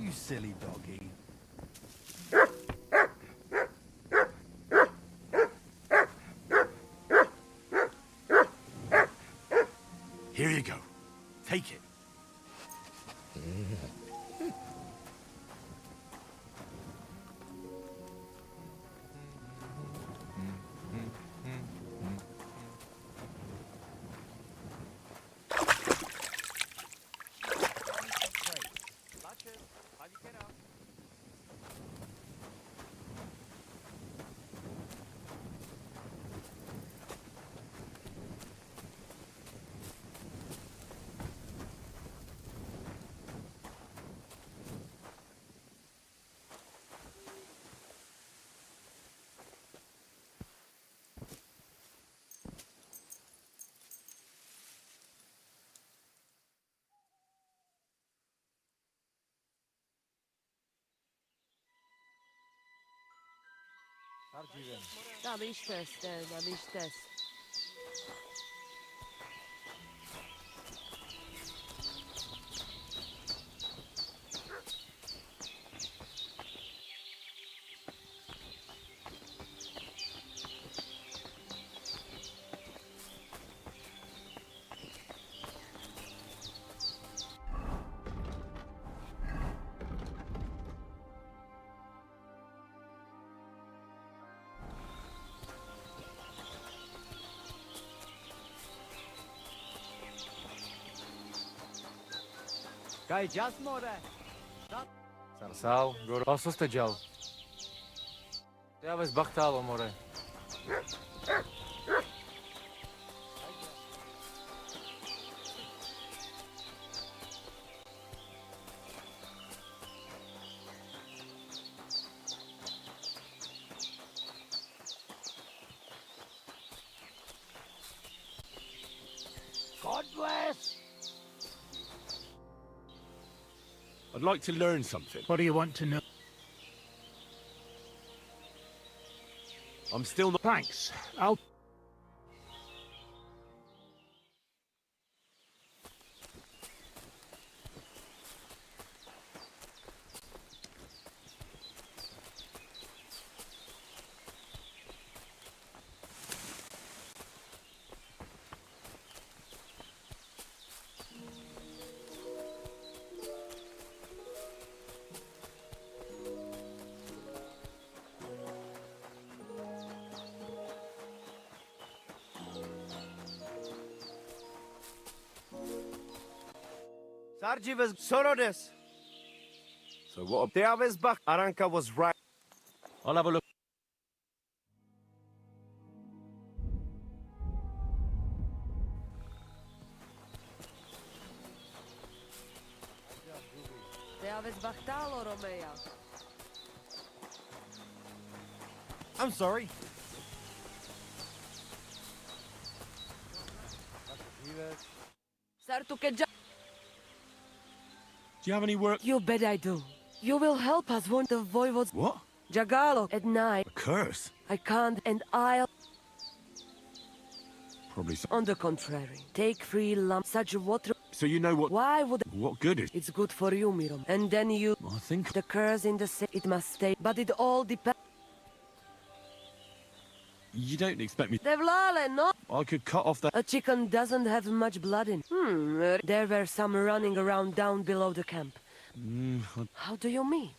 You silly doggy. Here you go. Take it. Tam istes. Kaj čas, more? Sarsal, goro sosteđal. Ja ves bahtalo, more. God bless! I'd like to learn something. What do you want to know? I'm still not... Thanks. I'll... Sarjives Sorodes. So what... Teavesbach Aranka was right. I'll have a look. Te aveți bahtalo, Romea. I'm sorry. Sartuke Do you have any work? You bet I do. You will help us want the voivodes What? Jagalo at night. A curse? I can't and I'll... Probably so. On the contrary, take free lump such water. So you know what... Why would... What good is... It's good for you, Mirom. And then you... I think... The curse in the sea, it must stay. But it all depends... You don't expect me... Devlale, no? I could cut off that... A chicken doesn't have much blood in. There were some running around down below the camp. How do you mean?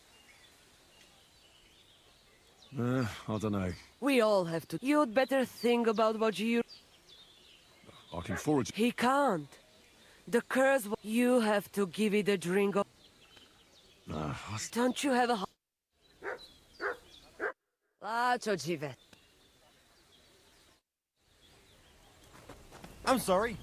I don't know. We all have to. You'd better think about what you... I can forage... He can't. The curse... You have to give it a drink of... Don't you have a... Lacho Jivet. I'm sorry.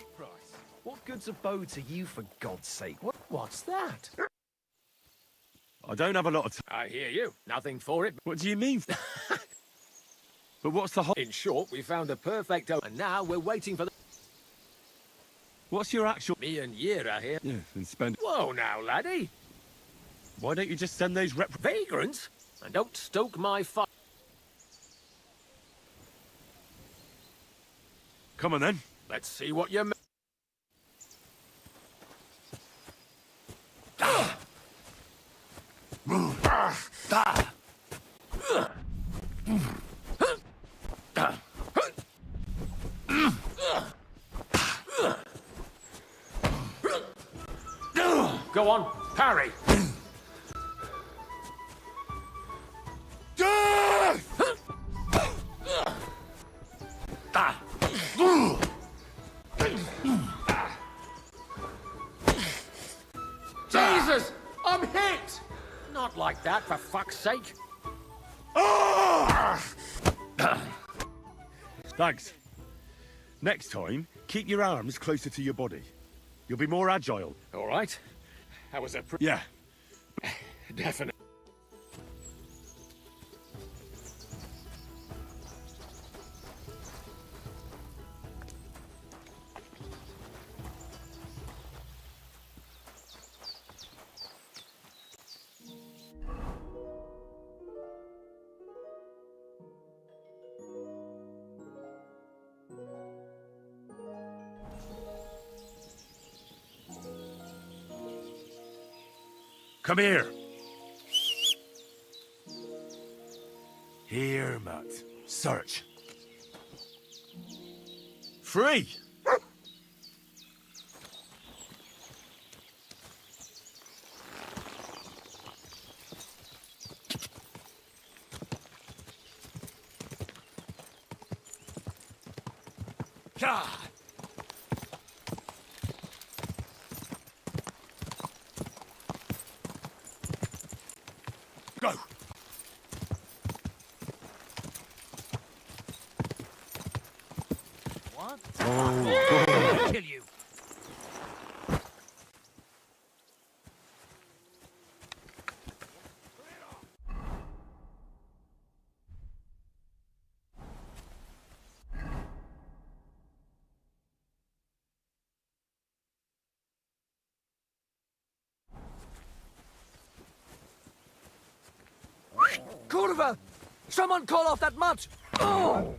great price. What good's a bow to you, for God's sake? What's that? I don't have a lot of time. I hear you. Nothing for it. What do you mean? But what's the In short, we found the perfect and now we're waiting for the... What's your actual... Me and Yira here. Yeah, and spend... Whoa now, laddie. Why don't you just send those Vagrants? And don't stoke my fire. Come on then. Let's see what you... Go on, parry. Jesus! I'm hit! Not like that, for fuck's sake. Thanks. Next time, keep your arms closer to your body. You'll be more agile. All right. That was a Yeah. definite. Come here. Here, Matt. Search. Free! God! Go! What? Oh, Kill you. Curva! Someone call off that mud! Oh!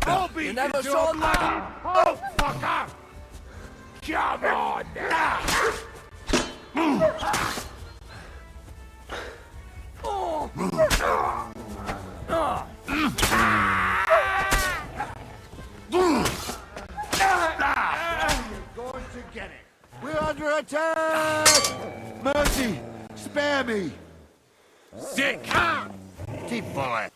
I'll be You never saw that! Oh, fucker! Come on! Going to get it. We're under attack! Mercy! Spare me! Sick! Keep bullet!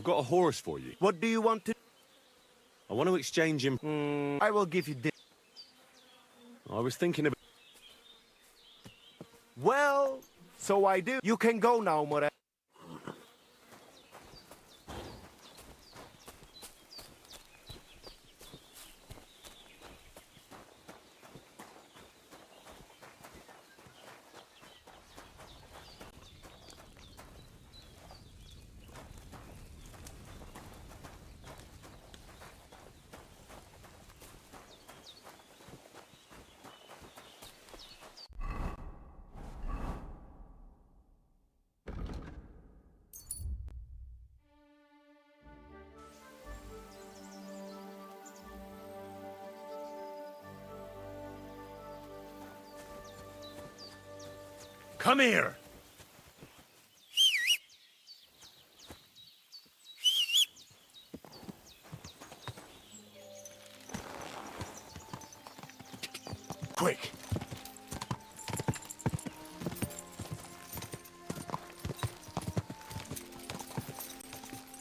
got a horse for you. What do you want to... I want to exchange him. I will give you this. I was thinking of... Well, so I do. You can go now, More. Come here! Quick!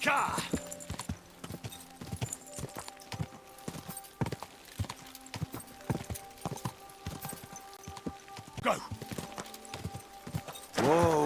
Ka! Go! Whoa.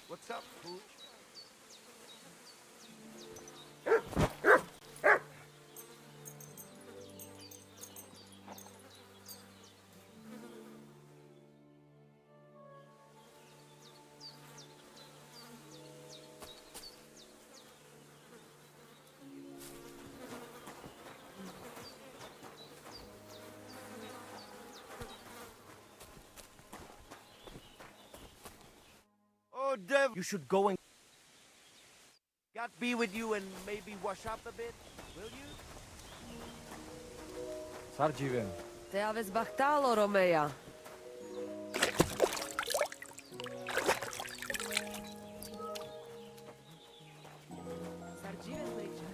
What's up, Pooch? Oh, Dev, you should go and... God be with you and maybe wash up a bit, will you? Sardziven. Te aveți bahtalo, Romeia. Sardziven, Leitcha.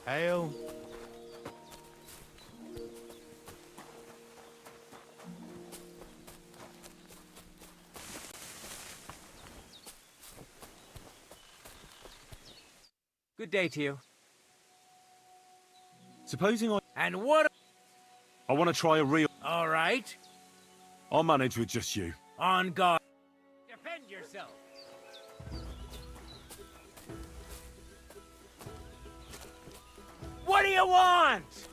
Hail. Good day to you. Supposing And what? I want to try a real... All right. I'll manage with just you. On guard. Defend yourself. What do you want?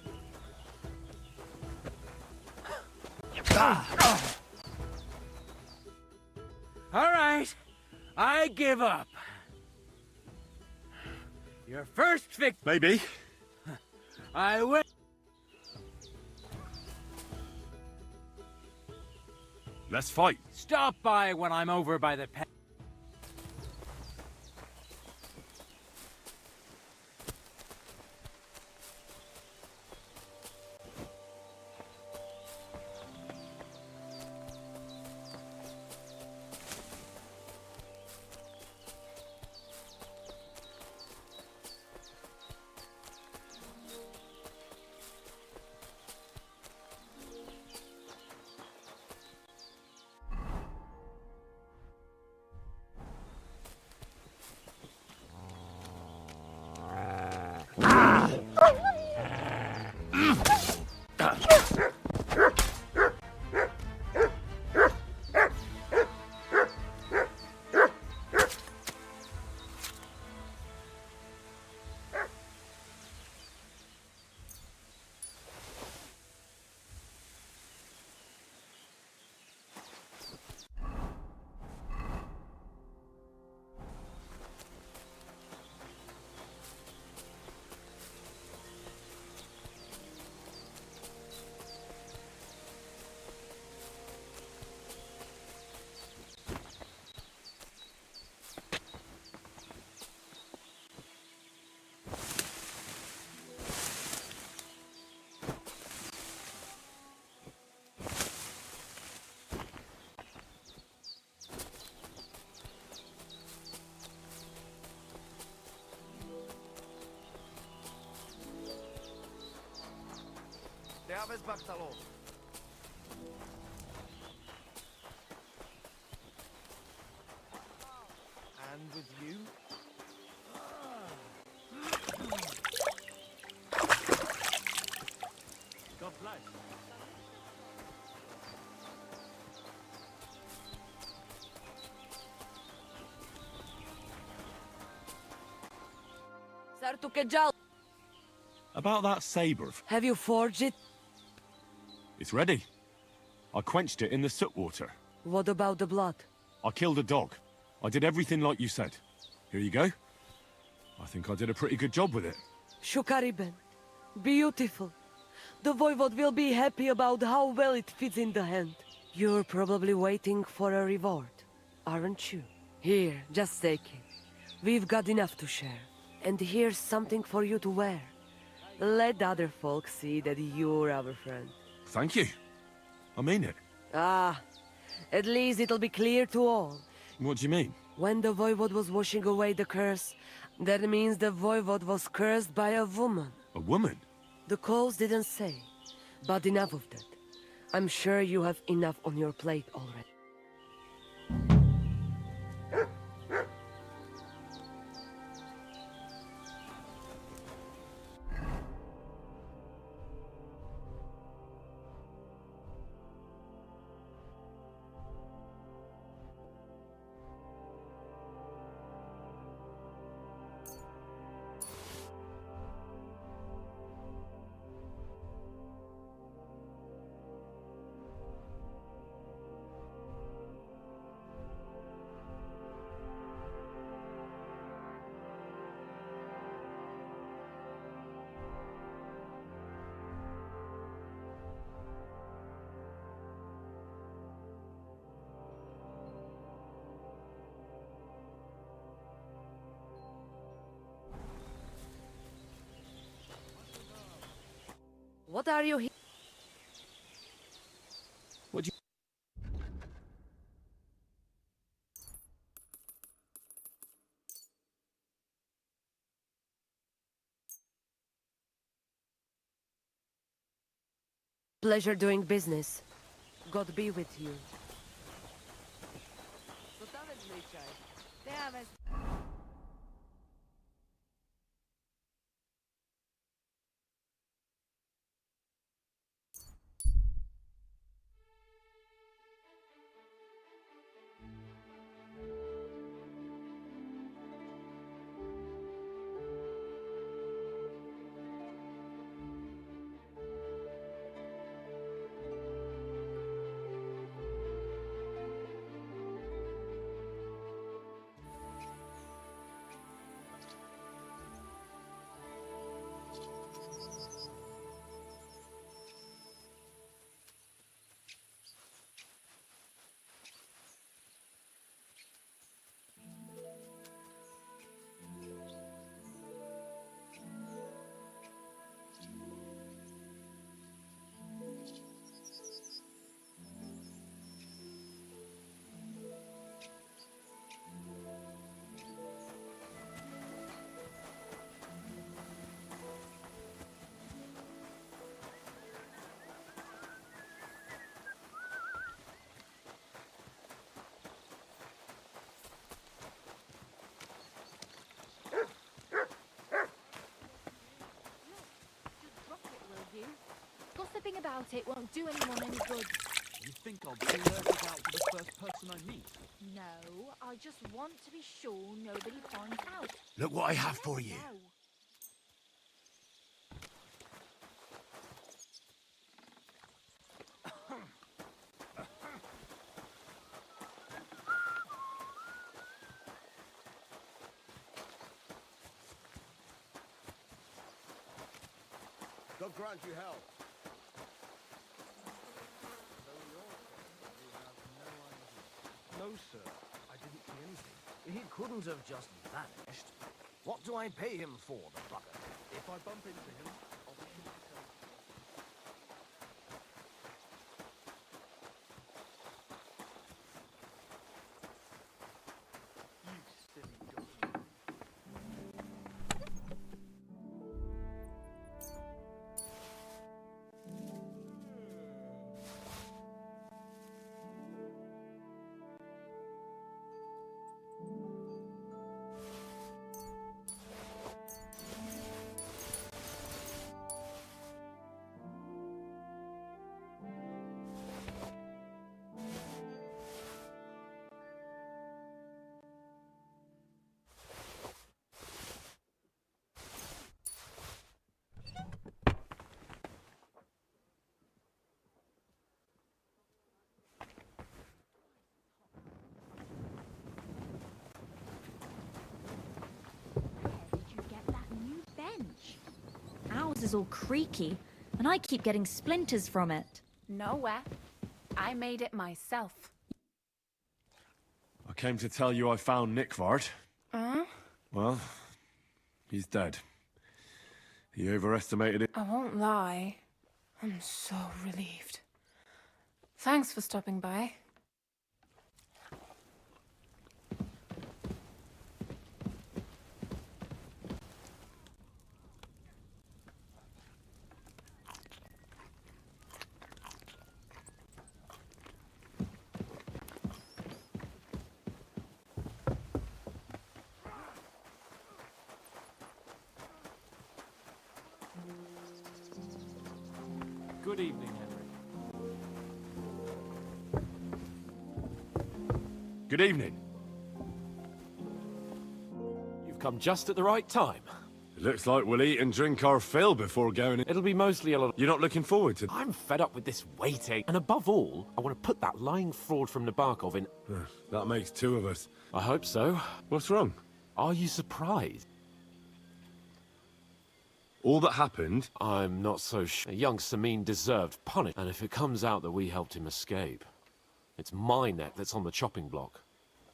All right. I give up. Your first victim. Maybe. I will. Let's fight. Stop by when I'm over by the pen. Ciekawe z Baktalonu. And with you? God bless. Sartukejal, About that saber, have you forged it? it's ready. I quenched it in the soot water. What about the blood? I killed a dog. I did everything like you said. Here you go. I think I did a pretty good job with it. Shukariben. Beautiful. The Voivod will be happy about how well it fits in the hand. You're probably waiting for a reward, aren't you? Here, just take it. We've got enough to share. And here's something for you to wear. Let other folks see that you're our friend. Thank you. I mean it. Ah, at least it'll be clear to all. What do you mean? When the Voivod was washing away the curse, that means the Voivod was cursed by a woman. A woman? The calls didn't say, but enough of that. I'm sure you have enough on your plate already. What are you here? What do you... Pleasure doing business. God be with you. Gossiping about it won't do anyone any good. You think I'll blurt it out to the first person I meet? No, I just want to be sure nobody finds out. Look what I have for you. No. God grant you help. No, sir. I didn't see anything. He couldn't have just vanished. What do I pay him for, the bugger? If I bump into him, I'll be sure to tell you. You silly goat. glass is all creaky, and I keep getting splinters from it. Nowhere. I made it myself. I came to tell you I found Nickvard. Well, he's dead. He overestimated it. I won't lie. I'm so relieved. Thanks for stopping by. Good evening, Henry. Good evening. You've come just at the right time. It looks like we'll eat and drink our fill before going in. It'll be mostly a lot of... You're not looking forward to... I'm fed up with this waiting. And above all, I want to put that lying fraud from Nabokov in... That makes two of us. I hope so. What's wrong? Are you surprised? All that happened... I'm not so sure. Young Samin deserved punishment. And if it comes out that we helped him escape, it's my neck that's on the chopping block.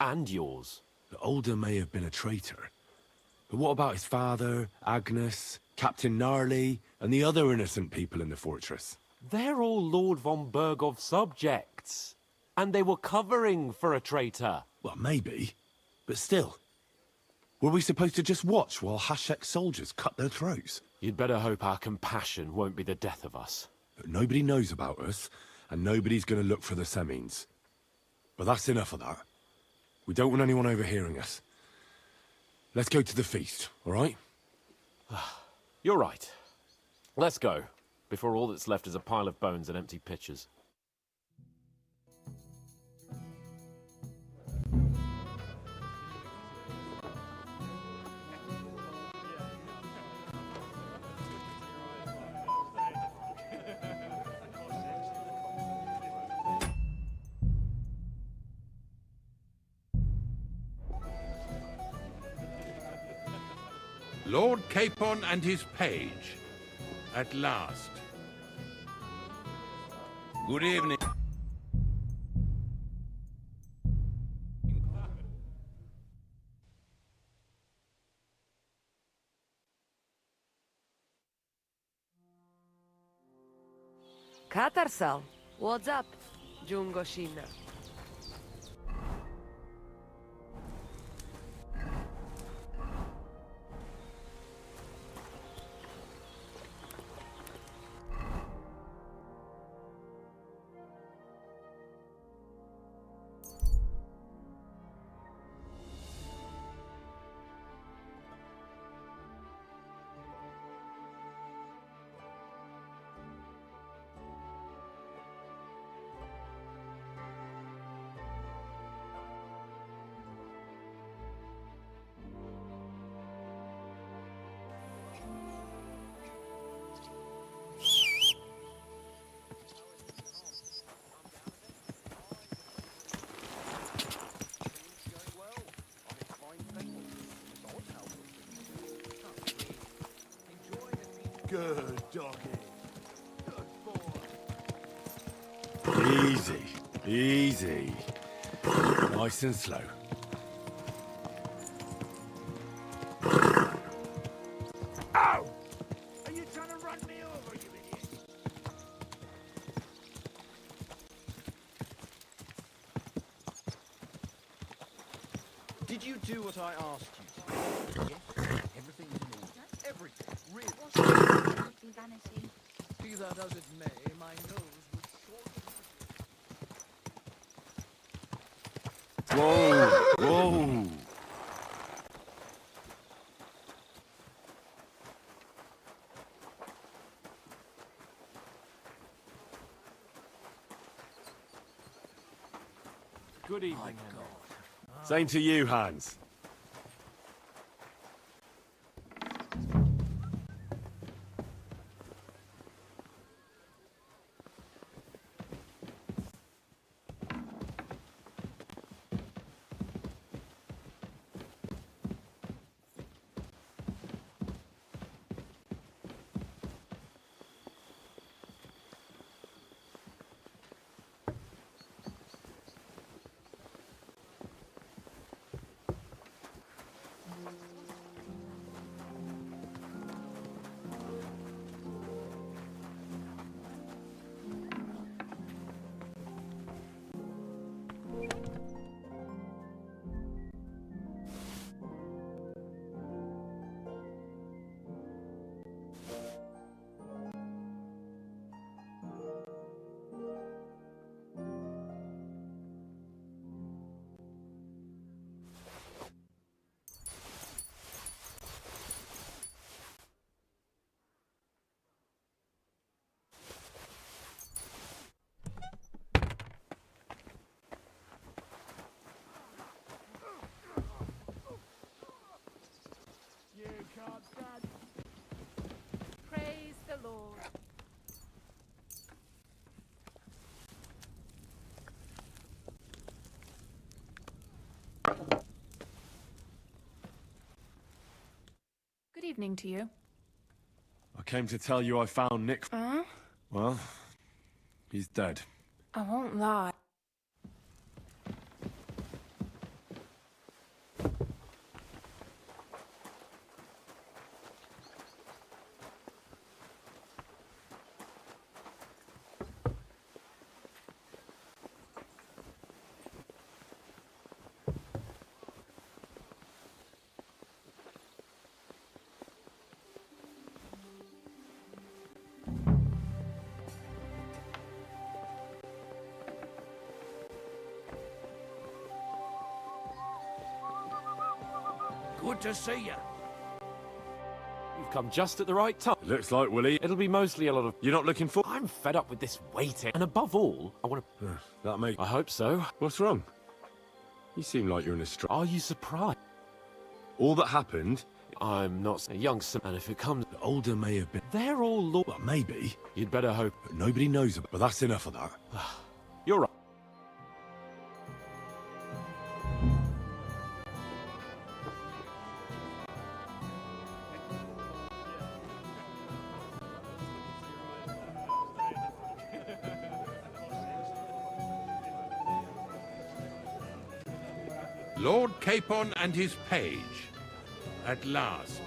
And yours. The older may have been a traitor. But what about his father, Agnes, Captain Gnarly, and the other innocent people in the fortress? They're all Lord von Bergov's subjects. And they were covering for a traitor. Well, maybe. But still. Were we supposed to just watch while Hashek's soldiers cut their throats? You'd better hope our compassion won't be the death of us. But nobody knows about us, and nobody's going to look for the Semines. But that's enough of that. We don't want anyone overhearing us. Let's go to the feast, all right? You're right. Let's go, before all that's left is a pile of bones and empty pitchers. Lord Capon and his page. At last. Good evening. Katarsal, what's up, Jungoshina? Good doggy. Good boy. Easy, easy. Nice and slow. Ow! Are you trying to run me over, you idiot? Did you do what I asked you to? Yes, everything's in order. Everything, really. Vanity. Be that as it may, my nose would surely... Whoa, whoa. Good evening, Henry. Same to you, Hans. evening to you. I came to tell you I found Nick. Well, he's dead. I won't lie. Good to see you. You've come just at the right time. Looks like, Willie. It'll be mostly a lot of... You're not looking for... I'm fed up with this waiting. And above all, I want to... That makes... I hope so. What's wrong? You seem like you're in a struggle. Are you surprised? All that happened... I'm not a youngster, and if it comes... The older may have been... They're all law... Well, maybe. You'd better hope... But nobody knows about... But that's enough of that. You're right. Lord Capon and his page. At last.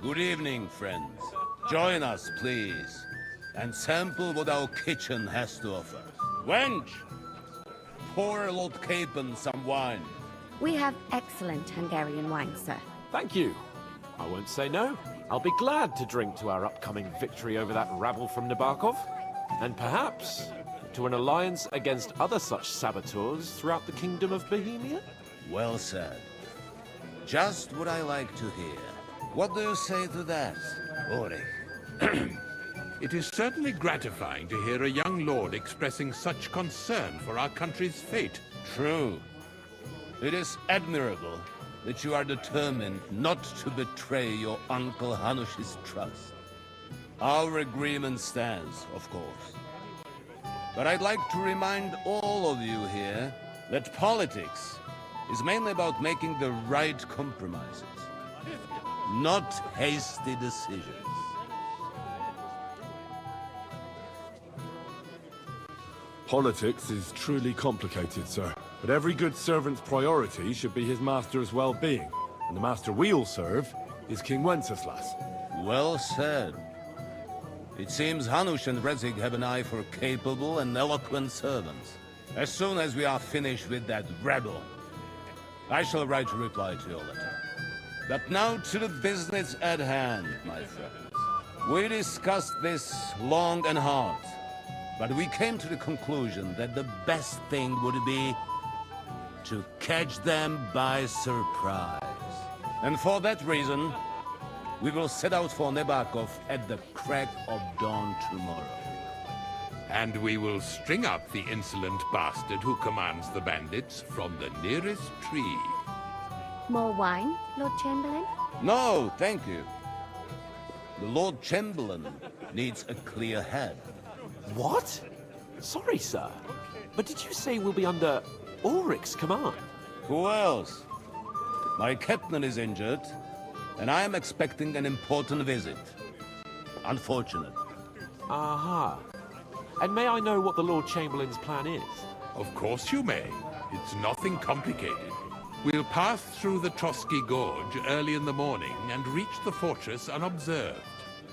Good evening, friends. Join us, please, and sample what our kitchen has to offer. Wench, pour Lord Capon some wine. We have excellent Hungarian wine, sir. Thank you. I won't say no. I'll be glad to drink to our upcoming victory over that rabble from Nabokov. And perhaps to an alliance against other such saboteurs throughout the Kingdom of Bohemia? Well said. Just what I like to hear. What do you say to that, Ulrich? It is certainly gratifying to hear a young lord expressing such concern for our country's fate. True. It is admirable that you are determined not to betray your Uncle Hanush's trust. Our agreement stands, of course. But I'd like to remind all of you here that politics is mainly about making the right compromises, not hasty decisions. Politics is truly complicated, sir. But every good servant's priority should be his master's well-being. And the master we'll serve is King Wenceslas. Well said. It seems Hanush and Rezig have an eye for capable and eloquent servants. As soon as we are finished with that rebel, I shall write a reply to your letter. But now to the business at hand, my friends. We discussed this long and hard, but we came to the conclusion that the best thing would be to catch them by surprise. And for that reason, we will set out for Nabokov at the crack of dawn tomorrow. And we will string up the insolent bastard who commands the bandits from the nearest tree. More wine, Lord Chamberlain? No, thank you. The Lord Chamberlain needs a clear head. What? Sorry, sir. But did you say we'll be under Ulrich's command? Who else? My captain is injured, and I am expecting an important visit. Unfortunate. Aha. And may I know what the Lord Chamberlain's plan is? Of course you may. It's nothing complicated. We'll pass through the Trotsky Gorge early in the morning and reach the fortress unobserved.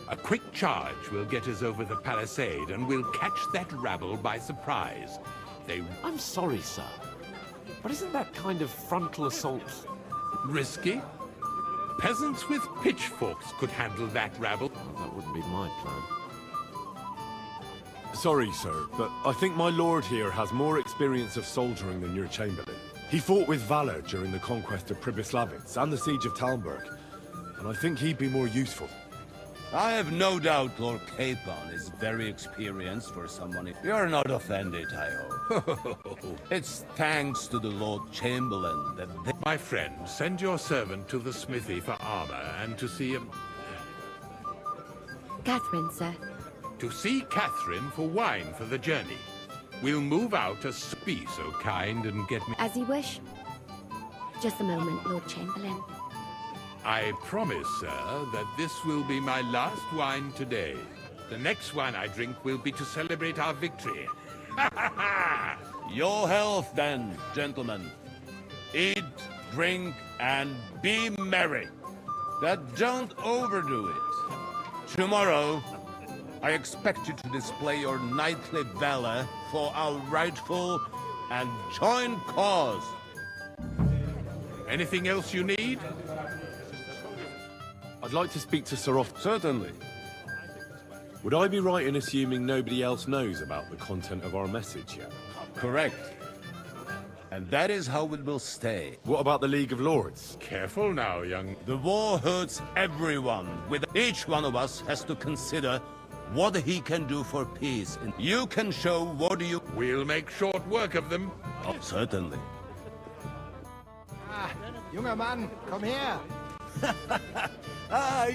A quick charge will get us over the palisade, and we'll catch that rabble by surprise. I'm sorry, sir. But isn't that kind of frontal assault... risky? Peasants with pitchforks could handle that rabble. Well, that wouldn't be my plan. Sorry, sir, but I think my lord here has more experience of soldiering than your Chamberlain. He fought with valor during the conquest of Pribyslavitz and the siege of Talmberg, and I think he'd be more useful. I have no doubt Lord Capon is very experienced for someone. You're not offended, I hope. It's thanks to the Lord Chamberlain that they... My friend, send your servant to the smithy for armor and to see him... Catherine, sir. To see Catherine for wine for the journey. We'll move out as be so kind and get me... As you wish. Just a moment, Lord Chamberlain. I promise, sir, that this will be my last wine today. The next wine I drink will be to celebrate our victory. Your health, then, gentlemen. Eat, drink, and be merry. But don't overdo it. Tomorrow, I expect you to display your knightly valor for our rightful and joint cause. Anything else you need? I'd like to speak to Sir Oth. Certainly. Would I be right in assuming nobody else knows about the content of our message yet? Correct. And that is how it will stay. What about the League of Lords? Careful now, young... The war hurts everyone. With each one of us has to consider what he can do for peace. And you can show what you... We'll make short work of them. Oh, certainly. Junger Mann, komm her!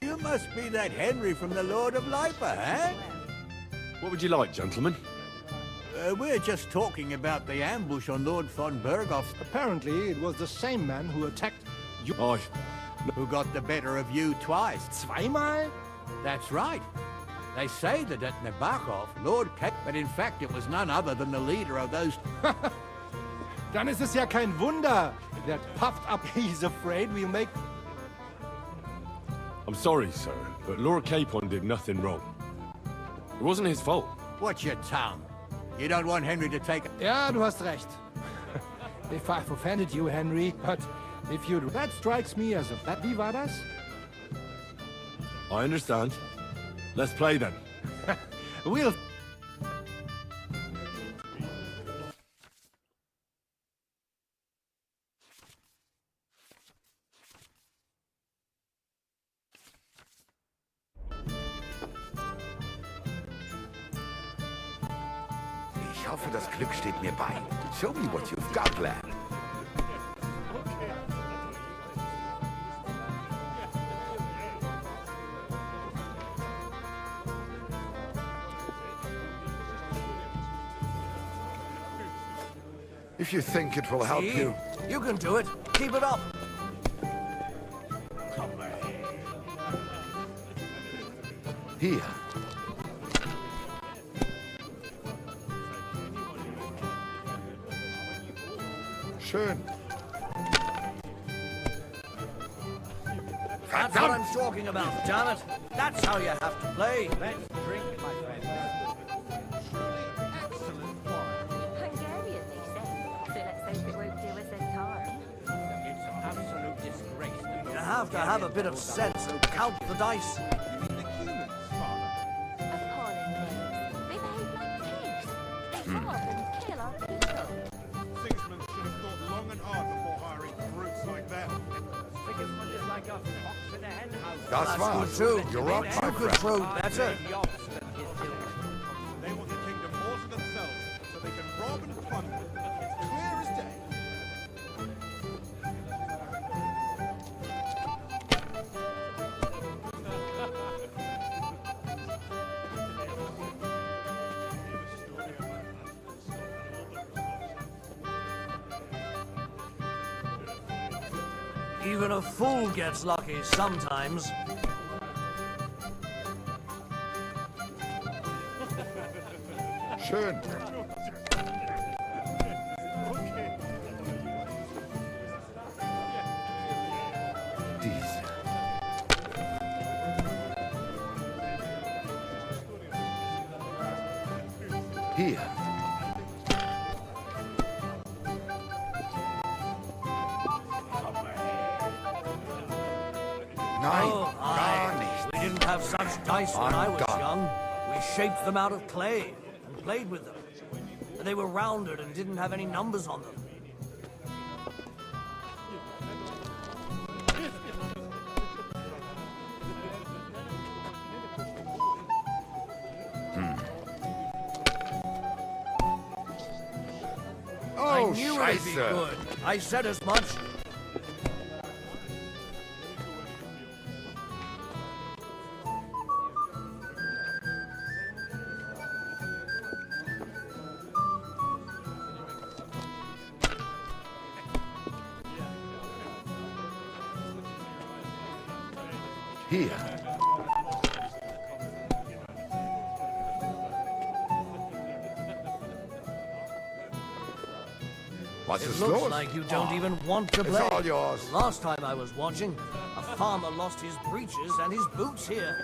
You must be that Henry from the Lord of Lipa, eh? What would you like, gentlemen? We're just talking about the ambush on Lord von Berghoff. Apparently, it was the same man who attacked you. Who got the better of you twice. Zweimal? That's right. They say that at Nabokov, Lord K... But in fact, it was none other than the leader of those... Dann ist es ja kein Wunder. That puffed up, he's afraid we'll make... I'm sorry, sir, but Lord Capon did nothing wrong. It wasn't his fault. Watch your tongue. You don't want Henry to take... Ja, du hast recht. If I've offended you, Henry, but if you... That strikes me as a... Wie war das? I understand. Let's play then. We'll... Ich hoffe, das Glück steht mir bei. Show me what you've got, lad. If you think it will help you... You can do it. Keep it up. Here. Schön. That's what I'm talking about, damn it. That's how you have to play. Let's drink, my friend. Hungarian, they say. So let's hope it won't do us any harm. It's an absolute disgrace. You have to have a bit of sense and count the dice. Appalling names. They behave like pigs. They come up and kill our people. Sigismund should have thought long and hard before hiring brutes like that. Sigismund is like a fox in a hen house. Das war's. You're up, my friend. Control better. They want the kingdom all to themselves, so they can rob and plunder. It's clear as day. Even a fool gets lucky sometimes. Schön. Diese. Hier. Nein, gar nichts. We didn't have such dice when I was Undone. young. We shaped them out of clay and played with them. They were rounded and didn't have any numbers on them. I Oh, knew it'd be Scheiße. good. I said as much. Here. What's It the looks score? like you don't even want to It's play. all yours. Last time I was watching, a farmer lost his breeches and his boots here.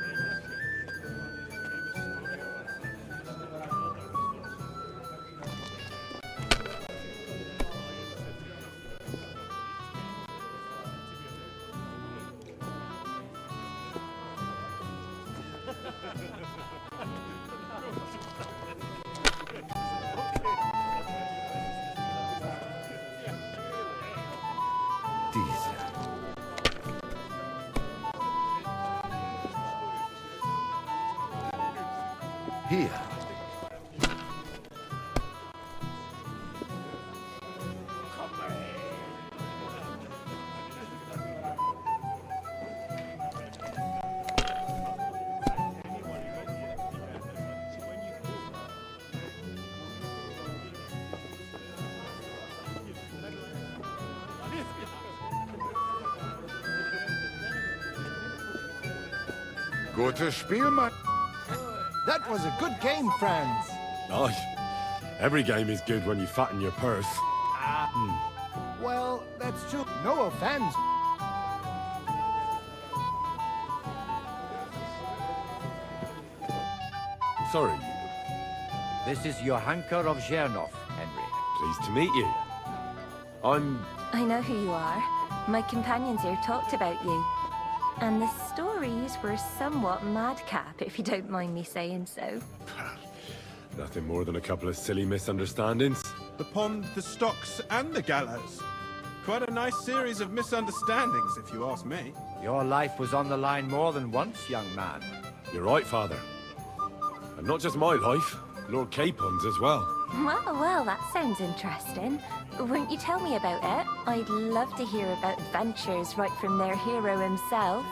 Here. Gutes Spiel, Mann. That was a good game, friends. Aye. Every game is good when you fatten your purse. Well, that's true. No offense. Sorry, This is Johanka of Zhernov, Henry. pleased to meet you. I know who you are. My companions here talked about you. And the stories were somewhat madcap, if you don't mind me saying so. Nothing more than a couple of silly misunderstandings. The pond, the stocks, and the gallows. Quite a nice series of misunderstandings, if you ask me. Your life was on the line more than once, young man. You're right, Father. And not just my life, Lord Capon's as well. Well, that sounds interesting. Won't you tell me about it? I'd love to hear about adventures right from their hero himself.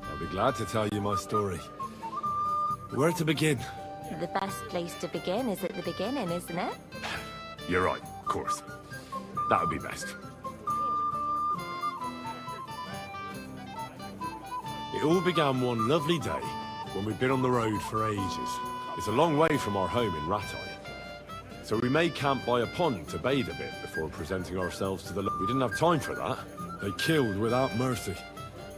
I'll be glad to tell you my story. Where to begin? The best place to begin is at the beginning, isn't it? You're right, of course. That would be best. It all began one lovely day when we'd been on the road for ages. It's a long way from our home in Rattay. So we made camp by a pond to bathe a bit before presenting ourselves to the... We didn't have time for that. They killed without mercy.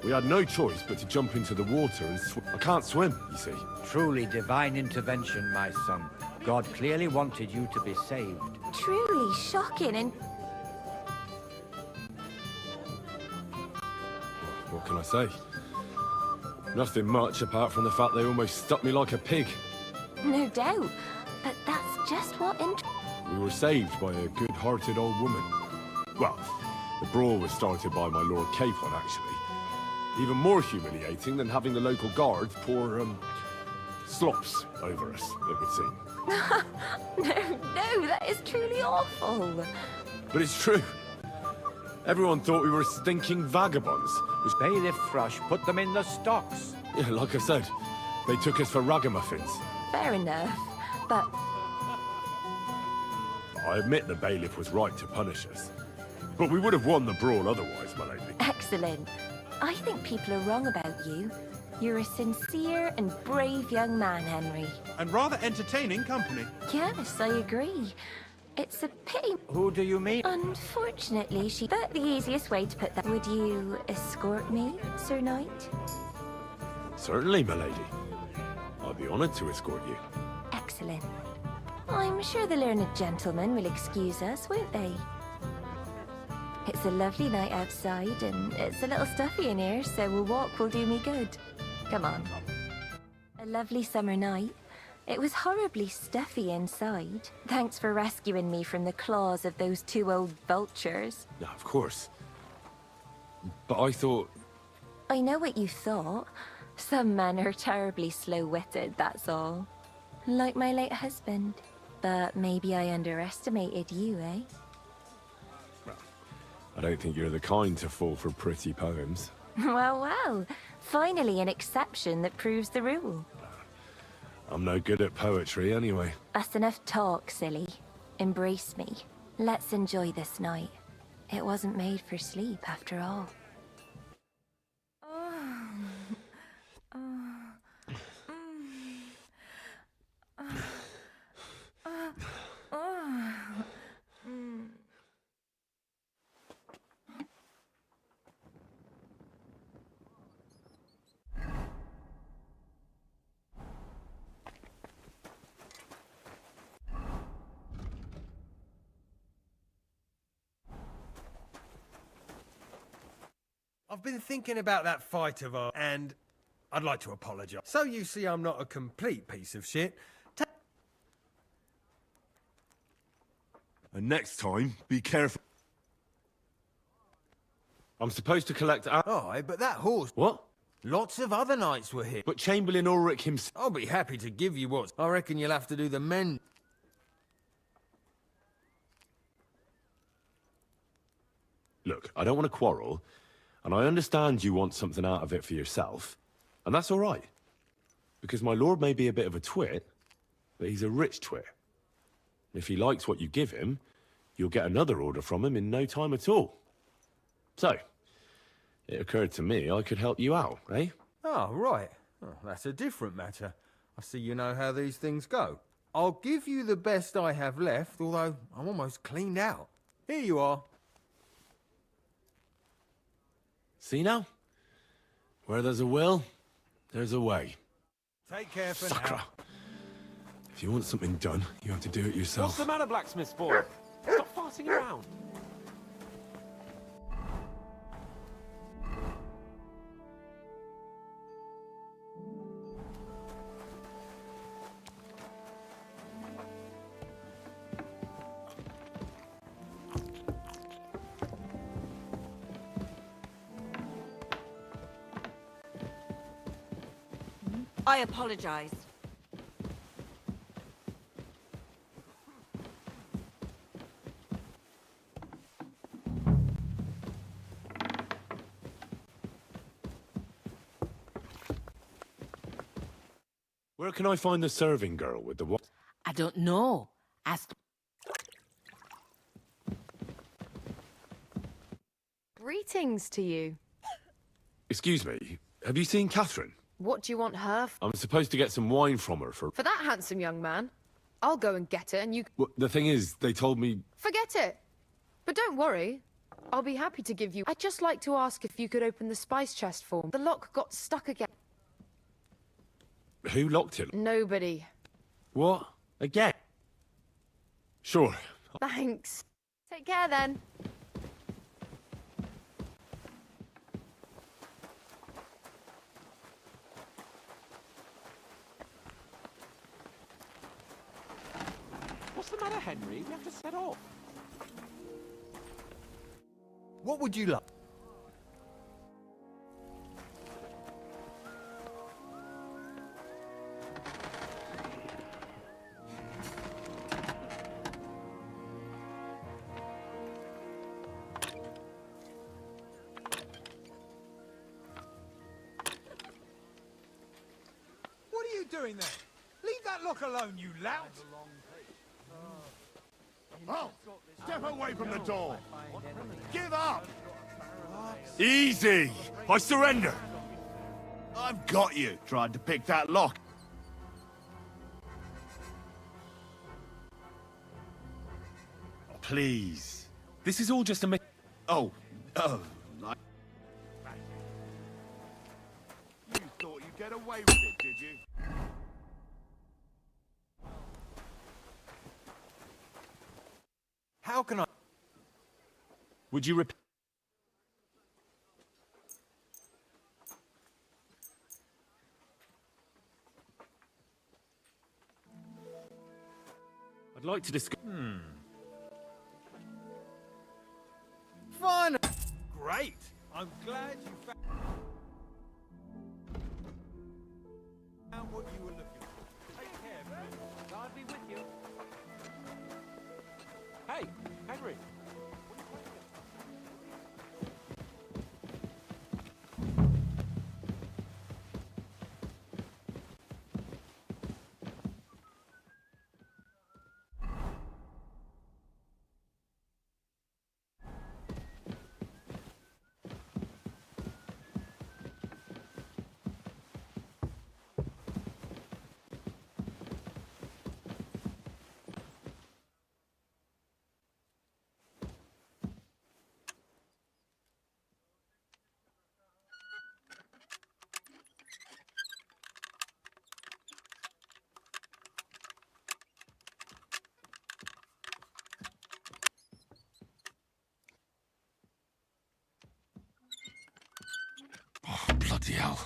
We had no choice but to jump into the water and swim. I can't swim, you see. Truly divine intervention, my son. God clearly wanted you to be saved. Truly shocking and... What can I say? Nothing much apart from the fact they almost stuck me like a pig. No doubt. But that's just what We were saved by a good-hearted old woman. Well, the brawl was started by my Lord Capon, actually. Even more humiliating than having the local guards pour, slops over us, it would seem. No, that is truly awful. But it's true. Everyone thought we were stinking vagabonds. Bailiff Thrush put them in the stocks. Yeah, like I said, they took us for ragamuffins. Fair enough, but... I admit the bailiff was right to punish us. But we would have won the brawl otherwise, my lady. Excellent. I think people are wrong about you. You're a sincere and brave young man, Henry. And rather entertaining company. Yes, I agree. It's a pity. Who do you mean? Unfortunately, But the easiest way to put that... Would you escort me, Sir Knight? Certainly, my lady. I'd be honored to escort you. Excellent. I'm sure the learned gentlemen will excuse us, won't they? It's a lovely night outside, and it's a little stuffy in here, so a walk will do me good. Come on. A lovely summer night. It was horribly stuffy inside. Thanks for rescuing me from the claws of those two old vultures. No, of course. But I thought... I know what you thought. Some men are terribly slow-witted, that's all. Like my late husband. But maybe I underestimated you, eh? I don't think you're the kind to fall for pretty poems. Well. Finally an exception that proves the rule. I'm no good at poetry anyway. That's enough talk, silly. Embrace me. Let's enjoy this night. It wasn't made for sleep, after all. I've been thinking about that fight of ours, and I'd like to apologise. So you see I'm not a complete piece of shit. And next time, be careful. I'm supposed to collect... Aye, but that horse... What? Lots of other knights were here. But Chamberlain Ulrich himself... I'll be happy to give you what. I reckon you'll have to do the men... Look, I don't want to quarrel, and I understand you want something out of it for yourself, and that's all right. Because my lord may be a bit of a twit, but he's a rich twit. If he likes what you give him, you'll get another order from him in no time at all. So, it occurred to me I could help you out, eh? Oh, right. Oh, that's a different matter. I see you know how these things go. I'll give you the best I have left, although I'm almost cleaned out. Here you are. See now? Where there's a will, there's a way. Take care for Sucker. now. If you want something done, you have to do it yourself. What's the matter, blacksmith's boy? Stop farting around. I apologize. Where can I find the serving girl with the what? I don't know. Ask. Greetings to you. Excuse me, have you seen Catherine? What do you want her I'm supposed to get some wine from her for... For that handsome young man? I'll go and get it and you... Well, the thing is, they told me... Forget it! But don't worry. I'll be happy to give you... I'd just like to ask if you could open the spice chest for me. The lock got stuck again. Who locked it? Nobody. What? Again? Sure. Thanks. Take care then. What's the matter, Henry? We have to set off. What would you like? What are you doing there? Leave that lock alone, you lout! Oh! Step away from the door! Give up! Easy! I surrender! I've got you, tried to pick that lock. Please. This is all just a... Oh, I... You thought you'd get away with it, did you? How can I... Would you repeat? I'd like to discuss... Fine! Great! I'm glad you found what you were looking for. Take care, friend. God be with you. Hey, Henry. Oh, bloody hell.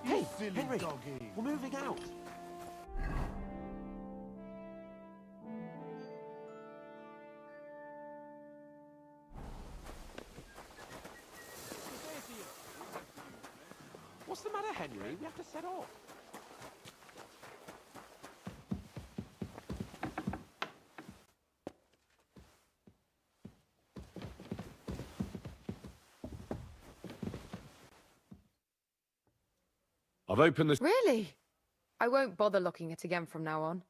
Hey, Henry, we're moving out. What's the matter, Henry? We have to set off. I've opened this... Really? I won't bother locking it again from now on.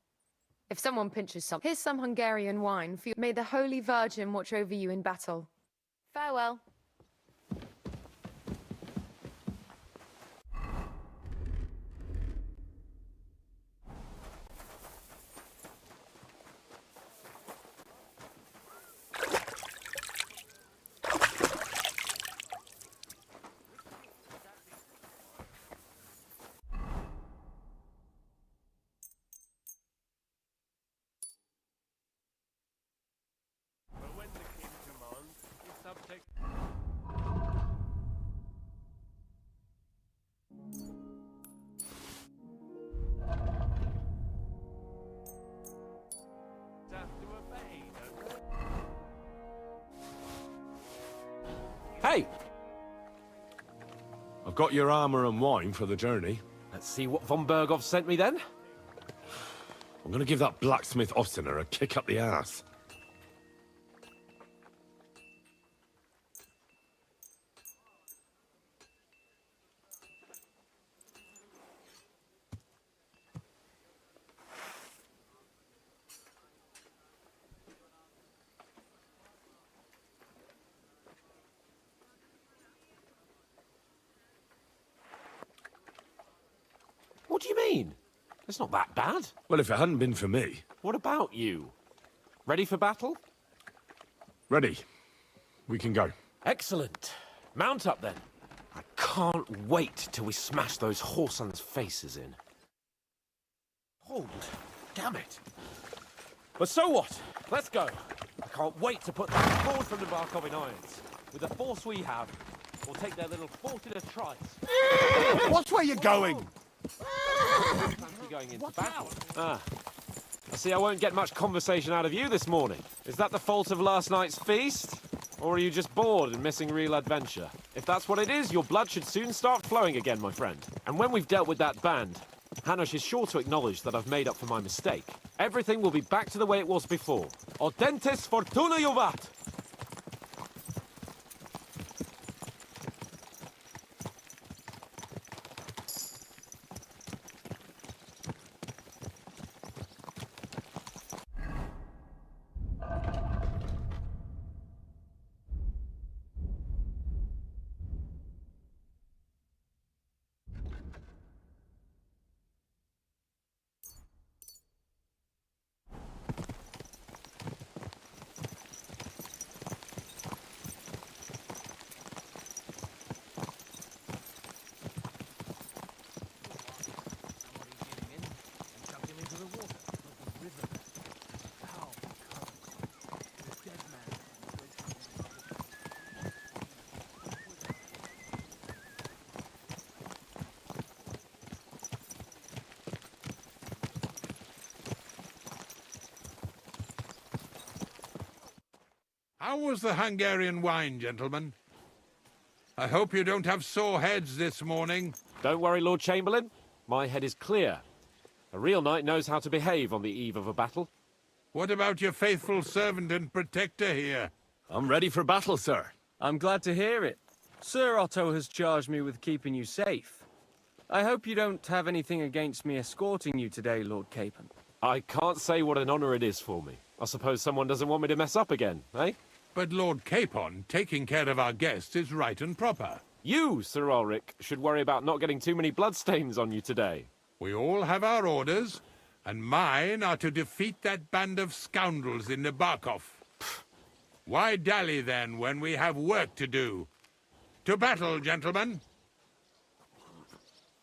If someone pinches some, here's some Hungarian wine for you. May the Holy Virgin watch over you in battle. Farewell. But when the king commands, the subject... Hey! I've got your armor and wine for the journey. Let's see what von Berghoff sent me then. I'm gonna give that blacksmith Ostiner a kick up the ass. What do you mean? It's not that bad. Well, if it hadn't been for me. What about you? Ready for battle? Ready. We can go. Excellent. Mount up then. I can't wait till we smash those whoresons' faces in. Hold. Damn it. But so what? Let's go. I can't wait to put that Lord from Nabarkov in irons. With the force we have, we'll take their little fort in a trice. Watch where you're going! Fancy going into battle. Ah. I see I won't get much conversation out of you this morning. Is that the fault of last night's feast? Or are you just bored and missing real adventure? If that's what it is, your blood should soon start flowing again, my friend. And when we've dealt with that band, Hanush is sure to acknowledge that I've made up for my mistake. Everything will be back to the way it was before. Audentes fortuna juvat! How was the Hungarian wine, gentlemen? I hope you don't have sore heads this morning. Don't worry, Lord Chamberlain. My head is clear. A real knight knows how to behave on the eve of a battle. What about your faithful servant and protector here? I'm ready for battle, sir. I'm glad to hear it. Sir Otto has charged me with keeping you safe. I hope you don't have anything against me escorting you today, Lord Capon. I can't say what an honor it is for me. I suppose someone doesn't want me to mess up again, eh? But Lord Capon, taking care of our guests is right and proper. You, Sir Ulrich, should worry about not getting too many bloodstains on you today. We all have our orders, and mine are to defeat that band of scoundrels in Nabarkov. Why dally, then, when we have work to do? To battle, gentlemen!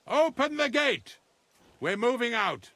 Open the gate! We're moving out!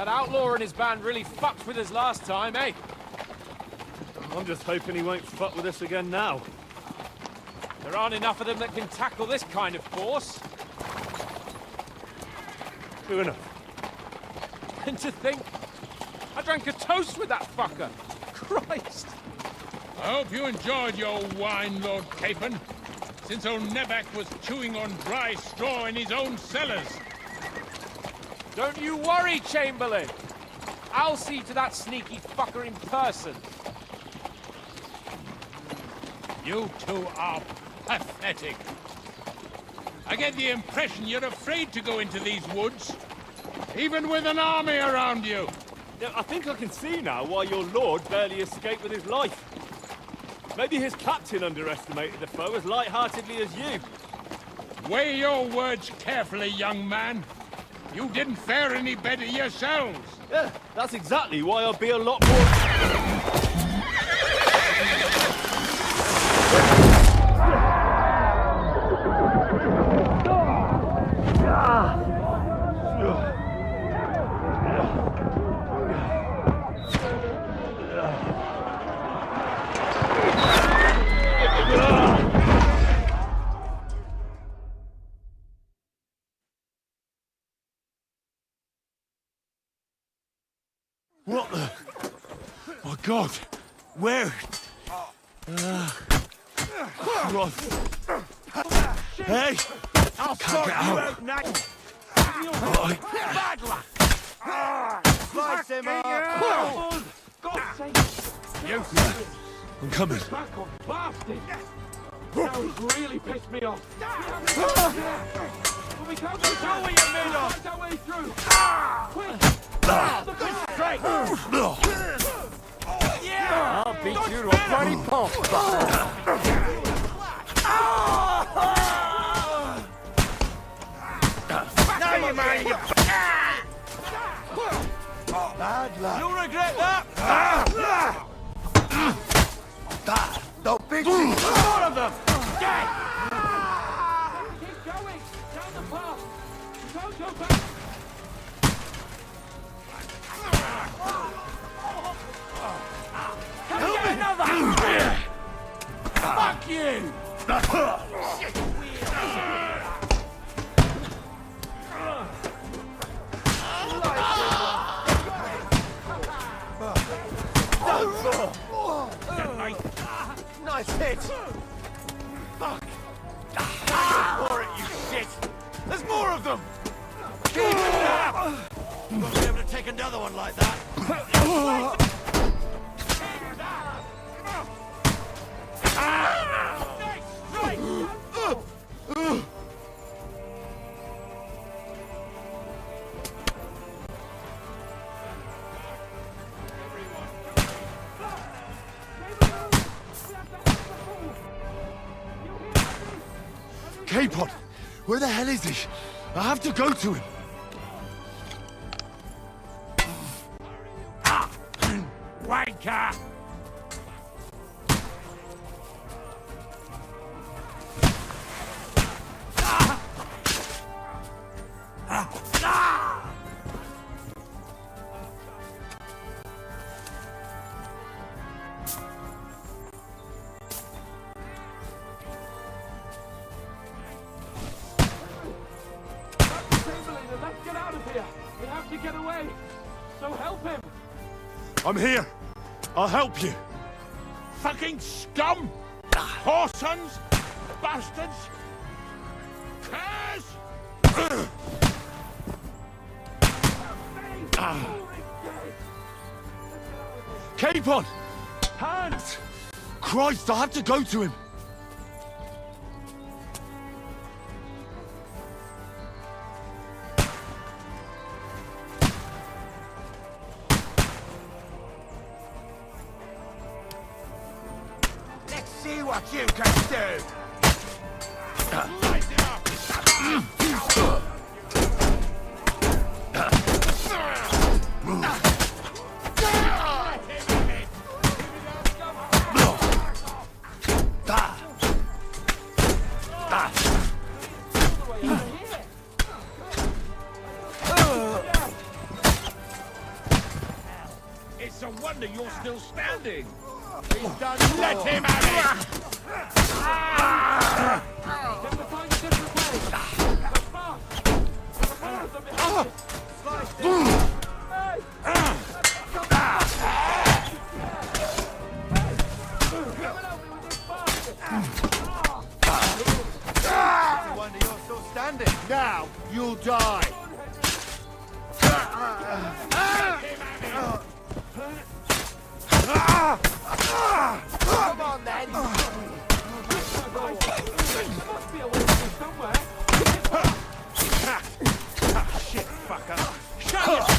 That outlaw and his band really fucked with us last time, eh? I'm just hoping he won't fuck with us again now. There aren't enough of them that can tackle this kind of force. True enough. And to think, I drank a toast with that fucker. Christ! I hope you enjoyed your wine, Lord Capon, since old Neback was chewing on dry straw in his own cellars. Don't you worry, Chamberlain. I'll see to that sneaky fucker in person. You two are pathetic. I get the impression you're afraid to go into these woods, even with an army around you. Yeah, I think I can see now why your lord barely escaped with his life. Maybe his captain underestimated the foe as light-heartedly as you. Weigh your words carefully, young man. You didn't fare any better yourselves. Yeah, that's exactly why I'll be a lot more... What the? My God! Where? Christ. Hey! I'll Can't get out. Right. Bad luck. Slice him up. I'm coming. Back on, bastard! Now he's really pissed me off. We can't go through where you made off. Find our way through. Quick! The good straight! Yeah! I'll beat you to a bloody pulp. Now you mind your... Bad luck. You'll regret that! The big all of them! Dead! Keep going! Down the path! Don't go back! Can we get another? Fuck you! Nice hit! Fuck! For it, you shit! There's more of them! Keep it up! You won't be able to take another one like that. Capon! Where the hell is he? I have to go to him. Wanker! Let's get out of here! We have to get away! So help him! I'm here. I'll help you. Fucking scum! Whoresons! Bastards! Curs! Capon! Hands! Christ, I have to go to him. Let's see what you can do! still standing. He's done. Let him have it! Wonder you're still standing. Now, you'll die. Come on, then. Shit, fucker. Shut up!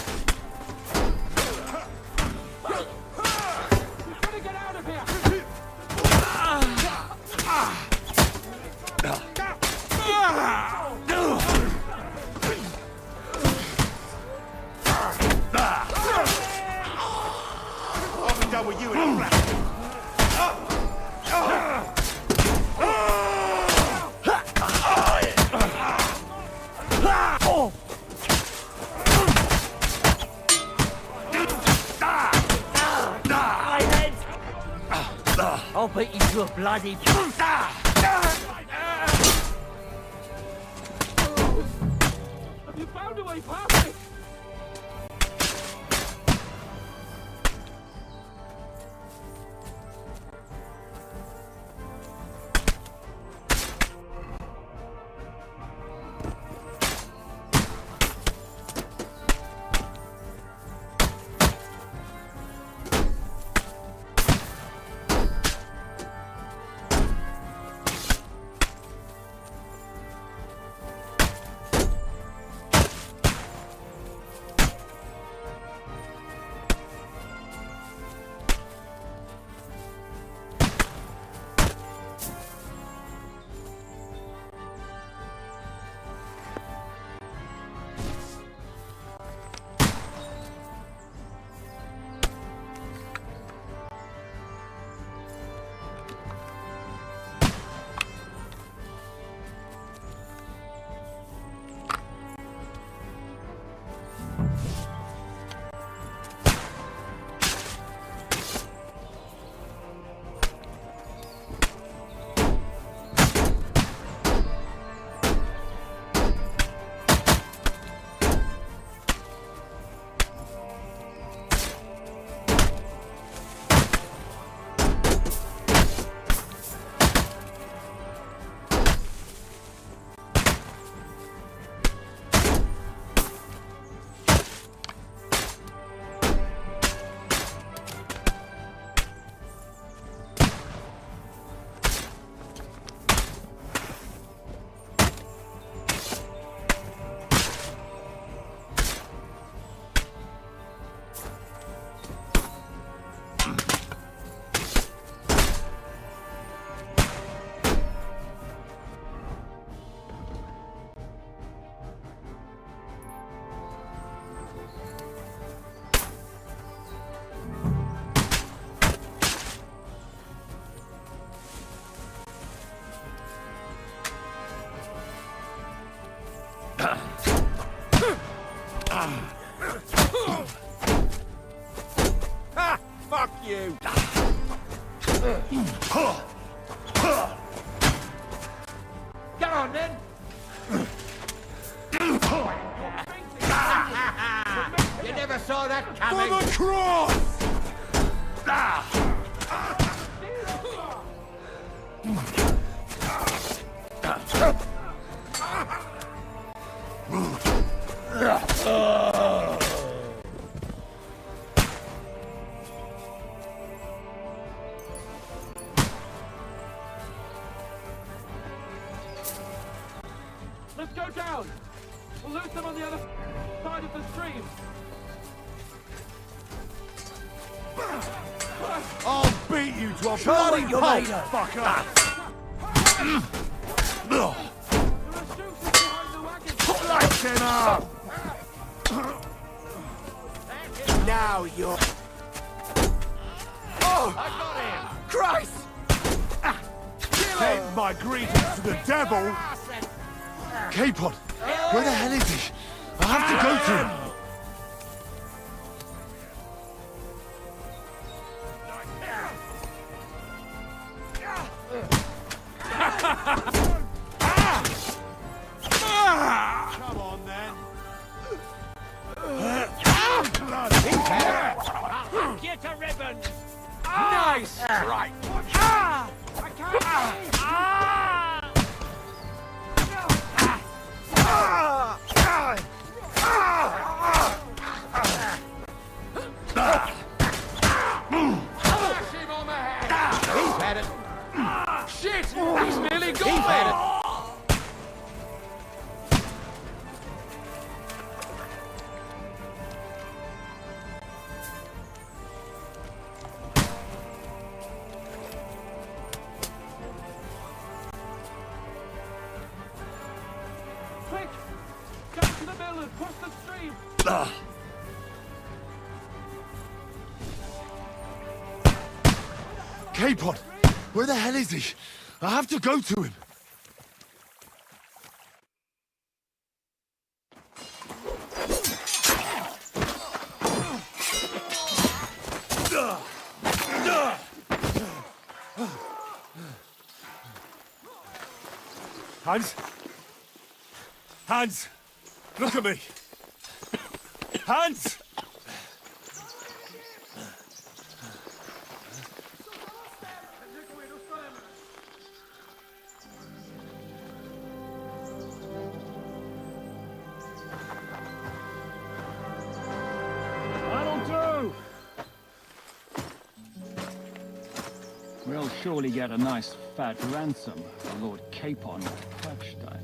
I'll be done with you in a flash. I'll beat you to a bloody... Have you found a way past it? Ah, fuck you! Get on, then! You never saw that coming! For the cross! Let's go down! We'll lose them on the other side of the stream! I'll beat you to a Show bloody what you're pulp, made of. fucker! Lighten up! Now you're... Oh! I got him! Christ! Send my greetings to the devil! Capon, where the hell is he? I have to go to him! Nice strike! Ah! I can't see! Smash him on the head! He's had it! Shit! He's nearly got He's had it! Quick! Down to the mill and cross the stream! Capon! Where the hell is he? I have to go to him! Hans? Hans! Look at me! Hans! That'll do! We'll surely get a nice fat ransom for Lord Capon of Crackstein.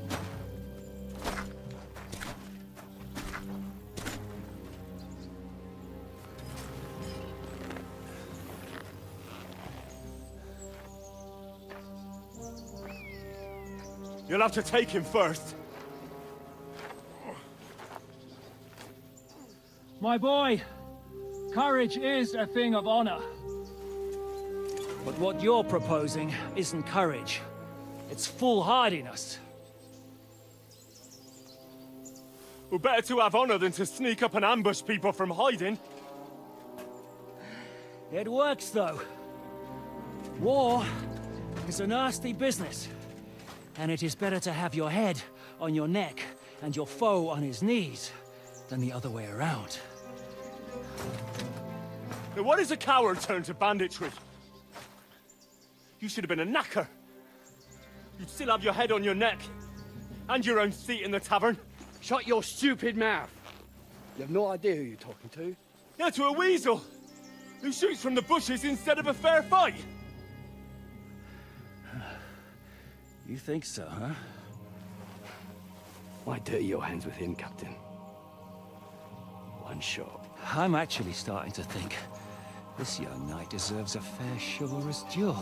You'll have to take him first. My boy, courage is a thing of honor. But what you're proposing isn't courage. It's foolhardiness. Well, better to have honor than to sneak up and ambush people from hiding. It works, though. War is a nasty business. And it is better to have your head on your neck and your foe on his knees than the other way around. Now, what is a coward turned to banditry? You should have been a knacker. You'd still have your head on your neck. And your own seat in the tavern. Shut your stupid mouth. You have no idea who you're talking to. Yeah, to a weasel. Who shoots from the bushes instead of a fair fight. You think so, huh? Why dirty your hands with him, Captain? One shot. I'm actually starting to think this young knight deserves a fair chivalrous duel.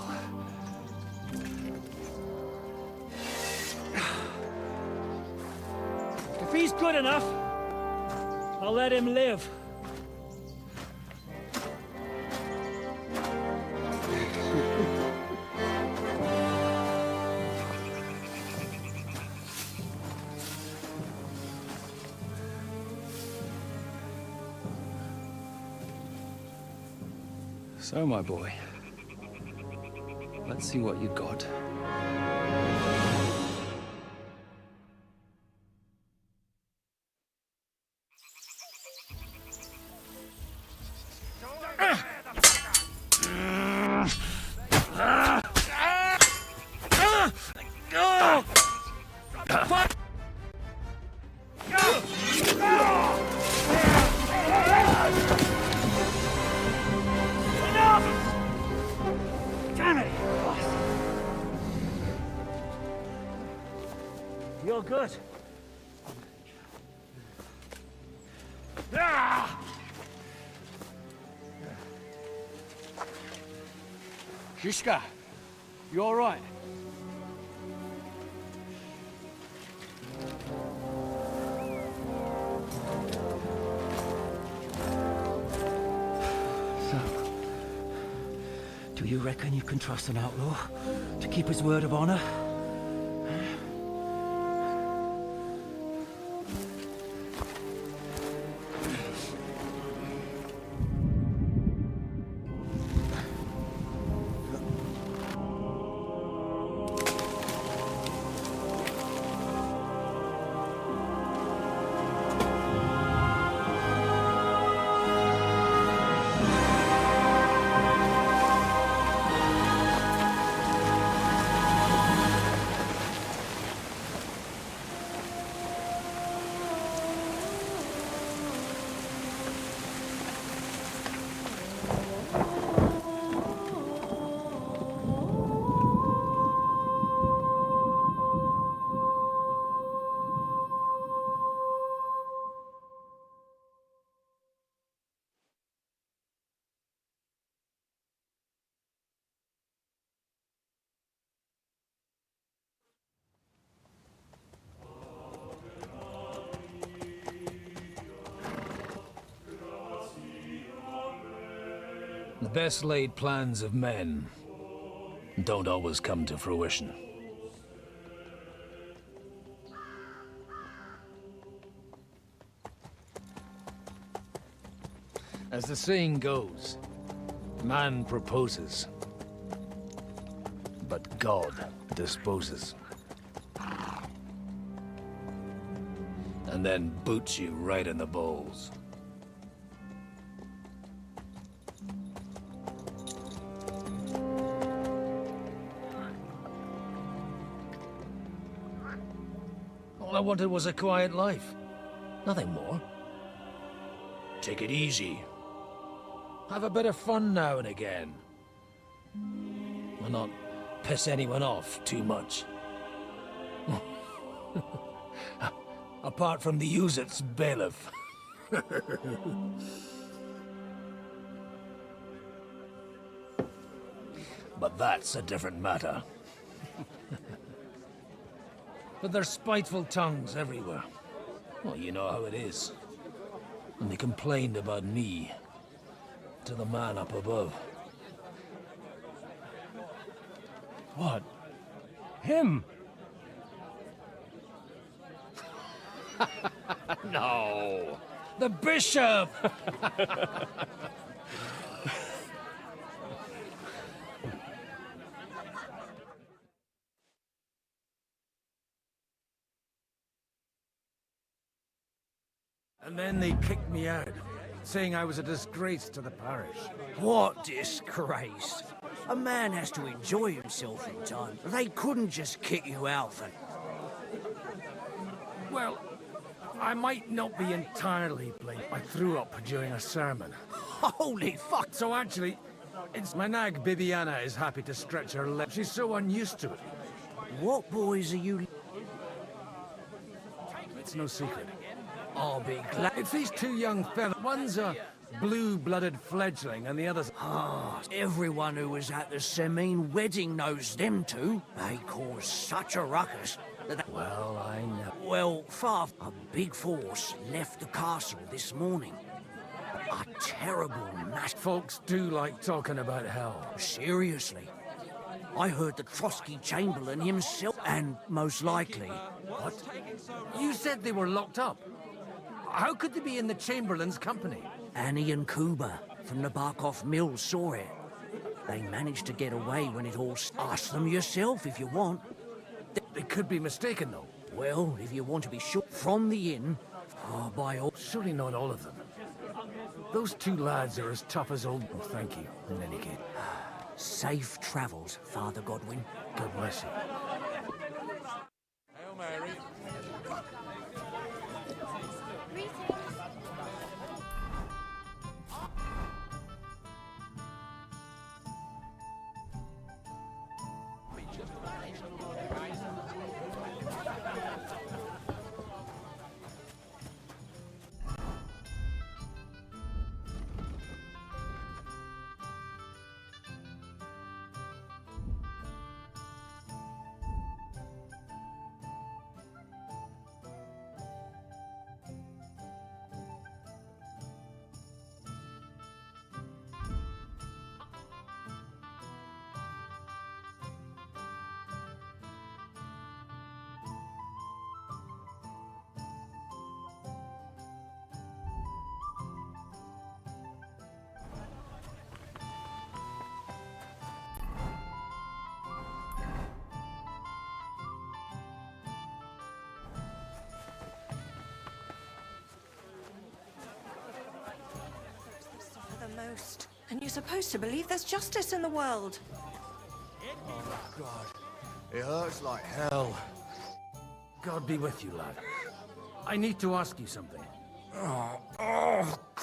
If he's good enough, I'll let him live. So, my boy, let's see what you got. You're good. Shishka, you all right? So, do you reckon you can trust an outlaw to keep his word of honor? The best laid plans of men don't always come to fruition. As the saying goes, man proposes, but God disposes. And then boots you right in the balls. All I wanted was a quiet life. Nothing more. Take it easy. Have a bit of fun now and again. And not piss anyone off too much. Apart from the use-its bailiff. But that's a different matter. But there's spiteful tongues everywhere. Well, you know how it is. And they complained about me to the man up above. What? Him? No! The bishop! And then they kicked me out, saying I was a disgrace to the parish. What disgrace? A man has to enjoy himself in time. They couldn't just kick you out for... Well, I might not be entirely blamed. I threw up during a sermon. Holy fuck! So actually, it's my nag Bibiana is happy to stretch her legs. She's so unused to it. What boys are you... It's no secret. I'll be glad... It's these two young fellas. One's a blue-blooded fledgling and the other's... Ah, everyone who was at the Semine wedding knows them two. They caused such a ruckus that... Well, I know. Well, a big force left the castle this morning. A terrible mass... Folks do like talking about hell. Seriously. I heard the Trotsky Chamberlain himself, and most likely... What? You said they were locked up. How could they be in the Chamberlain's company? Annie and Kuba from the Barkov Mills saw it. They managed to get away when it all... Ask them yourself if you want. They could be mistaken, though. Well, if you want to be sure, from the inn, by all... Surely not all of them. Those two lads are as tough as old... Oh, thank you, in any case. Safe travels, Father Godwin. God bless you. Hail Mary. Most. And you're supposed to believe there's justice in the world. Oh, God. It hurts like hell. God be with you, lad. I need to ask you something.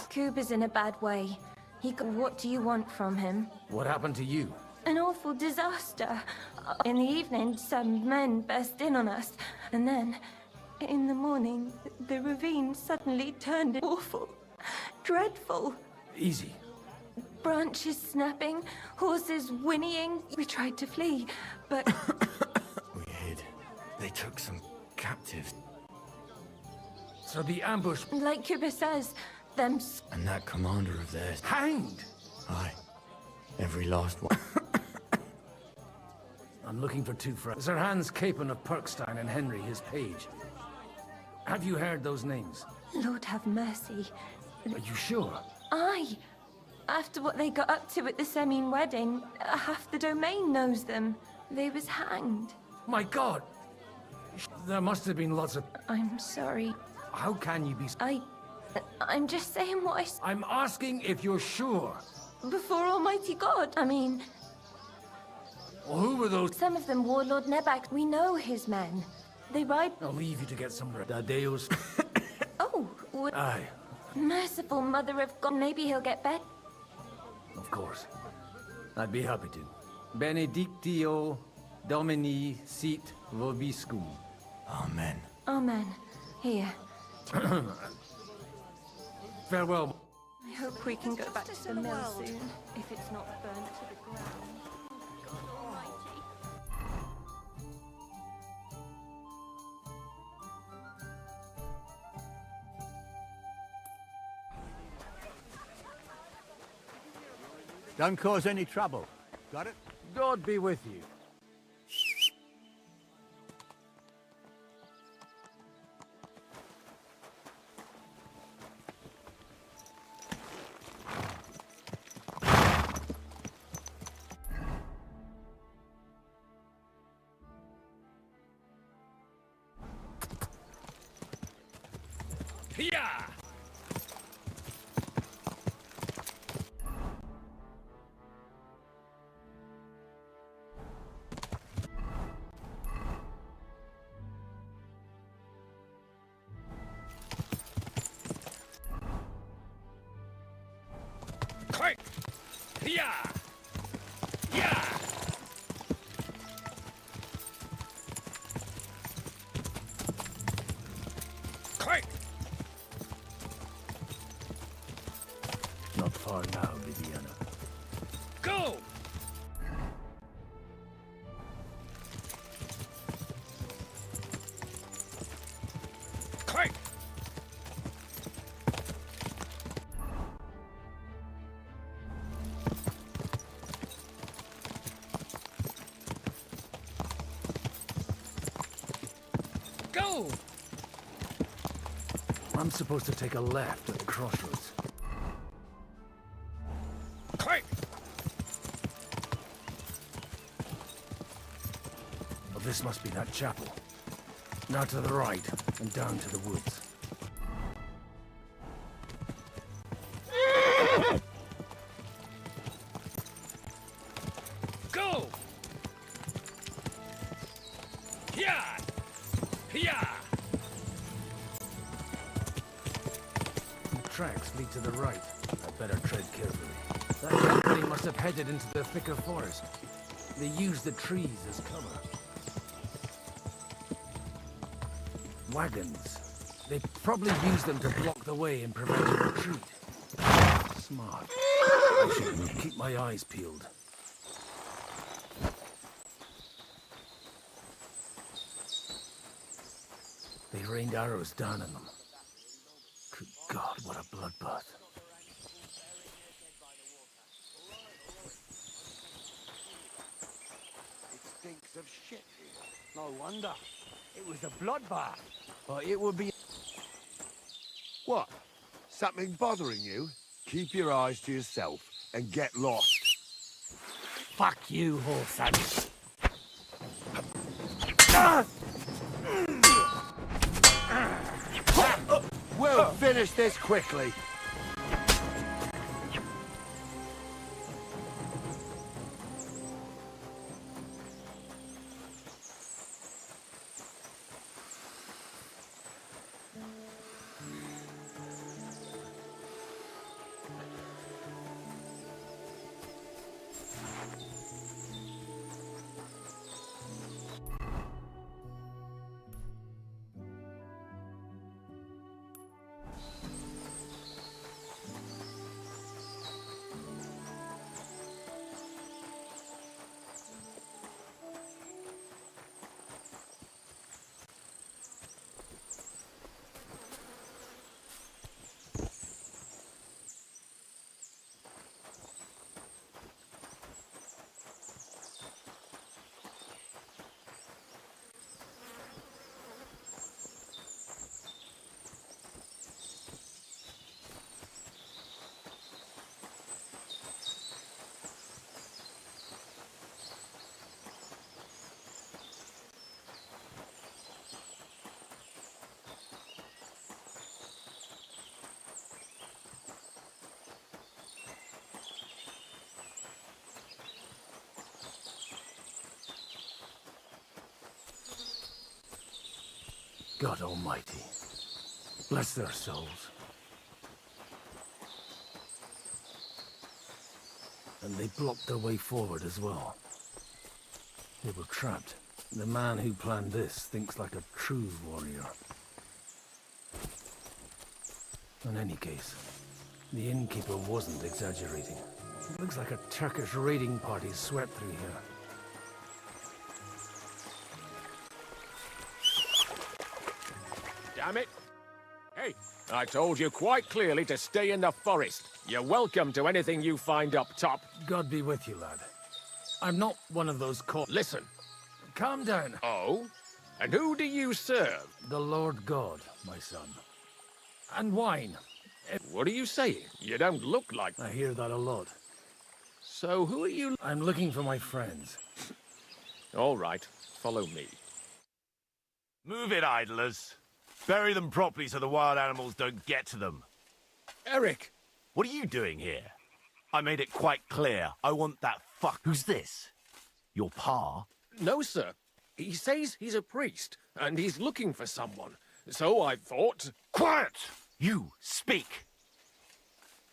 Kuba's in a bad way. What do you want from him? What happened to you? An awful disaster. In the evening, some men burst in on us. And then, in the morning, the ravine suddenly turned awful. Dreadful. Easy. Branches snapping, horses whinnying. We tried to flee, but... We hid. They took some captives. So the ambush... Like Kuba says, them... And that commander of theirs... Hanged! Aye. Every last one. I'm looking for two friends. Sir Hans Capon of Perkstein and Henry, his page. Have you heard those names? Lord have mercy. Are you sure? Aye. After what they got up to at the Semine wedding, half the domain knows them. They was hanged. My God! There must have been lots of... I'm sorry. How can you be... I'm just saying what I'm asking if you're sure. Before Almighty God, I mean... Well, who were those... Some of them wore Lord Nebak. We know his men. They ride... I'll leave you to get some Dadeus. Oh, Aye, merciful mother of God. Maybe he'll get better. of course. I'd be happy to. Benedictio Domini sit vobiscum. Amen. Amen. Here. Farewell. I hope we can go back to the mill soon, if it's not burnt to the ground. Don't cause any trouble. Got it? God be with you. Hiya! Quick! Hiya! Yeah! Quick! Not far now, Viviana. Go! Quick! Go! I'm supposed to take a left at the crossroads. Quick! Well, this must be that chapel. Now to the right, and down to the woods. Go! Yeah! Yeah! The tracks lead to the right. I'd better tread carefully. That company must have headed into the thicker forest. They used the trees as cover. Wagons. They probably used them to block the way and prevent a retreat. Smart. I should keep my eyes peeled. They rained arrows down on them. Good God, what a bloodbath. It stinks of shit here. No wonder. It was a bloodbath. But it would be... What? Something bothering you? Keep your eyes to yourself and get lost. Fuck you, Horsan. We'll finish this quickly. God almighty. Bless their souls. And they blocked their way forward as well. They were trapped. The man who planned this thinks like a true warrior. In any case, the innkeeper wasn't exaggerating. It looks like a Turkish raiding party swept through here. Damn it! Hey, I told you quite clearly to stay in the forest. You're welcome to anything you find up top. God be with you, lad. I'm not one of those Listen. Calm down. Oh? And who do you serve? The Lord God, my son. And wine. What are you saying? You don't look like... I hear that a lot. So who are you... I'm looking for my friends. All right, follow me. Move it, idlers. Bury them properly so the wild animals don't get to them. Eric! What are you doing here? I made it quite clear. I want that fuck... Who's this? Your pa? No, sir. He says he's a priest, and he's looking for someone. So I thought... Quiet! You, speak!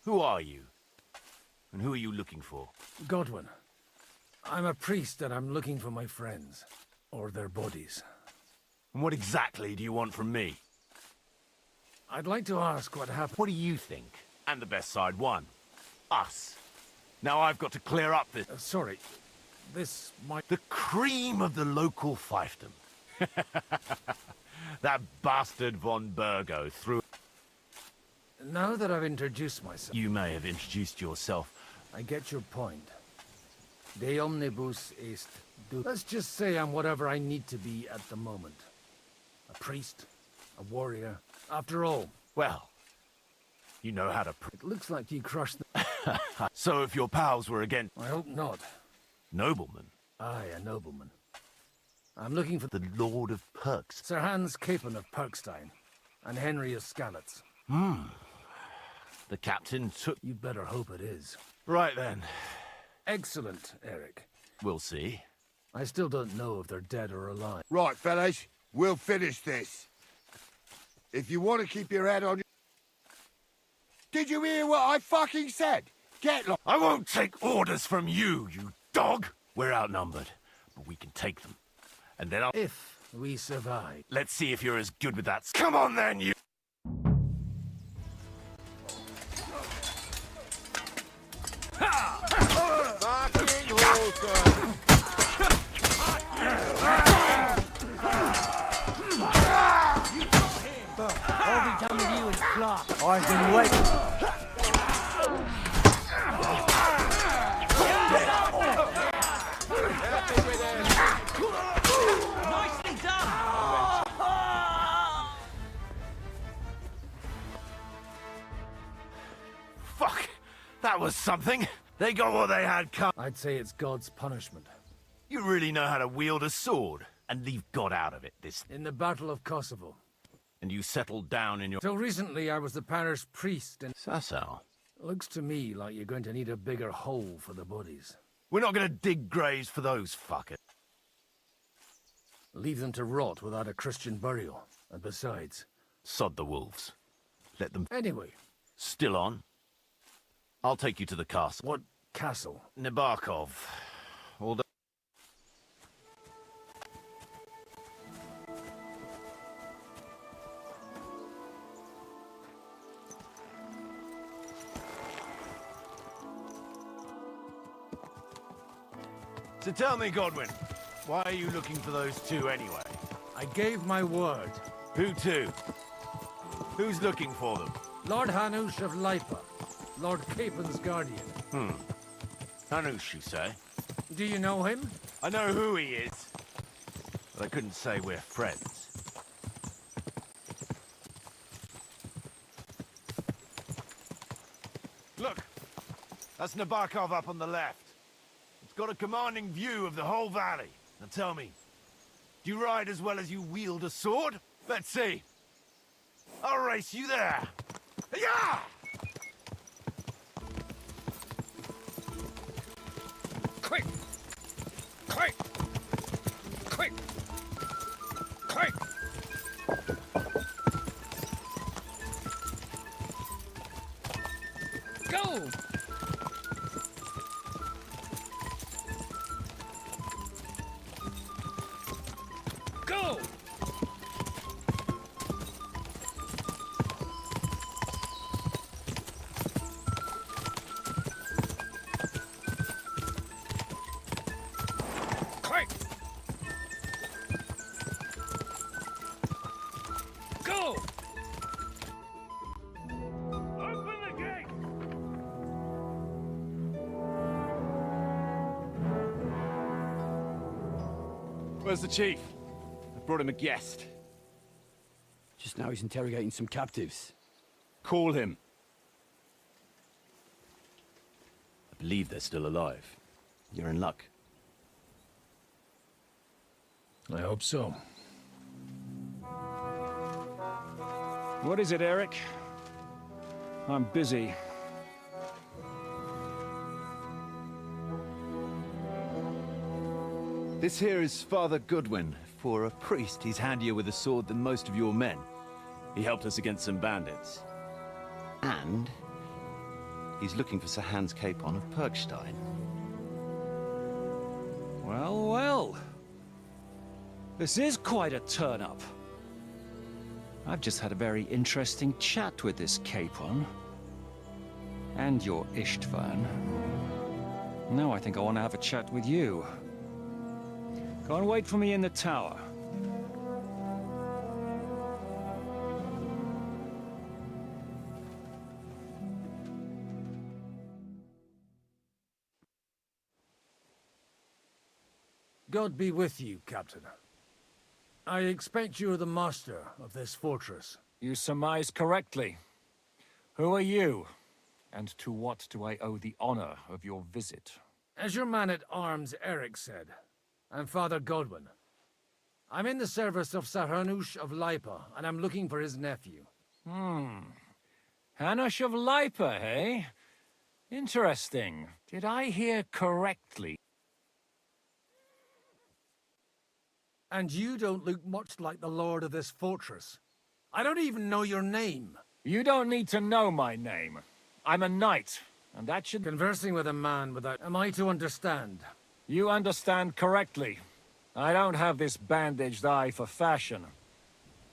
Who are you? And who are you looking for? Godwin. I'm a priest and I'm looking for my friends. Or their bodies. And what exactly do you want from me? I'd like to ask what happened. What do you think? And the best side won. Us. Now I've got to clear up this... sorry. This might... The cream of the local fiefdom. That bastard von Burgo threw... Now that I've introduced myself... You may have introduced yourself. I get your point. De omnibus est... Let's just say I'm whatever I need to be at the moment. A priest, a warrior. After all... Well, you know how to... It looks like you crushed the... So if your pals were against... I hope not. Nobleman? Aye, a nobleman. I'm looking for... The Lord of Perks. Sir Hans Capon of Perkstein. And Henry of Skalitz. The captain took... You better hope it is. Right then. Excellent, Eric. We'll see. I still don't know if they're dead or alive. Right, fellas. We'll finish this. If you want to keep your head on your... Did you hear what I fucking said? Get lost. I won't take orders from you, you dog! We're outnumbered, but we can take them. And then I'll... If we survive. Let's see if you're as good with that... Come on then, you... I'll be done with you in Clark. I've been waiting. Nicely done! Fuck! That was something! They got what they had come. I'd say it's God's punishment. You really know how to wield a sword and leave God out of it this... In the Battle of Kosovo. And you settled down in your... Till recently, I was the parish priest in... Sasau. Looks to me like you're going to need a bigger hole for the bodies. We're not going to dig graves for those fuckers. Leave them to rot without a Christian burial. And besides... Sod the wolves. Let them... Anyway. Still on? I'll take you to the castle. What castle? Nebarkov. All the... So tell me, Godwin, why are you looking for those two anyway? I gave my word. Who to? Who's looking for them? Lord Hanush of Lipa. Lord Capon's guardian. Hanush, you say? Do you know him? I know who he is, but I couldn't say we're friends. Look, that's Nabokov up on the left. It's got a commanding view of the whole valley. Now tell me, do you ride as well as you wield a sword? Let's see. I'll race you there. Yeah! Quick! Quick! Quick! Quick! Go! Quick! Go! Open the gate! Where's the chief? I brought him a guest. Just now he's interrogating some captives. Call him. I believe they're still alive. You're in luck. I hope so. What is it, Eric? I'm busy. This here is Father Goodwin. For a priest, he's handier with a sword than most of your men. He helped us against some bandits. And he's looking for Sir Hans Capon of Perkstein. Well, well. This is quite a turn-up. I've just had a very interesting chat with this Capon. And your Istvan. Now I think I want to have a chat with you. Go and wait for me in the tower. God be with you, Captain. I expect you are the master of this fortress. You surmise correctly. Who are you? And to what do I owe the honor of your visit? As your man-at-arms Eric said, I'm Father Godwin. I'm in the service of Sir Hanush of Lipa, and I'm looking for his nephew. Hanush of Lipa, eh? Interesting. Did I hear correctly? And you don't look much like the lord of this fortress. I don't even know your name. You don't need to know my name. I'm a knight, and that should... Conversing with a man without... Am I to understand? You understand correctly. I don't have this bandaged eye for fashion.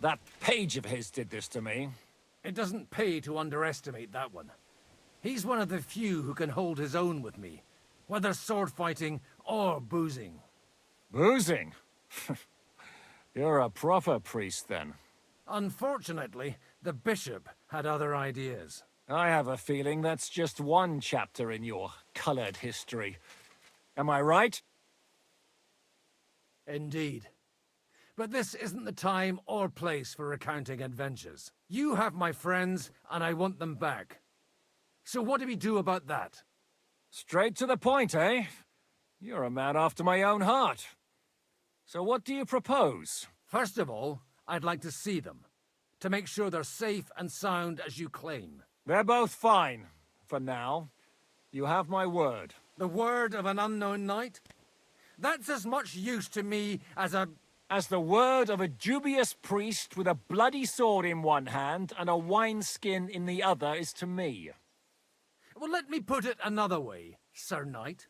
That page of his did this to me. It doesn't pay to underestimate that one. He's one of the few who can hold his own with me, whether sword fighting or boozing. Boozing? You're a proper priest, then. Unfortunately, the bishop had other ideas. I have a feeling that's just one chapter in your colored history. Am I right? Indeed. But this isn't the time or place for recounting adventures. You have my friends, and I want them back. So what do we do about that? Straight to the point, eh? You're a man after my own heart. So what do you propose? First of all, I'd like to see them, to make sure they're safe and sound as you claim. They're both fine, for now. You have my word. The word of an unknown knight? That's as much use to me as a... As the word of a dubious priest with a bloody sword in one hand and a wineskin in the other is to me. Well, let me put it another way, Sir Knight.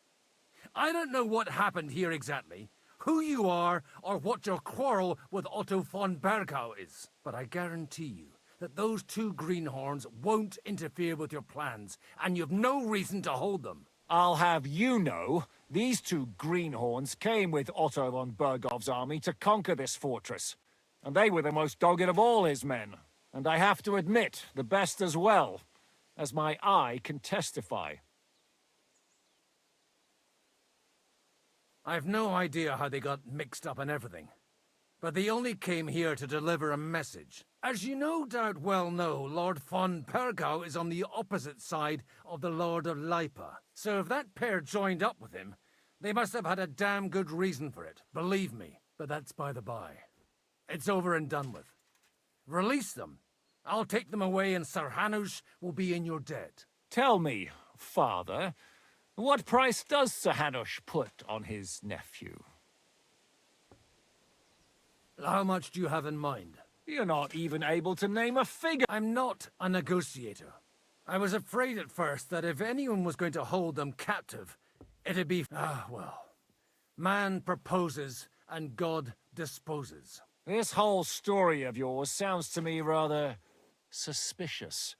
I don't know what happened here exactly, who you are, or what your quarrel with Otto von Bergau is. But I guarantee you that those two greenhorns won't interfere with your plans, and you've no reason to hold them. I'll have you know, these two greenhorns came with Otto von Bergau's army to conquer this fortress. And they were the most dogged of all his men. And I have to admit, the best as well, as my eye can testify. I've no idea how they got mixed up in everything. But they only came here to deliver a message. As you no doubt well know, Lord von Bergau is on the opposite side of the Lord of Lipa. So if that pair joined up with him, they must have had a damn good reason for it, believe me. But that's by the by. It's over and done with. Release them. I'll take them away and Sir Hanush will be in your debt. Tell me, Father, what price does Sir Hanush put on his nephew? How much do you have in mind? You're not even able to name a figure. I'm not a negotiator. I was afraid at first that if anyone was going to hold them captive, it'd be... well. Man proposes, and God disposes. This whole story of yours sounds to me rather suspicious.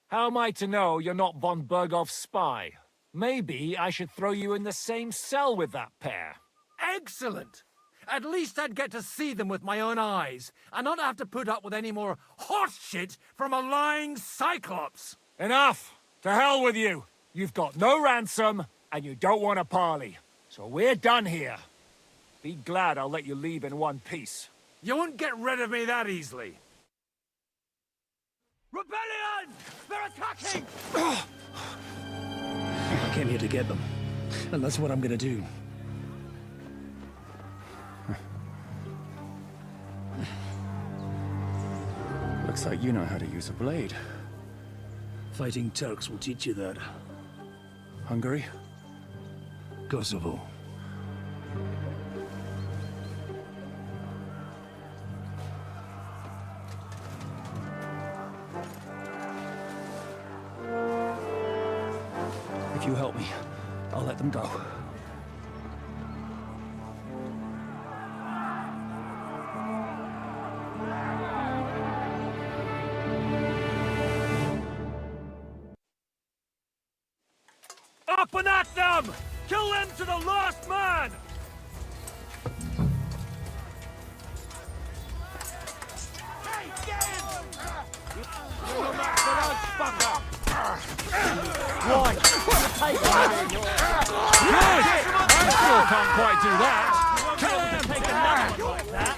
How am I to know you're not von Bergov's spy? Maybe I should throw you in the same cell with that pair. Excellent! At least I'd get to see them with my own eyes, and not have to put up with any more horse shit from a lying Cyclops! Enough! To hell with you! You've got no ransom, and you don't want a parley. So we're done here. Be glad I'll let you leave in one piece. You won't get rid of me that easily. Rebellion! They're attacking! I came here to get them, and that's what I'm gonna do. Looks like you know how to use a blade. Fighting Turks will teach you that. Hungary? Kosovo. If you help me, I'll let them go. Up and at them! Kill them to the last man! Hey, get him! Right, take that! Good! I still can't quite do that! Kill them to take another one like that!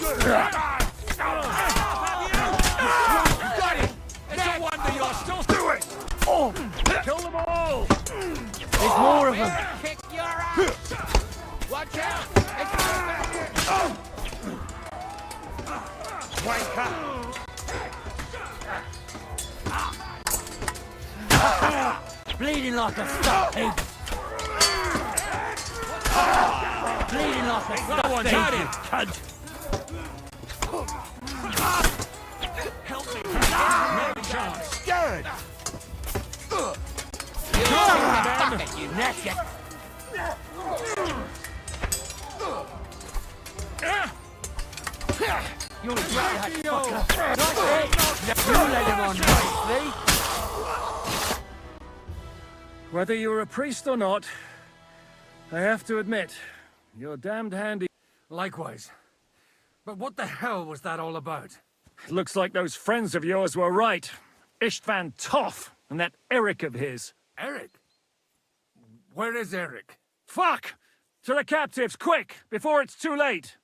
You got it! It's no wonder you're still doing it! Oh! Kill them all! There's more of them! Kick your ass! Watch out! Wanker! Bleeding like a stuck pig. Bleeding like a stuck one's pig, at you him. cunt. Help me! No chance! Good! Fuck it, you naked. You that fucker. You let him on nicely. Whether you're a priest or not, I have to admit, you're damned handy. Likewise. But what the hell was that all about? Looks like those friends of yours were right. Istvan Toth and that Eric of his. Eric? Where is Eric? Fuck! To the captives, quick, before it's too late!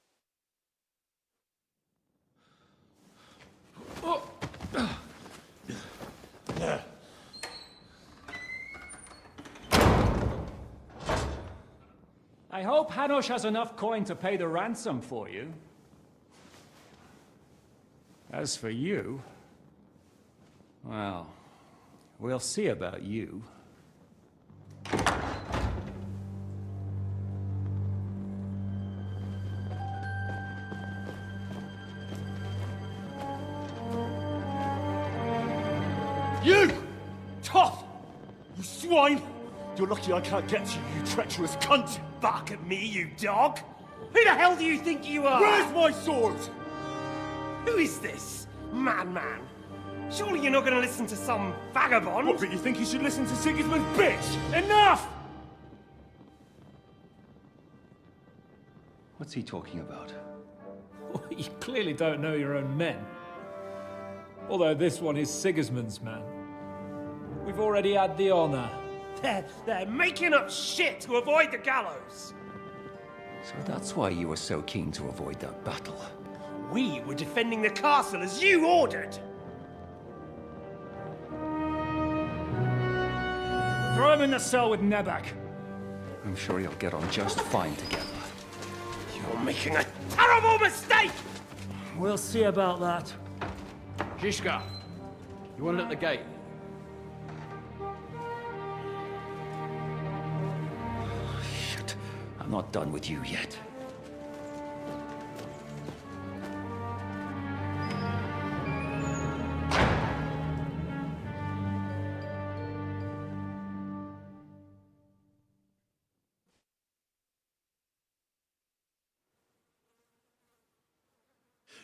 I hope Hanush has enough coin to pay the ransom for you. As for you, well, we'll see about you. You! Tough! You swine! You're lucky I can't get to you, you treacherous cunt! Bark at me, you dog! Who the hell do you think you are? Where's my sword? Who is this? Man. Surely you're not gonna listen to some vagabond? What, but you think you should listen to Sigismund's bitch? Enough! What's he talking about? You clearly don't know your own men. Although this one is Sigismund's man. We've already had the honor. They're making up shit to avoid the gallows! So that's why you were so keen to avoid that battle. We were defending the castle as you ordered! Throw him in the cell with Nebak. I'm sure you'll get on just fine together. You're making a terrible mistake! We'll see about that. Zhishka, you want it at the gate? Shit, I'm not done with you yet.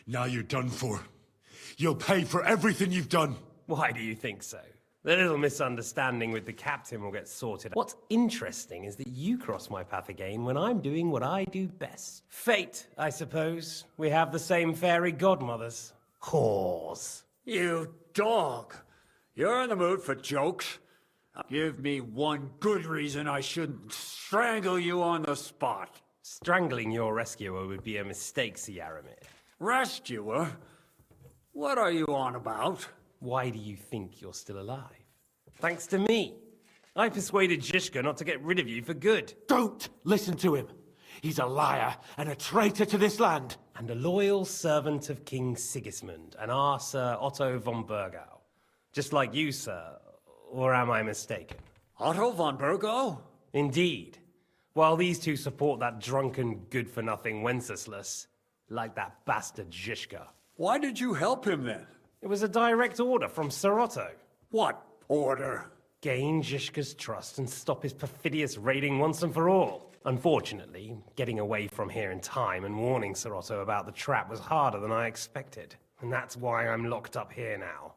Now you're done for. You'll pay for everything you've done. Why do you think so? The little misunderstanding with the captain will get sorted. What's interesting is that you cross my path again when I'm doing what I do best. Fate, I suppose. We have the same fairy godmothers. Whores. You dog! You're in the mood for jokes? Give me one good reason I shouldn't strangle you on the spot. Strangling your rescuer would be a mistake, Yaramir. Rescuer? What are you on about? Why do you think you're still alive? Thanks to me. I persuaded Zhishka not to get rid of you for good. Don't listen to him. He's a liar and a traitor to this land. And a loyal servant of King Sigismund and our Sir Otto von Burgau. Just like you, sir. Or am I mistaken? Otto von Burgau? Indeed. While these two support that drunken, good-for-nothing Wenceslas, like that bastard Zhishka. Why did you help him then? It was a direct order from Sir Otto. What order? Gain Zhishka's trust and stop his perfidious raiding once and for all. Unfortunately, getting away from here in time and warning Sir Otto about the trap was harder than I expected. And that's why I'm locked up here now.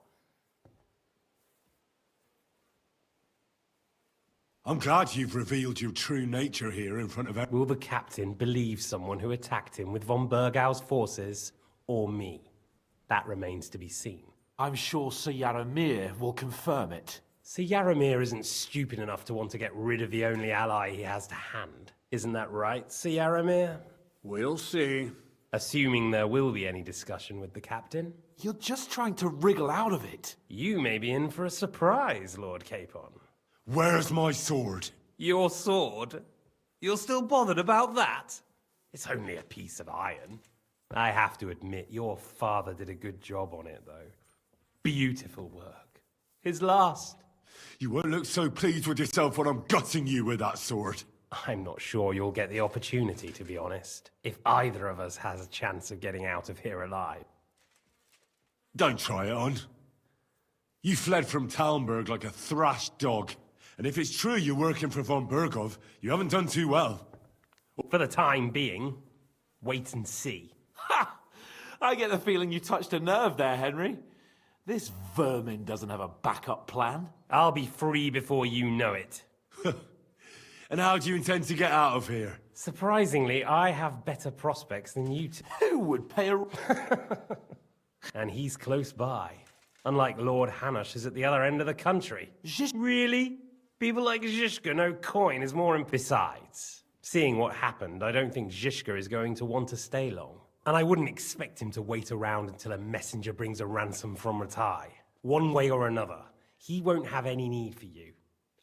I'm glad you've revealed your true nature here in front of everyone. Will the captain believe someone who attacked him with von Burgau's forces, or me? That remains to be seen. I'm sure Sir Yaramir will confirm it. Sir Yaramir isn't stupid enough to want to get rid of the only ally he has to hand. Isn't that right, Sir Yaramir? We'll see. Assuming there will be any discussion with the captain. You're just trying to wriggle out of it. You may be in for a surprise, Lord Capon. Where's my sword? Your sword? You're still bothered about that? It's only a piece of iron. I have to admit, your father did a good job on it, though. Beautiful work. His last. You won't look so pleased with yourself when I'm gutting you with that sword. I'm not sure you'll get the opportunity, to be honest, if either of us has a chance of getting out of here alive. Don't try it on. You fled from Talmberg like a thrashed dog. And if it's true you're working for von Burgov, you haven't done too well. For the time being, wait and see. Ha! I get the feeling you touched a nerve there, Henry. This vermin doesn't have a backup plan. I'll be free before you know it. And how do you intend to get out of here? Surprisingly, I have better prospects than you two. Who would pay a... And he's close by. Unlike Lord Hanush is at the other end of the country. Really? People like Zhishka know coin is more... Besides, seeing what happened, I don't think Zhishka is going to want to stay long. And I wouldn't expect him to wait around until a messenger brings a ransom from Ratai. One way or another, he won't have any need for you.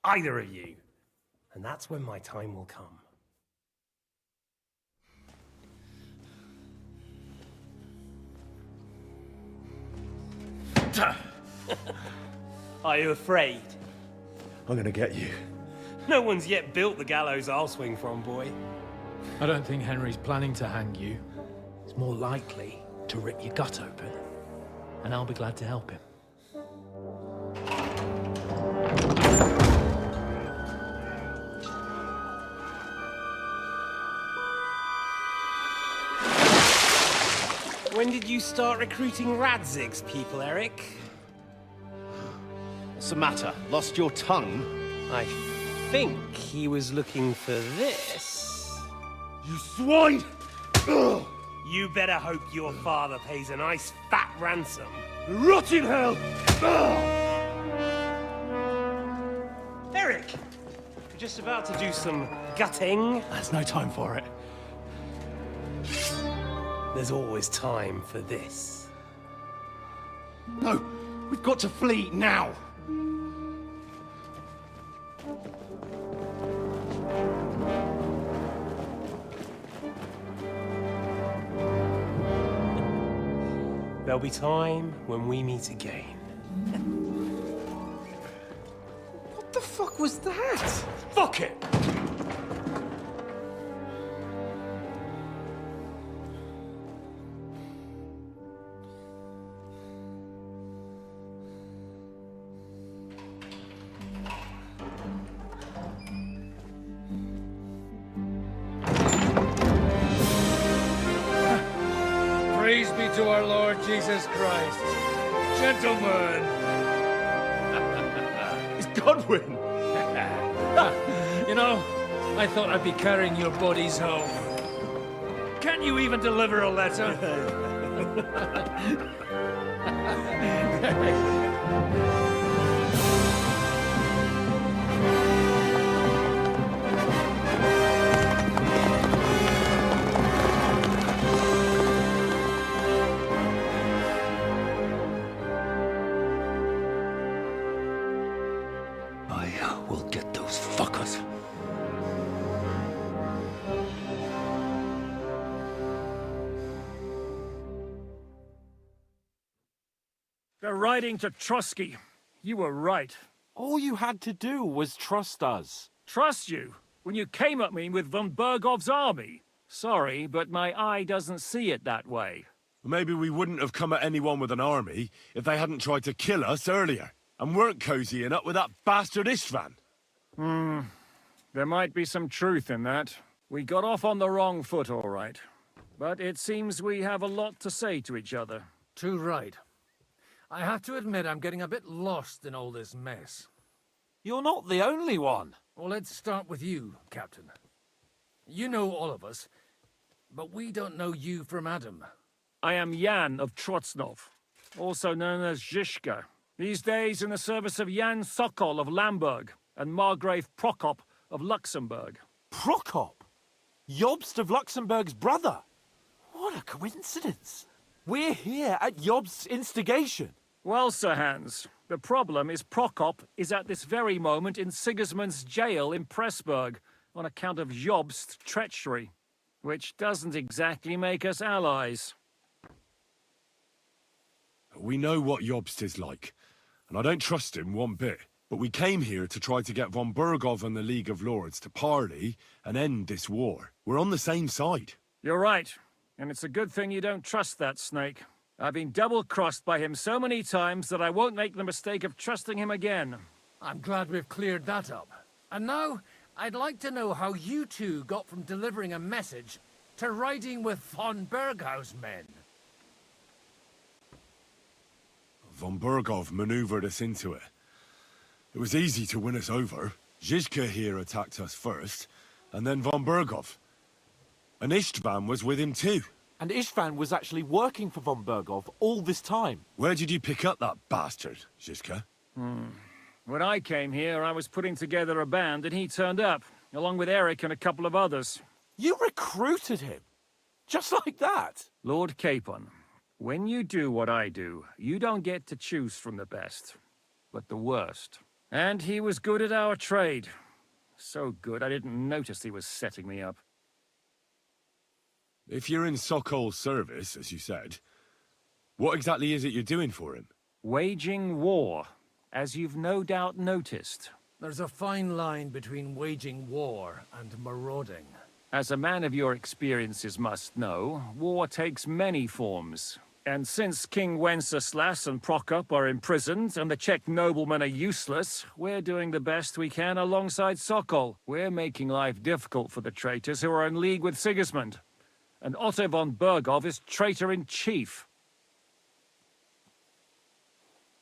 Either of you. And that's when my time will come. Are you afraid? I'm gonna get you. No one's yet built the gallows I'll swing from, boy. I don't think Henry's planning to hang you. He's more likely to rip your gut open. And I'll be glad to help him. When did you start recruiting Radzig's people, Eric? What's the matter? Lost your tongue? I think he was looking for this. You swine! Ugh. You better hope your father pays a nice fat ransom. Rot in hell! Eric! You're just about to do some gutting. There's no time for it. There's always time for this. No, we've got to flee now. There'll be time when we meet again. What the fuck was that? Fuck it! Praise be be to our Lord Jesus Christ. Gentlemen! It's Godwin! You know, I thought I'd be carrying your bodies home. Can't you even deliver a letter? I will get those fuckers. They're riding to Trotsky. You were right. All you had to do was trust us. Trust you? When you came at me with von Bergov's army? Sorry, but my eye doesn't see it that way. Maybe we wouldn't have come at anyone with an army if they hadn't tried to kill us earlier, and weren't cozying up with that bastard Istvan. There might be some truth in that. We got off on the wrong foot, all right. But it seems we have a lot to say to each other. Too right. I have to admit I'm getting a bit lost in all this mess. You're not the only one. Well, let's start with you, Captain. You know all of us, but we don't know you from Adam. I am Jan of Trotsnov, also known as Zhishka. These days in the service of Jan Sokol of Lamberg and Margrave Prokop of Luxembourg. Prokop? Jobst of Luxembourg's brother? What a coincidence. We're here at Jobst's instigation. Well, Sir Hans, the problem is Prokop is at this very moment in Sigismund's jail in Pressburg on account of Jobst's treachery, which doesn't exactly make us allies. We know what Jobst is like, and I don't trust him one bit. But we came here to try to get von Bergov and the League of Lords to parley and end this war. We're on the same side. You're right, and it's a good thing you don't trust that snake. I've been double-crossed by him so many times that I won't make the mistake of trusting him again. I'm glad we've cleared that up. And now, I'd like to know how you two got from delivering a message to riding with von Bergau's men. Von Bergov maneuvered us into it. It was easy to win us over. Zhizka here attacked us first, and then von Bergov. And Istvan was with him too. And Istvan was actually working for von Bergov all this time. Where did you pick up that bastard, Zhizka? When I came here, I was putting together a band, and he turned up, along with Eric and a couple of others. You recruited him? Just like that? Lord Capon, when you do what I do, you don't get to choose from the best, but the worst. And he was good at our trade. So good, I didn't notice he was setting me up. If you're in Sokol's service, as you said, what exactly is it you're doing for him? Waging war, as you've no doubt noticed. There's a fine line between waging war and marauding. As a man of your experiences must know, war takes many forms. And since King Wenceslas and Prokop are imprisoned and the Czech noblemen are useless, we're doing the best we can alongside Sokol. We're making life difficult for the traitors who are in league with Sigismund. And Otto von Bergov is traitor-in-chief.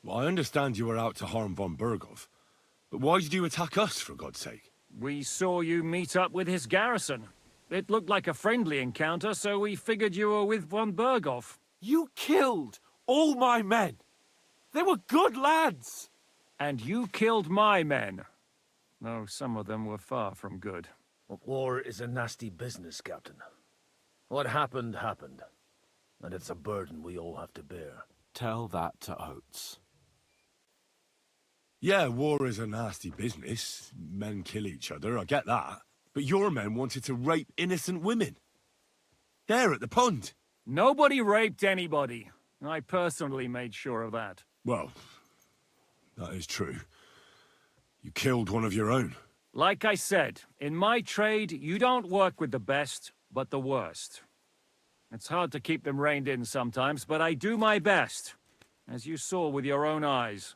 Well, I understand you were out to harm von Bergov, but why did you attack us, for God's sake? We saw you meet up with his garrison. It looked like a friendly encounter, so we figured you were with von Bergov. You killed all my men. They were good lads. And you killed my men. Though some of them were far from good. War is a nasty business, Captain. What happened, happened. And it's a burden we all have to bear. Tell that to Oates. Yeah, war is a nasty business. Men kill each other, I get that. But your men wanted to rape innocent women. There at the pond. Nobody raped anybody. I personally made sure of that. Well, that is true. You killed one of your own. Like I said, in my trade, you don't work with the best, but the worst. It's hard to keep them reined in sometimes, but I do my best, as you saw with your own eyes.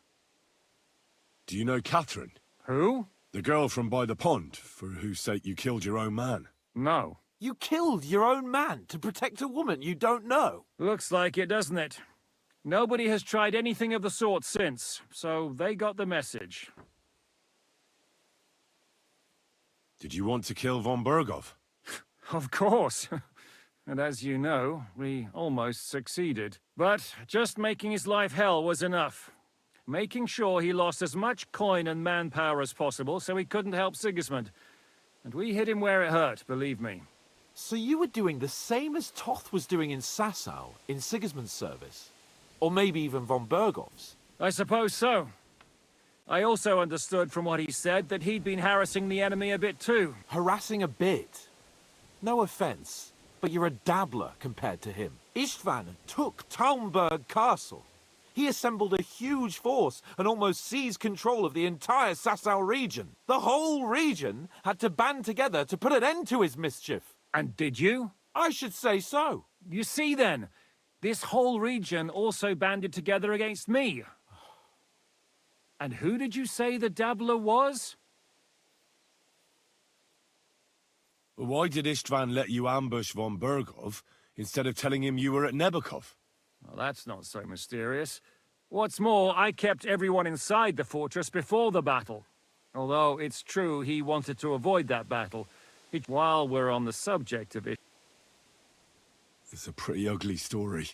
Do you know Catherine? Who? The girl from by the pond, for whose sake you killed your own man. No. You killed your own man to protect a woman you don't know. Looks like it, doesn't it? Nobody has tried anything of the sort since, so they got the message. Did you want to kill von Berghoff? Of course. And as you know, we almost succeeded. But just making his life hell was enough. Making sure he lost as much coin and manpower as possible so he couldn't help Sigismund. And we hit him where it hurt, believe me. So you were doing the same as Toth was doing in Sasau, in Sigismund's service? Or maybe even von Bergoff's? I suppose so. I also understood from what he said that he'd been harassing the enemy a bit too. Harassing a bit? No offense, but you're a dabbler compared to him. Istvan took Talmberg Castle. He assembled a huge force and almost seized control of the entire Sasau region. The whole region had to band together to put an end to his mischief. And did you? I should say so. You see then, this whole region also banded together against me. And who did you say the dabbler was? Why did Istvan let you ambush von Berghoff instead of telling him you were at Nebukov? Well, that's not so mysterious. What's more, I kept everyone inside the fortress before the battle. Although it's true he wanted to avoid that battle. While we're on the subject of it... It's a pretty ugly story.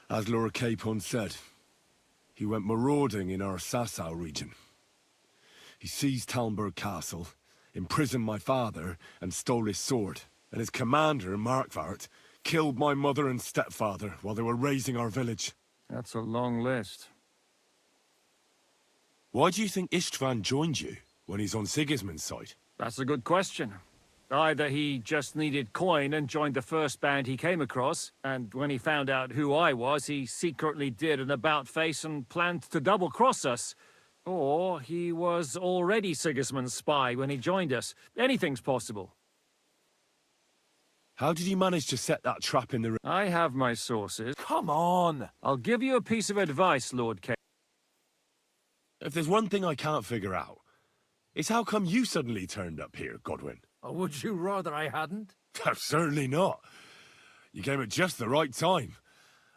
As Lord Capon said, he went marauding in our Sasau region. He seized Talmberg Castle, imprisoned my father, and stole his sword. And his commander, Markvart, killed my mother and stepfather while they were raising our village. That's a long list. Why do you think Istvan joined you when he's on Sigismund's side? That's a good question. Either he just needed coin and joined the first band he came across, and when he found out who I was, he secretly did an about-face and planned to double-cross us. Or he was already Sigismund's spy when he joined us. Anything's possible. How did you manage to set that trap in the... I have my sources. Come on! I'll give you a piece of advice, Lord K. If there's one thing I can't figure out, it's how come you suddenly turned up here, Godwin? Or would you rather I hadn't? Certainly not. You came at just the right time.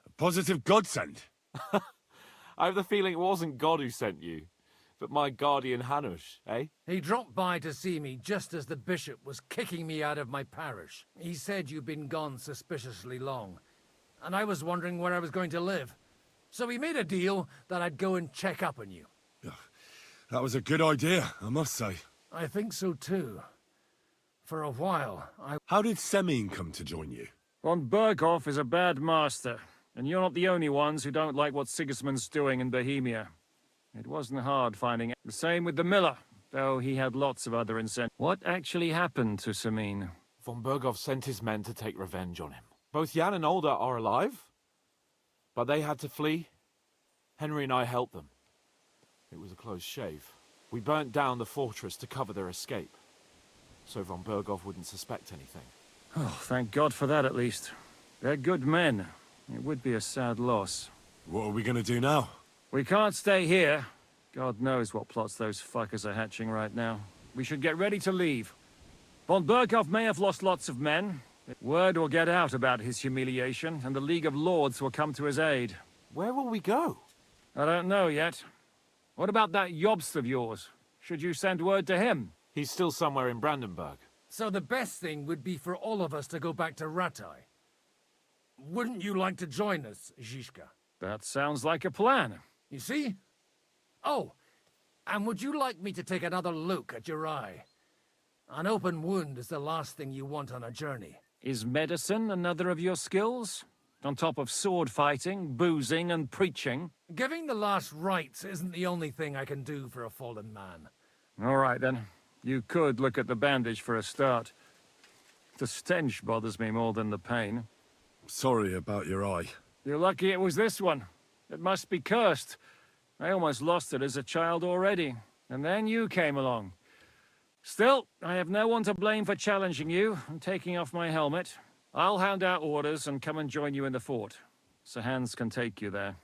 A positive godsend. I have the feeling it wasn't God who sent you, but my guardian Hanush, eh? He dropped by to see me just as the bishop was kicking me out of my parish. He said you'd been gone suspiciously long, and I was wondering where I was going to live. So he made a deal that I'd go and check up on you. That was a good idea, I must say. I think so too. For a while, How did Semine come to join you? Von Berghoff is a bad master, and you're not the only ones who don't like what Sigismund's doing in Bohemia. It wasn't hard finding it. The same with the miller, though he had lots of other incentives. What actually happened to Semine? Von Berghoff sent his men to take revenge on him. Both Jan and Olda are alive, but they had to flee. Henry and I helped them. It was a close shave. We burnt down the fortress to cover their escape, so von Berghoff wouldn't suspect anything. Oh, thank God for that at least. They're good men. It would be a sad loss. What are we gonna do now? We can't stay here. God knows what plots those fuckers are hatching right now. We should get ready to leave. Von Berghoff may have lost lots of men. Word will get out about his humiliation, and the League of Lords will come to his aid. Where will we go? I don't know yet. What about that Jobst of yours? Should you send word to him? He's still somewhere in Brandenburg. So the best thing would be for all of us to go back to Ratai. Wouldn't you like to join us, Zizka? That sounds like a plan. You see? Oh, and would you like me to take another look at your eye? An open wound is the last thing you want on a journey. Is medicine another of your skills? On top of sword fighting, boozing, and preaching? Giving the last rites isn't the only thing I can do for a fallen man. All right, then. You could look at the bandage for a start. The stench bothers me more than the pain. Sorry about your eye. You're lucky it was this one. It must be cursed. I almost lost it as a child already. And then you came along. Still, I have no one to blame for challenging you and taking off my helmet. I'll hand out orders and come and join you in the fort. Sir Hans can take you there.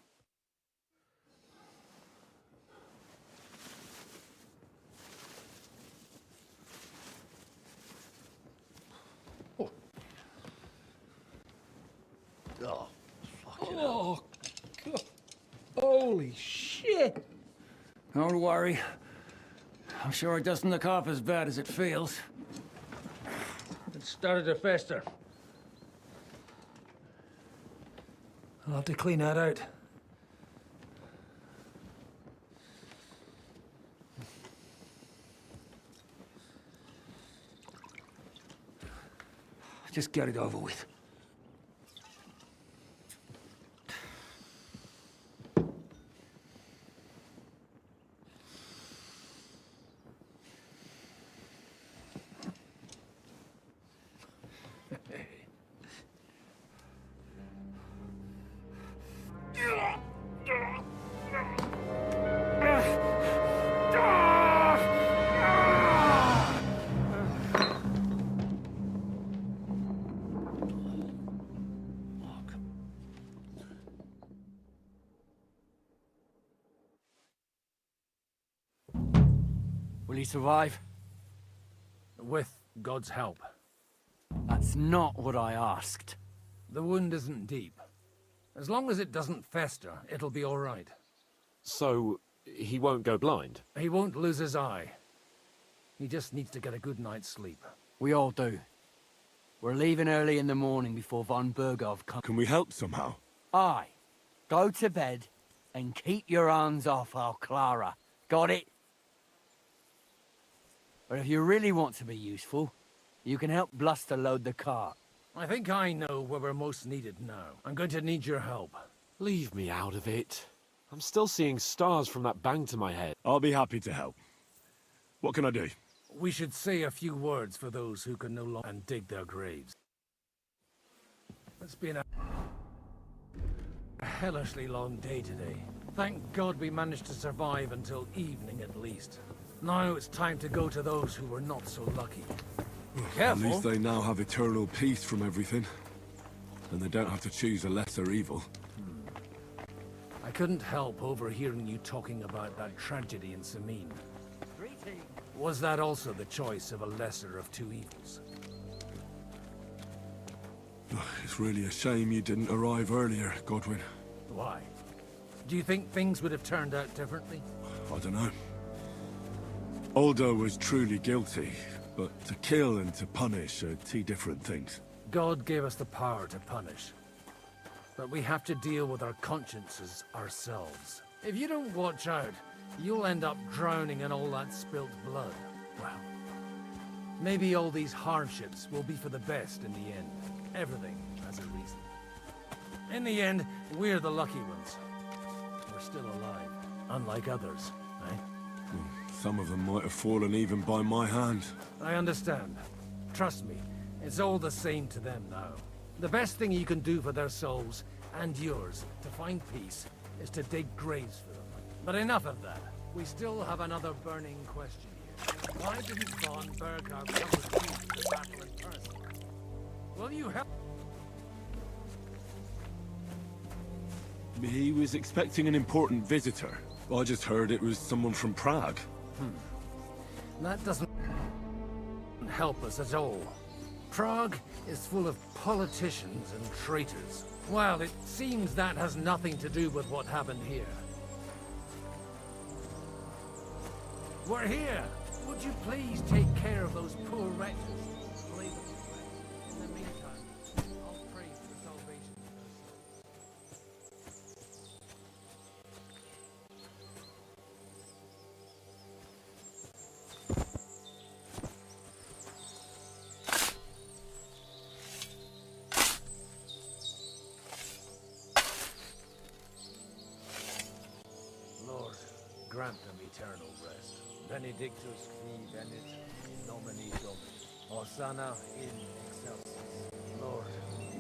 Holy shit! Don't worry. I'm sure it doesn't look half as bad as it feels. It started to fester. I'll have to clean that out. Just get it over with. Will he survive? With God's help. That's not what I asked. The wound isn't deep. As long as it doesn't fester, it'll be all right. So, he won't go blind? He won't lose his eye. He just needs to get a good night's sleep. We all do. We're leaving early in the morning before von Bergov comes. Can we help somehow? Aye. Go to bed and keep your hands off our Clara. Got it? But if you really want to be useful, you can help Bluster load the cart. I think I know where we're most needed now. I'm going to need your help. Leave me out of it. I'm still seeing stars from that bang to my head. I'll be happy to help. What can I do? We should say a few words for those who can no longer and dig their graves. It's been a hellishly long day today. Thank God we managed to survive until evening at least. Now it's time to go to those who were not so lucky. At least they now have eternal peace from everything. And they don't have to choose a lesser evil. I couldn't help overhearing you talking about that tragedy in Samin. Was that also the choice of a lesser of two evils? It's really a shame you didn't arrive earlier, Godwin. Why? Do you think things would have turned out differently? I don't know. Aldo was truly guilty, but to kill and to punish are two different things. God gave us the power to punish. But we have to deal with our consciences ourselves. If you don't watch out, you'll end up drowning in all that spilt blood. Well, maybe all these hardships will be for the best in the end. Everything has a reason. In the end, we're the lucky ones. We're still alive, unlike others, right? Some of them might have fallen even by my hand. I understand. Trust me, it's all the same to them now. The best thing you can do for their souls, and yours, to find peace, is to dig graves for them. But enough of that. We still have another burning question here. Why didn't von Bergov come with you to the battle in person? Will you help? He was expecting an important visitor. I just heard it was someone from Prague. That doesn't help us at all. Prague is full of politicians and traitors. Well, it seems that has nothing to do with what happened here. We're here! Would you please take care of those poor wretches? Leave them. In the meantime, I'll pray for the salvation of their Lord, grant them eternal rest. Benedictus qui venit in nomine Domini. Hosanna in excelsis. Lord,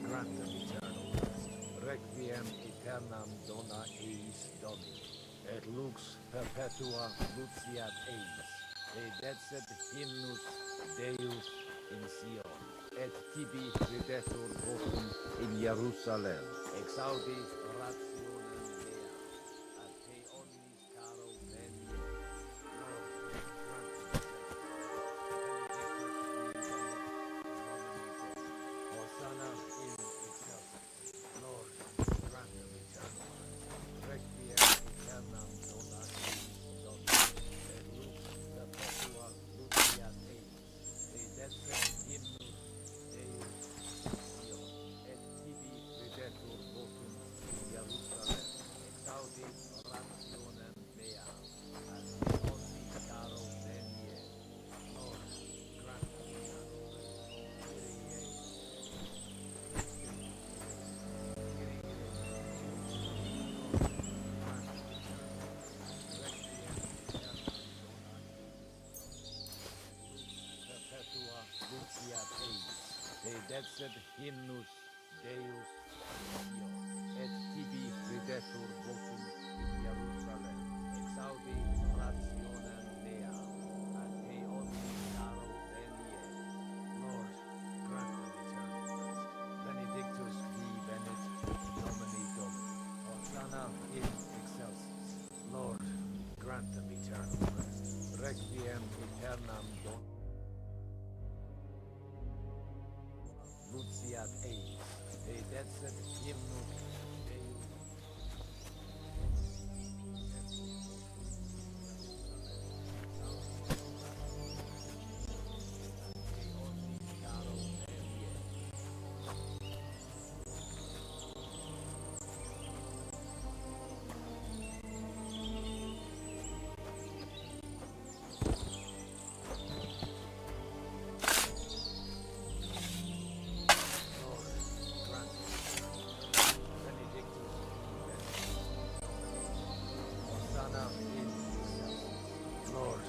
grant them eternal rest. Requiem aeternam dona eis Domini. Et lux perpetua luciat eis. Redexet hymnus Deus in Sion. Et tibi credetur vocum in Jerusalem. Exaudi rationem mea. A te omnis caro veni. Hosanna in excelsis. Lord, grant them eternal rest. Requiem aeternam te decet hymnus Deus et tibi videtur votum in Jerusalem, exaudi rationem mea, ad te omnis caro venie. Lord, grant them eternal rest. Benedictus vi venet Domini Domini. Hosanna in excelsis. Lord, grant them eternal rest. Requiem aeternam Dom. Luciat eis, te decet hymnus Deus. Lord,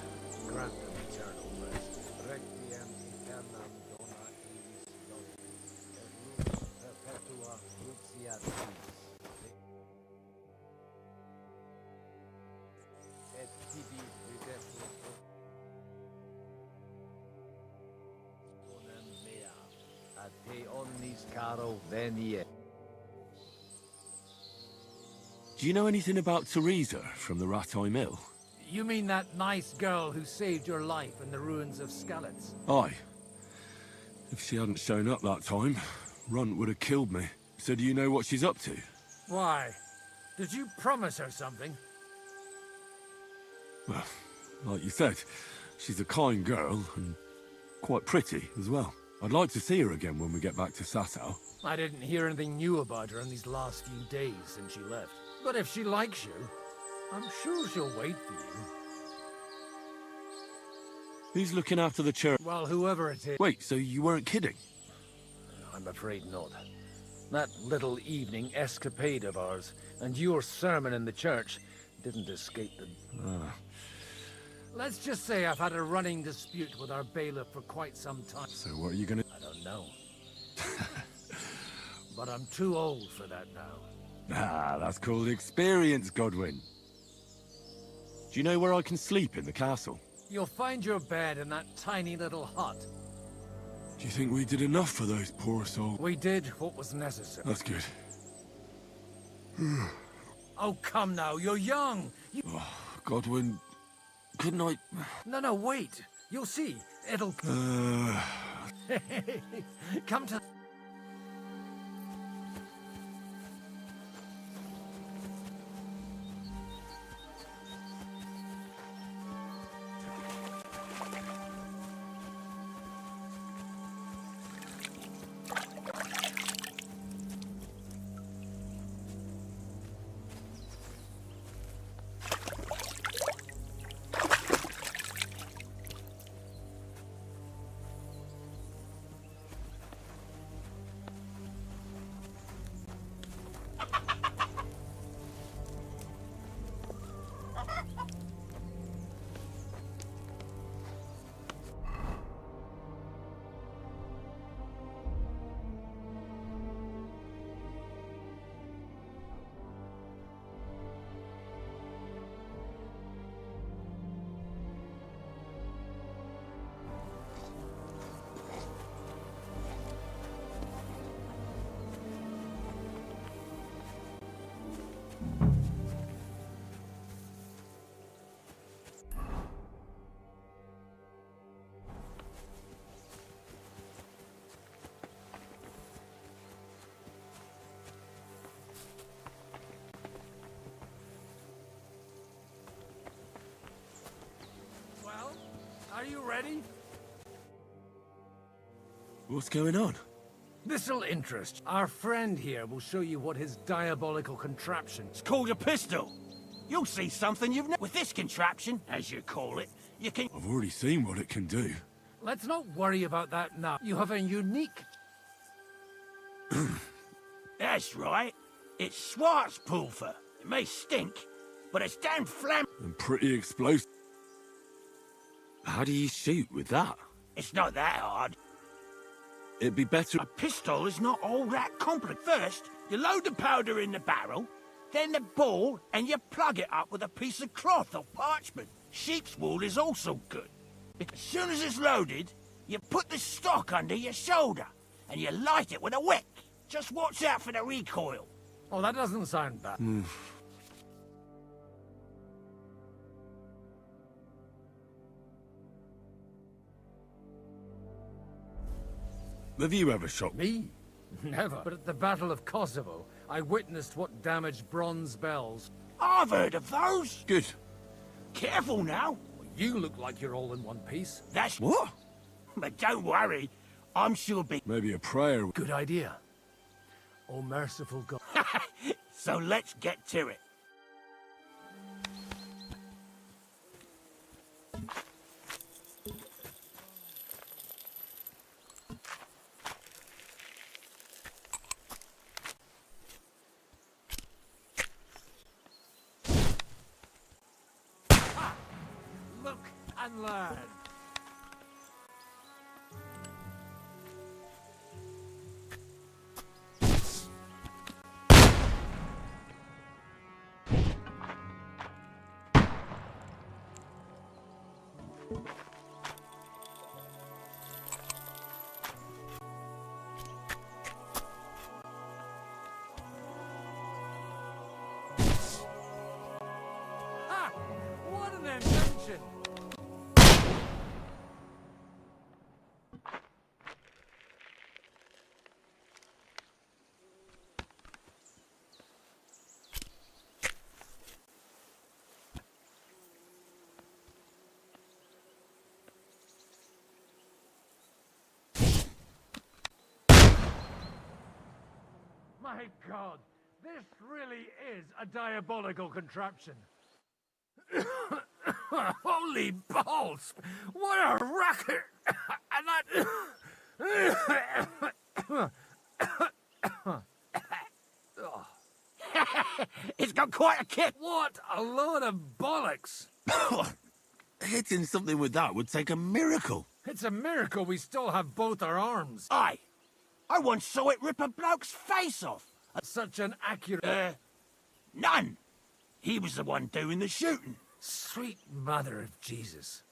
grant them eternal rest. Requiem aeternam dona eis Domini, et lux perpetua luciat eis. Et tibi videtur onem mea, ad te omnis caro venie. Do you know anything about Teresa from the Rattay Mill? You mean that nice girl who saved your life in the ruins of Skalitz? Aye. If she hadn't shown up that time, Runt would have killed me. So do you know what she's up to? Why? Did you promise her something? Well, like you said, she's a kind girl and quite pretty as well. I'd like to see her again when we get back to Sasau. I didn't hear anything new about her in these last few days since she left. But if she likes you, I'm sure she'll wait for you. Who's looking after the church? Well, whoever it is. Wait, so you weren't kidding? I'm afraid not. That little evening escapade of ours and your sermon in the church didn't escape them. Let's just say I've had a running dispute with our bailiff for quite some time. So what are you gonna... I don't know. But I'm too old for that now. Ah, that's called experience, Godwin. Do you know where I can sleep in the castle? You'll find your bed in that tiny little hut. Do you think we did enough for those poor souls? We did what was necessary. That's good. Oh, come now, you're young. Oh, Godwin, couldn't I... No, wait. You'll see. It'll... Come to... Are you ready? What's going on? This'll interest. Our friend here will show you what his diabolical contraption... It's called a pistol. You'll see something you've never... With this contraption, as you call it, you can... I've already seen what it can do. Let's not worry about that now. You have a unique... That's right. It's Schwarzpulver. It may stink, but it's damn And pretty explosive. How do you shoot with that? It's not that hard. It'd be better... A pistol is not all that complicated. First, you load the powder in the barrel, then the ball, and you plug it up with a piece of cloth or parchment. Sheep's wool is also good. As soon as it's loaded, you put the stock under your shoulder, and you light it with a wick. Just watch out for the recoil. Oh, that doesn't sound bad. Have you ever shot... Me? Never. But at the Battle of Kosovo, I witnessed what damaged bronze bells. I've heard of those. Good. Careful now. You look like you're all in one piece. That's... What? But don't worry, I'm sure be... Maybe a prayer... Good idea. Oh, merciful God. So let's get to it. Look and learn. Ha! What an invention! My God, this really is a diabolical contraption. Holy balls! What a racket! And It's got quite a kick. What a load of bollocks! Hitting something with that would take a miracle. It's a miracle we still have both our arms. Aye. I once saw it rip a bloke's face off. Such an accurate... None. He was the one doing the shooting. Sweet mother of Jesus.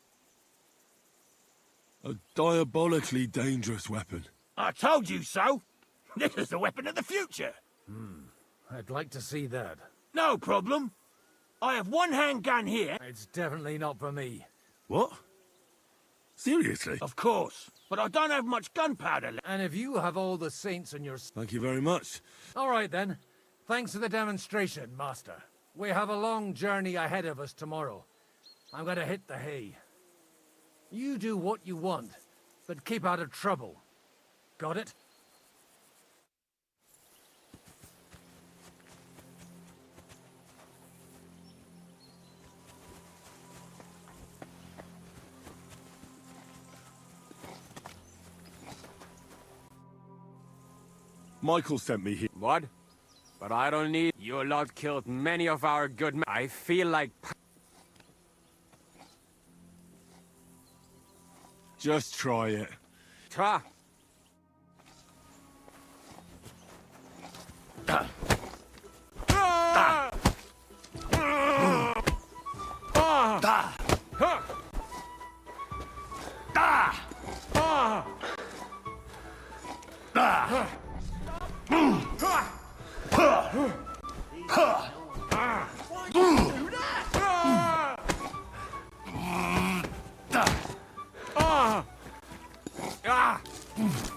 A diabolically dangerous weapon. I told you so. This is the weapon of the future. I'd like to see that. No problem. I have one handgun here. It's definitely not for me. What? Seriously? Of course. But I don't have much gunpowder left. And if you have all the saints in your... Thank you very much. All right, then. Thanks for the demonstration, Master. We have a long journey ahead of us tomorrow. I'm going to hit the hay. You do what you want, but keep out of trouble. Got it? Michael sent me here. What? But I don't need... Your lot killed many of our good men. I feel like... Just try it. Try.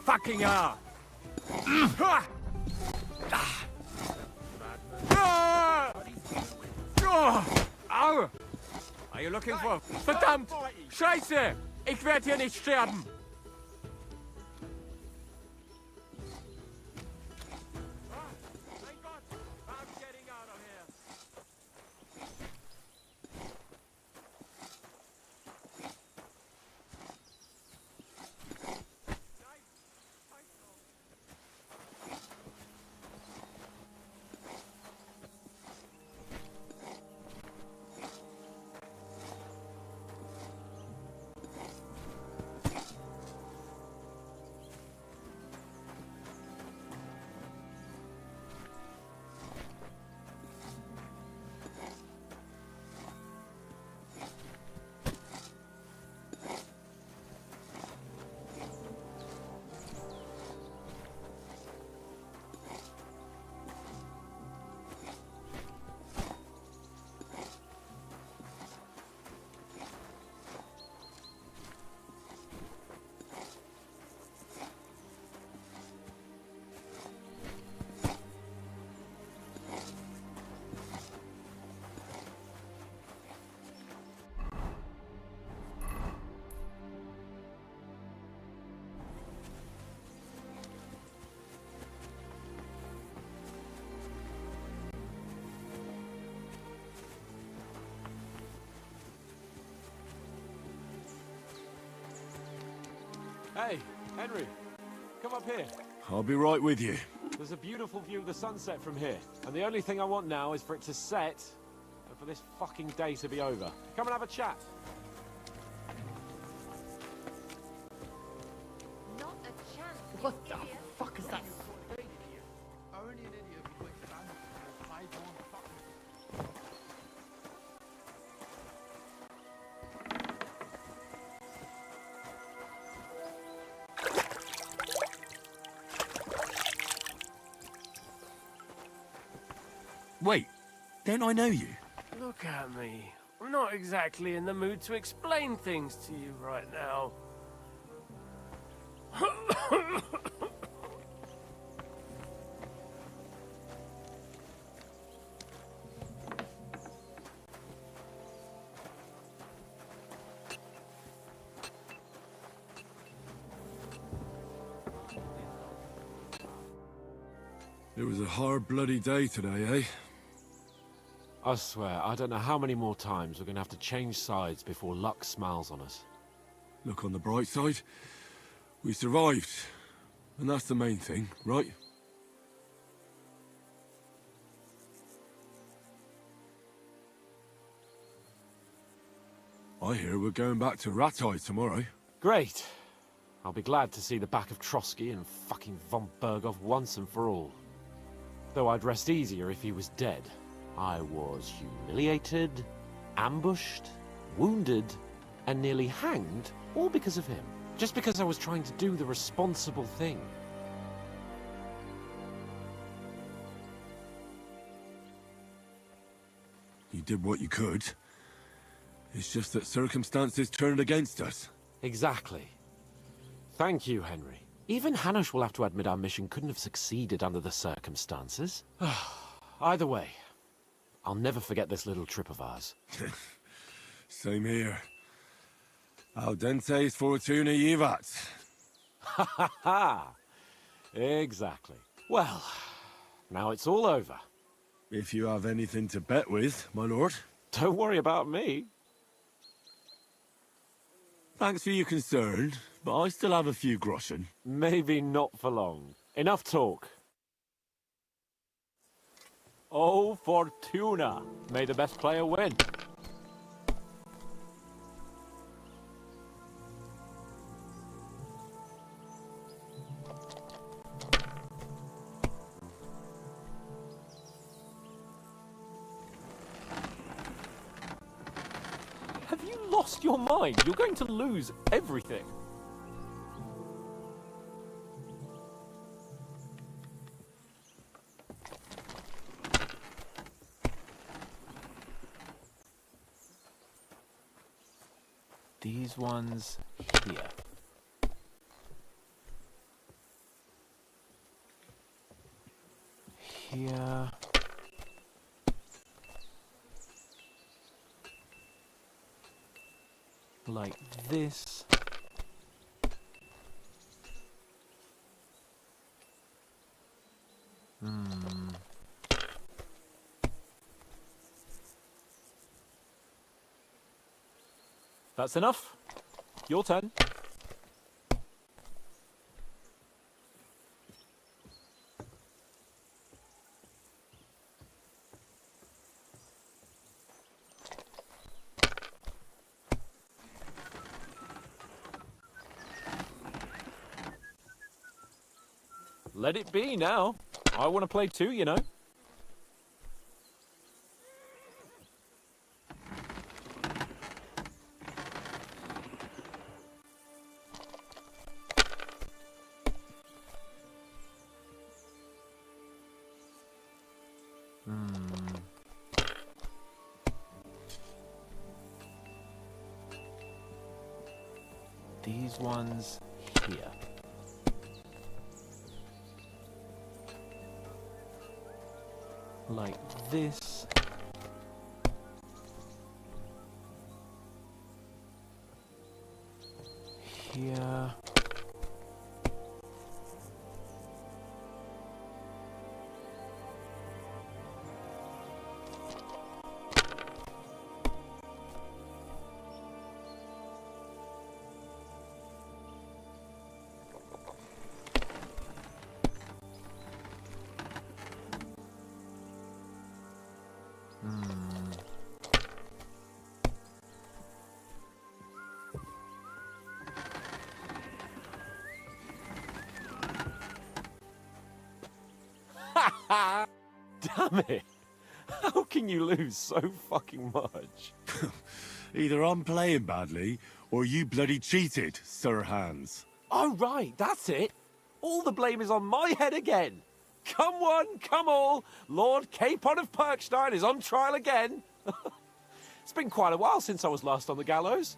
Fucking hell! Au! Are you looking for... Verdammt! Scheiße! Ich werde hier nicht sterben! Hey, Henry, come up here. I'll be right with you. There's a beautiful view of the sunset from here, and the only thing I want now is for it to set, and for this fucking day to be over. Come and have a chat. Not a chance. What the fuck is that? Wait, don't I know you? Look at me. I'm not exactly in the mood to explain things to you right now. It was a hard bloody day today, eh? I swear, I don't know how many more times we're gonna have to change sides before luck smiles on us. Look on the bright side. We survived. And that's the main thing, right? I hear we're going back to Rattay tomorrow. Great. I'll be glad to see the back of Trotsky and fucking von Berghoff once and for all. Though I'd rest easier if he was dead. I was humiliated, ambushed, wounded, and nearly hanged, all because of him. Just because I was trying to do the responsible thing. You did what you could. It's just that circumstances turned against us. Exactly. Thank you, Henry. Even Hanush will have to admit our mission couldn't have succeeded under the circumstances. Either way, I'll never forget this little trip of ours. Same here. Al dentes fortuna jivat. Ha ha ha! Exactly. Well, now it's all over. If you have anything to bet with, my lord. Don't worry about me. Thanks for your concern, but I still have a few groschen. Maybe not for long. Enough talk. Oh, Fortuna! May the best player win. Have you lost your mind? You're going to lose everything. These ones here. Here. Like this. That's enough. Your turn. Let it be now. I want to play too, you know. These ones here. Like this. Here. Damn it! How can you lose so fucking much? Either I'm playing badly, or you bloody cheated, Sir Hans. Oh, right, that's it. All the blame is on my head again. Come one, come all. Lord Capon of Perkstein is on trial again. It's been quite a while since I was last on the gallows.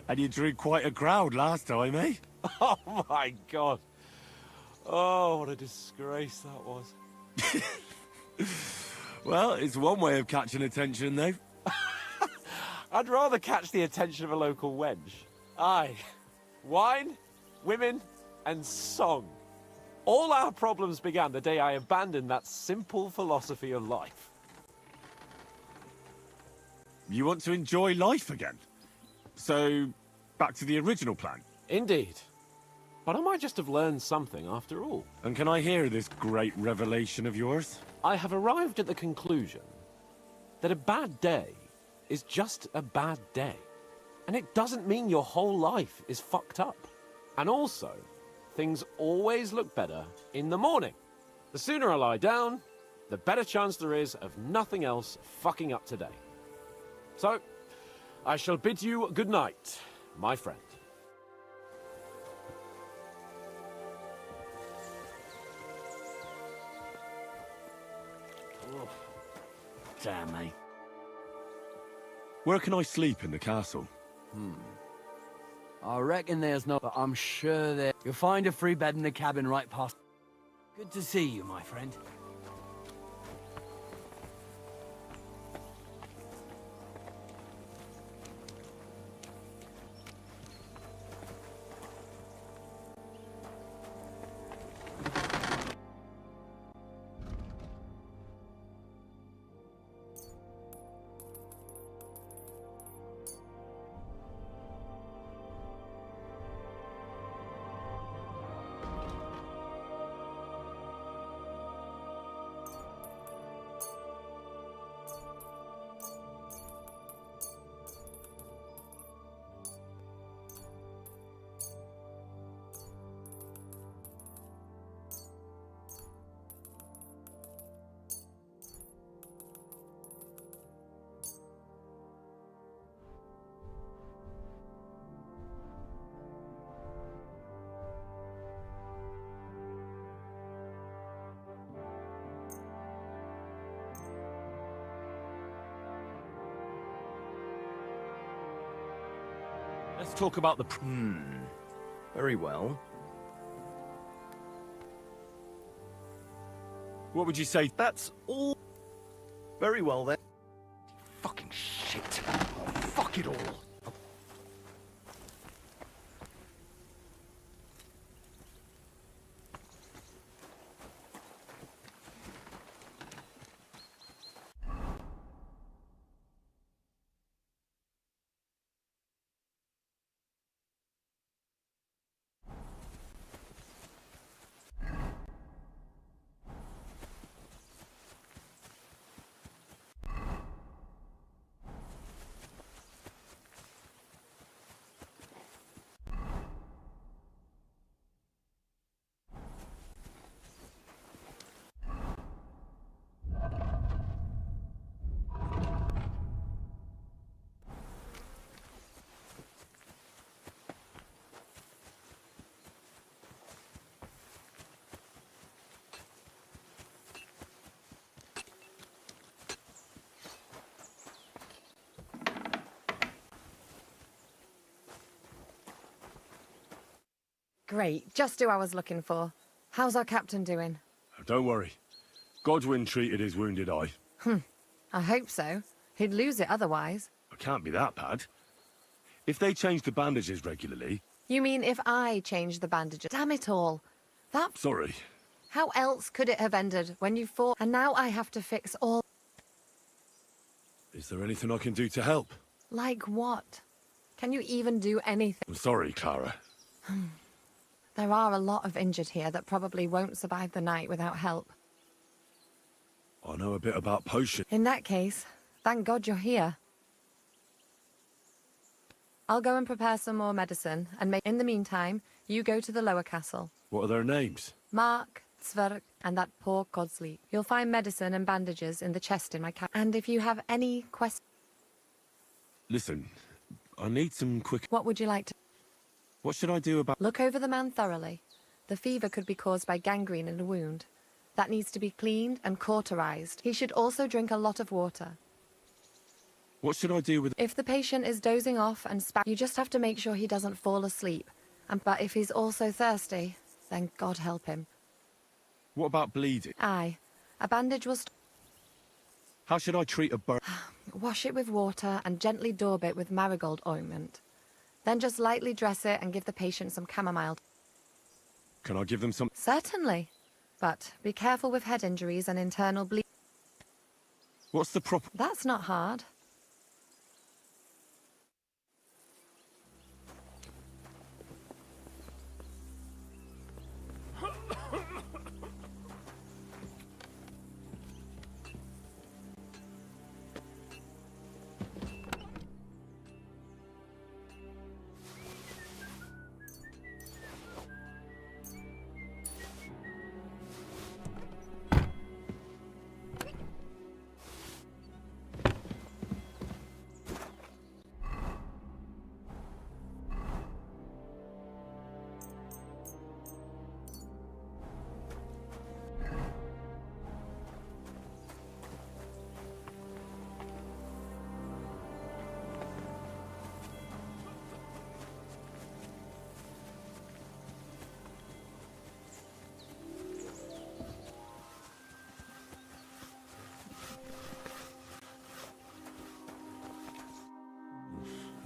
And you drew quite a crowd last time, eh? Oh, my God. Oh, what a disgrace that was. Well, it's one way of catching attention, though. I'd rather catch the attention of a local wench. Aye. Wine, women, and song. All our problems began the day I abandoned that simple philosophy of life. You want to enjoy life again? So, back to the original plan? Indeed. But I might just have learned something after all. And can I hear this great revelation of yours? I have arrived at the conclusion that a bad day is just a bad day. And it doesn't mean your whole life is fucked up. And also, things always look better in the morning. The sooner I lie down, the better chance there is of nothing else fucking up today. So, I shall bid you good night, my friend. Damn me. Where can I sleep in the castle? I reckon there's no, but I'm sure there. You'll find a free bed in the cabin right past. Good to see you, my friend. Let's talk about the... Very well. What would you say? That's all... Very well, then. Fucking shit. Fuck it all. Great, just who I was looking for. How's our captain doing? Don't worry. Godwin treated his wounded eye. I hope so. He'd lose it otherwise. It can't be that bad. If they change the bandages regularly... You mean if I changed the bandages? Damn it all. That... Sorry. How else could it have ended when you fought? And now I have to fix all... Is there anything I can do to help? Like what? Can you even do anything? I'm sorry, Clara. There are a lot of injured here that probably won't survive the night without help. I know a bit about potion. In that case, thank God you're here. I'll go and prepare some more medicine, and in the meantime, you go to the lower castle. What are their names? Mark, Sverk, and that poor Kodsleep. You'll find medicine and bandages in the chest in my cabin. And if you have any questions... Listen, I need some quick... What would you like to... What should I do about... Look over the man thoroughly. The fever could be caused by gangrene in a wound. That needs to be cleaned and cauterized. He should also drink a lot of water. What should I do with... If the patient is dozing off and you just have to make sure he doesn't fall asleep. But if he's also thirsty, then God help him. What about bleeding? Aye. A bandage will... How should I treat a burn? Wash it with water and gently daub it with marigold ointment. Then just lightly dress it and give the patient some chamomile. Can I give them some... Certainly. But be careful with head injuries and internal bleeding. What's the proper... That's not hard.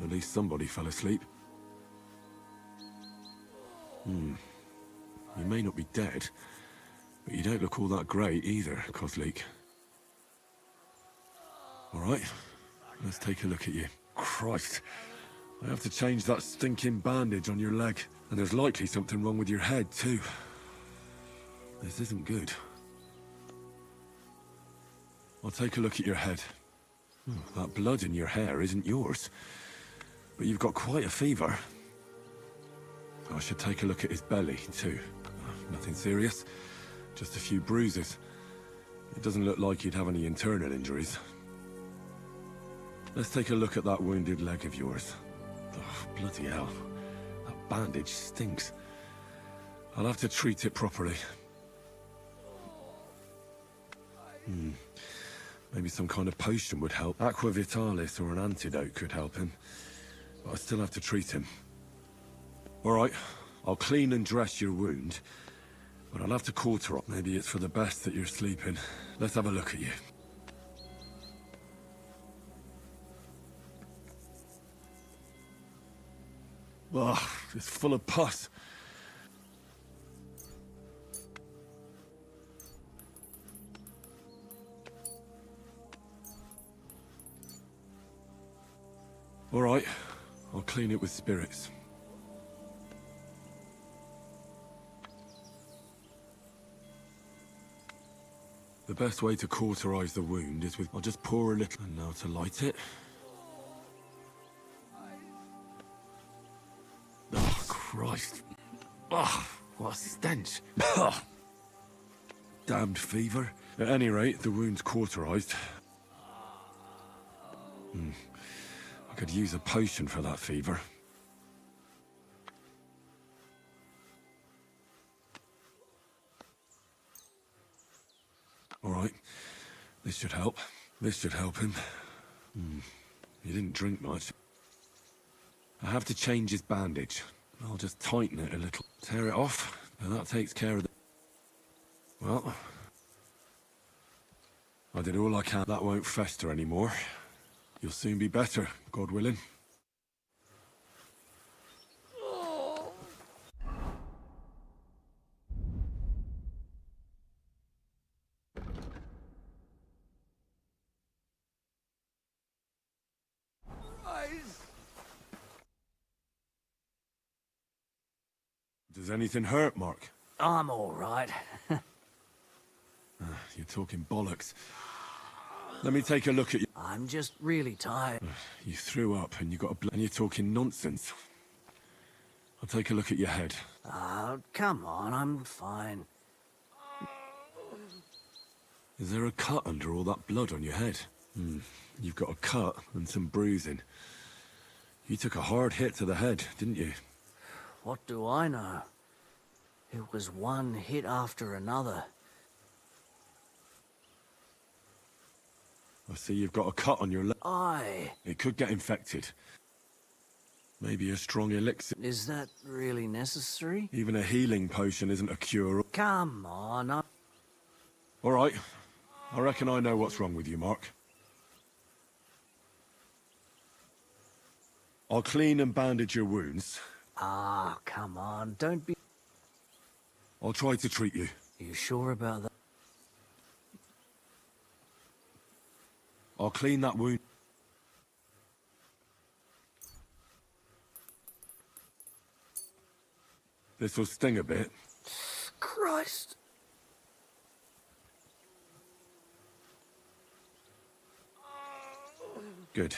At least somebody fell asleep. You may not be dead, but you don't look all that great either, Kozlik. All right, let's take a look at you. Christ, I have to change that stinking bandage on your leg, and there's likely something wrong with your head too. This isn't good. I'll take a look at your head. That blood in your hair isn't yours. But you've got quite a fever. I should take a look at his belly, too. Nothing serious. Just a few bruises. It doesn't look like he'd have any internal injuries. Let's take a look at that wounded leg of yours. Oh, bloody hell. That bandage stinks. I'll have to treat it properly. Maybe some kind of potion would help. Aqua Vitalis or an antidote could help him. But I still have to treat him. All right, I'll clean and dress your wound. But I'll have to cauterize. Maybe it's for the best that you're sleeping. Let's have a look at you. Ugh, it's full of pus. All right, I'll clean it with spirits. The best way to cauterize the wound is with... I'll just pour a little... And now to light it. Oh, Christ. Oh, what a stench. Damned fever. At any rate, the wound's cauterized. I could use a potion for that fever. All right, this should help. This should help him. He didn't drink much. I have to change his bandage. I'll just tighten it a little. Tear it off, and that takes care of the... Well, I did all I can. That won't fester anymore. You'll soon be better, God willing. Does anything hurt, Mark? I'm all right. You're talking bollocks. Let me take a look at you. I'm just really tired. You threw up and you got a and you're talking nonsense. I'll take a look at your head. Oh, come on, I'm fine. Is there a cut under all that blood on your head? You've got a cut and some bruising. You took a hard hit to the head, didn't you? What do I know? It was one hit after another. I see you've got a cut on your leg. Aye. It could get infected. Maybe a strong elixir. Is that really necessary? Even a healing potion isn't a cure. Come on. All right. I reckon I know what's wrong with you, Mark. I'll clean and bandage your wounds. Ah, come on. Don't be... I'll try to treat you. Are you sure about that? I'll clean that wound. This'll sting a bit. Christ. Good.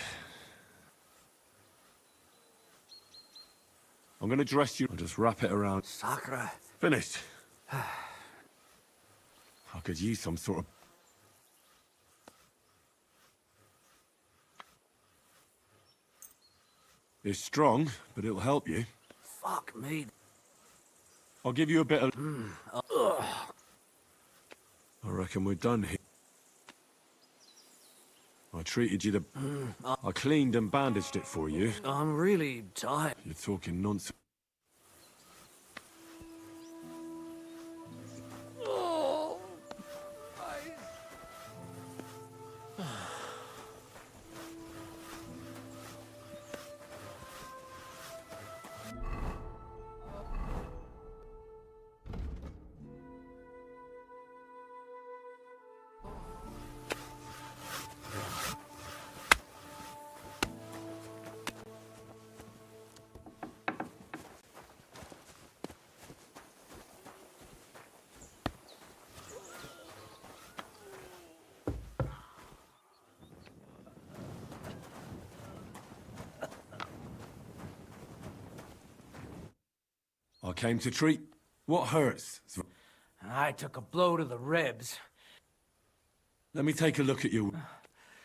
I'm gonna dress you and just wrap it around. Sacre. Finished. I could use some sort of... It's strong, but it'll help you. Fuck me. I'll give you a bit of... I reckon we're done here. I treated you to... I cleaned and bandaged it for you. I'm really tired. You're talking nonsense. I came to treat... What hurts? I took a blow to the ribs. Let me take a look at you.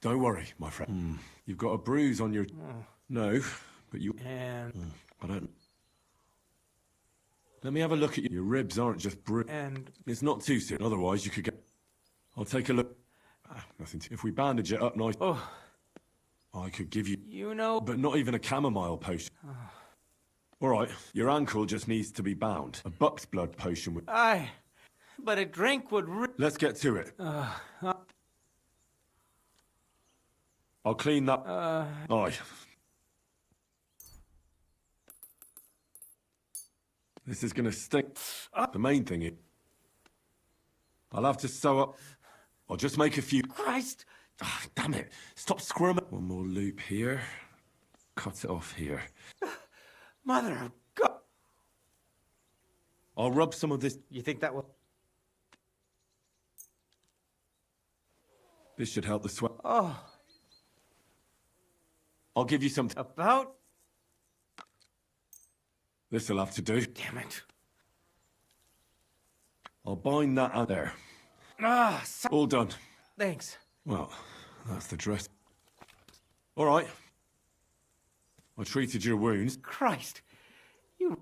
Don't worry, my friend. You've got a bruise on your... No, but you... And... I don't... Let me have a look at you. Your ribs aren't just bruised. And... It's not too soon, otherwise you could get... I'll take a look. Nothing to... If we bandage it up nice... Oh. I could give you... You know... But not even a chamomile potion. All right, your ankle just needs to be bound. A buck's blood potion would... Aye, but a drink would... Let's get to it. I'll clean that... Aye. This is gonna stink. The main thing is... I'll have to sew up... I'll just make a few... Christ! Damn it! Stop squirming. One more loop here. Cut it off here. Mother of God! I'll rub some of this... You think that will... This should help the sweat. Oh. I'll give you some... About? This'll have to do. Damn it. I'll bind that out there. All done. Thanks. Well, that's the dress. All right. I treated your wounds. Christ. You...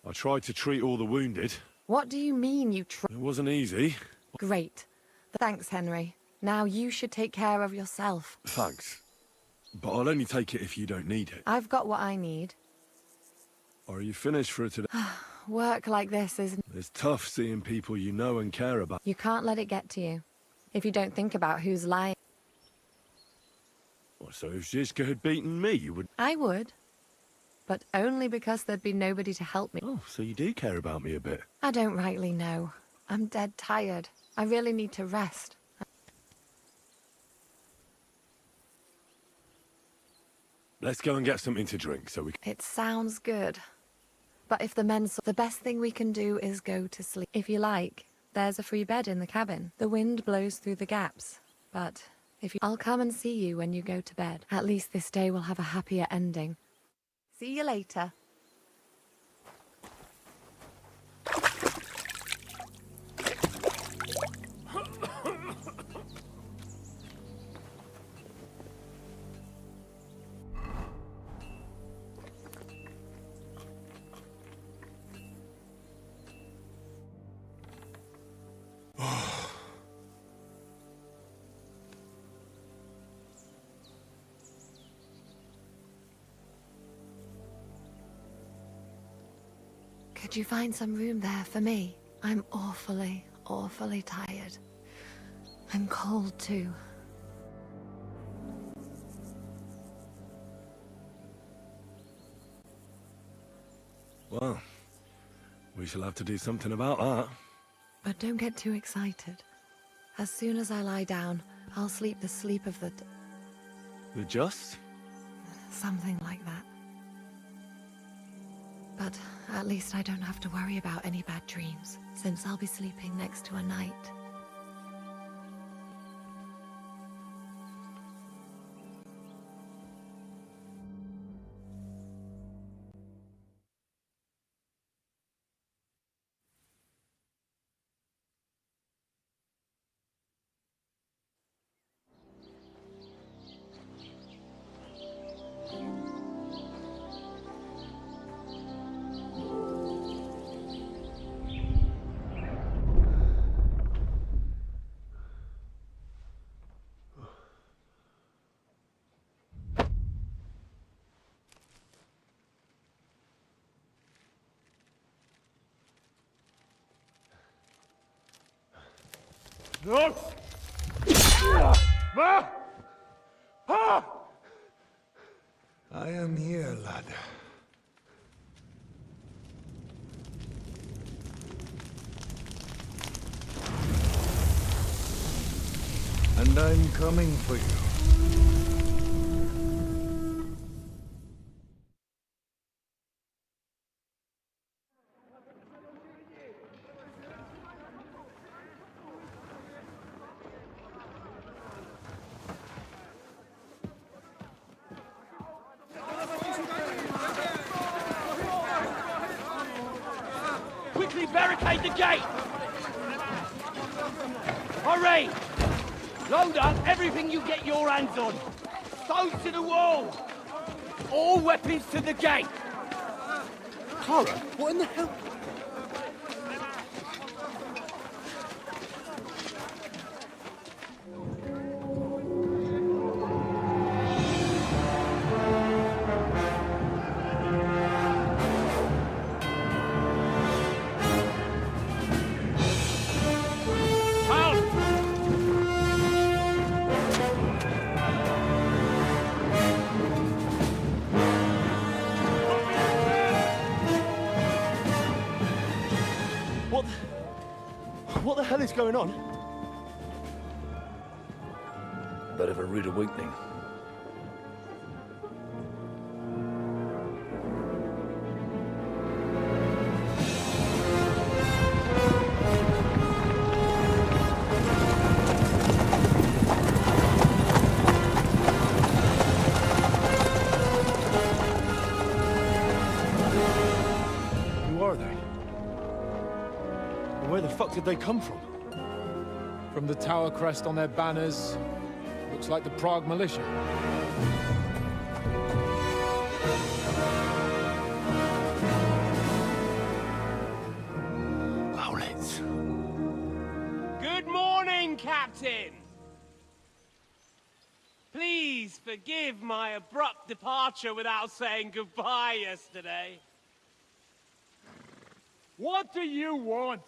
I tried to treat all the wounded. What do you mean you It wasn't easy. Great. Thanks, Henry. Now you should take care of yourself. Thanks. But I'll only take it if you don't need it. I've got what I need. Are you finished for today? Work like this is... It's tough seeing people you know and care about. You can't let it get to you. If you don't think about who's lying... So if Zizka had beaten me, you would... I would. but only because there'd be nobody to help me. Oh, so you do care about me a bit. I don't rightly know. I'm dead tired. I really need to rest. Let's go and get something to drink so we can... It sounds good. But if the men saw, the best thing we can do is go to sleep. If you like, there's a free bed in the cabin. The wind blows through the gaps. But if you... I'll come and see you when you go to bed. At least this day will have a happier ending. See you later. Could you find some room there for me? I'm awfully, awfully tired. I'm cold too. Well, we shall have to do something about that. But don't get too excited. As soon as I lie down, I'll sleep the sleep of the... The just? Something like that. But at least I don't have to worry about any bad dreams, since I'll be sleeping next to a knight. No! Ma! Ah! I am here, lad. And I'm coming for you. Quickly barricade the gate! Hurry! Load up everything you get your hands on. Stones to the wall! All weapons to the gate! Clara, what in the hell? What the hell is going on? Bit of a rude awakening. Who are they? And where the fuck did they come from? From the tower crest on their banners. Looks like the Prague militia. Owlets. Good morning, Captain! Please forgive my abrupt departure without saying goodbye yesterday. What do you want?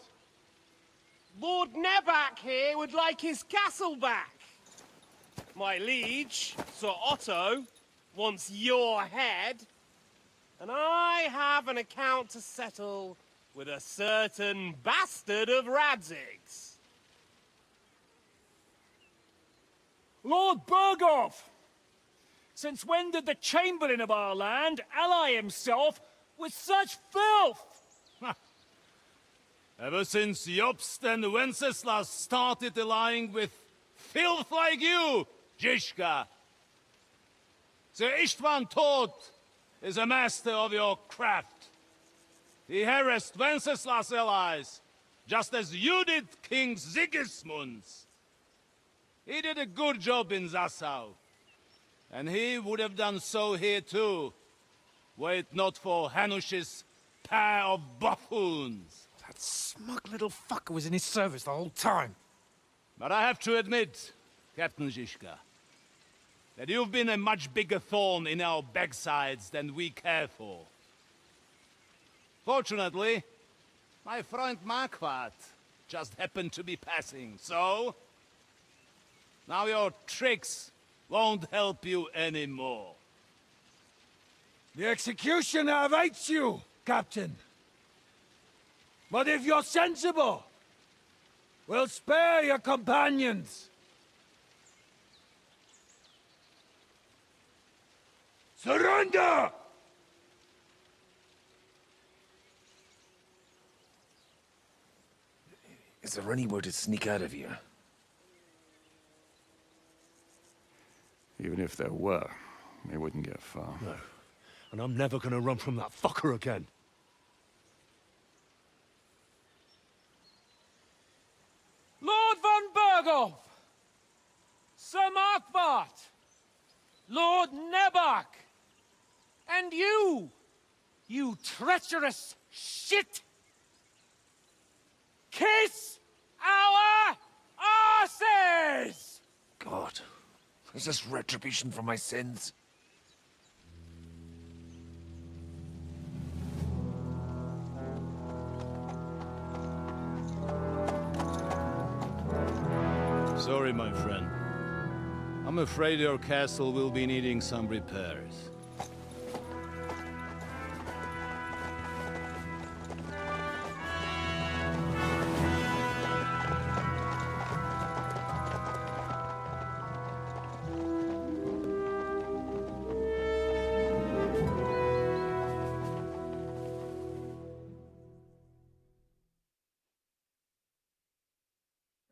Lord Neback here would like his castle back. My liege, Sir Otto, wants your head. And I have an account to settle with a certain bastard of Radzig's. Lord Berghoff! Since when did the Chamberlain of our land ally himself with such filth? Ever since Jobst and Wenceslas started allying with filth like you, Zizka. Sir Istvan Tod is a master of your craft. He harassed Wenceslas' allies, just as you did King Sigismund's. He did a good job in Zassau, and he would have done so here too, were it not for Hanush's pair of buffoons. That smug little fucker was in his service the whole time. But I have to admit, Captain Zizka, that you've been a much bigger thorn in our backsides than we care for. Fortunately, my friend Marquardt just happened to be passing, so... now your tricks won't help you anymore. The executioner awaits you, Captain. But if you're sensible, we'll spare your companions. Surrender! Is there any way to sneak out of here? Even if there were, they wouldn't get far. No. And I'm never gonna run from that fucker again. Lord von Berghoff! Sir Markbart! Lord Nebach! And you! You treacherous shit! Kiss our asses! God, is this retribution for my sins? Sorry, my friend. I'm afraid your castle will be needing some repairs.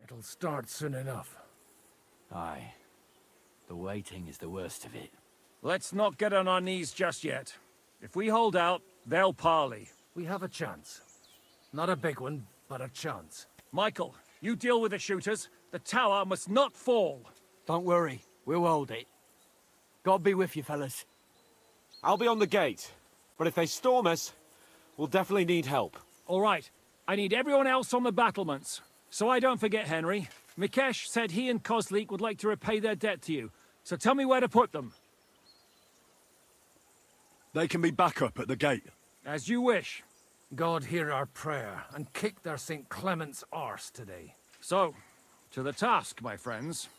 It'll start soon enough. Aye. The waiting is the worst of it. Let's not get on our knees just yet. If we hold out, they'll parley. We have a chance. Not a big one, but a chance. Michael, you deal with the shooters. The tower must not fall. Don't worry. We'll hold it. God be with you, fellas. I'll be on the gate. But if they storm us, we'll definitely need help. All right. I need everyone else on the battlements. So I don't forget, Henry. Mikesh said he and Kozlik would like to repay their debt to you. So tell me where to put them. They can be back up at the gate. As you wish. God hear our prayer, and kick their St. Clement's arse today. So, to the task, my friends.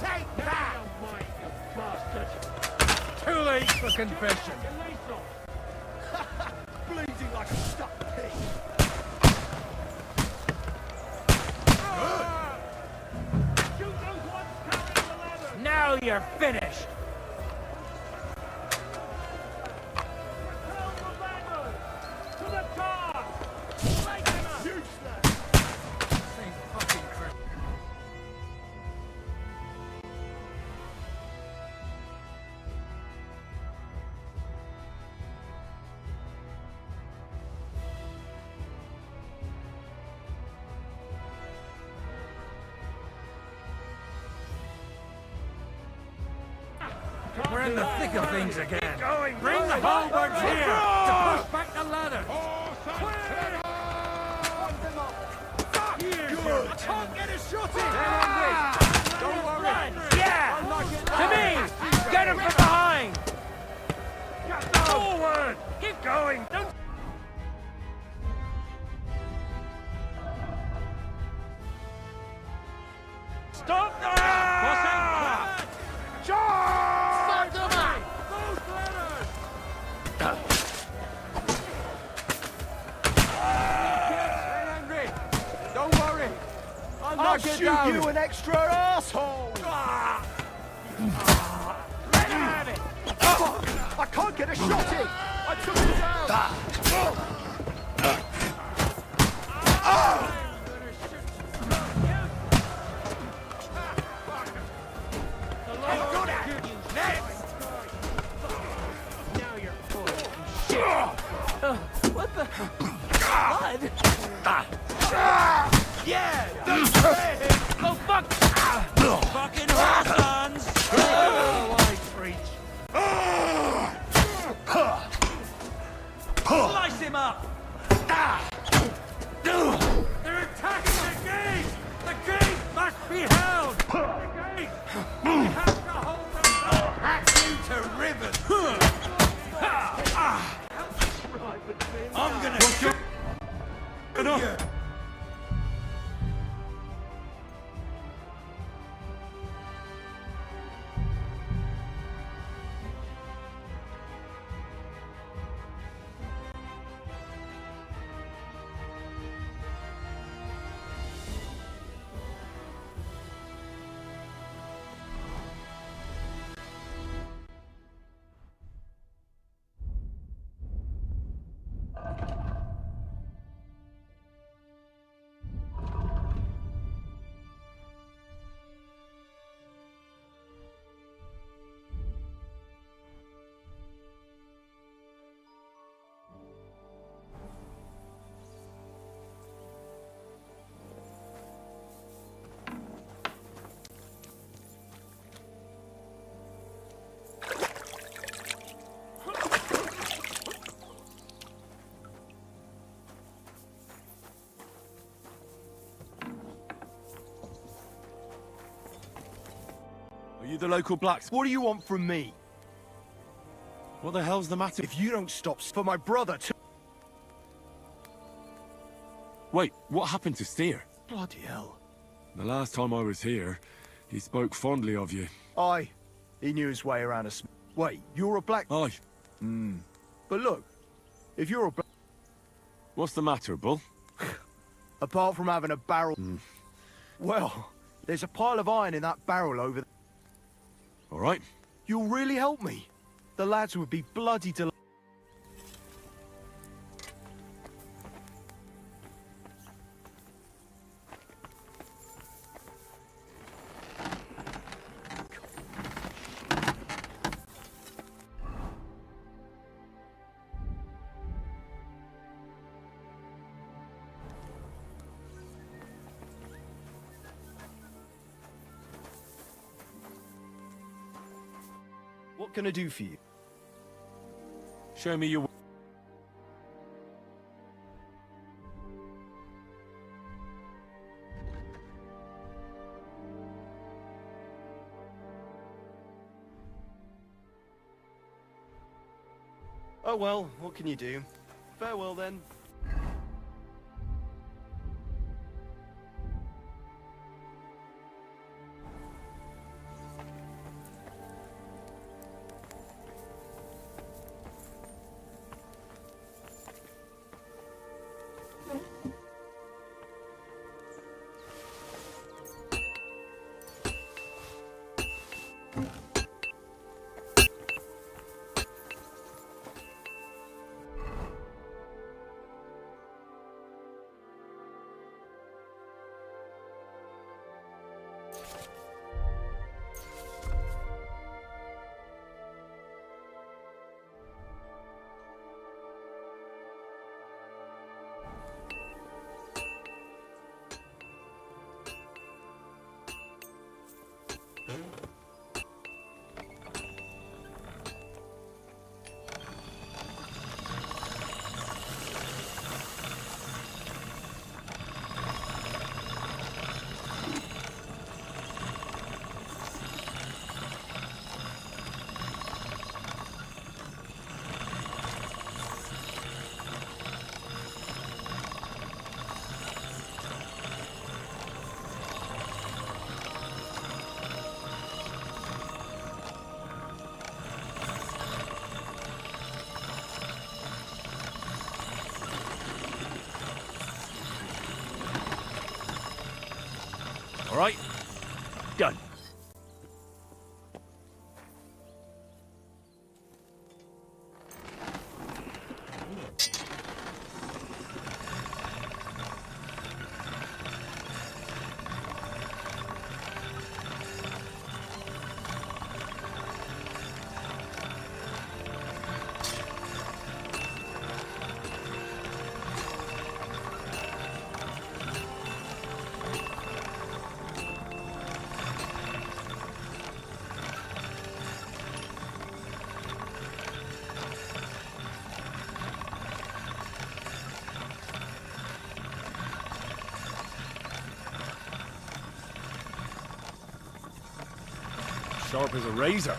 Take that! Too late for confession. Bleeding like a stuck pig. Now you're finished! To the task! We're in the thick of things again. Bring the halberds here to push back the ladder. I can't get a shot in! Don't worry. Yeah! To me! Get him from behind! Forward! Keep going! Don't... Stop there! Charge! Stop them! Don't worry. I'll shoot you, an extra asshole! Let him have it! I can't get a shot in! I took him down! Good at you! Next! Now you're full of shit! What the? Blood? Yeah! Oh, fuck! Fucking horsons! Oh, I preach! Slice him up! They're attacking the gate! The gate must be held! The gate! We have to hold them back! Hack you to ribbons! I'm gonna shoot you! Are you the local blacksmith? What do you want from me? What the hell's the matter? If you don't stop for my brother to... Wait, what happened to Steer? Bloody hell. The last time I was here, he spoke fondly of you. Aye. He knew his way around a... Wait, you're a black... Aye. But look, if you're a black... What's the matter, Bull? Apart from having a barrel... Well, there's a pile of iron in that barrel over there. All right. You'll really help me. The lads would be bloody delighted. What can I do for you? Show me your... Oh well, what can you do? Farewell then. All right? Done. Sharp as a razor.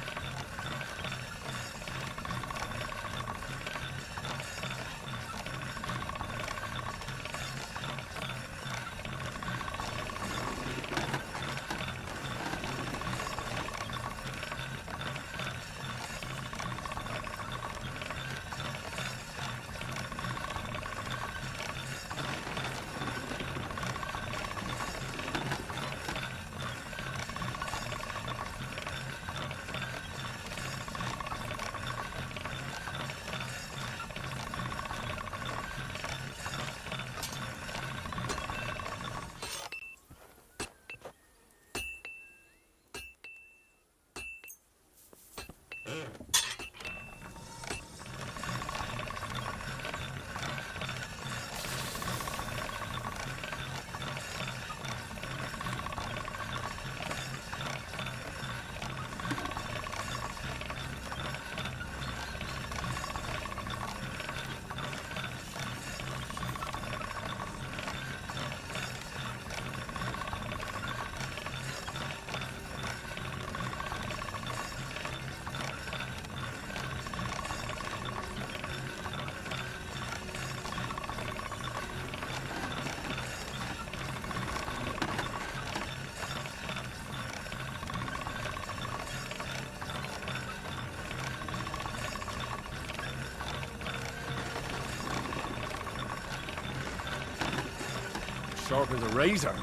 Sharp as a razor.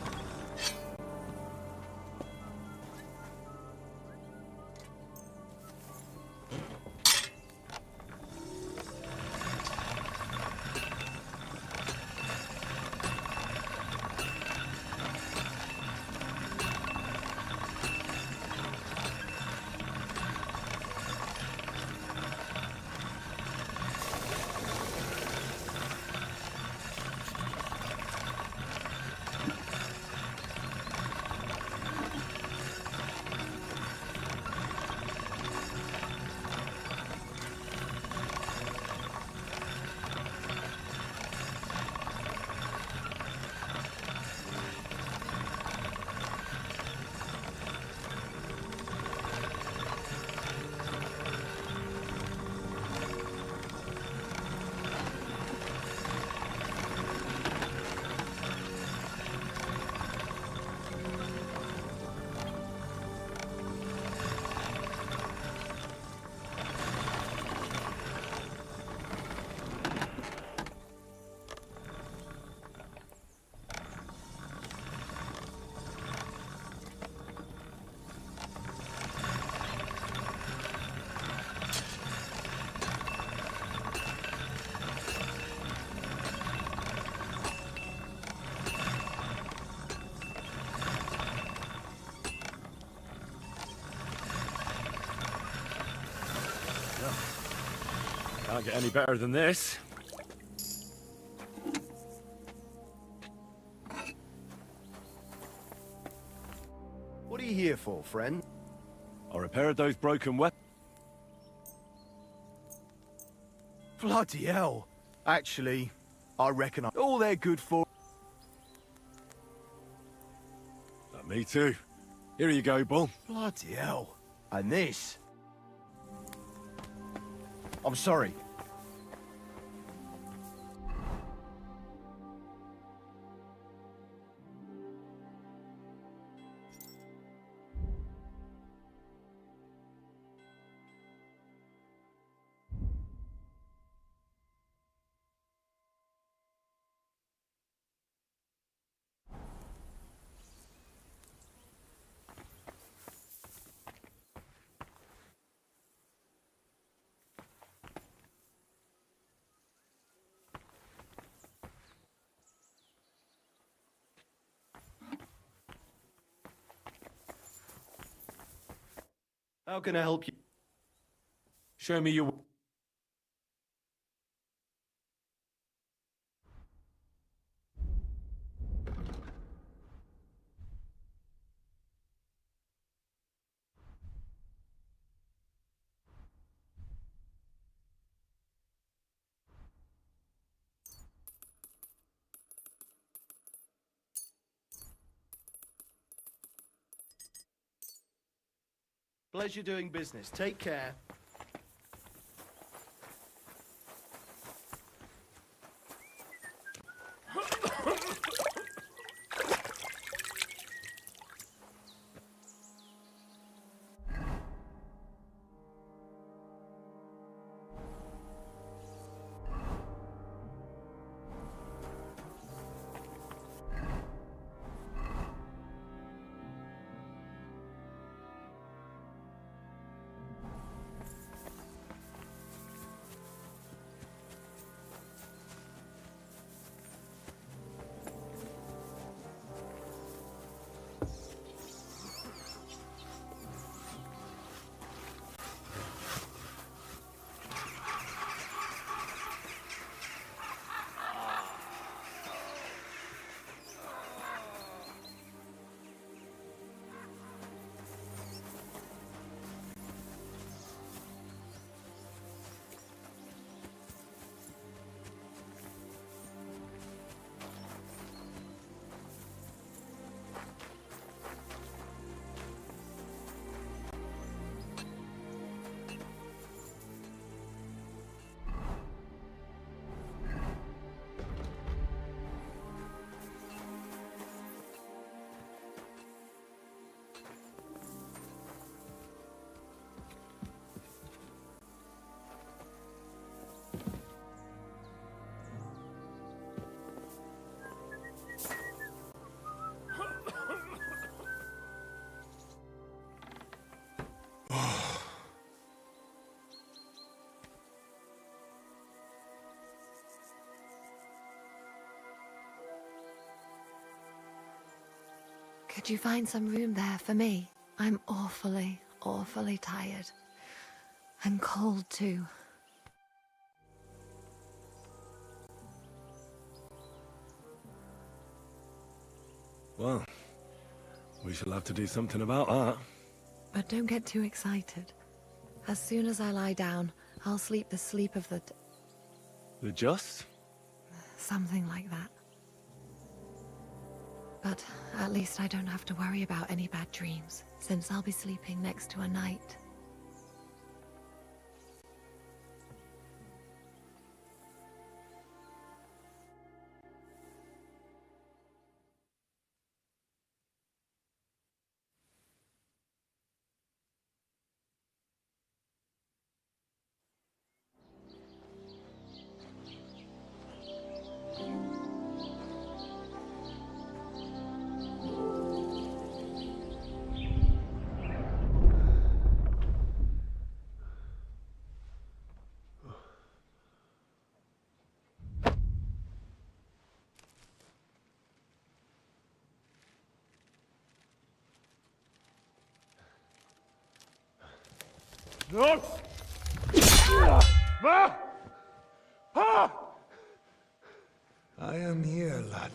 Can't get any better than this. What are you here for, friend? I repaired those broken weapons. Bloody hell. Actually, I reckon all they're good for... Me too. Here you go, Bull. Bloody hell. And this? I'm sorry. How can I help you? Show me your... Pleasure doing business. Take care. Could you find some room there for me? I'm awfully, awfully tired. And cold too. Well, we shall have to do something about that. But don't get too excited. As soon as I lie down, I'll sleep the sleep of the... The just? Something like that. But at least I don't have to worry about any bad dreams, since I'll be sleeping next to a knight. No! I am here, lad.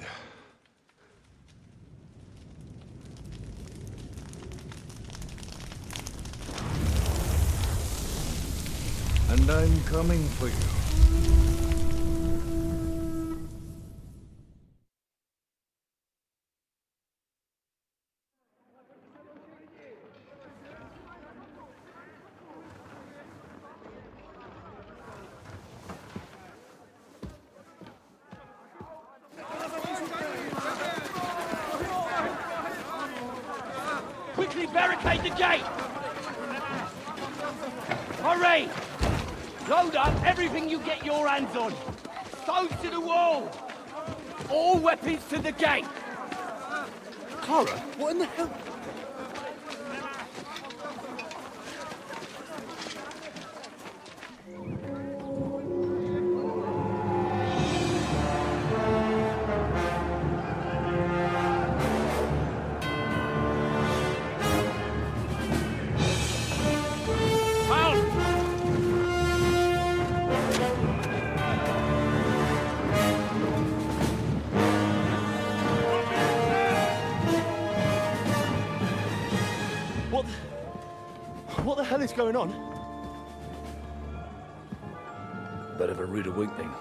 And I'm coming for you. Quickly barricade the gate! Hurry! Load up everything you get your hands on. Stones to the wall! All weapons to the gate! Clara, what in the hell? hell is going on? Bit of a rude awakening.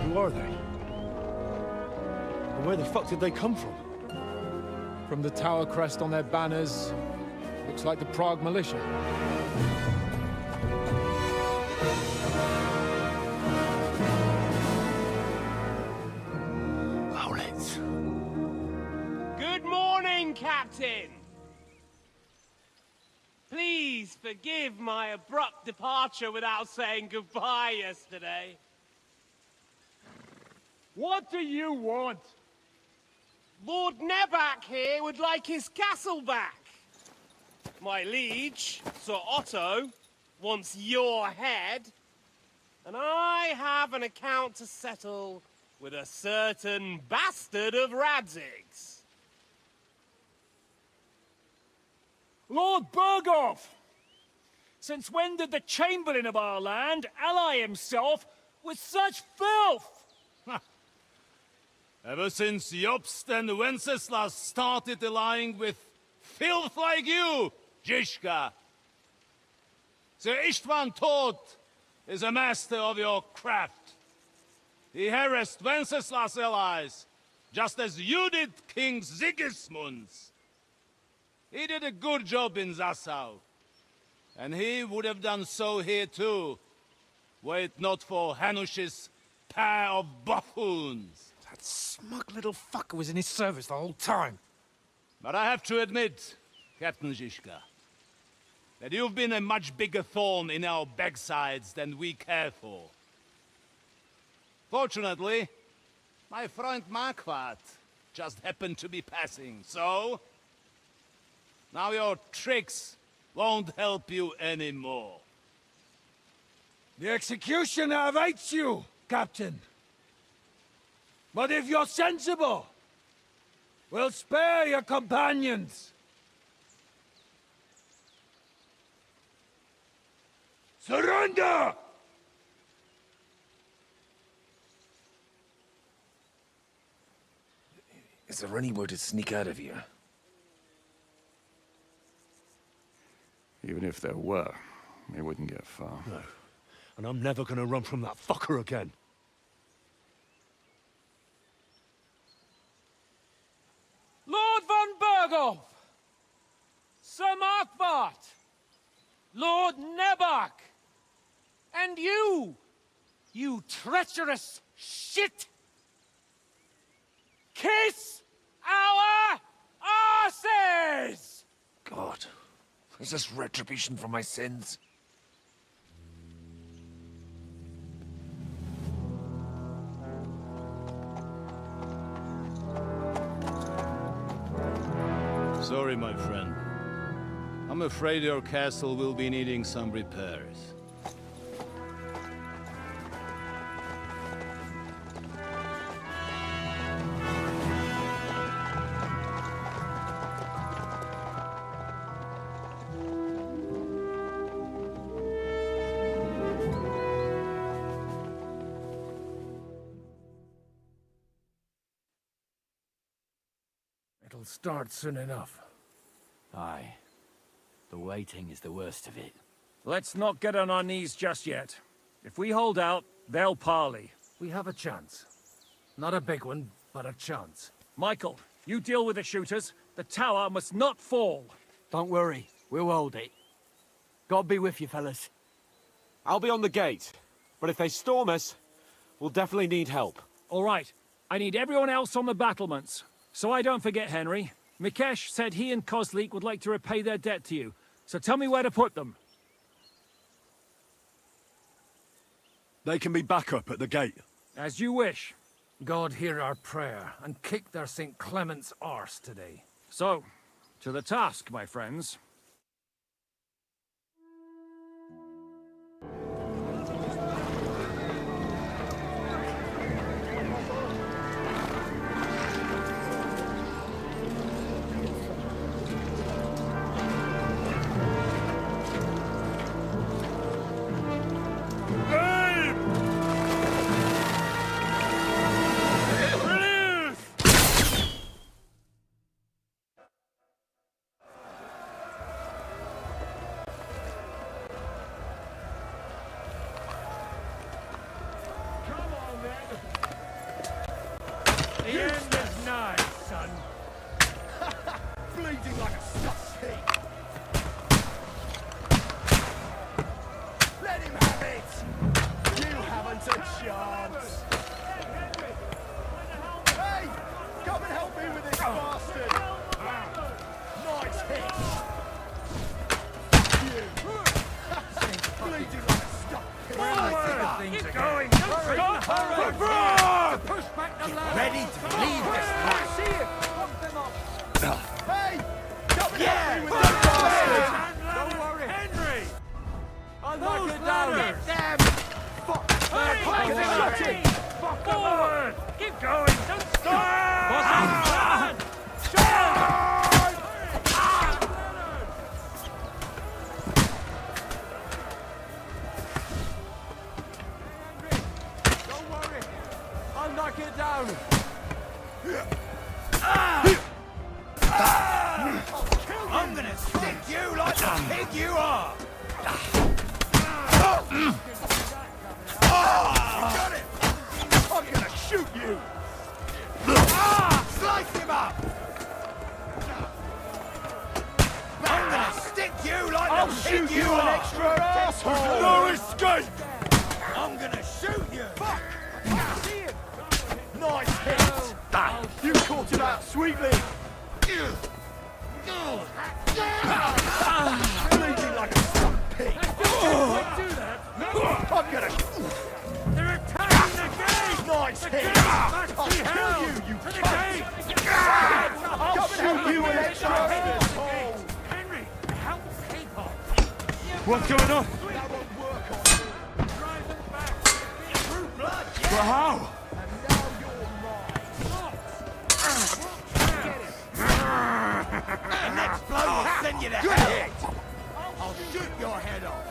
Who are they? And where the fuck did they come from? From the tower crest on their banners, looks like the Prague militia. Owlets. Good morning, Captain! Please forgive my abrupt departure without saying goodbye yesterday. What do you want? Lord Nebak here would like his castle back. My liege, Sir Otto, wants your head. And I have an account to settle with a certain bastard of Radzig's. Lord Berghoff! Since when did the Chamberlain of our land ally himself with such filth? Ever since Jobst and Wenceslas started allying with filth like you, Zizka. Sir Istvan Tod is a master of your craft. He harassed Wenceslas' allies, just as you did King Sigismund's. He did a good job in Zassau, and he would have done so here too, were it not for Hanush's pair of buffoons. That smug little fucker was in his service the whole time. But I have to admit, Captain Zizka, that you've been a much bigger thorn in our backsides than we care for. Fortunately, my friend Marquardt just happened to be passing, so... now your tricks won't help you anymore. The executioner awaits you, Captain. But if you're sensible, we'll spare your companions. Surrender! Is there anywhere to sneak out of here? Even if there were, we wouldn't get far. No. And I'm never gonna run from that fucker again. Lord von Berghoff! Sir Marquardt! Lord Nebak! And you! You treacherous shit! Kiss our asses! God, is this retribution for my sins? Sorry, my friend. I'm afraid your castle will be needing some repairs. It'll start soon enough. Aye. The waiting is the worst of it. Let's not get on our knees just yet. If we hold out, they'll parley. We have a chance. Not a big one, but a chance. Michael, you deal with the shooters. The tower must not fall. Don't worry. We'll hold it. God be with you, fellas. I'll be on the gate. But if they storm us, we'll definitely need help. All right. I need everyone else on the battlements. So I don't forget, Henry. Mikesh said he and Kozlik would like to repay their debt to you. So tell me where to put them. They can be back up at the gate. As you wish. God hear our prayer, and kick their St. Clement's arse today. So, to the task, my friends. like a stuffed pig. Let him have it! You haven't a chance! Hey! Come and help me with this bastard! Nice hit! You! Bleeding like a stuffed pig! Keep going! Don't stop! Hurry! Push back the ladder! Ready to leave this life! See it! Hey! Come and help me with this bastard! Don't worry! Henry! I'll knock it down! Get them! Fuck! Hurry! Shut it! Forward! Keep going! Don't stop! Don't worry! I'll knock it down! I'm gonna stick you like the pig you are! Got it! I'm gonna shoot you! Slice him up! I'm gonna stick you like the pig you are! An extra asshole! No escape! I'm gonna shoot you! Fuck! See it! Nice hit! You caught it out sweetly! Bleeding like a stuffed pig! I'm gonna... They're attacking the gate! Nice hit! I'll kill you, you cunt! Come and help you an extra asshole! Henry, help people! What's going on? That won't work on you! Drive them back! Through blood, But how? and now you're mine! The next blow will send you to hell! I'll shoot your head off!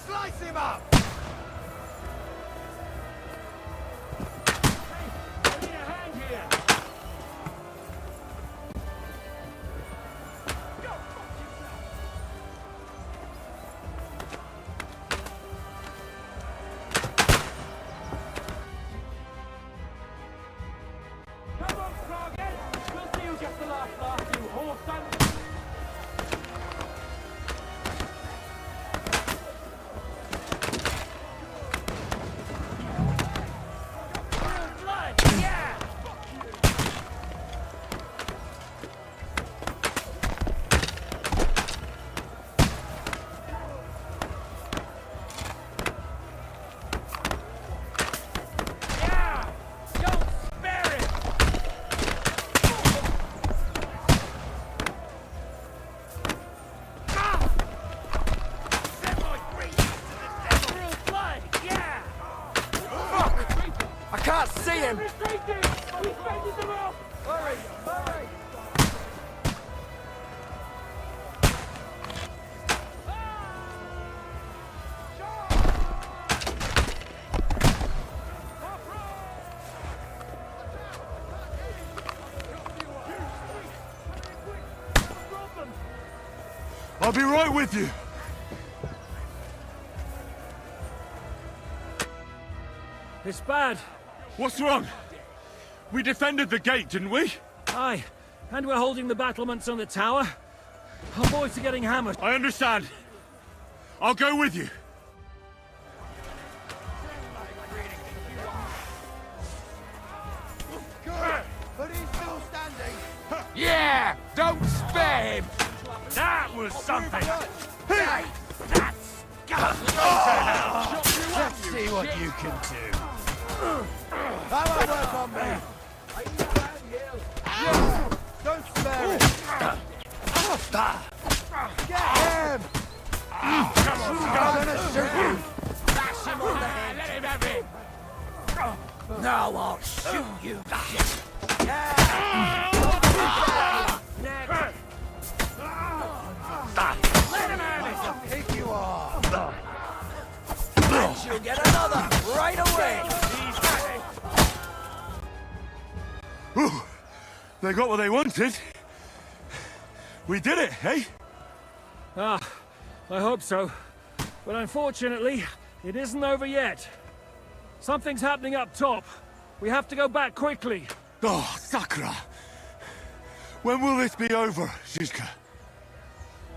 Slice him up! I need a hand here! Come on, Froggy! We'll see who gets the last laugh, you whoreson! Blood! Yeah! Yeah! Don't spare it! Real blood! Yeah! I can't see him! Retreating! He's fending them off! Hurry! Hurry! I'll be right with you. It's bad. What's wrong? We defended the gate, didn't we? Aye, and we're holding the battlements on the tower. Our boys are getting hammered. I understand. I'll go with you. But he's still standing! Yeah! Don't spare him! That was something! Hey! That's Let's see what you can do! That won't work on me! Don't spare him! Get him! Come on, I'm gonna shoot you! Bash him on the head! Let him have it! Now I'll shoot you! Let him have it! Pig you are! And you'll get another right away! Whew. They got what they wanted. We did it, eh? Ah, I hope so. But unfortunately, It isn't over yet. Something's happening up top. We have to go back quickly. Oh, Sakura! When will this be over, Zizka?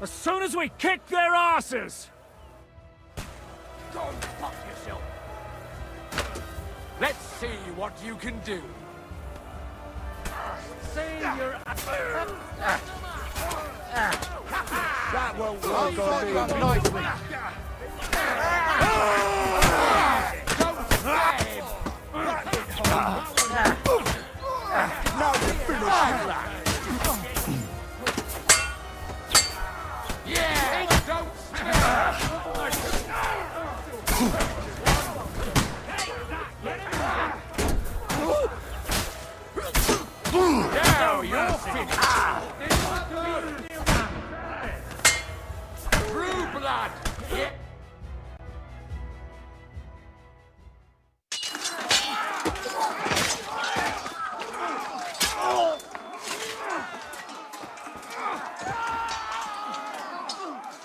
As soon as we kick their asses! Go fuck yourself. Let's see what you can do. See your... That won't work on me nicely. Now you finish that. Yeah! Don't now you're finished. True blood. Yeah.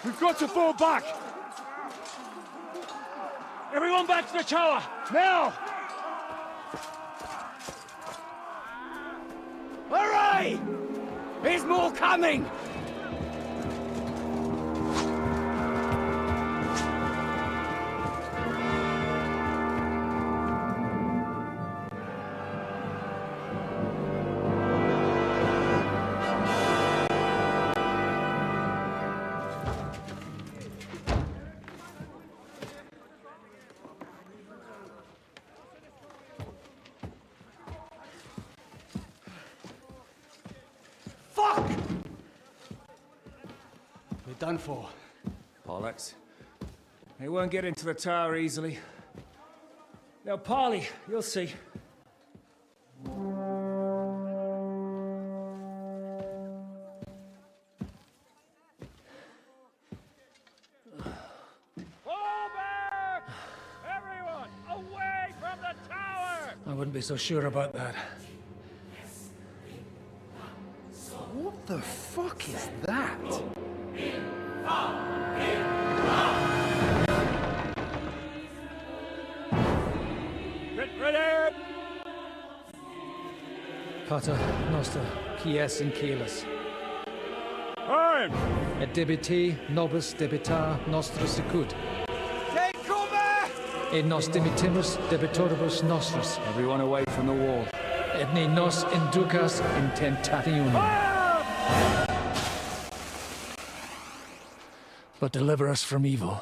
We've got to fall back! Everyone back to the tower! Now! Hooray! There's more coming! Fuck! We're done for. Bollocks. They won't get into the tower easily. Now, Parley, you'll see. I wouldn't be so sure about that. What the fuck is that? Get ready! Pater Noster, Quies in Caelus. Time! Et debiti nobis debitar nostris secud. Et nos dimitimus debitoribus nostris. Everyone away from the wall. Et ne nos inducas in tentationem. But deliver us from evil.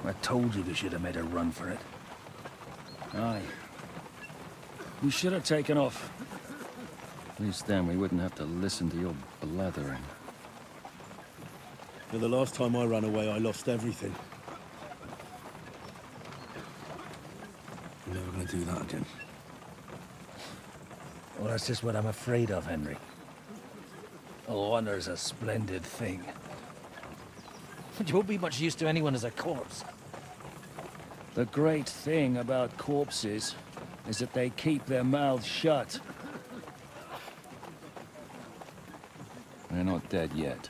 I told you we should have made a run for it. Aye. We should have taken off. At least then we wouldn't have to listen to your blathering. For the last time I ran away, I lost everything. I'm never gonna do that again. Well, that's just what I'm afraid of, Henry. Honor's a splendid thing. But you won't be much use to anyone as a corpse. The great thing about corpses is that they keep their mouths shut. They're not dead yet.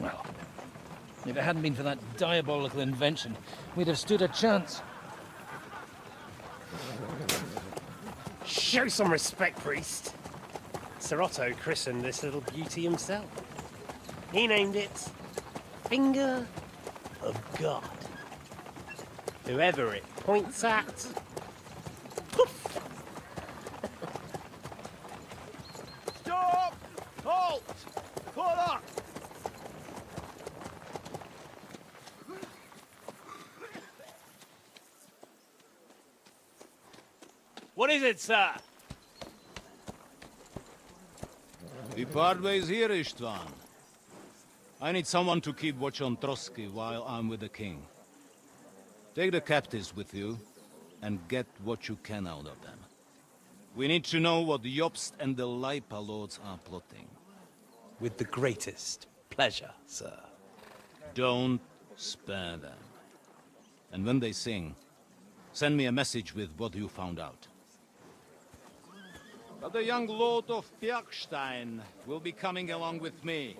Well, if it hadn't been for that diabolical invention, we'd have stood a chance. Show some respect, priest. Sir Otto christened this little beauty himself. He named it Finger of God. Whoever it points at, poof. Stop! Halt! Pull up! What is it, sir? We part ways here, Istvan. I need someone to keep watch on Trotsky while I'm with the king. Take the captives with you, and get what you can out of them. We need to know what the Jobst and the Leipa lords are plotting. With the greatest pleasure, sir. Don't spare them. And when they sing, send me a message with what you found out. But the young lord of Bjergstein will be coming along with me.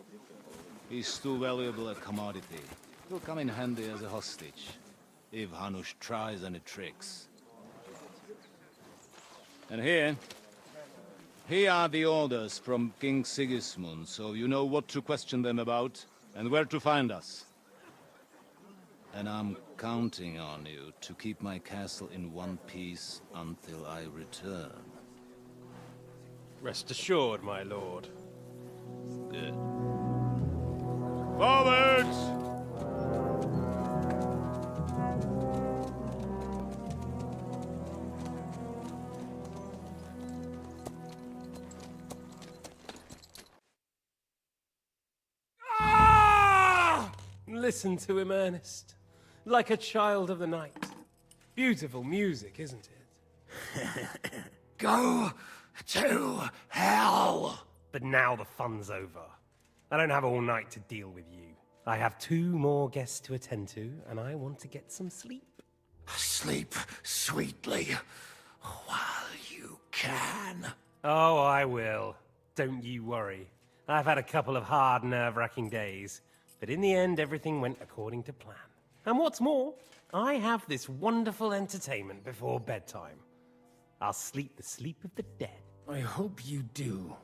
He's too valuable a commodity. He'll come in handy as a hostage, if Hanush tries any tricks. And here are the orders from King Sigismund, so you know what to question them about, and where to find us. And I'm counting on you to keep my castle in one piece until I return. Rest assured, my lord. Good. Forwards! Listen to him, Ernest. Like a child of the night. Beautiful music, isn't it? Go to hell! But now the fun's over. I don't have all night to deal with you. I have 2 more guests to attend to, and I want to get some sleep. Sleep sweetly while you can. Oh, I will. Don't you worry. I've had a couple of hard, nerve-wracking days, but in the end, everything went according to plan. And what's more, I have this wonderful entertainment before bedtime. I'll sleep the sleep of the dead. I hope you do.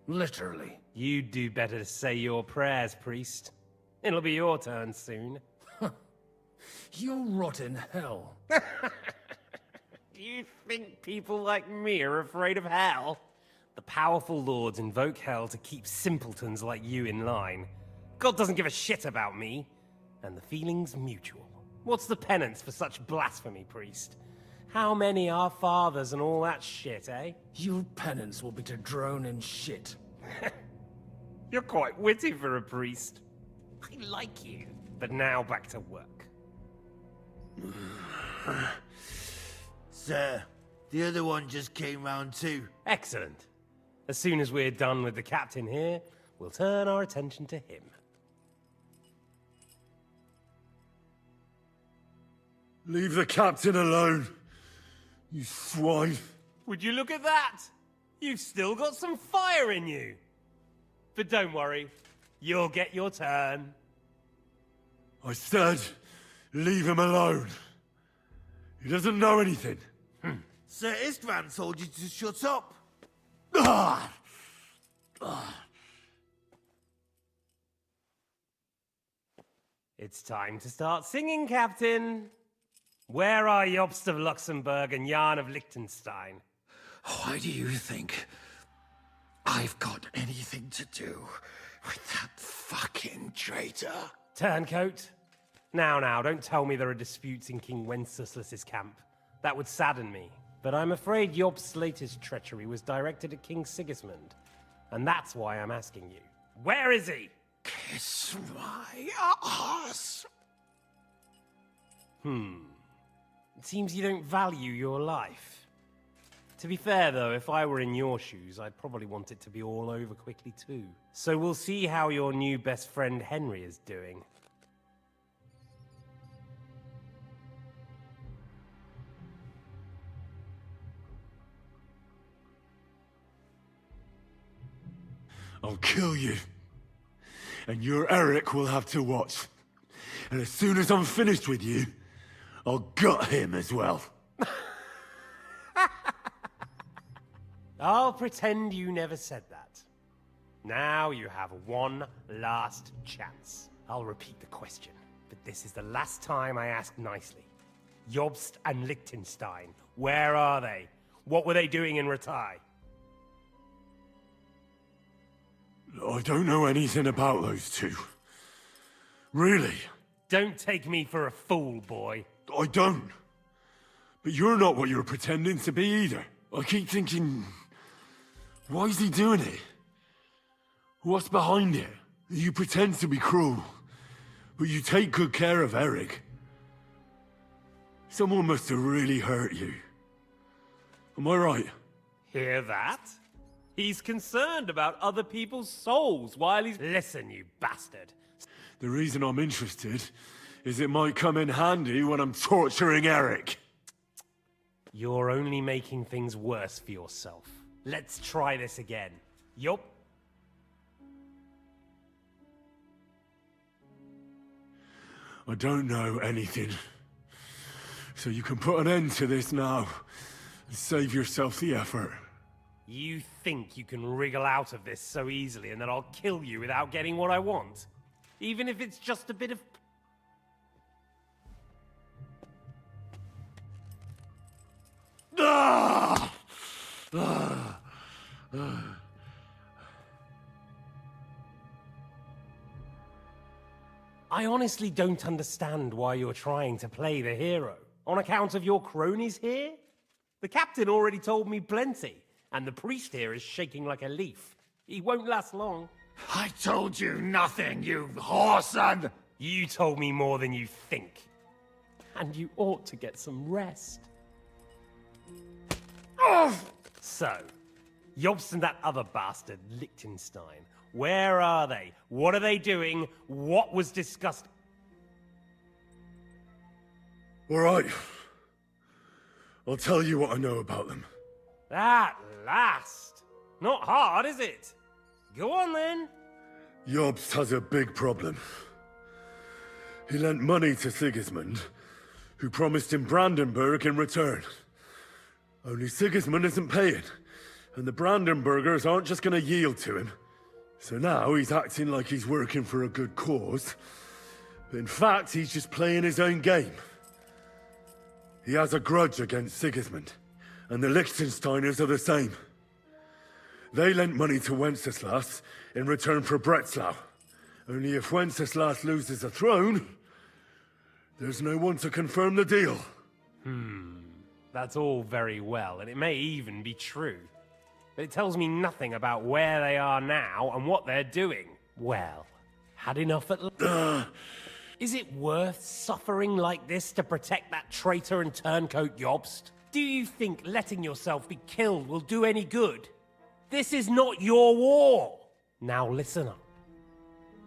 Literally. You'd do better to say your prayers, priest. It'll be your turn soon. You'll rot in hell. Do you think people like me are afraid of hell? The powerful lords invoke hell to keep simpletons like you in line. God doesn't give a shit about me, and the feeling's mutual. What's the penance for such blasphemy, priest? How many are fathers and all that shit, eh? Your penance will be to drown in shit. You're quite witty for a priest. I like you. But now back to work. Sir, the other one just came round too. Excellent. As soon as we're done with the captain here, we'll turn our attention to him. Leave the captain alone, you swine. Would you look at that? You've still got some fire in you. But don't worry, you'll get your turn. I said, leave him alone. He doesn't know anything. Sir Istvan told you to shut up. It's time to start singing, Captain. Where are Jobst of Luxembourg and Jan of Liechtenstein? Why do you think I've got anything to do with that fucking traitor? Turncoat. Now, don't tell me there are disputes in King Wenceslas's camp. That would sadden me. But I'm afraid Jobst's latest treachery was directed at King Sigismund. And that's why I'm asking you. Where is he? Kiss my ass. It seems you don't value your life. To be fair, though, if I were in your shoes, I'd probably want it to be all over quickly, too. So we'll see how your new best friend Henry is doing. I'll kill you. And your Eric will have to watch. And as soon as I'm finished with you, I'll gut him as well. I'll pretend you never said that. Now you have one last chance. I'll repeat the question, but this is the last time I ask nicely. Jobst and Liechtenstein, where are they? What were they doing in Ratai? I don't know anything about those two. Really? Don't take me for a fool, boy. I don't. But you're not what you're pretending to be either. I keep thinking, why is he doing it? What's behind it? You pretend to be cruel, but you take good care of Eric. Someone must have really hurt you. Am I right? Hear that? He's concerned about other people's souls while he's... Listen, you bastard. The reason I'm interested is it might come in handy when I'm torturing Eric. You're only making things worse for yourself. Let's try this again. Yup. I don't know anything. So you can put an end to this now and save yourself the effort. You think you can wriggle out of this so easily and that I'll kill you without getting what I want? Even if it's just a bit of... Ah! Ah! Ah! I honestly don't understand why you're trying to play the hero. On account of your cronies here? The captain already told me plenty, and the priest here is shaking like a leaf. He won't last long. I told you nothing, you whoreson! You told me more than you think. And you ought to get some rest. So, Jobst and that other bastard, Liechtenstein, where are they? What are they doing? What was discussed? All right. I'll tell you what I know about them. At last! Not hard, is it? Go on then. Jobst has a big problem. He lent money to Sigismund, who promised him Brandenburg in return. Only Sigismund isn't paying, and the Brandenburgers aren't just gonna yield to him. So now he's acting like he's working for a good cause, but in fact he's just playing his own game. He has a grudge against Sigismund, and the Liechtensteiners are the same. They lent money to Wenceslas in return for Breslau. Only if Wenceslas loses the throne, there's no one to confirm the deal. That's all very well, and it may even be true. But it tells me nothing about where they are now and what they're doing. Well, had enough at last. Is it worth suffering like this to protect that traitor and turncoat Jobst? Do you think letting yourself be killed will do any good? This is not your war! Now listen up.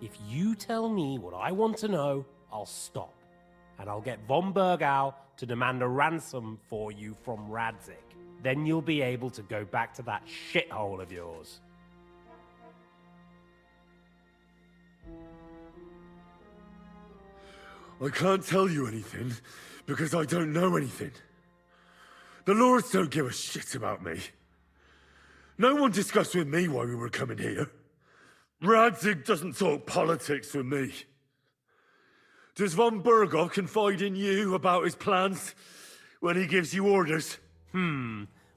If you tell me what I want to know, I'll stop. And I'll get von Bergau to demand a ransom for you from Radzig. Then you'll be able to go back to that shithole of yours. I can't tell you anything, because I don't know anything. The Lords don't give a shit about me. No one discussed with me why we were coming here. Radzig doesn't talk politics with me. Does von Berghoff confide in you about his plans when he gives you orders?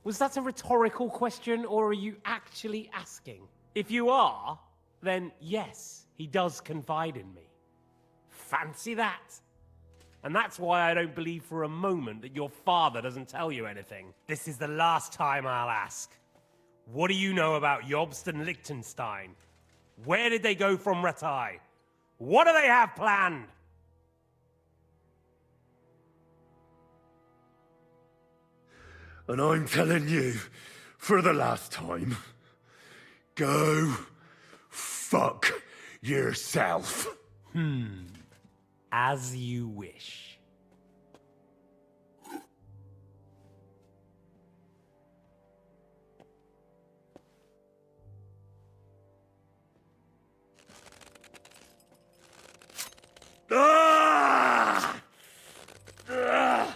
Was that a rhetorical question, or are you actually asking? If you are, then yes, he does confide in me. Fancy that. And that's why I don't believe for a moment that your father doesn't tell you anything. This is the last time I'll ask. What do you know about Jobst and Liechtenstein? Where did they go from Ratai? What do they have planned? And I'm telling you, for the last time, go fuck yourself. As you wish. Ah! Ah!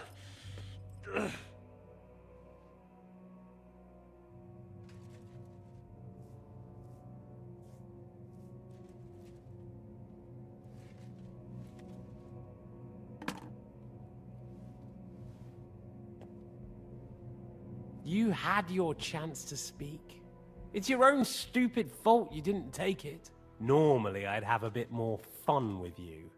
You had your chance to speak. It's your own stupid fault you didn't take it. Normally, I'd have a bit more fun with you.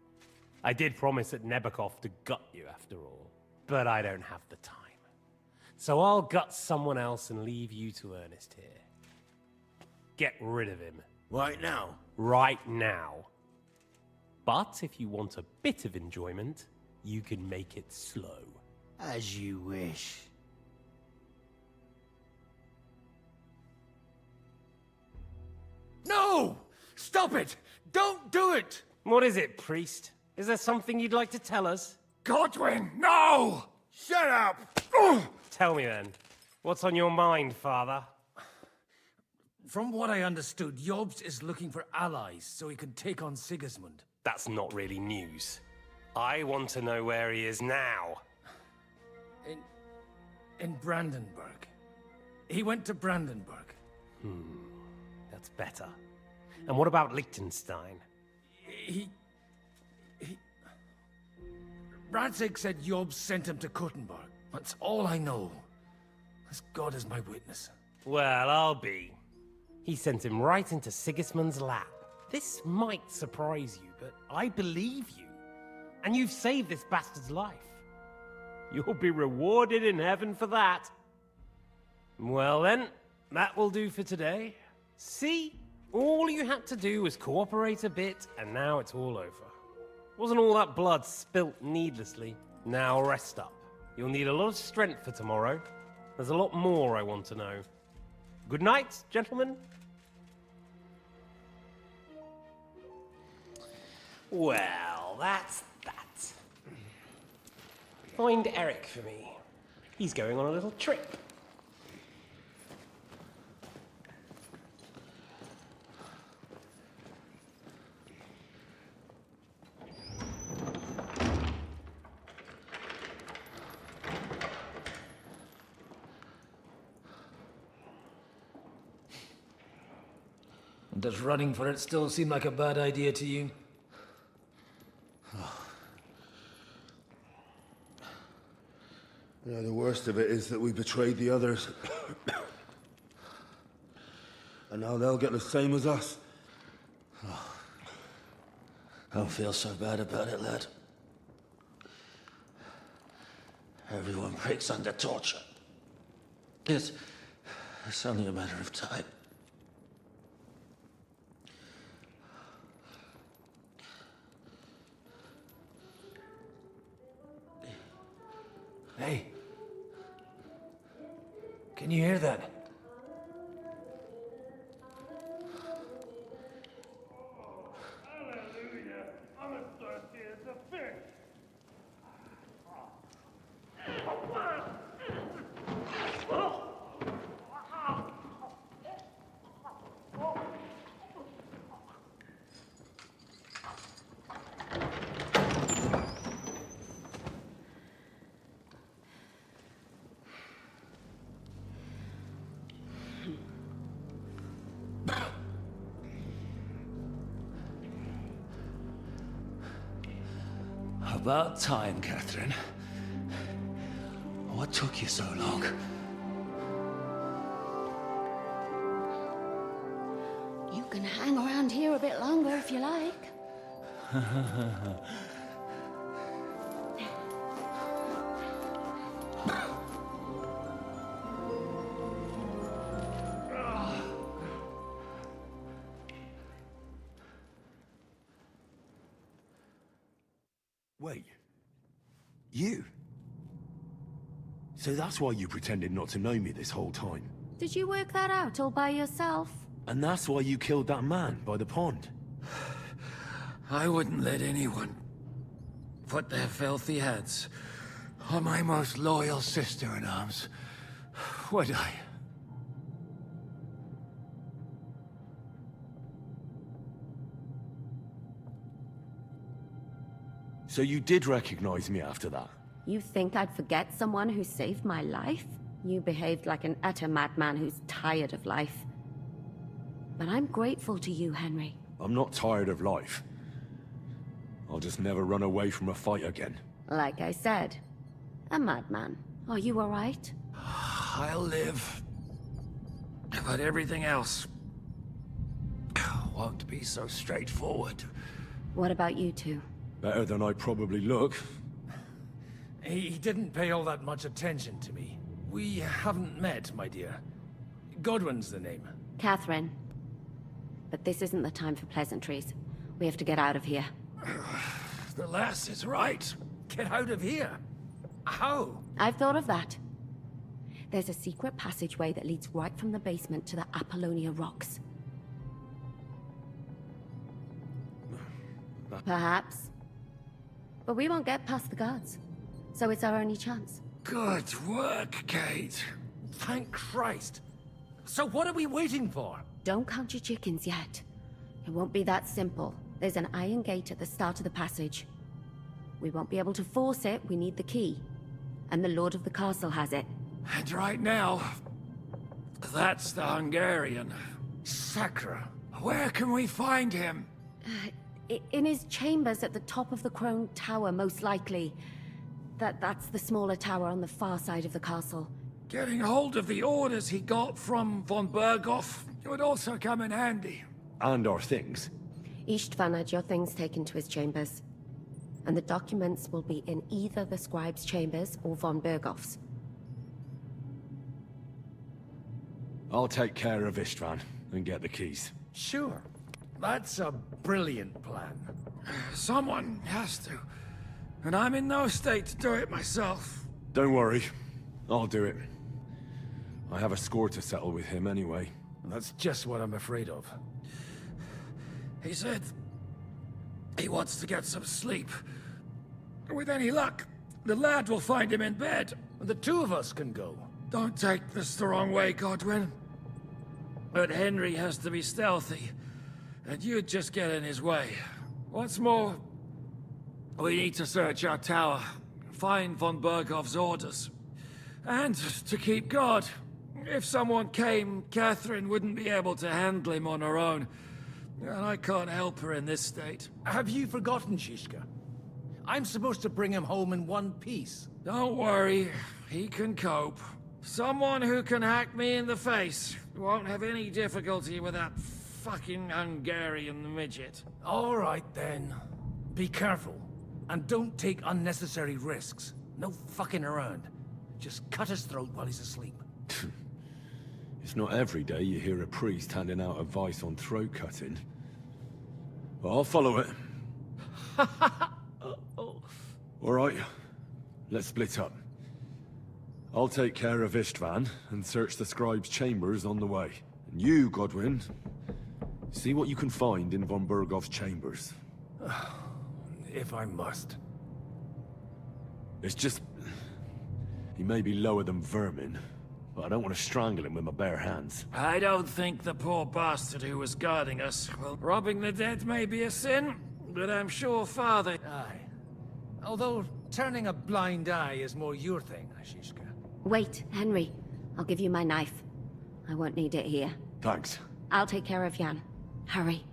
I did promise at Nebakov to gut you after all, but I don't have the time. So I'll gut someone else and leave you to Ernest here. Get rid of him. Right now? Right now. But if you want a bit of enjoyment, you can make it slow. As you wish. No! Stop it! Don't do it! What is it, priest? Is there something you'd like to tell us? Godwin, no! Shut up! Tell me then. What's on your mind, father? From what I understood, Jobst is looking for allies so he can take on Sigismund. That's not really news. I want to know where he is now. In Brandenburg. He went to Brandenburg. That's better. And what about Liechtenstein? Radzig said Jobst sent him to Kuttenberg. That's all I know. As God is my witness. Well, I'll be. He sent him right into Sigismund's lap. This might surprise you, but I believe you. And you've saved this bastard's life. You'll be rewarded in heaven for that. Well then, that will do for today. See? All you had to do was cooperate a bit, and now it's all over. Wasn't all that blood spilt needlessly? Now rest up. You'll need a lot of strength for tomorrow. There's a lot more I want to know. Good night, gentlemen. Well, that's that. Find Eric for me. He's going on a little trip. Does running for it still seem like a bad idea to you? Yeah, the worst of it is that we betrayed the others. And now they'll get the same as us. Don't feel so bad about it, lad. Everyone breaks under torture. It's only a matter of time. Hey. Can you hear that? About time, Catherine. What took you so long? You can hang around here a bit longer if you like. Wait. You? So that's why you pretended not to know me this whole time? Did you work that out all by yourself? And that's why you killed that man by the pond? I wouldn't let anyone put their filthy heads on my most loyal sister-in-arms, would I? So you did recognize me after that? You think I'd forget someone who saved my life? You behaved like an utter madman who's tired of life. But I'm grateful to you, Henry. I'm not tired of life. I'll just never run away from a fight again. Like I said, a madman. Are you all right? I'll live. But everything else won't be so straightforward. What about you two? Better than I probably look. He didn't pay all that much attention to me. We haven't met, my dear. Godwin's the name. Catherine. But this isn't the time for pleasantries. We have to get out of here. The lass is right. Get out of here. How? I've thought of that. There's a secret passageway that leads right from the basement to the Apollonia Rocks. Perhaps. But we won't get past the guards. So it's our only chance. Good work, Kate. Thank Christ. So what are we waiting for? Don't count your chickens yet. It won't be that simple. There's an iron gate at the start of the passage. We won't be able to force it, we need the key. And the Lord of the Castle has it. And right now, that's Hungarian. Sacra. Where can we find him? In his chambers at the top of the Crone Tower, most likely. That's the smaller tower on the far side of the castle. Getting hold of the orders he got from von Berghoff would also come in handy. And our things. Istvan had your things taken to his chambers. And the documents will be in either the scribe's chambers or von Berghoff's. I'll take care of Istvan and get the keys. Sure. That's a brilliant plan. Someone has to. And I'm in no state to do it myself. Don't worry. I'll do it. I have a score to settle with him anyway. That's just what I'm afraid of. He said he wants to get some sleep. With any luck, the lad will find him in bed. The two of us can go. Don't take this the wrong way, Godwin. But Henry has to be stealthy, and you'd just get in his way. What's more, we need to search our tower, find von Berghoff's orders. And to keep guard. If someone came, Catherine wouldn't be able to handle him on her own. And I can't help her in this state. Have you forgotten, Shishka? I'm supposed to bring him home in one piece. Don't worry, he can cope. Someone who can hack me in the face won't have any difficulty with that fucking Hungarian midget. All right, then. Be careful. And don't take unnecessary risks. No fucking around. Just cut his throat while he's asleep. It's not every day you hear a priest handing out advice on throat cutting. But I'll follow it. All right, let's split up. I'll take care of Istvan and search the scribe's chambers on the way. And you, Godwin, see what you can find in von Berghoff's chambers. If I must. It's just... he may be lower than vermin, but I don't want to strangle him with my bare hands. I don't think the poor bastard who was guarding us... Well, robbing the dead may be a sin, but I'm sure Father... Aye. Although turning a blind eye is more your thing, Ashishka. Wait, Henry. I'll give you my knife. I won't need it here. Thanks. I'll take care of Jan. Hurry.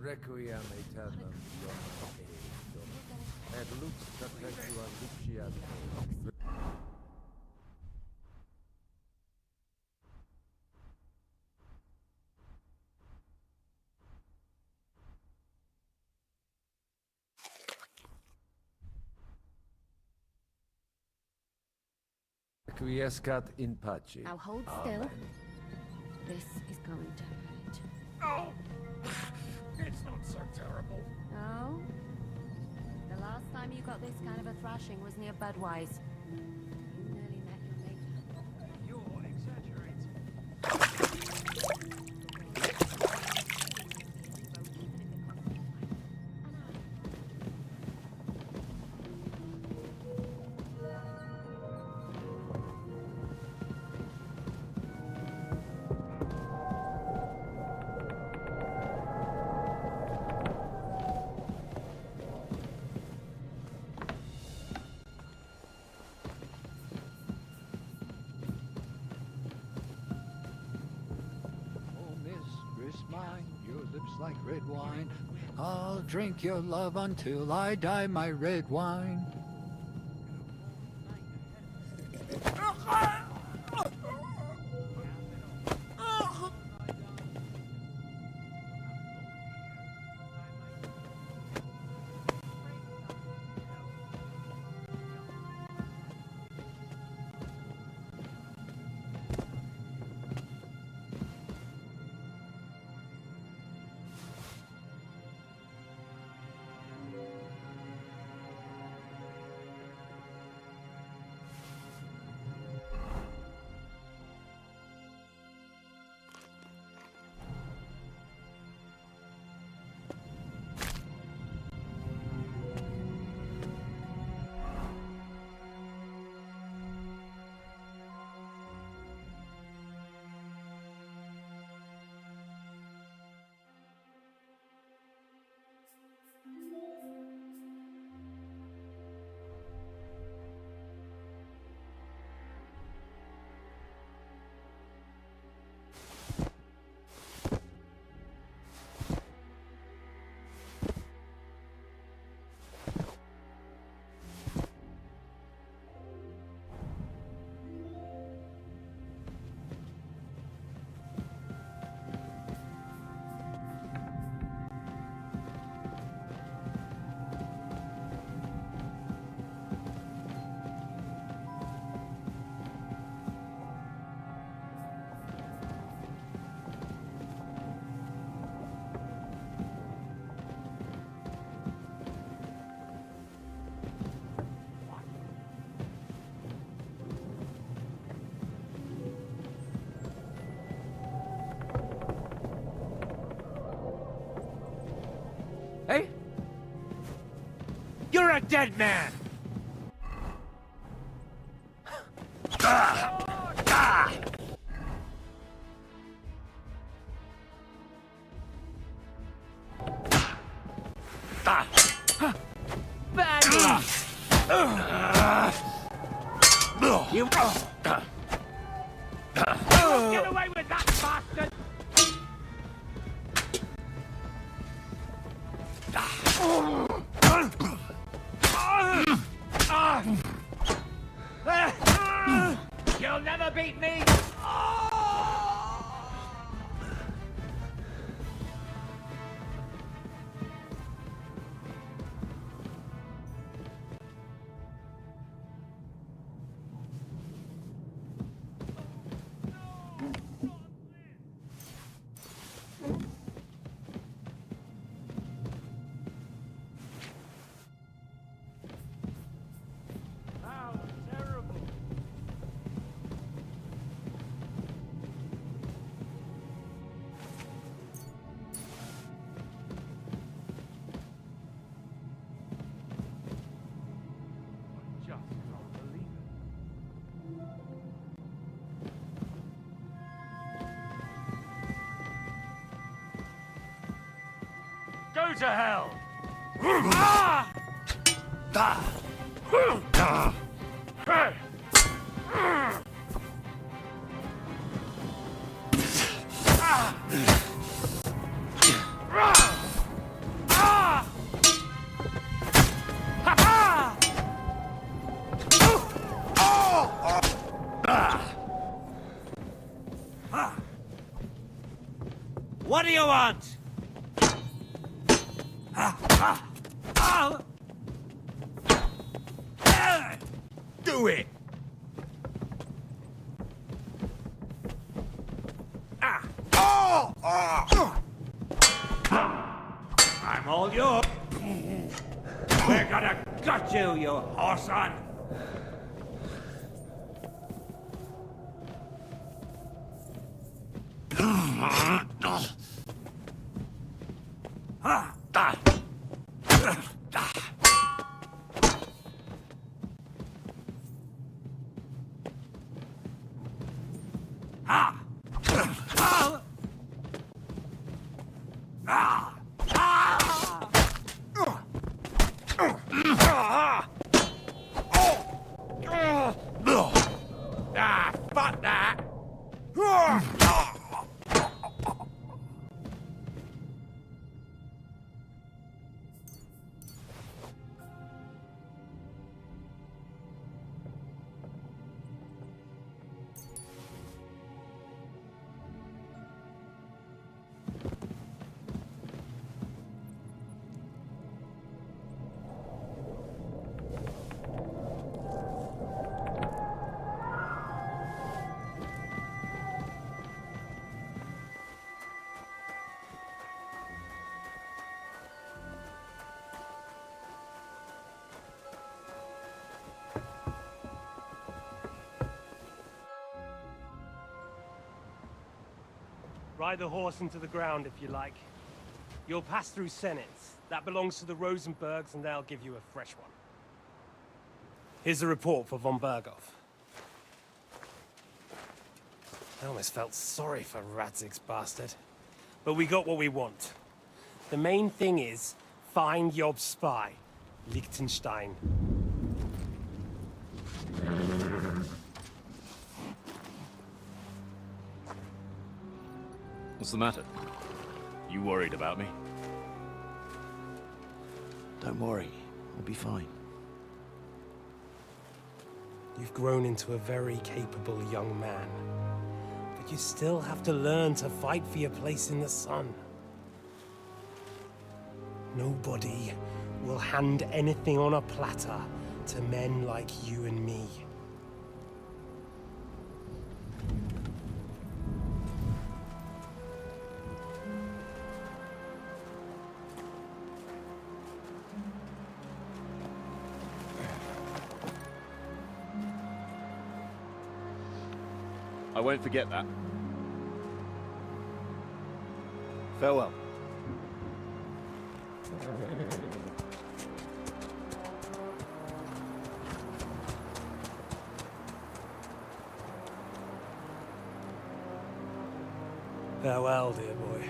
Requiem aeternam et lux perpetua luciat. Quiescat in pace. Now hold still. This is going to hurt. Oh! It's not so terrible. No? The last time you got this kind of a thrashing was near Budweiser. You nearly met your maker. You're exaggerating. Mine, your lips like red wine. I'll drink your love until I die, my red wine. Hey? You're a dead man! Bad luck! You won't get away with that, bastard! You'll never beat me! How terrible! Just can't believe it. Go to hell! want? Do it! I'm all yours. We're gonna gut you, you horse-on! Fuck that! Ride the horse into the ground if you like. You'll pass through Senates. That belongs to the Rosenbergs, and they'll give you a fresh one. Here's a report for von Berghoff. I almost felt sorry for Radzig's bastard. But we got what we want. The main thing is, find Job's spy, Liechtenstein. What's the matter? You worried about me? Don't worry, I'll be fine. You've grown into a very capable young man. But you still have to learn to fight for your place in the sun. Nobody will hand anything on a platter to men like you and me. I won't forget that. Farewell. Farewell, dear boy.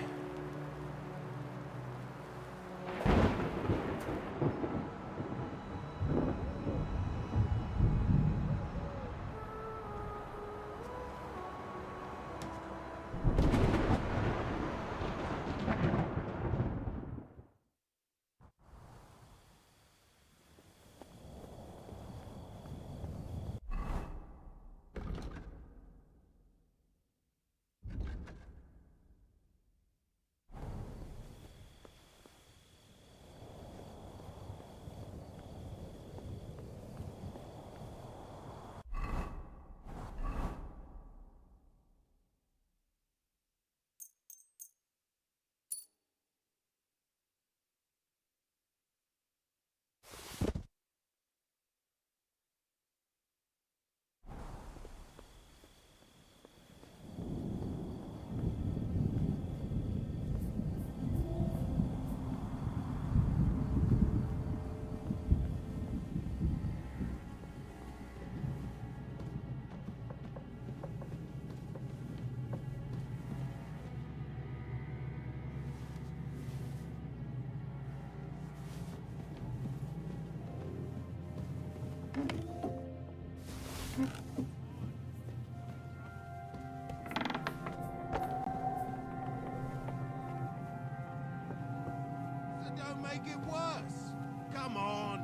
Don't make it worse. Come on.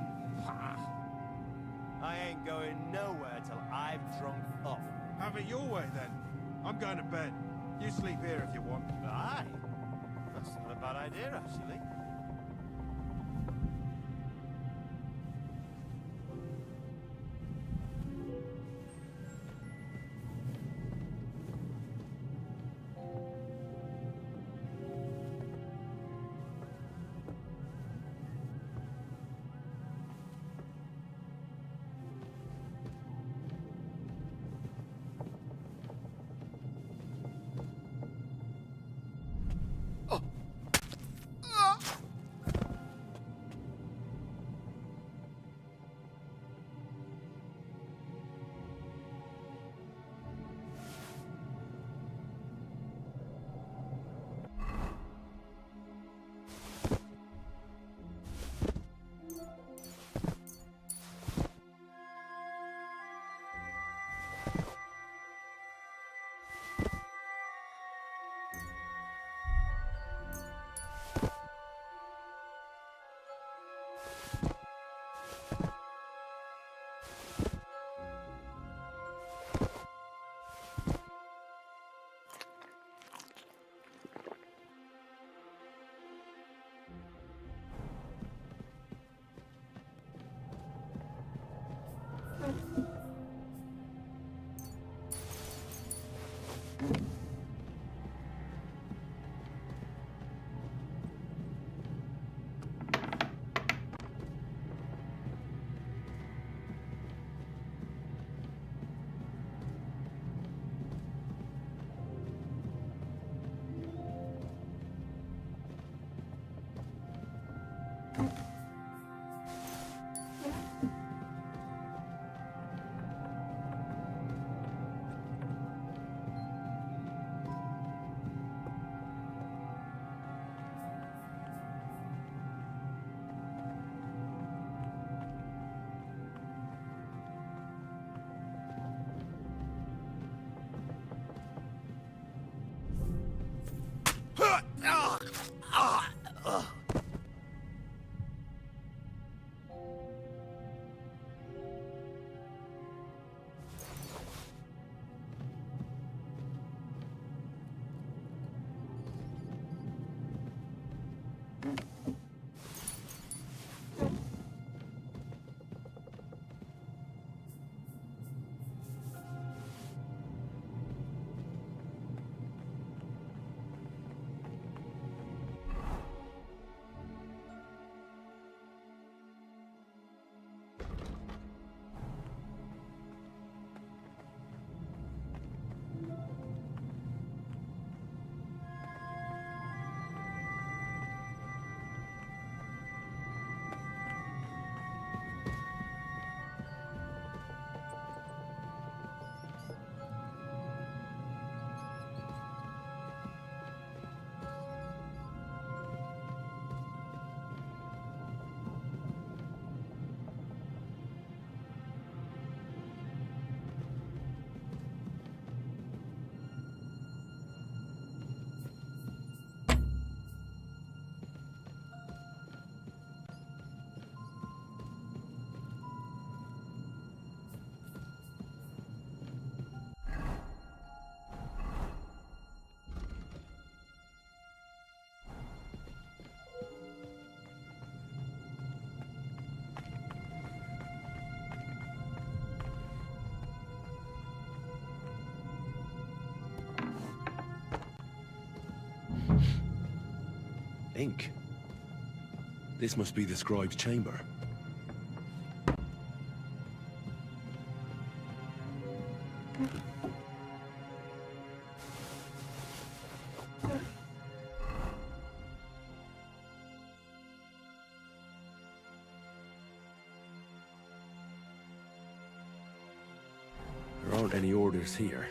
I ain't going nowhere till I've drunk up. Have it your way then. I'm going to bed. You sleep here if you want. Aye. That's not a bad idea, actually. Ink. This must be the scribe's chamber. There aren't any orders here.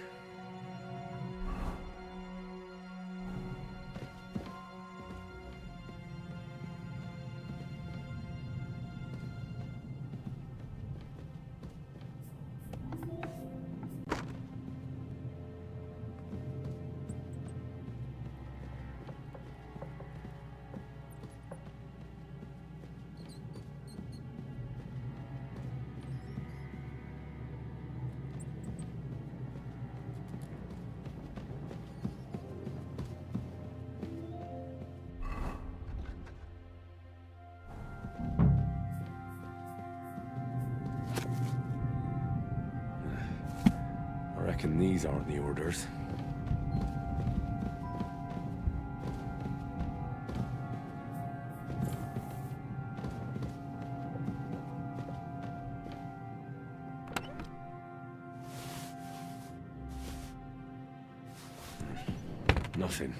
reckon these aren't the orders. Nothing.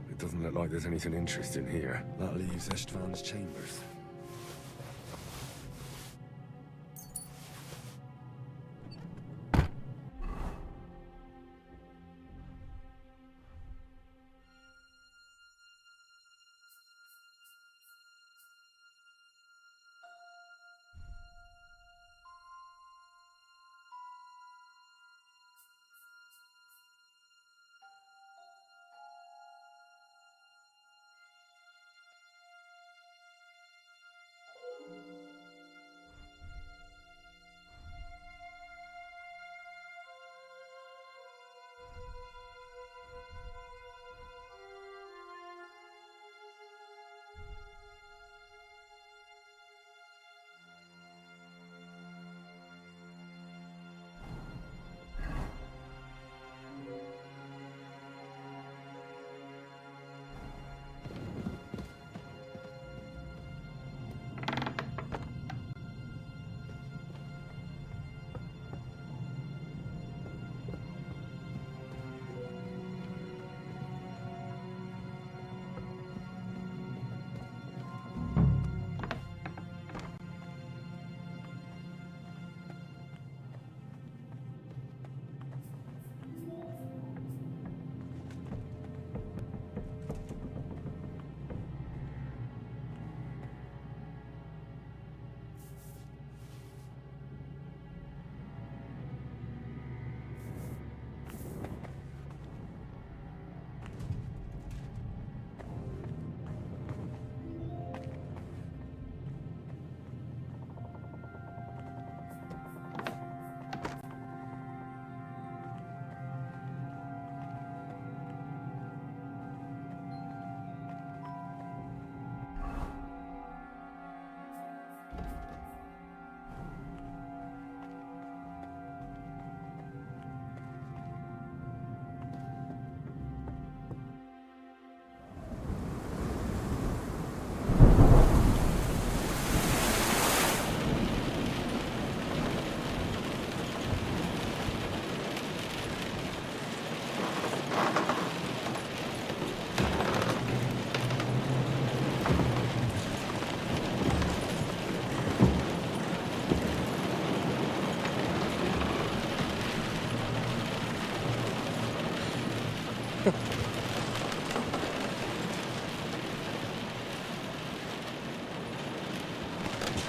It doesn't look like there's anything interesting here. That leaves Istvan's chambers.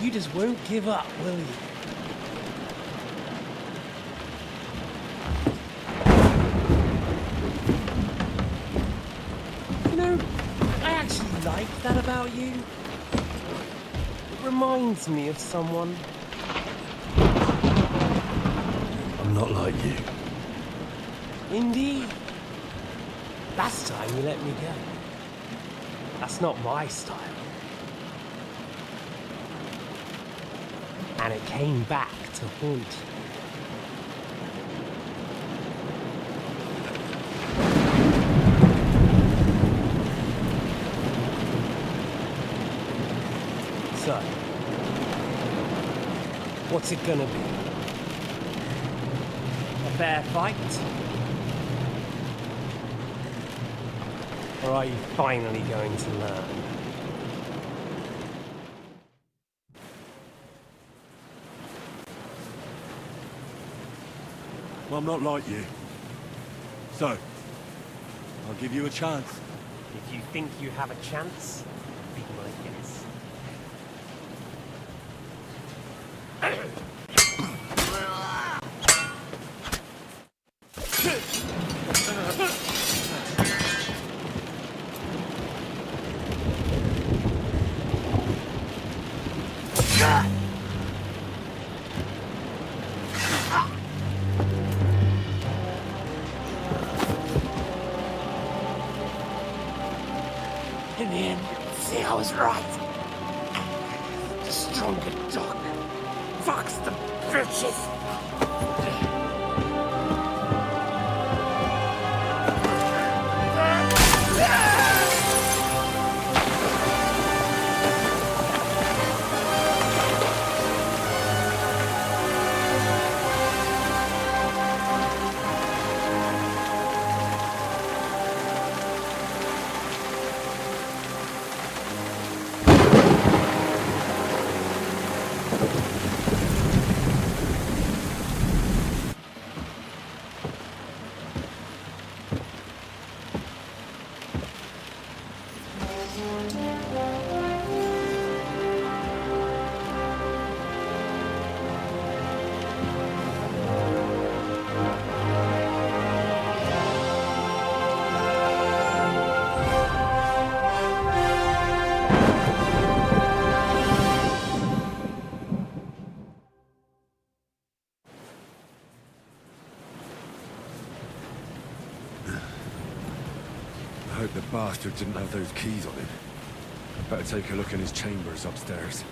You just won't give up, will you? You know, I actually like that about you. It reminds me of someone. I'm not like you. Indeed. Last time you let me go. That's not my style. And it came back to haunt you. So, what's it gonna be? A fair fight? Or are you finally going to learn? Well, I'm not like you. So, I'll give you a chance. If you think you have a chance, be my guest. In the end, see, I was right. Stronger dog. Fox the bitches. I hope the bastard didn't have those keys on him. Better take a look in his chambers upstairs.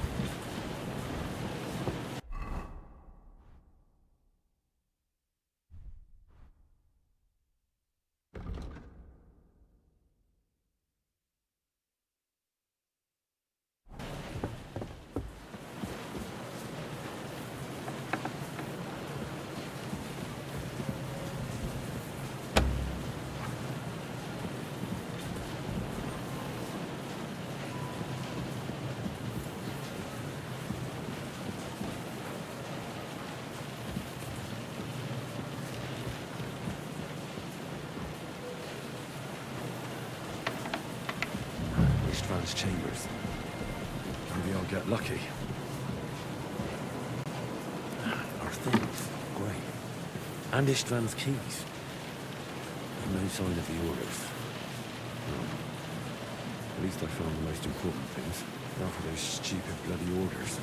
Ishtvan's chambers. Maybe I'll get lucky. Our things. Great. And Ishtvan's keys. And no sign of the orders. Well, at least I found the most important things. Now for those stupid bloody orders.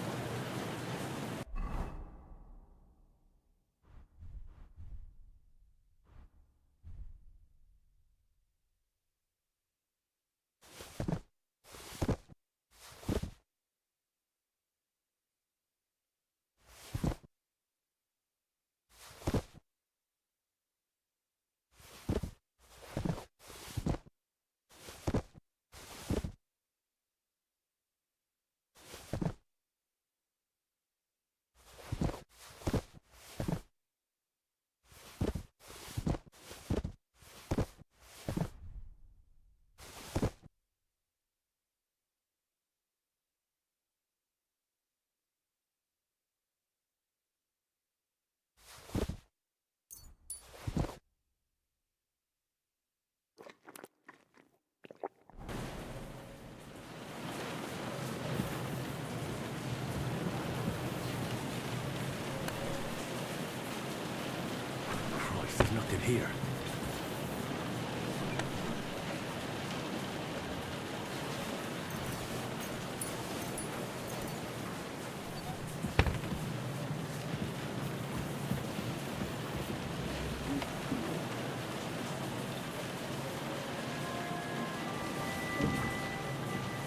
There's nothing here.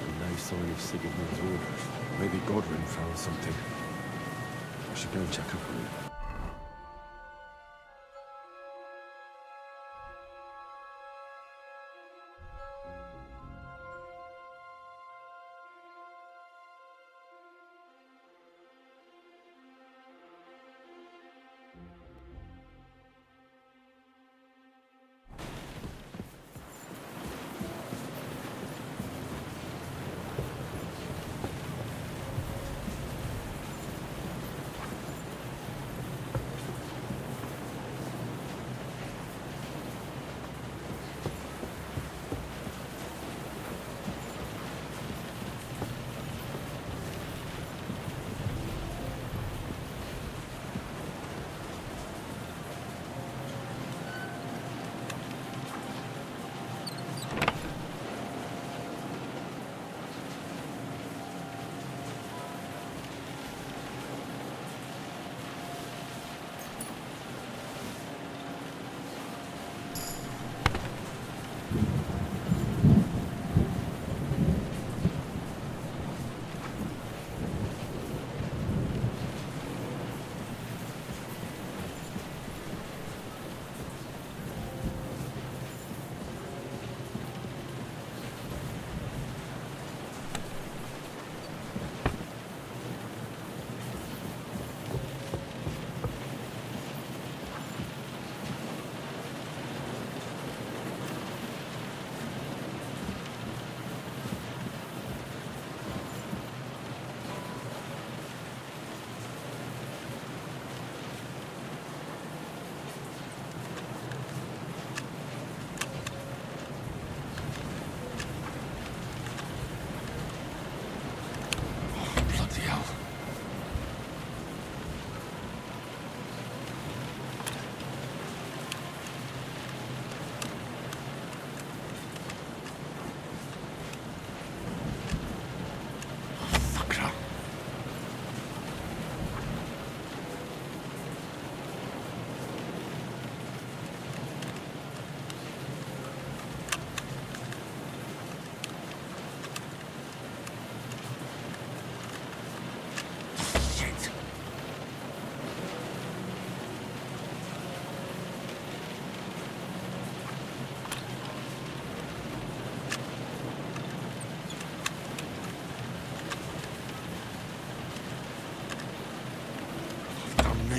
And no sign of Sigurd's orders. Maybe Godwin found something. I should go and check up on him.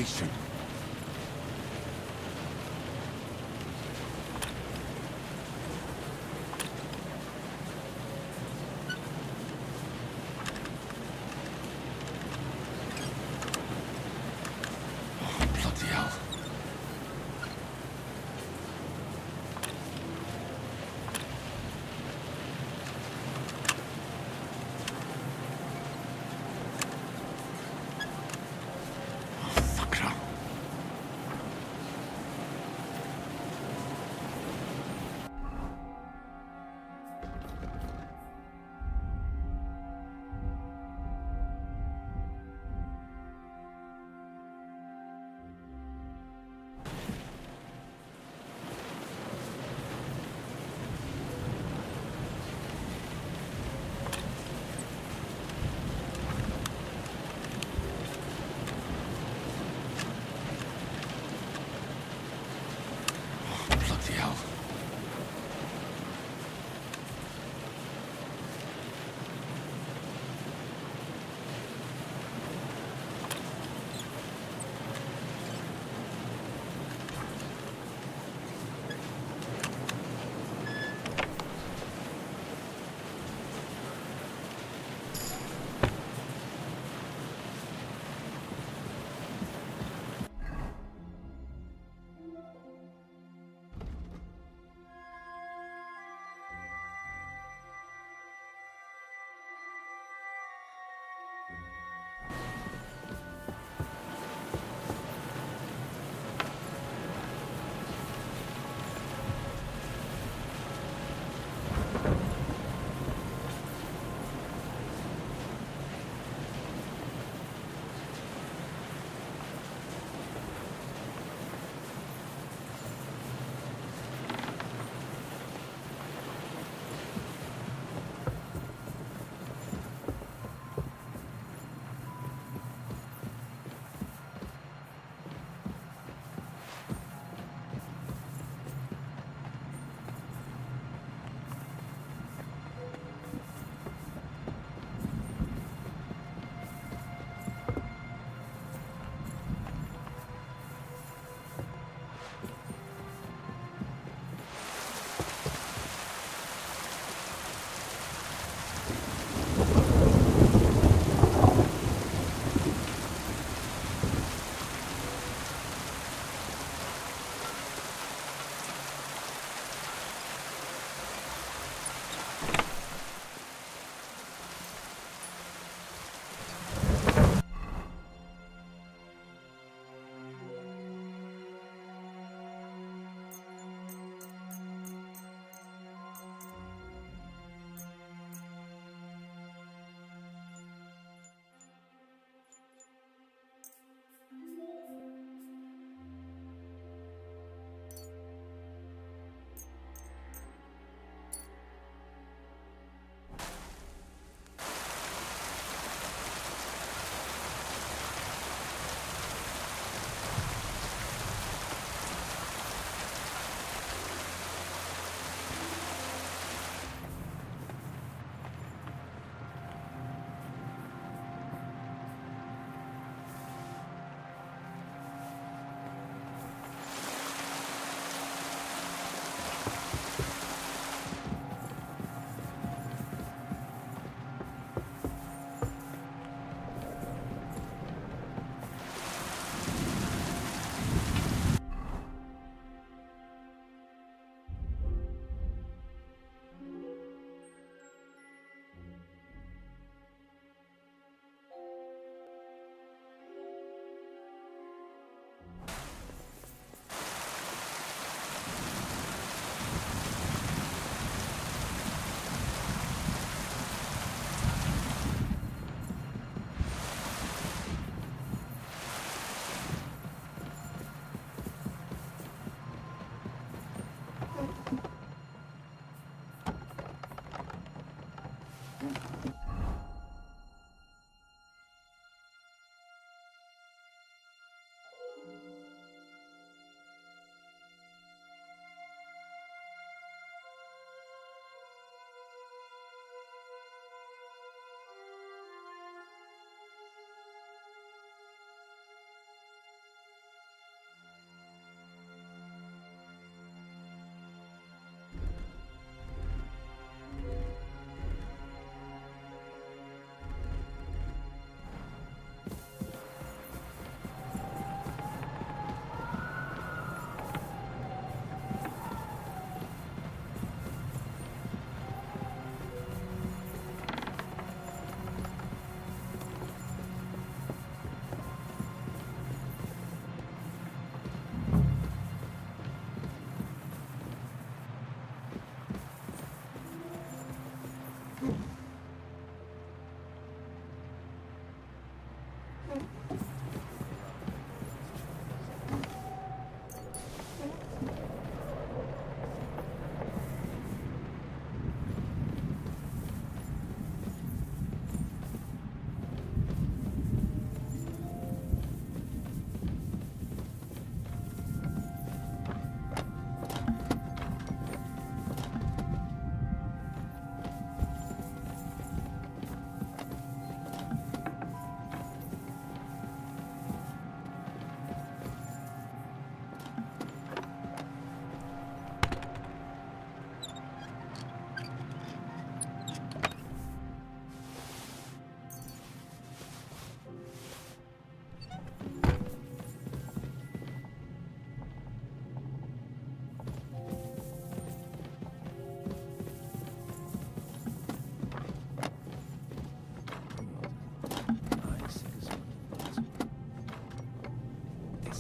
Christian. Bloody hell.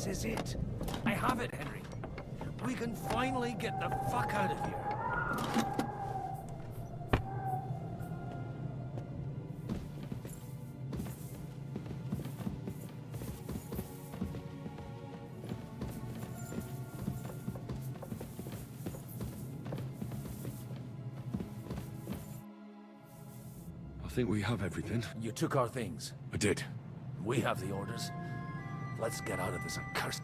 is it. I have it, Henry. We can finally get the fuck out of here. I think we have everything. You took our things. I did. We have the orders. Let's get out of this accursed...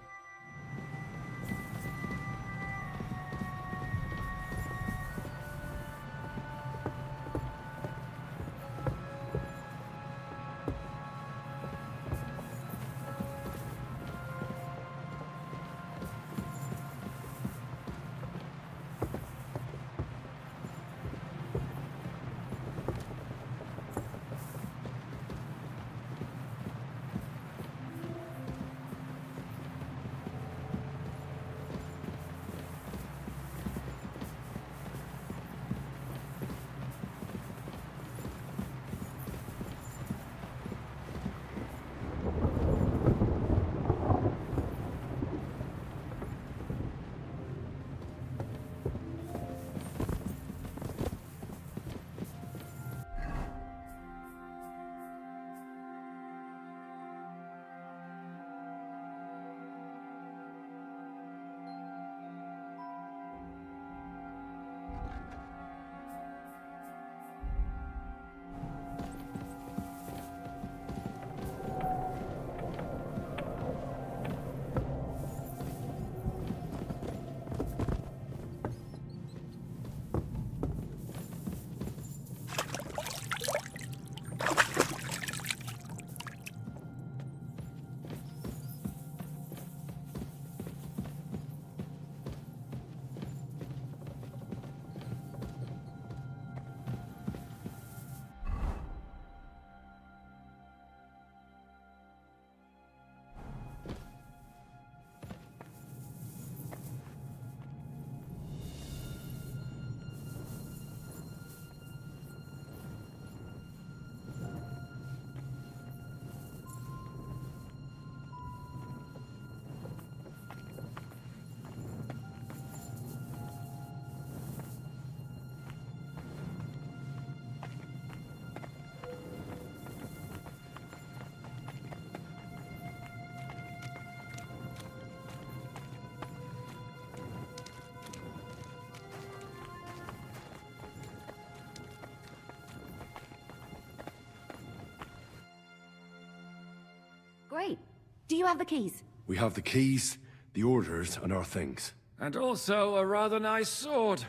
Great. Do you have the keys? We have the keys, the orders, and our things. And also a rather nice sword.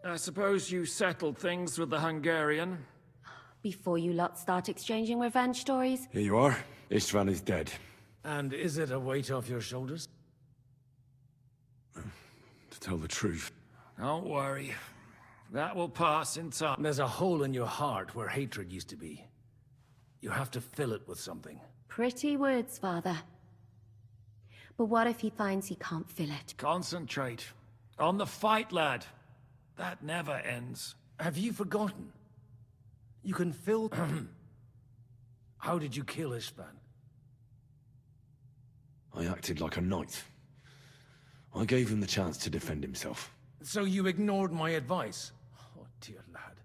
I suppose you settled things with the Hungarian. Before you lot start exchanging revenge stories? Here you are. Istvan is dead. And is it a weight off your shoulders? To tell the truth. Don't worry. That will pass in time. There's a hole in your heart where hatred used to be. You have to fill it with something. Pretty words, Father. But what if he finds he can't fill it? Concentrate. On the fight, lad. That never ends. Have you forgotten? You can fill... How did you kill Istvan? I acted like a knight. I gave him the chance to defend himself. So you ignored my advice? Oh, dear lad.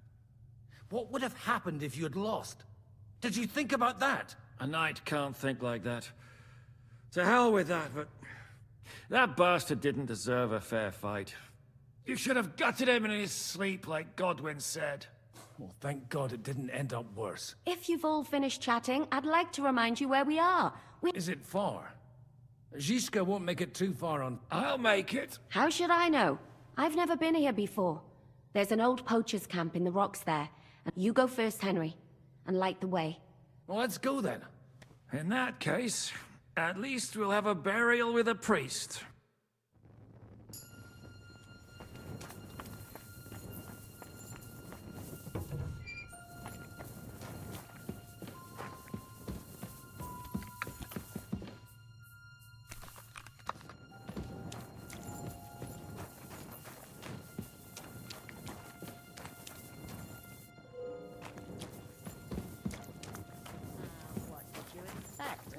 What would have happened if you had lost? Did you think about that? A knight can't think like that. To hell with that, but... That bastard didn't deserve a fair fight. You should have gutted him in his sleep, like Godwin said. Well, thank God it didn't end up worse. If you've all finished chatting, I'd like to remind you where we are. Is it far? Zizka won't make it too far on... I'll make it. How should I know? I've never been here before. There's an old poacher's camp in the rocks there. You go first, Henry, and light the way. Well, let's go then. In that case, at least we'll have a burial with a priest.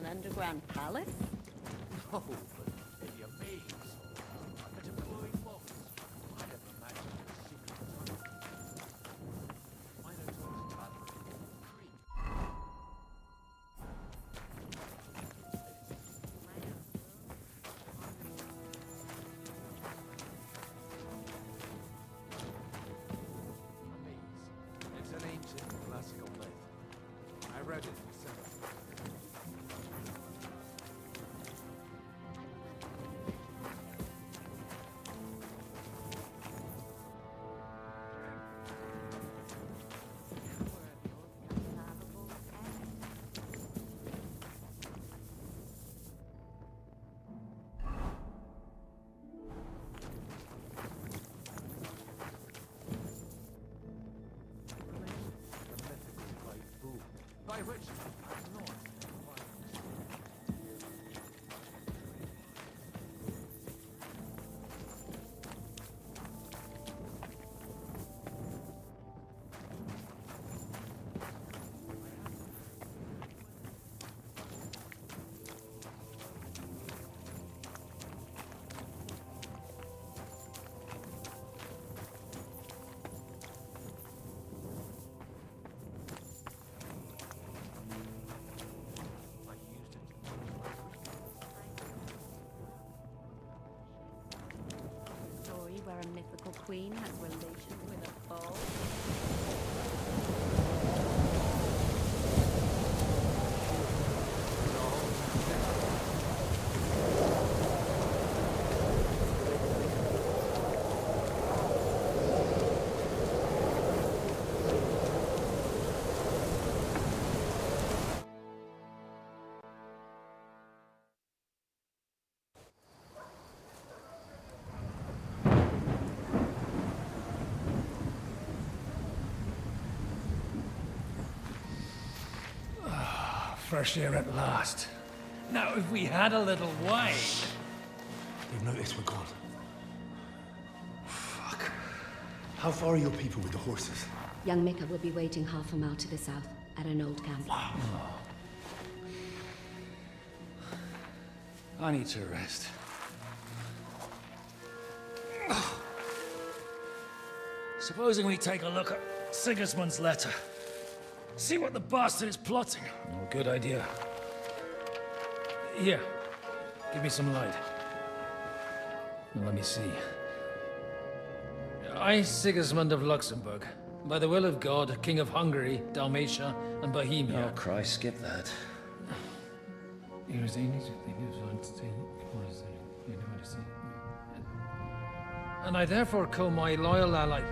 Underground palace? Oh, but if you mean, I'm a deployed boss. I never imagined the secret tunnel. Minotaur's cutlery, creep. It's an ancient classical myth. I read it myself. By which I'm not. Story where a mythical queen has relations with a foe. Fresh air at last. Now, if we had a little wine... They've noticed we're gone. Fuck. How far are your people with the horses? Young Mika will be waiting half a mile to the south, at an old camp. I need to rest. Supposing we take a look at Sigismund's letter. See what the bastard is plotting. Oh, good idea. Here, give me some light. Now, let me see. I, Sigismund of Luxembourg, by the will of God, King of Hungary, Dalmatia, and Bohemia. Oh, Christ, skip that. And I therefore call my loyal ally...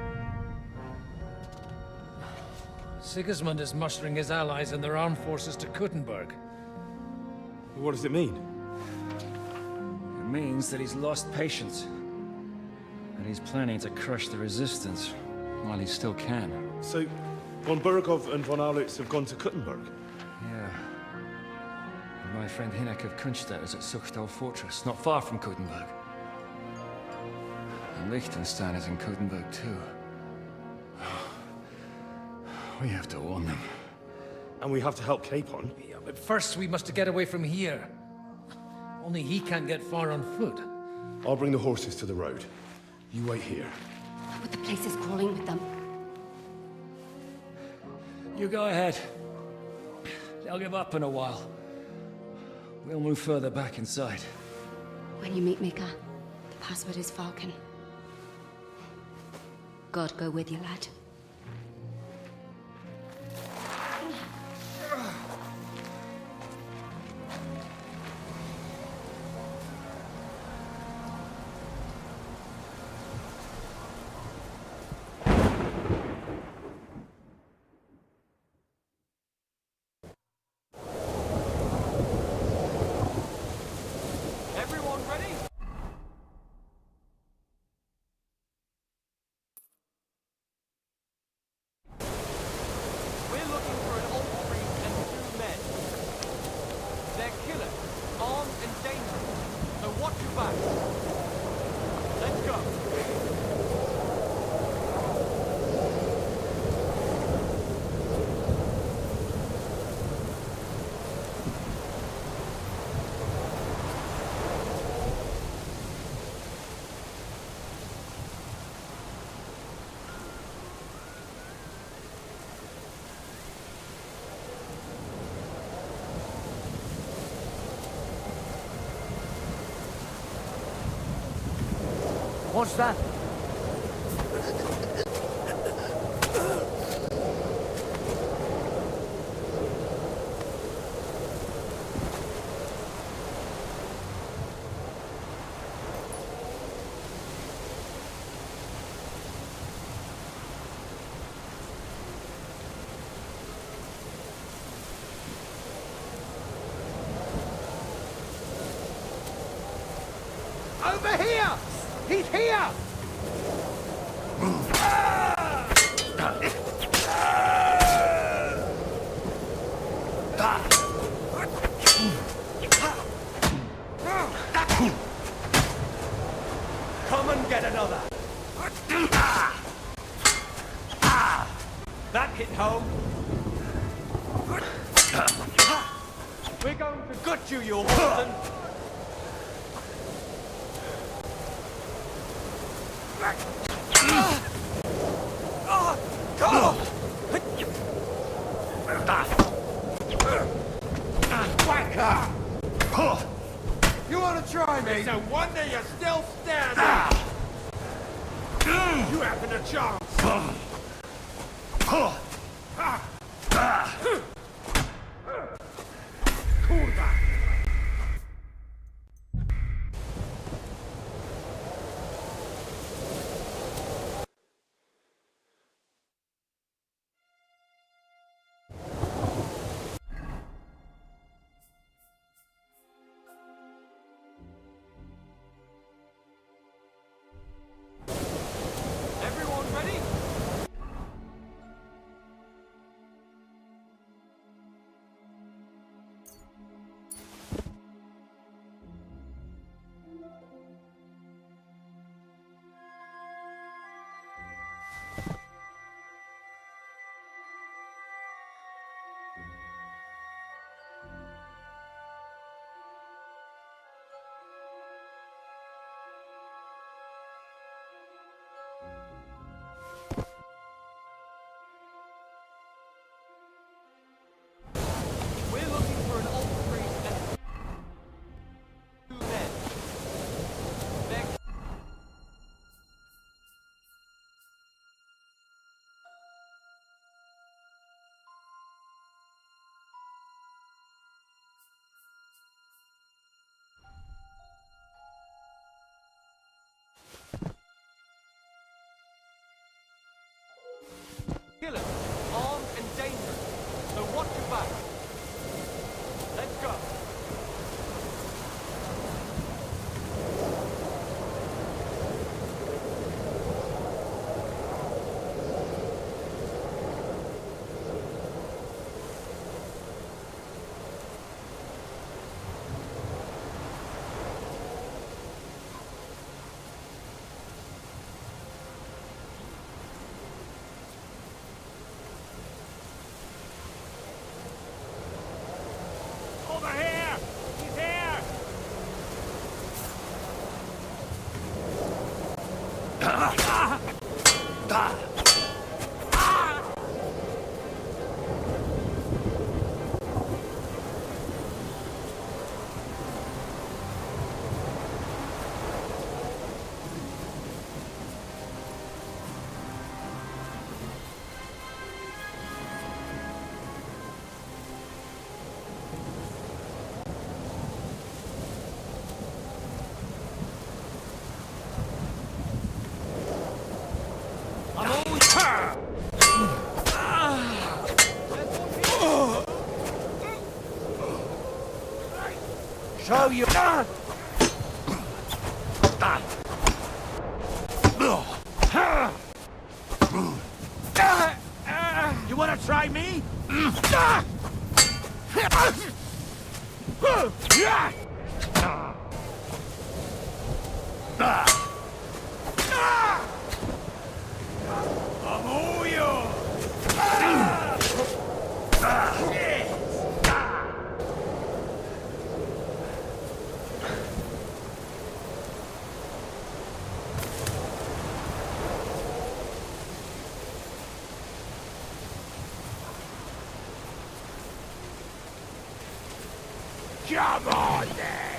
Sigismund is mustering his allies and their armed forces to Kuttenberg. What does it mean? It means that he's lost patience. And he's planning to crush the resistance while he still can. So, von Burgov and von Aulitz have gone to Kuttenberg? Yeah. And my friend Hinek of Kunstadt is at Suchtal Fortress, not far from Kuttenberg. And Liechtenstein is in Kuttenberg too. We have to warn them. And we have to help Capon. Yeah, but first we must get away from here. Only he can't get far on foot. I'll bring the horses to the road. You wait here. But the place is crawling with them. You go ahead. They'll give up in a while. We'll move further back inside. When you meet Mika, the password is Falcon. God go with you, lad. What's that? Over here! He's here! Come and get another. That hit home. We're going to gut you, you orphan. You want to try me? It's a wonder you're still standing! You haven't a chance! Kurwa! Everyone ready? We're looking for an old priest and 2 men. They're killers, armed and dangerous. So watch your back. Let's go. Over here! He's here! Show you! You want to try me? I'm all yours! Come on, then!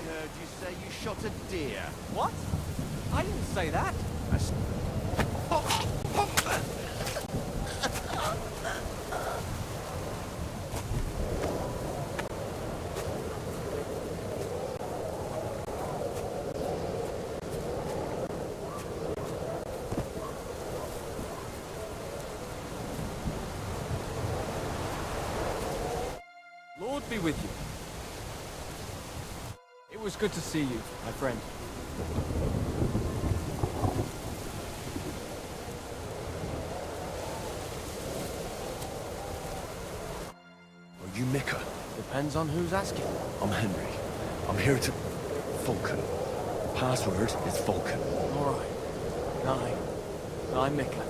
heard you say you shot a deer. What? I didn't say that. Lord be with you. It was good to see you, my friend. Are you Micah? Depends on who's asking. I'm Henry. I'm here to... Vulcan. The password is Vulcan. Alright. I'm Micah.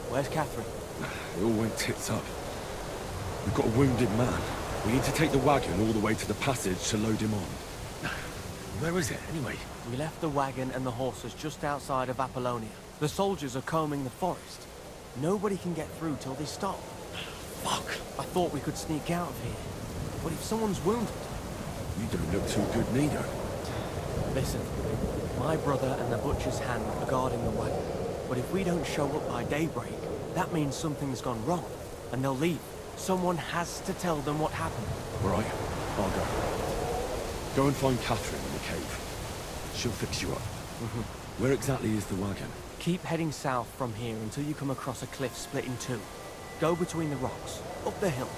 Where's Catherine? It all went tits up. We've got a wounded man. We need to take the wagon all the way to the passage to load him on. Where is it, anyway? We left the wagon and the horses just outside of Apollonia. The soldiers are combing the forest. Nobody can get through till they stop. Fuck. I thought we could sneak out of here. But if someone's wounded... You don't look too good neither. Listen, my brother and the butcher's hand are guarding the wagon. But if we don't show up by daybreak, that means something's gone wrong, and they'll leave. Someone has to tell them what happened. All right, I'll go. Go and find Catherine in the cave. She'll fix you up. Where exactly is the wagon? Keep heading south from here until you come across a cliff split in two. Go between the rocks, up the hill,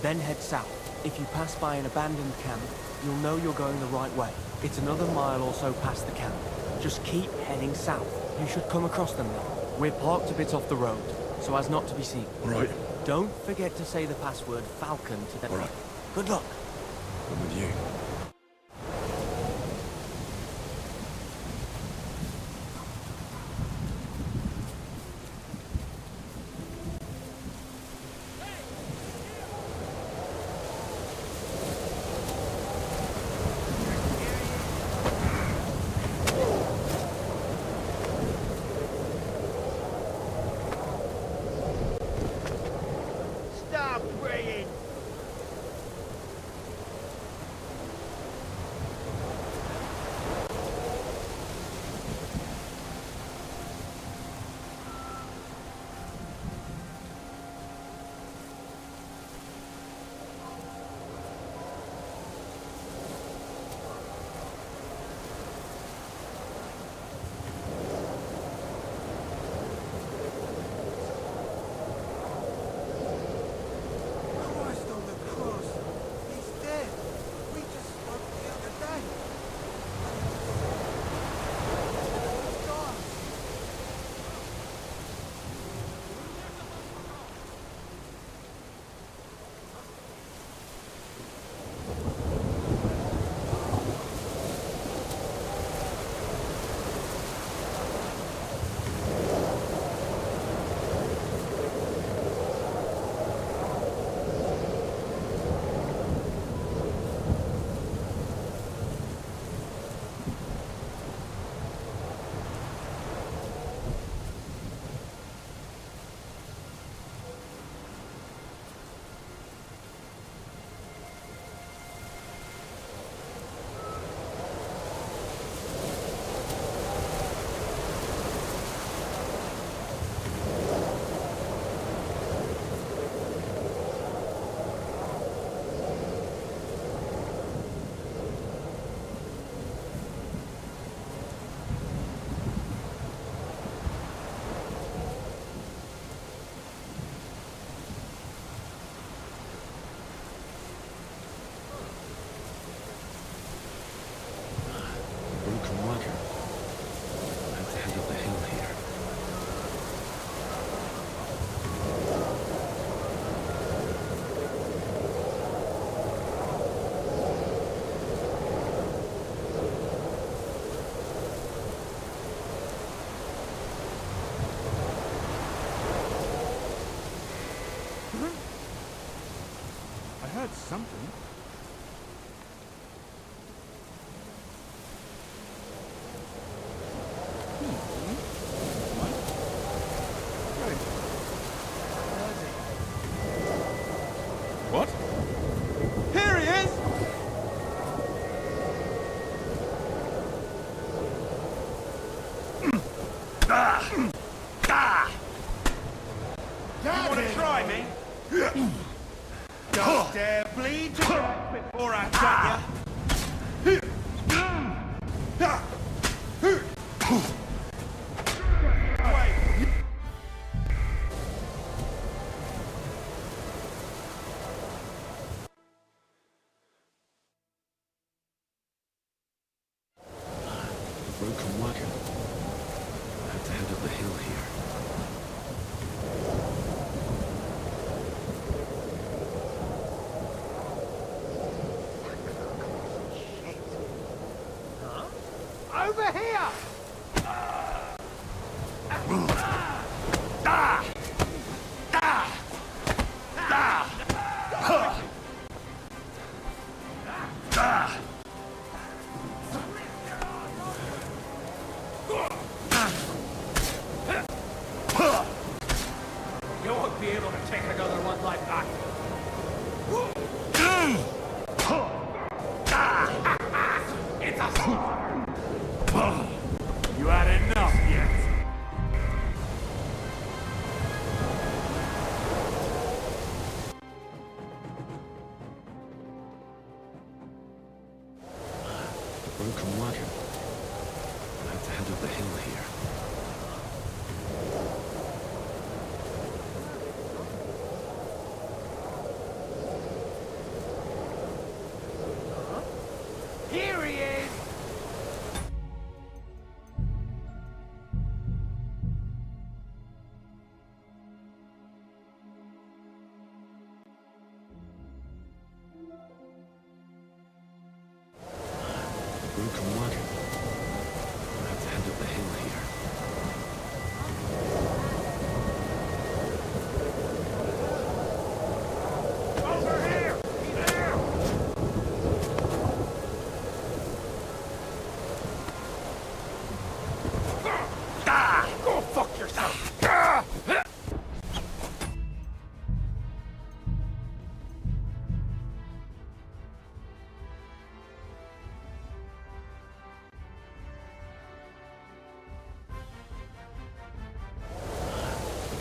then head south. If you pass by an abandoned camp, you'll know you're going the right way. It's another mile or so past the camp. Just keep heading south. You should come across them now. We're parked a bit off the road, so as not to be seen. All right. Don't forget to say the password Falcon to them. All right. Good luck. I'm with you. Stop praying! Christ on the cross. He's dead. We just spoke the other day. Broken wagon. I have to head up the hill here. I heard something. What? Here he is! You want to try me? Don't dare bleed to death before I cut you. Broken wagon. I have to head up the hill here. Over here! You won't be able to take another one like that. It's a... You had enough yet? Broken wagon. I have to head up the hill here. Here he is! Broken wagon. I have to head up the hill here. Over here! There! Go fuck yourself!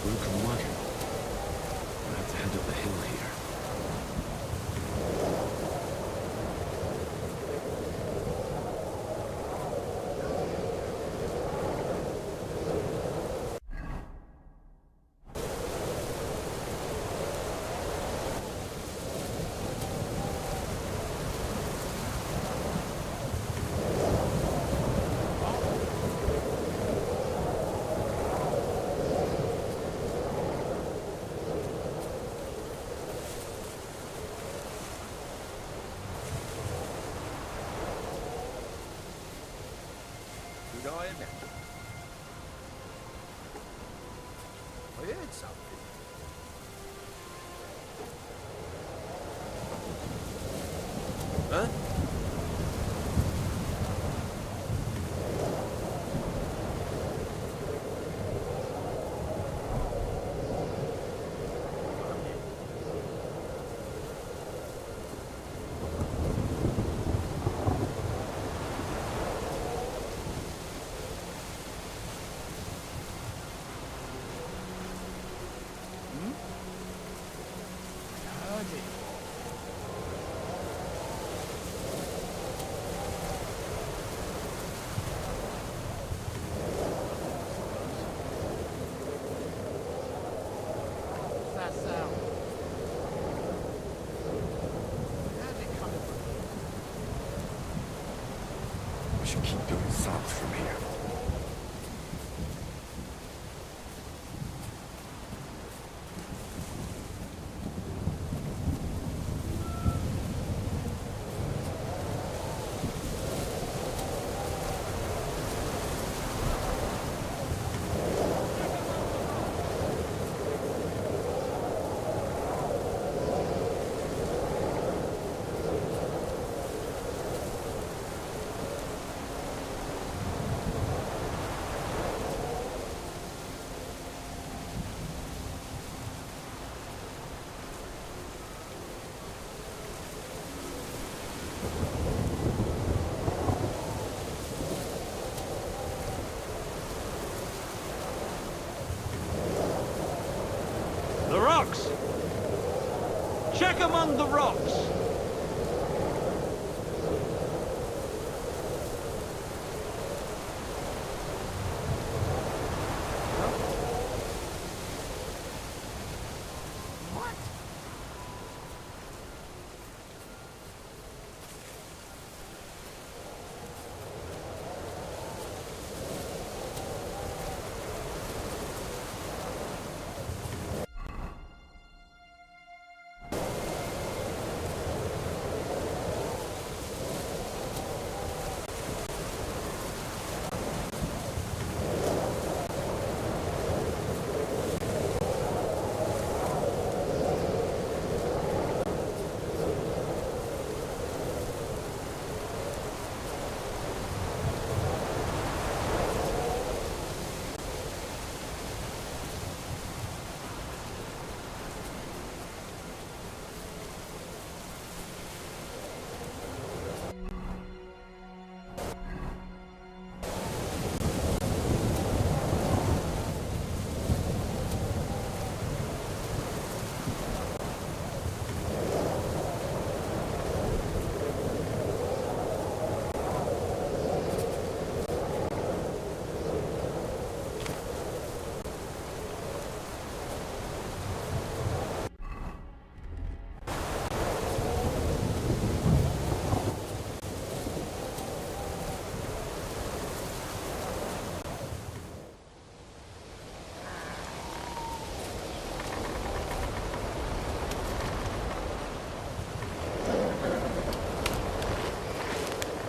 Broken wagon. I have to head up the hill here. Did I imagine? I heard something. Huh? We should keep going south from here. among the rocks!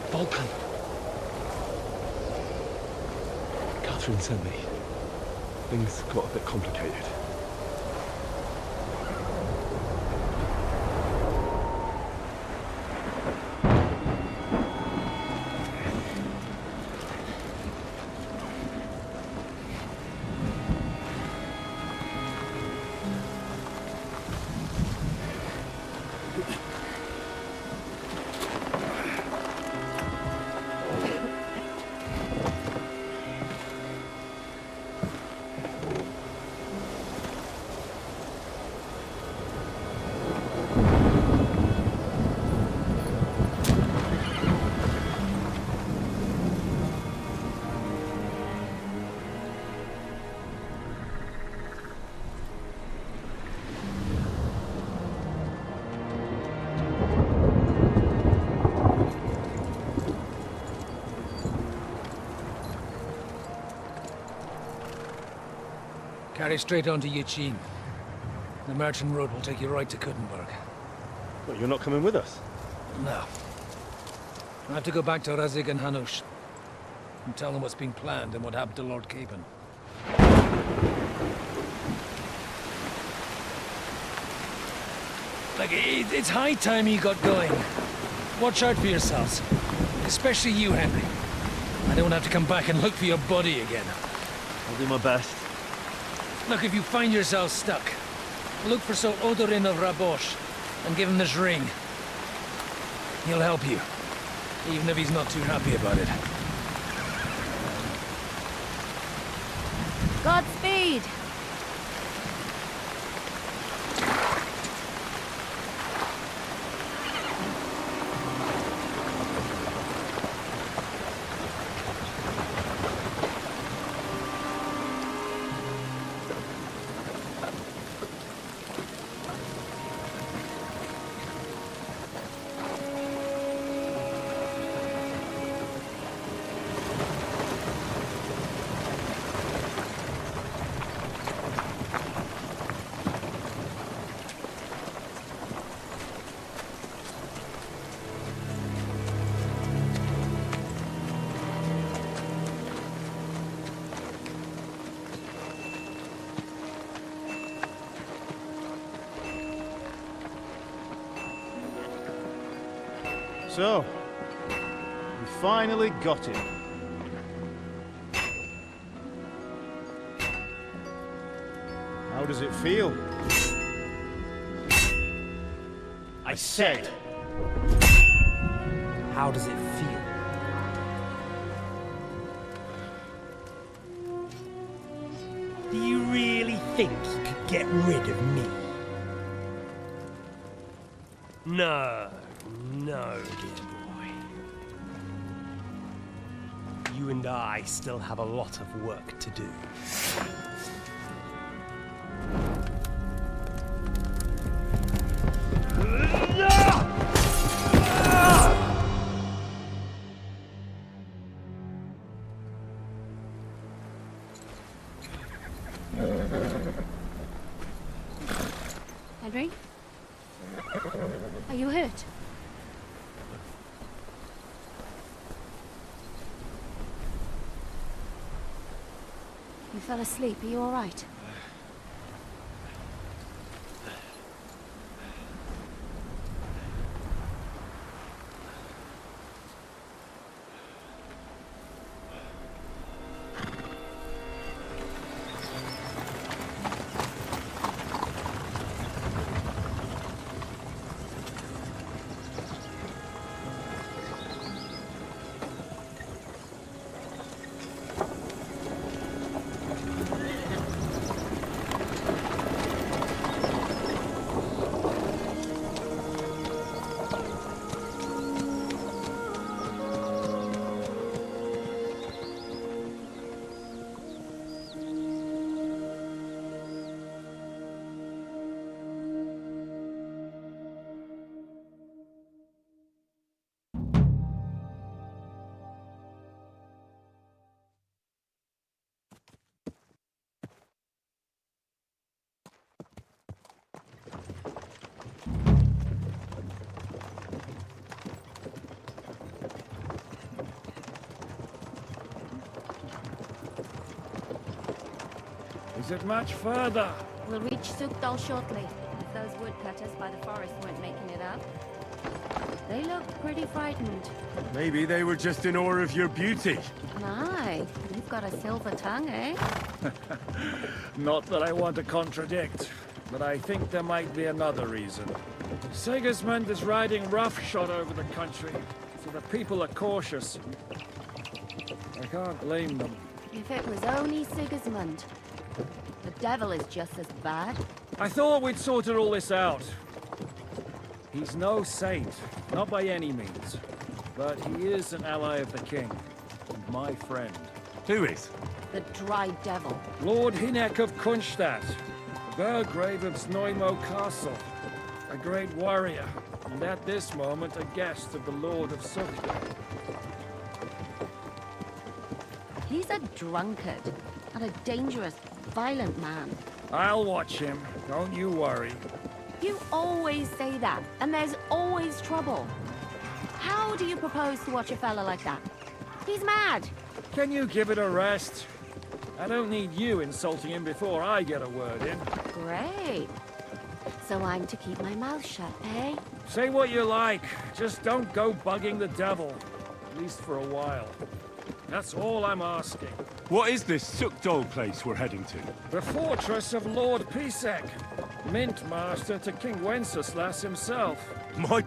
Vulcan. Catherine sent me. Things got a bit complicated. Carry straight on to Yichin. The merchant road will take you right to Kuttenberg. Well, you're not coming with us? No. I have to go back to Razik and Hanush and tell them what's been planned and what happened to Lord Capen. Like, it's high time you got going. Watch out for yourselves. Especially you, Henry. I don't have to come back and look for your body again. I'll do my best. Look, if you find yourself stuck, look for Sir Odorin of Rabosh and give him this ring. He'll help you, even if he's not too happy about it. Godspeed! So, we finally got him. How does it feel? I said, how does it feel? Do you really think you could get rid of me? No, no, dear boy. You and I still have a lot of work to do. Henry? Are you hurt? You fell asleep. Are you all right? Is it much further? We'll reach Sukdal shortly, if those woodcutters by the forest weren't making it up. They looked pretty frightened. Maybe they were just in awe of your beauty. My, you've got a silver tongue, eh? Not that I want to contradict, but I think there might be another reason. Sigismund is riding roughshod over the country, so the people are cautious. I can't blame them. If it was only Sigismund. The devil is just as bad. I thought we'd sorted all this out. He's no saint, not by any means. But he is an ally of the king, and my friend. Who is? The dry devil. Lord Hinek of Kunstadt, the Burgrave of Znojmo Castle, a great warrior, and at this moment a guest of the Lord of Sukdal. He's a drunkard, and a dangerous, violent man. I'll watch him, don't you worry. You always say that, and there's always trouble. How do you propose to watch a fella like that? He's mad. Can you give it a rest? I don't need you insulting him before I get a word in. Great. So I'm to keep my mouth shut, eh? Say what you like, just don't go bugging the devil. At least for a while. That's all I'm asking. What is this Sukdal place we're heading to? The fortress of Lord Pisek, Mint Master to King Wenceslas himself. My...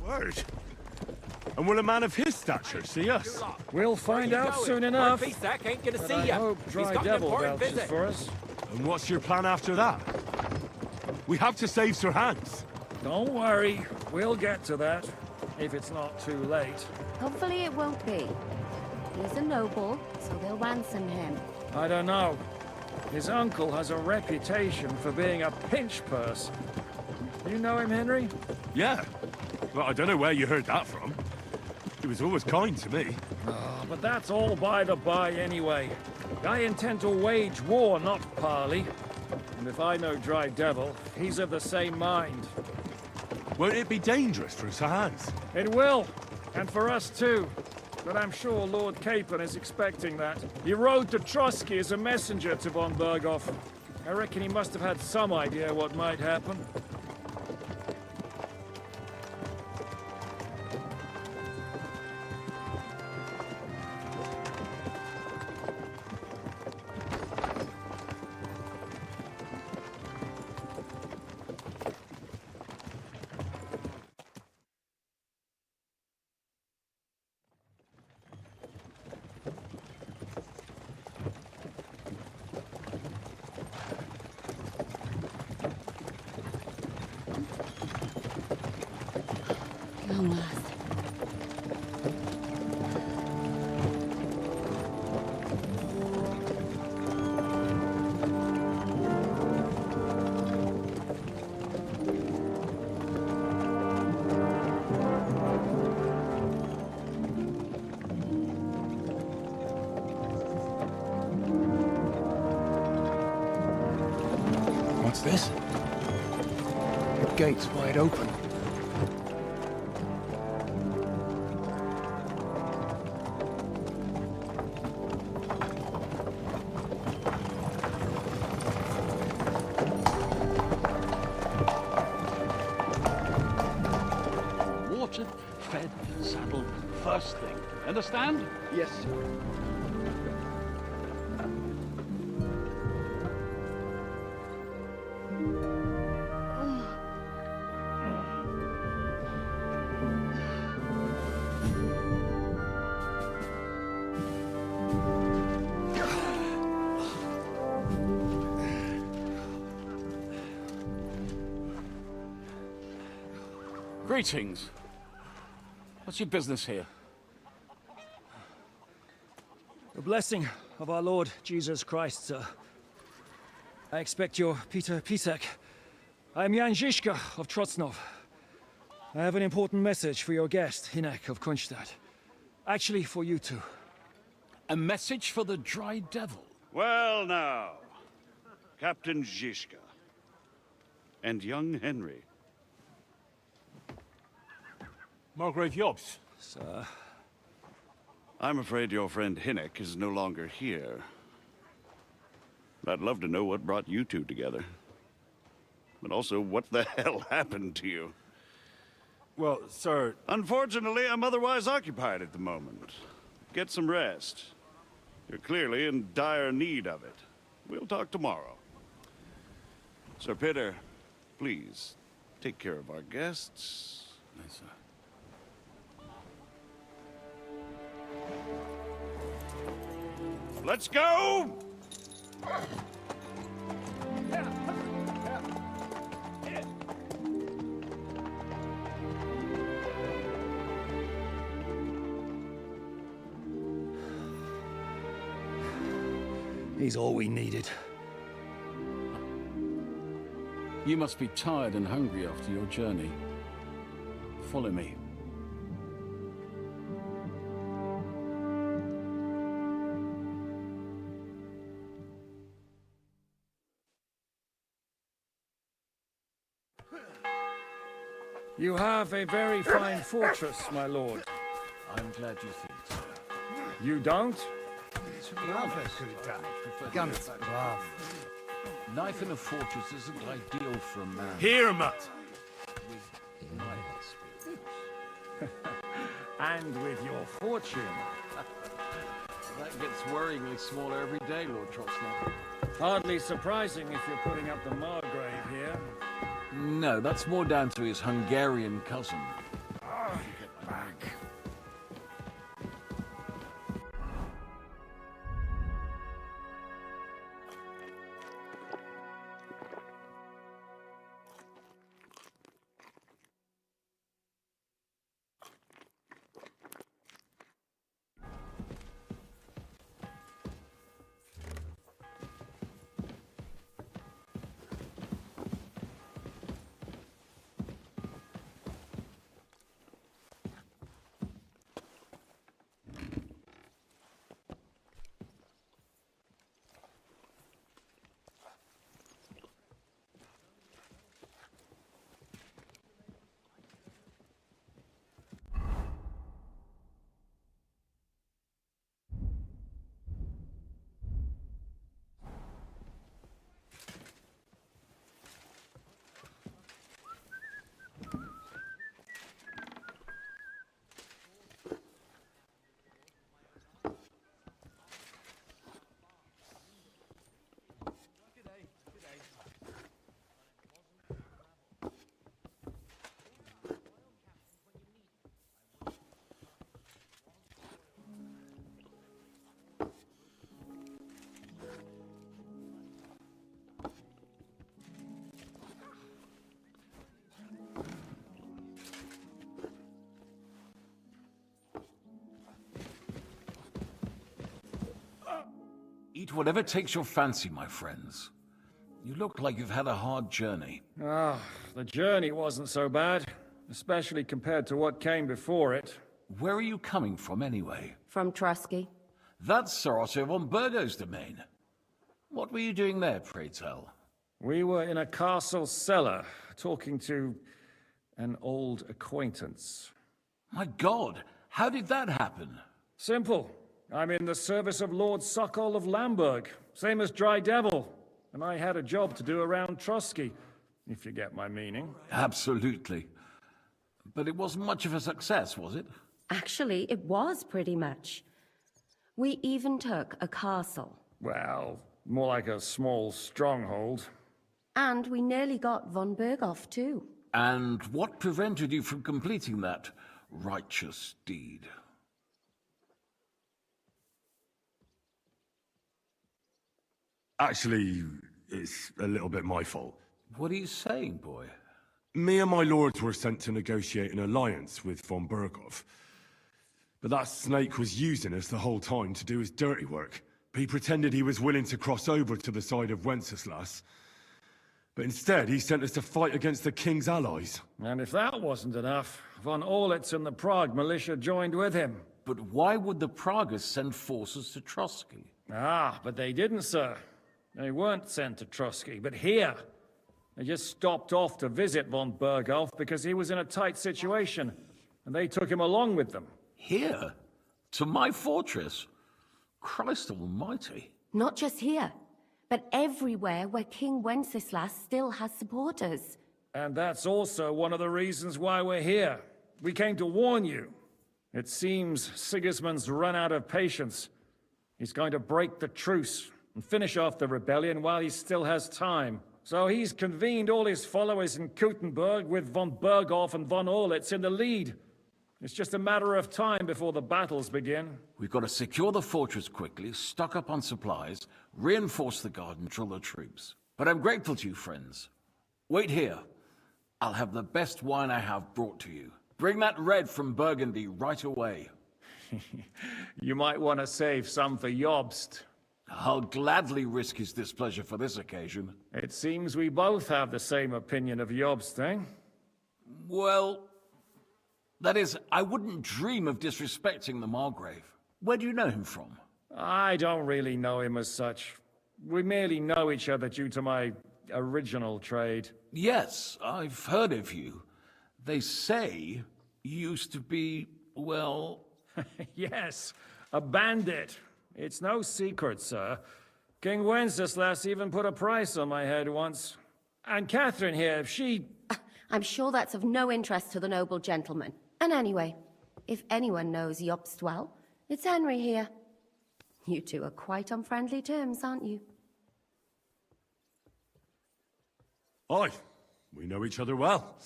Word. And will a man of his stature see us? We'll find out soon enough. Ain't gonna But see I ya. hope He's Dry got an Devil important vouches visit. for us. And what's your plan after that? We have to save Sir Hans. Don't worry, we'll get to that, if it's not too late. Hopefully it won't be. He's a noble, so they'll ransom him. I don't know. His uncle has a reputation for being a pinch purse. You know him, Henry? Yeah. Well, I don't know where you heard that from. He was always kind to me. Oh, but that's all by the by anyway. I intend to wage war, not parley. And if I know Dry Devil, he's of the same mind. Won't it be dangerous for Sir Hans? It will, and for us too. But I'm sure Lord Capon is expecting that. He rode to Trotsky as a messenger to von Berghoff. I reckon he must have had some idea what might happen. Long last. What's this? The gate's wide open. Watered, fed, saddled, first thing. Understand? Yes, sir. Greetings. What's your business here? The blessing of our Lord Jesus Christ, sir. I expect you're Peter Pisek. I'm Jan Žižka of Trocnov. I have an important message for your guest, Hinek of Kunstadt. Actually, for you two. A message for the Dry Devil? Well now, Captain Žižka. And young Henry. Margrave Jobs. Sir. I'm afraid your friend Hinek is no longer here. I'd love to know what brought you two together. But also, what the hell happened to you? Well, sir... Unfortunately, I'm otherwise occupied at the moment. Get some rest. You're clearly in dire need of it. We'll talk tomorrow. Sir Peter, please, take care of our guests. Yes, sir. Let's go! He's all we needed. You must be tired and hungry after your journey. Follow me. You have a very fine fortress, my lord. I'm glad you think so. You don't? Life in a fortress isn't ideal for a man. Here, Matt. And with your fortune. That gets worryingly smaller every day, Lord Trotsnov. Hardly surprising if you're putting up the Margrave here. No, that's more down to his Hungarian cousin. Eat whatever takes your fancy, my friends. You look like you've had a hard journey. Ah, the journey wasn't so bad, especially compared to what came before it. Where are you coming from, anyway? From Trusky. That's Sir Otto von Burgo's domain. What were you doing there, pray tell? We were in a castle cellar, talking to an old acquaintance. My God, how did that happen? Simple. I'm in the service of Lord Suckall of Lamberg, same as Dry Devil, and I had a job to do around Trusky, if you get my meaning. Absolutely. But it wasn't much of a success, was it? Actually, it was pretty much. We even took a castle. Well, more like a small stronghold. And we nearly got von Berghoff, too. And what prevented you from completing that righteous deed? Actually, it's a little bit my fault. What are you saying, boy? Me and my lords were sent to negotiate an alliance with von Berghoff. But that snake was using us the whole time to do his dirty work. He pretended he was willing to cross over to the side of Wenceslas. But instead, he sent us to fight against the king's allies. And if that wasn't enough, von Orlitz and the Prague militia joined with him. But why would the Praguers send forces to Trusky? Ah, but they didn't, sir. They weren't sent to Trusky, but here. They just stopped off to visit von Berghoff because he was in a tight situation, and they took him along with them. Here? To my fortress? Christ almighty. Not just here, but everywhere where King Wenceslas still has supporters. And that's also one of the reasons why we're here. We came to warn you. It seems Sigismund's run out of patience. He's going to break the truce and finish off the rebellion while he still has time. So he's convened all his followers in Kuttenberg with von Berghoff and von Orlitz in the lead. It's just a matter of time before the battles begin. We've got to secure the fortress quickly, stock up on supplies, reinforce the guard and drill the troops. But I'm grateful to you, friends. Wait here. I'll have the best wine I have brought to you. Bring that red from Burgundy right away. You might want to save some for Jobst. I'll gladly risk his displeasure for this occasion. It seems we both have the same opinion of Jobst, eh? Well, that is, I wouldn't dream of disrespecting the Margrave. Where do you know him from? I don't really know him as such. We merely know each other due to my original trade. Yes, I've heard of you. They say you used to be, well... Yes, a bandit. It's no secret, sir. King Wenceslas even put a price on my head once. And Catherine here, she... I'm sure that's of no interest to the noble gentleman. And anyway, if anyone knows Jobst well, it's Henry here. You two are quite on friendly terms, aren't you? Aye, we know each other well.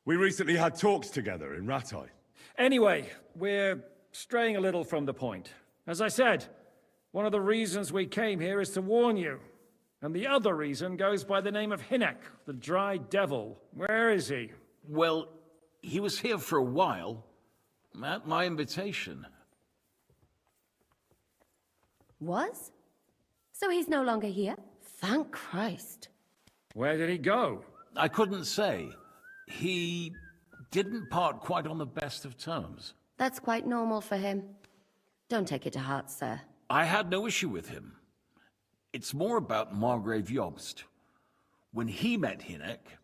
We recently had talks together in Rattay. Anyway, we're straying a little from the point. As I said, one of the reasons we came here is to warn you. And the other reason goes by the name of Hinek, the Dry Devil. Where is he? Well, he was here for a while, at my invitation. Was? So he's no longer here? Thank Christ. Where did he go? I couldn't say. He didn't part quite on the best of terms. That's quite normal for him. Don't take it to heart, sir. I had no issue with him. It's more about Margrave Jobst. When he met Hinek,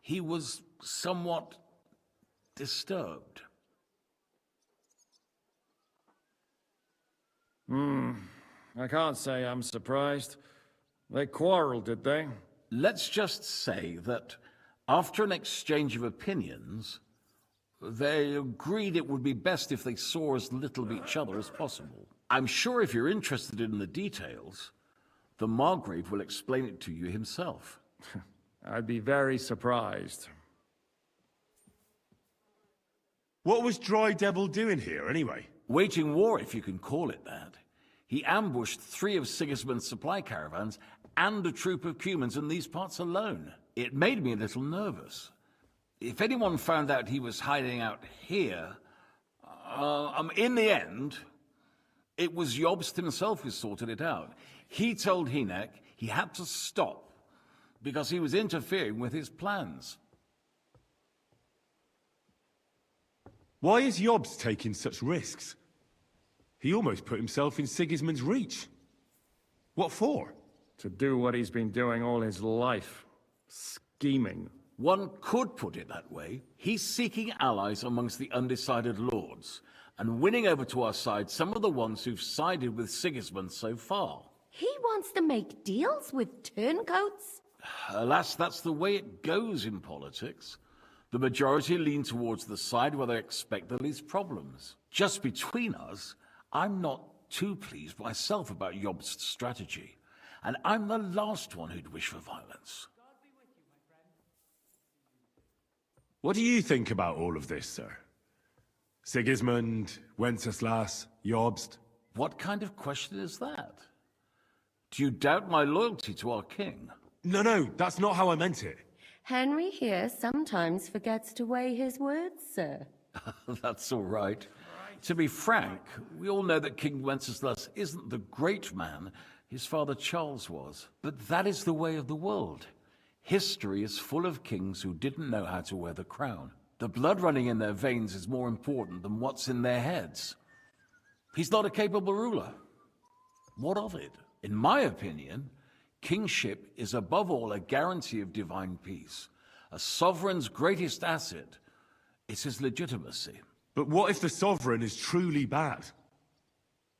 he was somewhat disturbed. I can't say I'm surprised. They quarreled, did they? Let's just say that after an exchange of opinions, they agreed it would be best if they saw as little of each other as possible. I'm sure if you're interested in the details, the Margrave will explain it to you himself. I'd be very surprised. What was Dry Devil doing here, anyway? Waging war, if you can call it that. He ambushed 3 of Sigismund's supply caravans and a troop of Cumans in these parts alone. It made me a little nervous. If anyone found out he was hiding out here, in the end, it was Jobst himself who sorted it out. He told Hynek he had to stop because he was interfering with his plans. Why is Jobst taking such risks? He almost put himself in Sigismund's reach. What for? To do what he's been doing all his life. Scheming. One could put it that way. He's seeking allies amongst the undecided lords, and winning over to our side some of the ones who've sided with Sigismund so far. He wants to make deals with turncoats? Alas, that's the way it goes in politics. The majority lean towards the side where they expect the least problems. Just between us, I'm not too pleased myself about Jobst's strategy, and I'm the last one who'd wish for violence. What do you think about all of this, sir? Sigismund, Wenceslas, Jobst? What kind of question is that? Do you doubt my loyalty to our king? No, that's not how I meant it. Henry here sometimes forgets to weigh his words, sir. That's all right. To be frank, we all know that King Wenceslas isn't the great man his father Charles was. But that is the way of the world. History is full of kings who didn't know how to wear the crown. The blood running in their veins is more important than what's in their heads. He's not a capable ruler. What of it? In my opinion, kingship is above all a guarantee of divine peace. A sovereign's greatest asset is his legitimacy. But what if the sovereign is truly bad?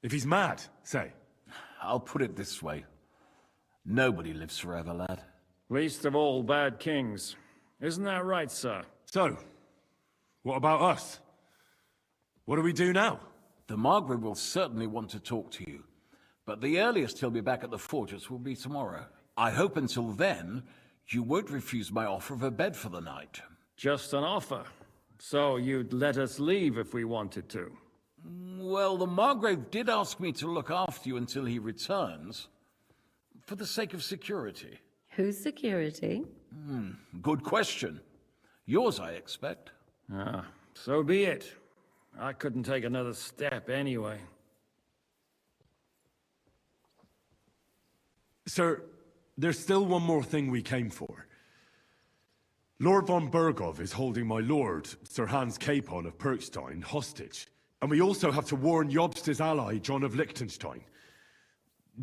If he's mad, say? I'll put it this way. Nobody lives forever, lad. Least of all bad kings. Isn't that right, sir? So, what about us? What do we do now? The Margrave will certainly want to talk to you, but the earliest he'll be back at the fortress will be tomorrow. I hope until then, you won't refuse my offer of a bed for the night. Just an offer. So you'd let us leave if we wanted to? Well, the Margrave did ask me to look after you until he returns, for the sake of security. Whose security? Good question. Yours, I expect. Ah, so be it. I couldn't take another step anyway. Sir, there's still one more thing we came for. Lord von Bergov is holding my lord, Sir Hans Capon of Perkstein, hostage. And we also have to warn Jobst's ally, John of Liechtenstein.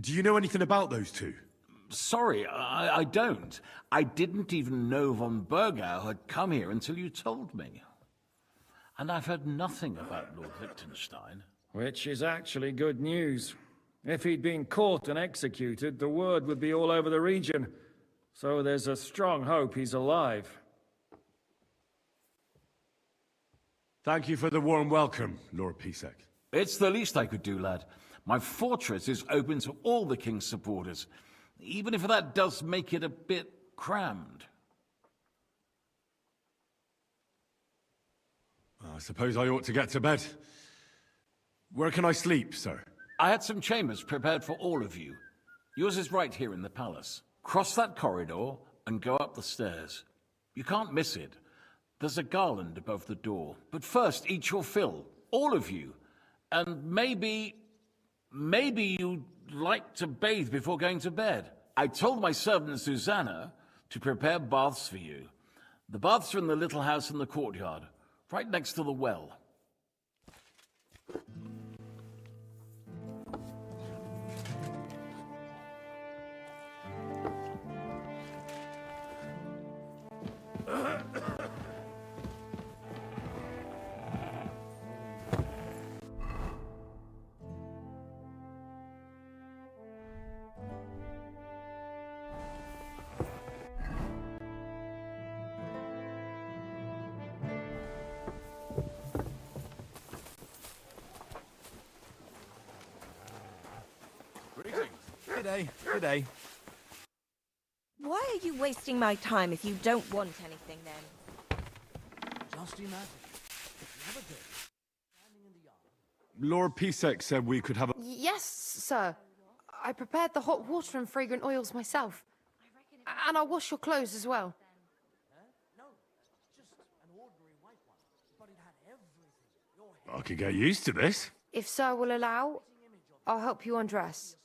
Do you know anything about those two? Sorry, I don't. I didn't even know von Bergau had come here until you told me. And I've heard nothing about Lord Liechtenstein. Which is actually good news. If he'd been caught and executed, the word would be all over the region. So there's a strong hope he's alive. Thank you for the warm welcome, Lord Pisek. It's the least I could do, lad. My fortress is open to all the king's supporters, even if that does make it a bit crammed. I suppose I ought to get to bed. Where can I sleep, sir? I had some chambers prepared for all of you. Yours is right here in the palace. Cross that corridor and go up the stairs. You can't miss it. There's a garland above the door. But first, eat your fill. All of you. And maybe you'd like to bathe before going to bed. I told my servant Susanna to prepare baths for you. The baths are in the little house in the courtyard, right next to the well. Good day. Why are you wasting my time if you don't want anything then? Just imagine. Lord Pisek said we could have a... Yes, sir. I prepared the hot water and fragrant oils myself. And I'll wash your clothes as well. I could get used to this. If sir will allow, I'll help you undress.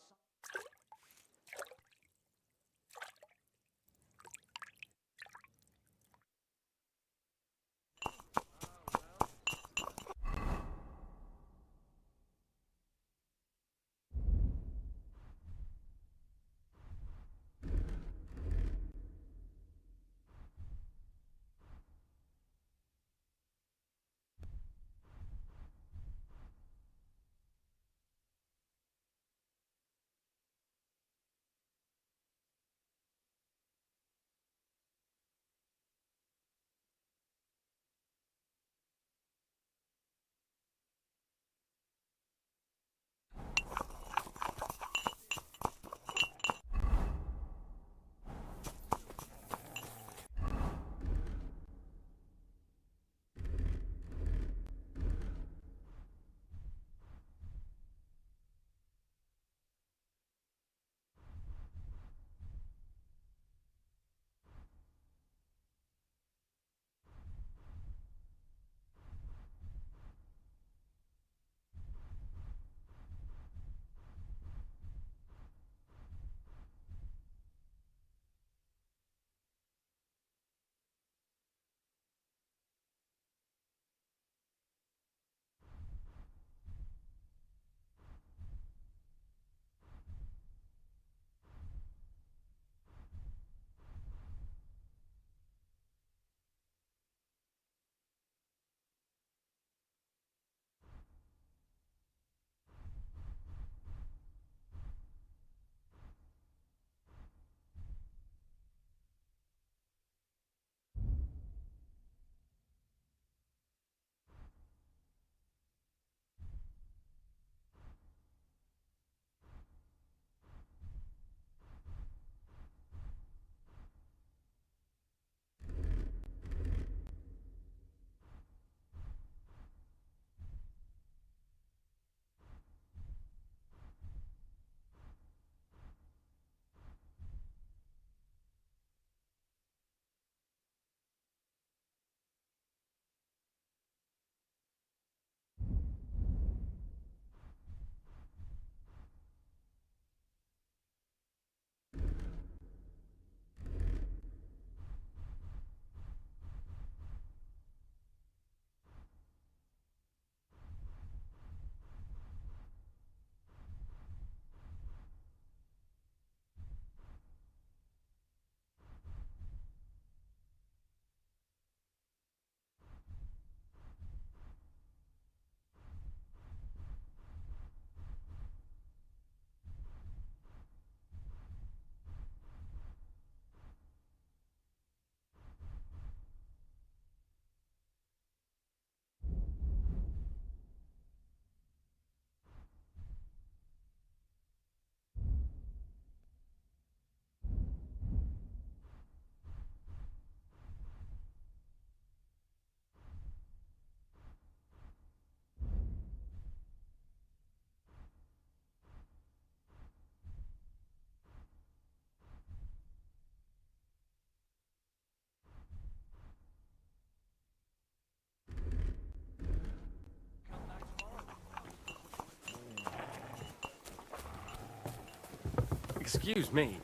Excuse me.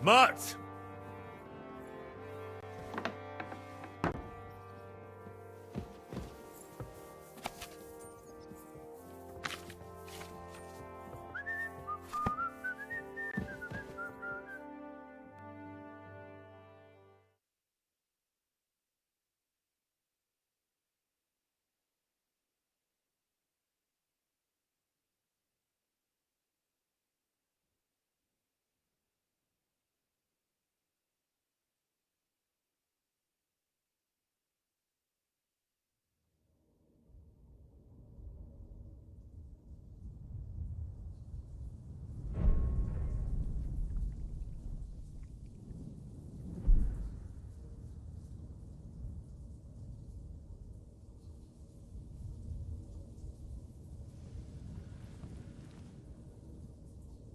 Mutt!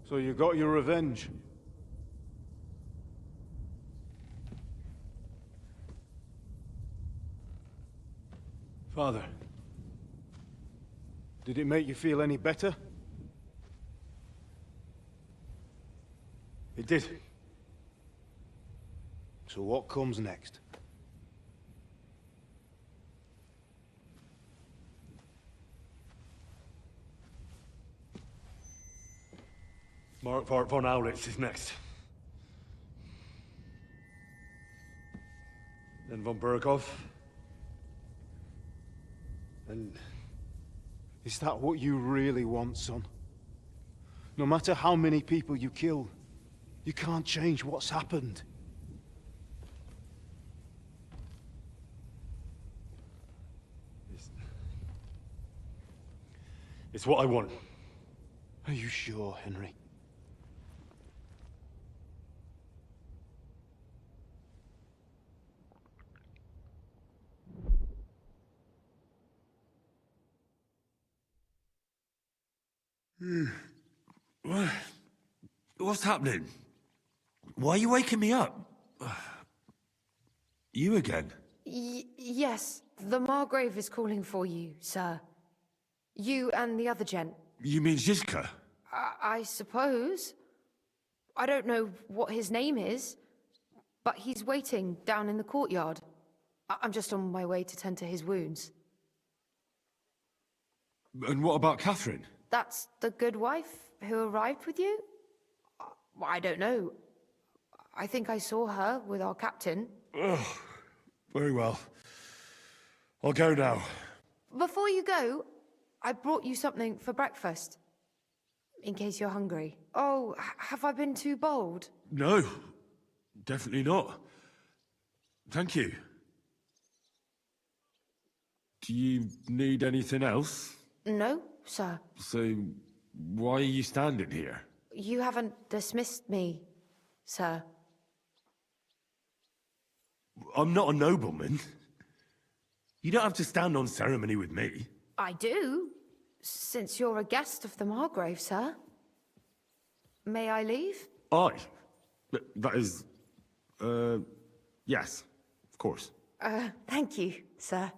So you got your revenge? Father, did it make you feel any better? It did. So what comes next? Mark von Aulitz is next. Then von Berghoff. And is that what you really want, son? No matter how many people you kill, you can't change what's happened. It's what I want. Are you sure, Henry? What's happening? Why are you waking me up? You again? Yes, the Margrave is calling for you, sir. You and the other gent. You mean Zizka? I suppose. I don't know what his name is, but he's waiting down in the courtyard. I'm just on my way to tend to his wounds. And what about Catherine? That's the good wife who arrived with you? I don't know. I think I saw her with our captain. Oh, very well. I'll go now. Before you go, I brought you something for breakfast. In case you're hungry. Oh, have I been too bold? No, definitely not. Thank you. Do you need anything else? No, sir. So, why are you standing here? You haven't dismissed me, sir. I'm not a nobleman. You don't have to stand on ceremony with me. I do, since you're a guest of the Margrave, sir. May I leave? That is... yes, of course. Thank you, sir.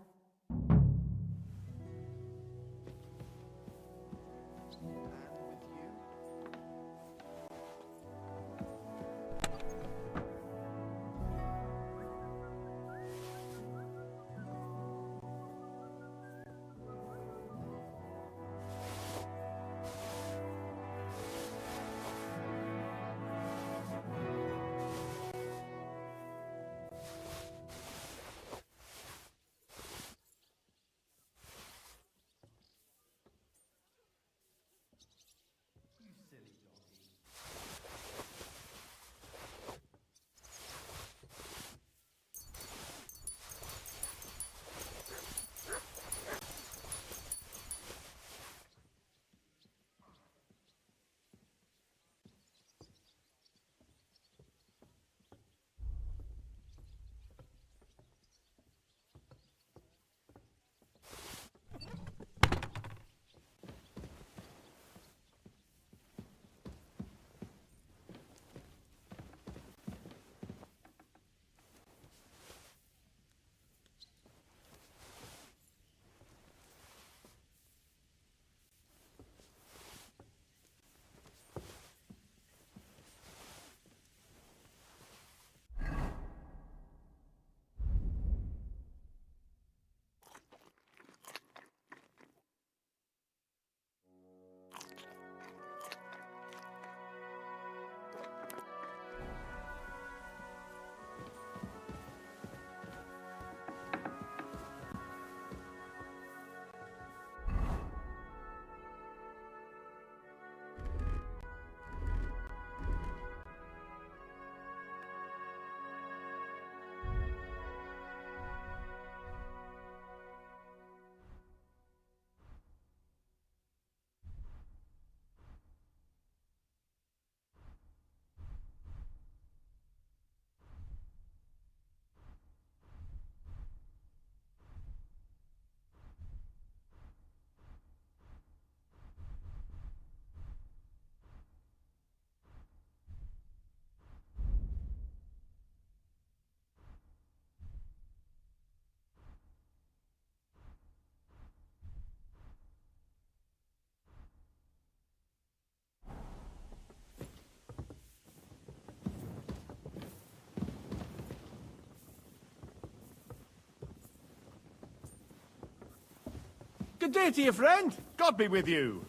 Good day to you, friend. God be with you.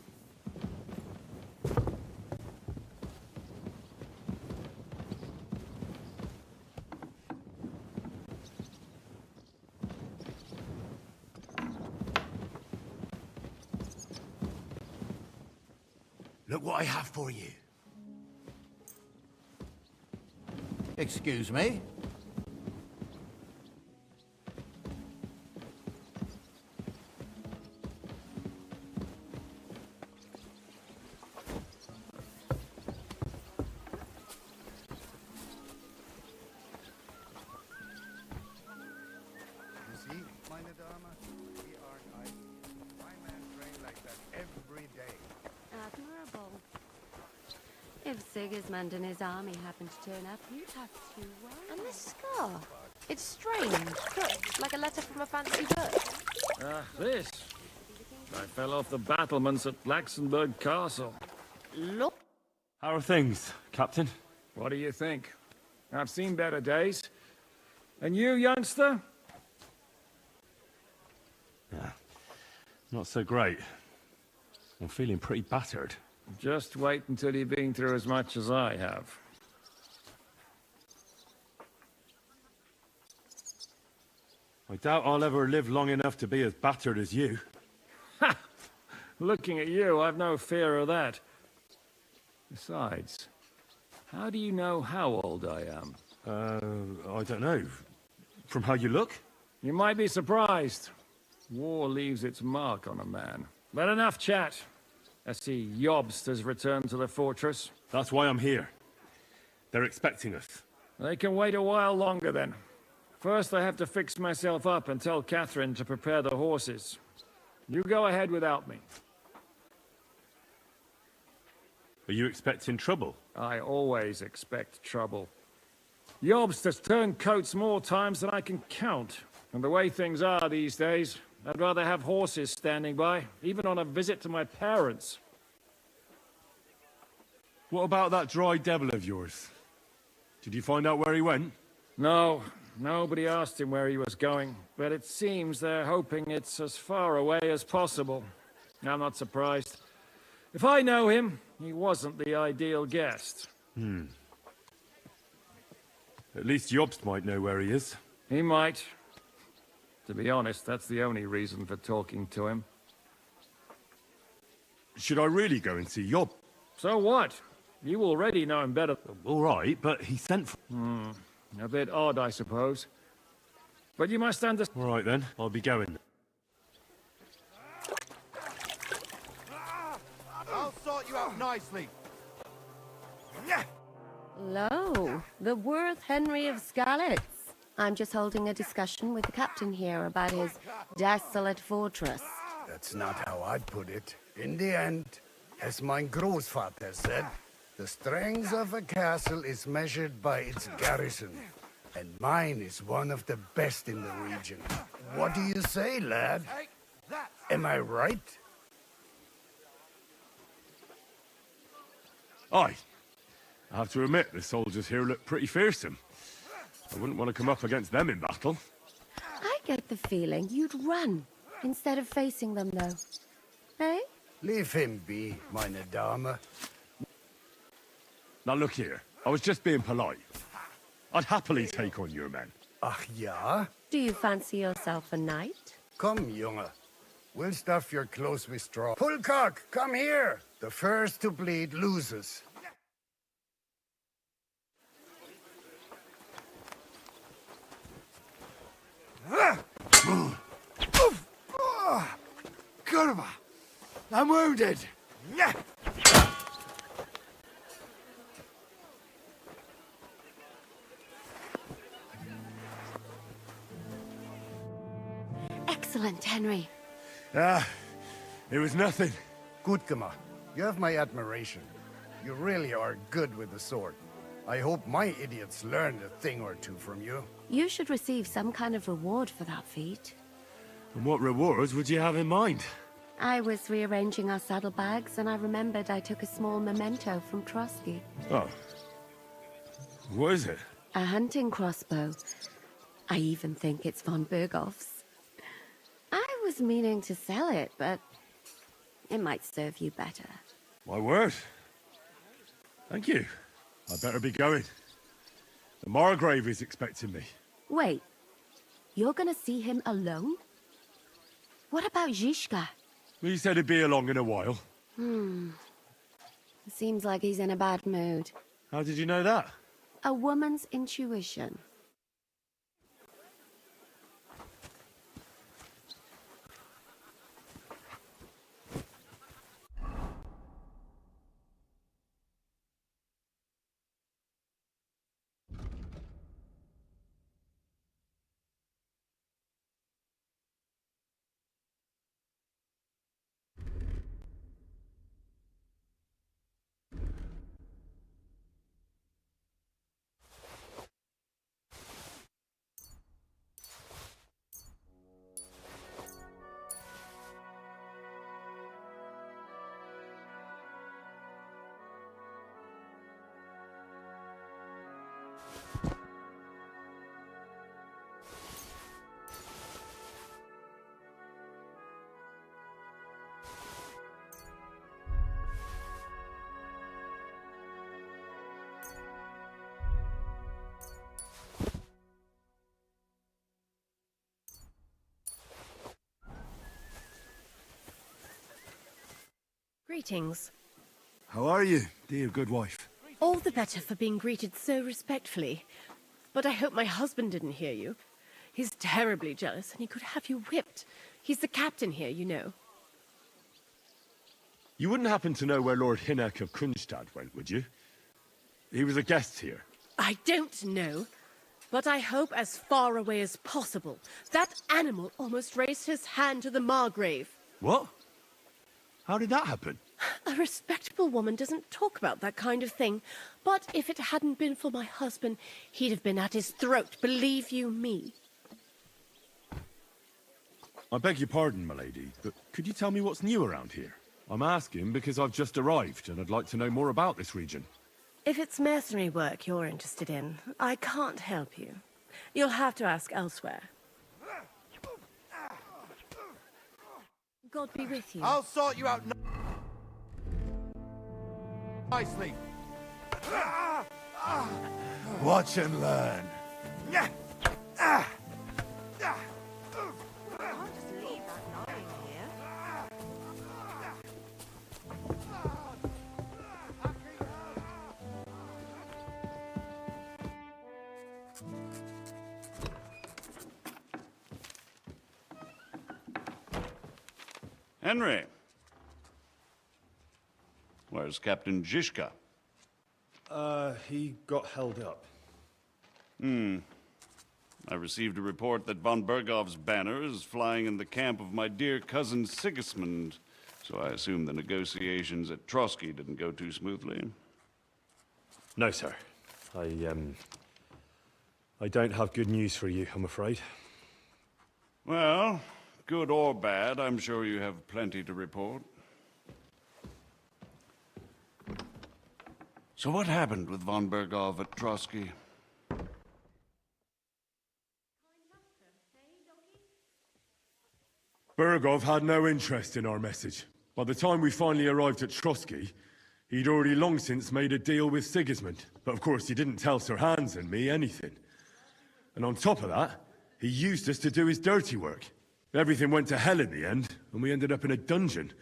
Look what I have for you. Excuse me? Admirable. If Sigismund and his army happen to turn up, you'd have to... And this scar? It's strange, cut like a letter from a fancy book. Ah, this. I fell off the battlements at Laxenburg Castle. Look. How are things, Captain? What do you think? I've seen better days. And you, youngster? Yeah, not so great. I'm feeling pretty battered. Just wait until you've been through as much as I have. I doubt I'll ever live long enough to be as battered as you. Ha! Looking at you, I've no fear of that. Besides, how do you know how old I am? I don't know. From how you look? You might be surprised. War leaves its mark on a man. But enough chat. I see Jobst has returned to the fortress. That's why I'm here. They're expecting us. They can wait a while longer then. First I have to fix myself up and tell Catherine to prepare the horses. You go ahead without me. Are you expecting trouble? I always expect trouble. Jobst has turned coats more times than I can count. And the way things are these days, I'd rather have horses standing by, even on a visit to my parents. What about that dry devil of yours? Did you find out where he went? No, nobody asked him where he was going, but it seems they're hoping it's as far away as possible. I'm not surprised. If I know him, he wasn't the ideal guest. At least Jobst might know where he is. He might. To be honest, that's the only reason for talking to him. Should I really go and see Job? So what? You already know him better. All right, but he sent for... A bit odd, I suppose. But you must understand... All right then, I'll be going. I'll sort you out nicely. Lo, the worth Henry of Skalitz. I'm just holding a discussion with the captain here about his desolate fortress. That's not how I'd put it. In the end, as my großvater said, the strength of a castle is measured by its garrison. And mine is one of the best in the region. What do you say, lad? Am I right? Aye. I have to admit, the soldiers here look pretty fearsome. I wouldn't want to come up against them in battle. I get the feeling you'd run instead of facing them, though. Eh? Leave him be, meine Dame. Now look here, I was just being polite. I'd happily take on your men. Ach ja? Do you fancy yourself a knight? Come, Junge. We'll stuff your clothes with straw. Pullcock, come here! The first to bleed loses. Kurwa! I'm wounded! Excellent, Henry. It was nothing. Gut gemacht. You have my admiration. You really are good with the sword. I hope my idiots learned a thing or two from you. You should receive some kind of reward for that feat. And what rewards would you have in mind? I was rearranging our saddlebags, and I remembered I took a small memento from Trotsky. Oh. What is it? A hunting crossbow. I even think it's von Berghoff's. I was meaning to sell it, but it might serve you better. My word. Thank you. I better be going. The Margrave is expecting me. Wait, you're gonna see him alone? What about Zizka? He said he'd be along in a while. Seems like he's in a bad mood. How did you know that? A woman's intuition. Greetings. How are you, dear good wife? All the better for being greeted so respectfully. But I hope my husband didn't hear you. He's terribly jealous, and he could have you whipped. He's the captain here, you know. You wouldn't happen to know where Lord Hinnek of Kunstad went, would you? He was a guest here. I don't know, but I hope as far away as possible. That animal almost raised his hand to the Margrave. What? How did that happen? A respectable woman doesn't talk about that kind of thing. But if it hadn't been for my husband, he'd have been at his throat, believe you me. I beg your pardon, my lady, but could you tell me what's new around here? I'm asking because I've just arrived, and I'd like to know more about this region. If it's mercenary work you're interested in, I can't help you. You'll have to ask elsewhere. God be with you. I'll sort you out nicely. Watch and learn. Henry. Where's Captain Zizka? He got held up. I received a report that von Bergov's banner is flying in the camp of my dear cousin Sigismund, so I assume the negotiations at Trotsky didn't go too smoothly. No, sir. I don't have good news for you, I'm afraid. Well, good or bad, I'm sure you have plenty to report. So what happened with von Bergov at Trotsky? Bergov had no interest in our message. By the time we finally arrived at Trotsky, he'd already long since made a deal with Sigismund. But of course, he didn't tell Sir Hans and me anything. And on top of that, he used us to do his dirty work. Everything went to hell in the end, and we ended up in a dungeon.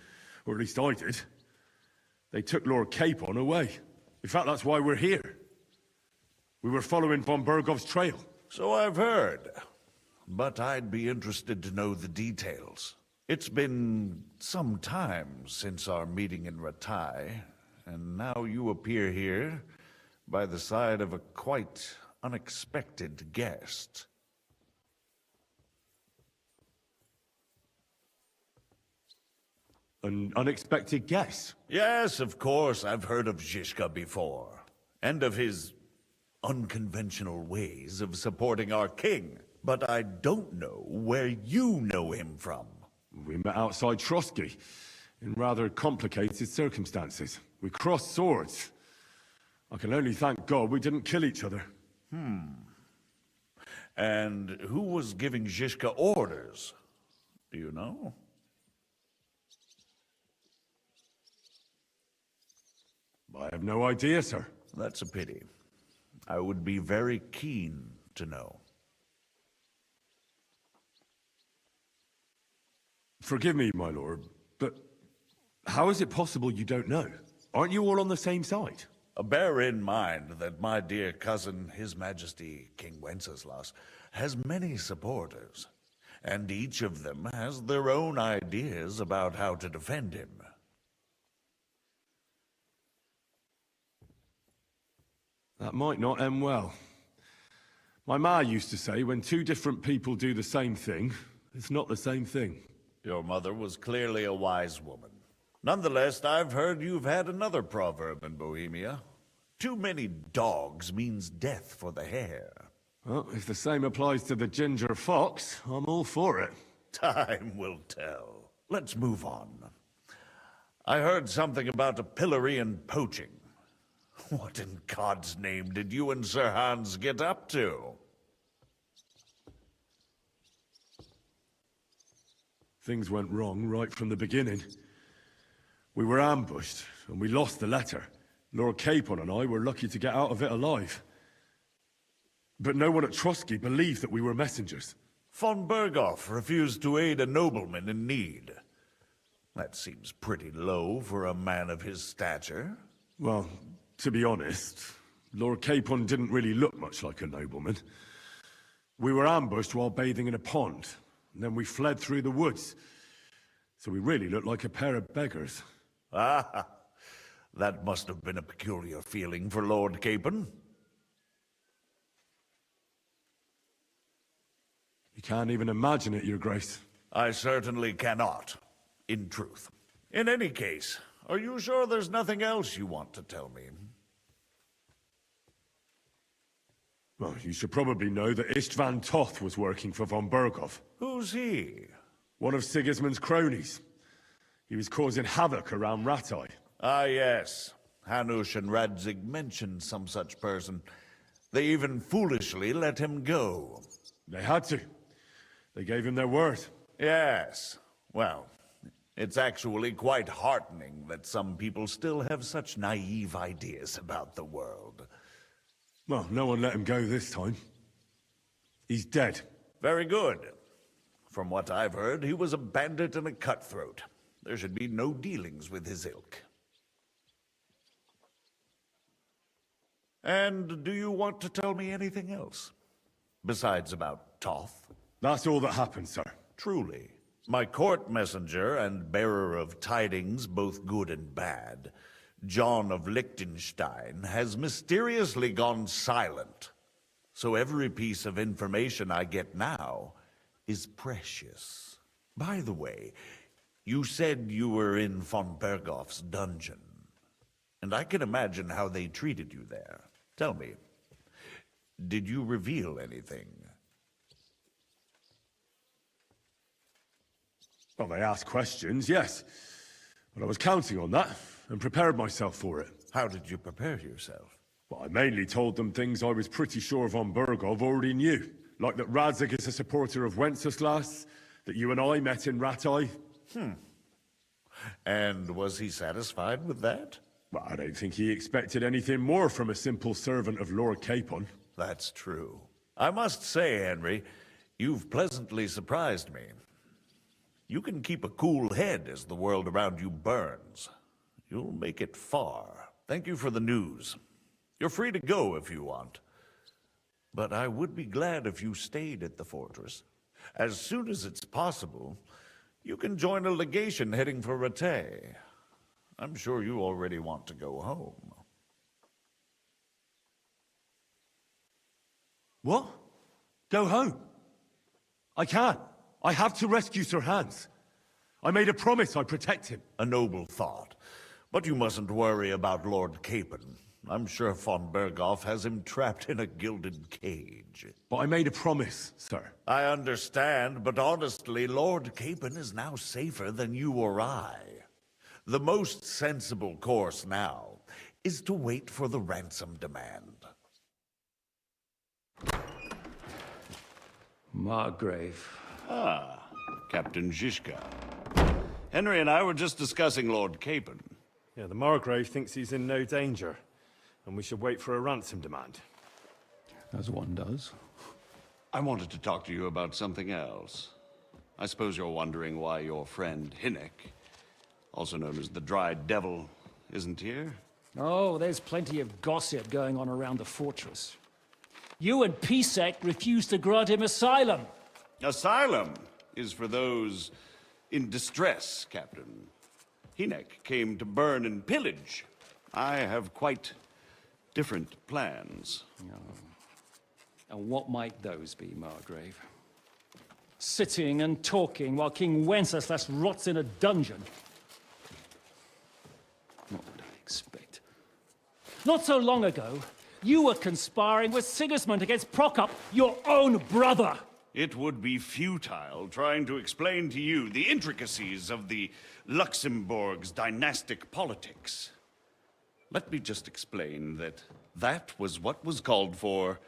Or at least I did. They took Lord Capon away. In fact, that's why we're here. We were following von Bergov's trail. So I've heard. But I'd be interested to know the details. It's been some time since our meeting in Ratai, and now you appear here by the side of a quite unexpected guest. An unexpected guest? Yes, of course, I've heard of Zizka before, and of his unconventional ways of supporting our king. But I don't know where you know him from. We met outside Trotsky, in rather complicated circumstances. We crossed swords. I can only thank God we didn't kill each other. And who was giving Zizka orders? Do you know? I have no idea, sir. That's a pity. I would be very keen to know. Forgive me, my lord, but how is it possible you don't know? Aren't you all on the same side? Bear in mind that my dear cousin, His Majesty King Wenceslas, has many supporters, and each of them has their own ideas about how to defend him. That might not end well. My ma used to say, when two different people do the same thing, it's not the same thing. Your mother was clearly a wise woman. Nonetheless, I've heard you've had another proverb in Bohemia. Too many dogs means death for the hare. Well, if the same applies to the ginger fox, I'm all for it. Time will tell. Let's move on. I heard something about a pillory and poaching. What in God's name did you and Sir Hans get up to? Things went wrong right from the beginning. We were ambushed, and we lost the letter. Lord Capon and I were lucky to get out of it alive. But no one at Trotsky believed that we were messengers. Von Berghoff refused to aid a nobleman in need. That seems pretty low for a man of his stature. Well, to be honest, Lord Capon didn't really look much like a nobleman. We were ambushed while bathing in a pond, and then we fled through the woods. So we really looked like a pair of beggars. Ah, that must have been a peculiar feeling for Lord Capon. You can't even imagine it, Your Grace. I certainly cannot, in truth. In any case, are you sure there's nothing else you want to tell me? Well, you should probably know that Istvan Toth was working for von Berghoff. Who's he? One of Sigismund's cronies. He was causing havoc around Ratai. Ah, yes. Hanush and Radzig mentioned some such person. They even foolishly let him go. They had to. They gave him their word. Yes. Well, it's actually quite heartening that some people still have such naive ideas about the world. Well, no one let him go this time. He's dead. Very good. From what I've heard, he was a bandit and a cutthroat. There should be no dealings with his ilk. And do you want to tell me anything else? Besides about Toth? That's all that happened, sir. Truly. My court messenger and bearer of tidings, both good and bad, John of Liechtenstein, has mysteriously gone silent. So every piece of information I get now is precious. By the way, you said you were in von Berghoff's dungeon, and I can imagine how they treated you there. Tell me, did you reveal anything? Well, they asked questions, yes. But I was counting on that, and prepared myself for it. How did you prepare yourself? Well, I mainly told them things I was pretty sure von Berghoff already knew. Like that Radzig is a supporter of Wenceslas, that you and I met in Ratai. And was he satisfied with that? Well, I don't think he expected anything more from a simple servant of Lord Capon. That's true. I must say, Henry, you've pleasantly surprised me. You can keep a cool head as the world around you burns. You'll make it far. Thank you for the news. You're free to go if you want. But I would be glad if you stayed at the fortress. As soon as it's possible, you can join a legation heading for Rattay. I'm sure you already want to go home. What? Go home? I can't. I have to rescue Sir Hans. I made a promise I'd protect him. A noble thought. But you mustn't worry about Lord Capon. I'm sure von Berghoff has him trapped in a gilded cage. But I made a promise, sir. I understand, but honestly, Lord Capon is now safer than you or I. The most sensible course now is to wait for the ransom demand. Margrave, Ah, Captain Zizka. Henry and I were just discussing Lord Capon. Yeah, the Margrave thinks he's in no danger, and we should wait for a ransom demand. As one does. I wanted to talk to you about something else. I suppose you're wondering why your friend Hinnek, also known as the Dried Devil, isn't here? Oh, there's plenty of gossip going on around the fortress. You and Pisek refused to grant him asylum. Asylum is for those in distress, Captain. Hinnek came to burn and pillage. I have quite different plans. And what might those be, Margrave? Sitting and talking while King Wenceslas rots in a dungeon. What would I expect? Not so long ago, you were conspiring with Sigismund against Prokop, your own brother! It would be futile trying to explain to you the intricacies of the Luxembourg's dynastic politics. Let me just explain that that was what was called for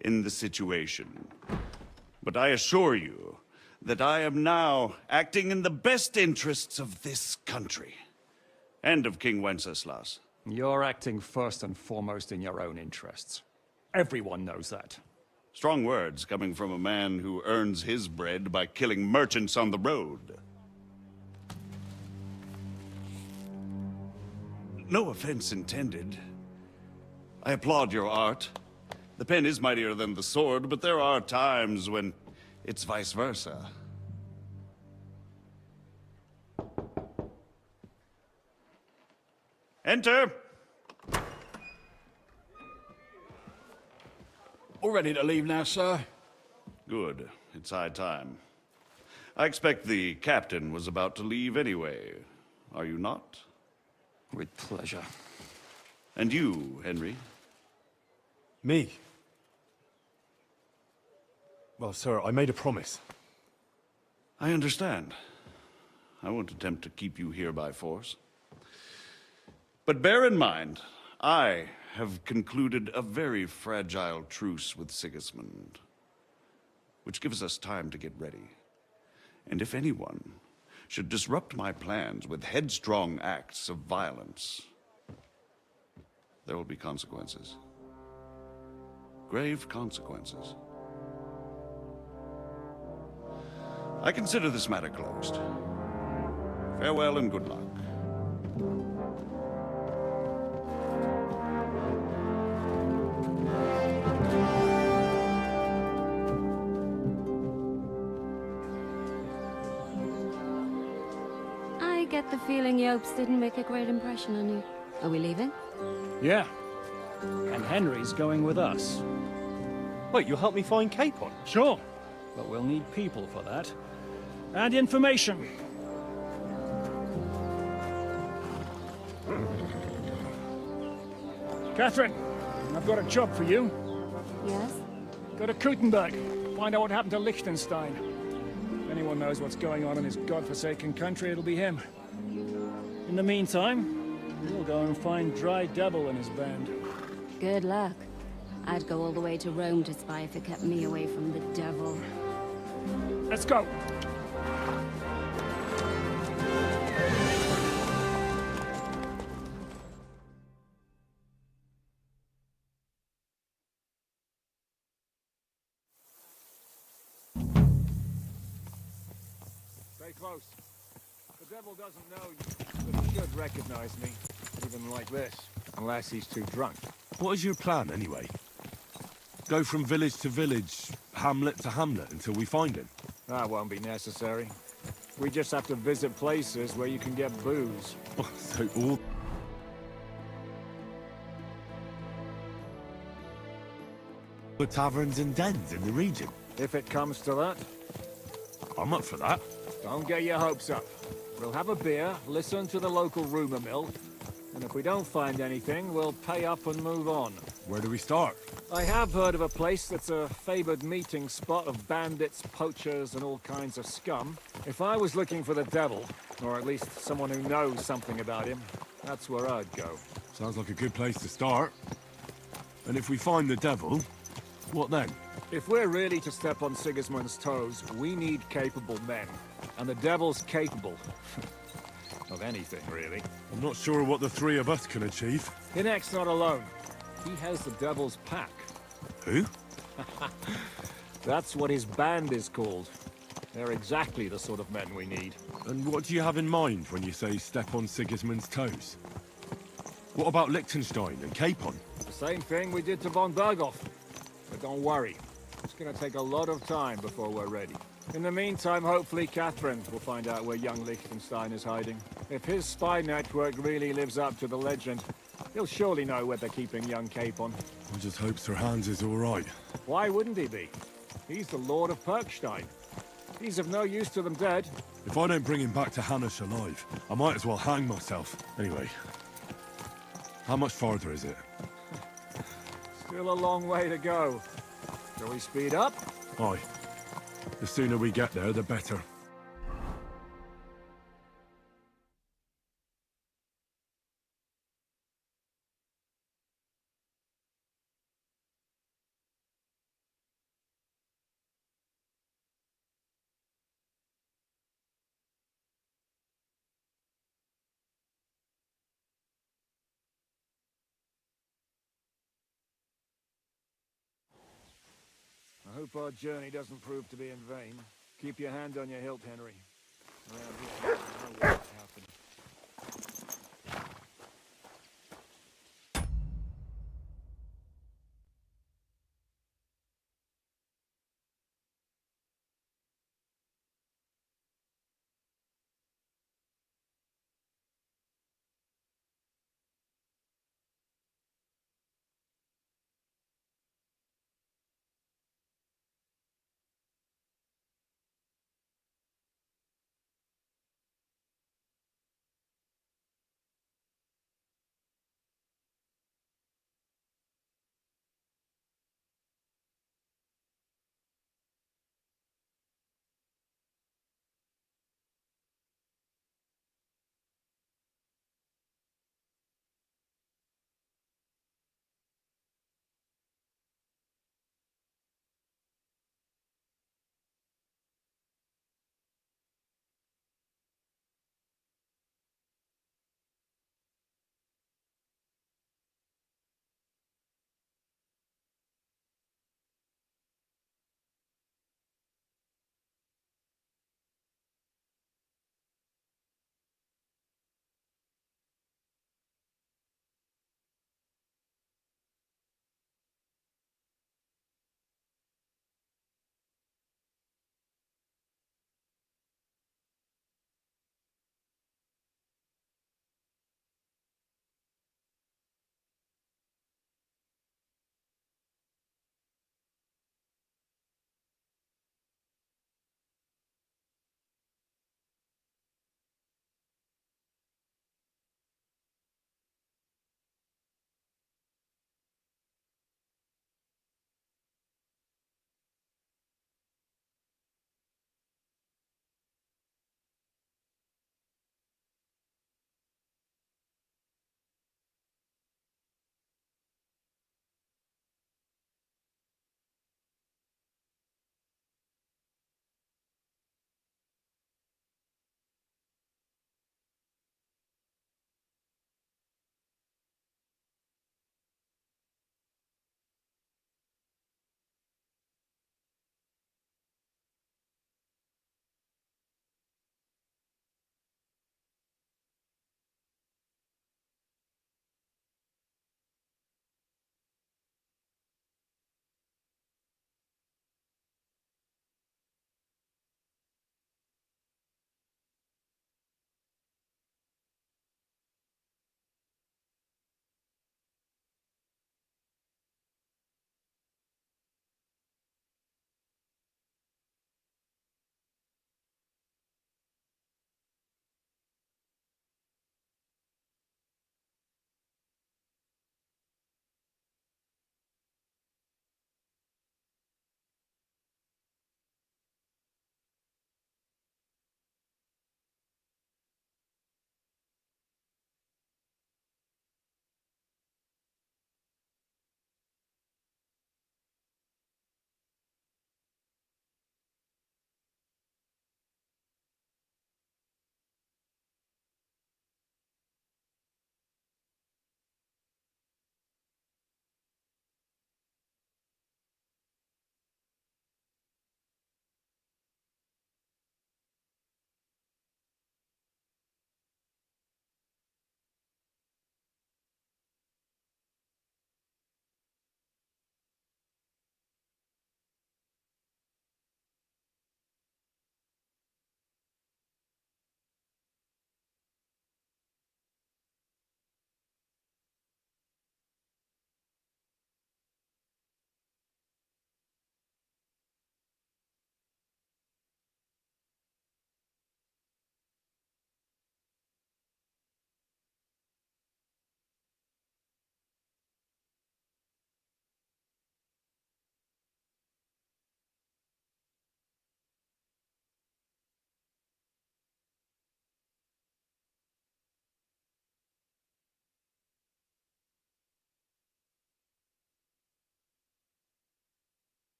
in the situation. But I assure you that I am now acting in the best interests of this country and of King Wenceslas. You're acting first and foremost in your own interests. Everyone knows that. Strong words coming from a man who earns his bread by killing merchants on the road. No offense intended. I applaud your art. The pen is mightier than the sword, but there are times when it's vice versa. Enter! All ready to leave now, sir? Good. It's high time. I expect the captain was about to leave anyway. Are you not? With pleasure. And you, Henry? Me? Well, sir, I made a promise. I understand. I won't attempt to keep you here by force. But bear in mind, I have concluded a very fragile truce with Sigismund, which gives us time to get ready. And if anyone should disrupt my plans with headstrong acts of violence, there will be consequences. Grave consequences. I consider this matter closed. Farewell and good luck. I get the feeling Yopes didn't make a great impression on you. Are we leaving? Yeah. And Henry's going with us. Wait, you'll help me find Capon? Sure. But we'll need people for that. And information. Catherine, I've got a job for you. Yes? Go to Kuttenberg. Find out what happened to Liechtenstein. If anyone knows what's going on in his godforsaken country, it'll be him. In the meantime, we'll go and find Dry Devil and his band. Good luck. I'd go all the way to Rome to spy if it kept me away from the devil. Let's go. Stay close. The devil doesn't know you, but he should recognize me, even like this, unless he's too drunk. What is your plan, anyway? Go from village to village, hamlet to hamlet, until we find him? That won't be necessary. We just have to visit places where you can get booze. So all... the taverns and dens in the region? If it comes to that. I'm up for that. Don't get your hopes up. We'll have a beer, listen to the local rumor mill, and if we don't find anything, we'll pay up and move on. Where do we start? I have heard of a place that's a favored meeting spot of bandits, poachers, and all kinds of scum. If I was looking for the devil, or at least someone who knows something about him, that's where I'd go. Sounds like a good place to start. And if we find the devil, What then? If we're really to step on Sigismund's toes, we need capable men. And the Devil's capable. Of anything, really. I'm not sure what the three of us can achieve. Hinek's not alone. He has the Devil's pack. Who? That's what his band is called. They're exactly the sort of men we need. And what do you have in mind when you say step on Sigismund's toes? What about Liechtenstein and Capon? The same thing we did to von Berghoff. But don't worry. It's gonna take a lot of time before we're ready. In the meantime, hopefully Catherine will find out where young Liechtenstein is hiding. If his spy network really lives up to the legend, he'll surely know where they're keeping young Capon. I just hope Sir Hans is all right. Why wouldn't he be? He's the Lord of Perkstein. He's of no use to them dead. If I don't bring him back to Hanush alive, I might as well hang myself. Anyway, how much farther is it? Still a long way to go. Shall we speed up? Aye. The sooner we get there, the better. I hope our journey doesn't prove to be in vain. Keep your hand on your hilt, Henry. Around here, I know what's happened.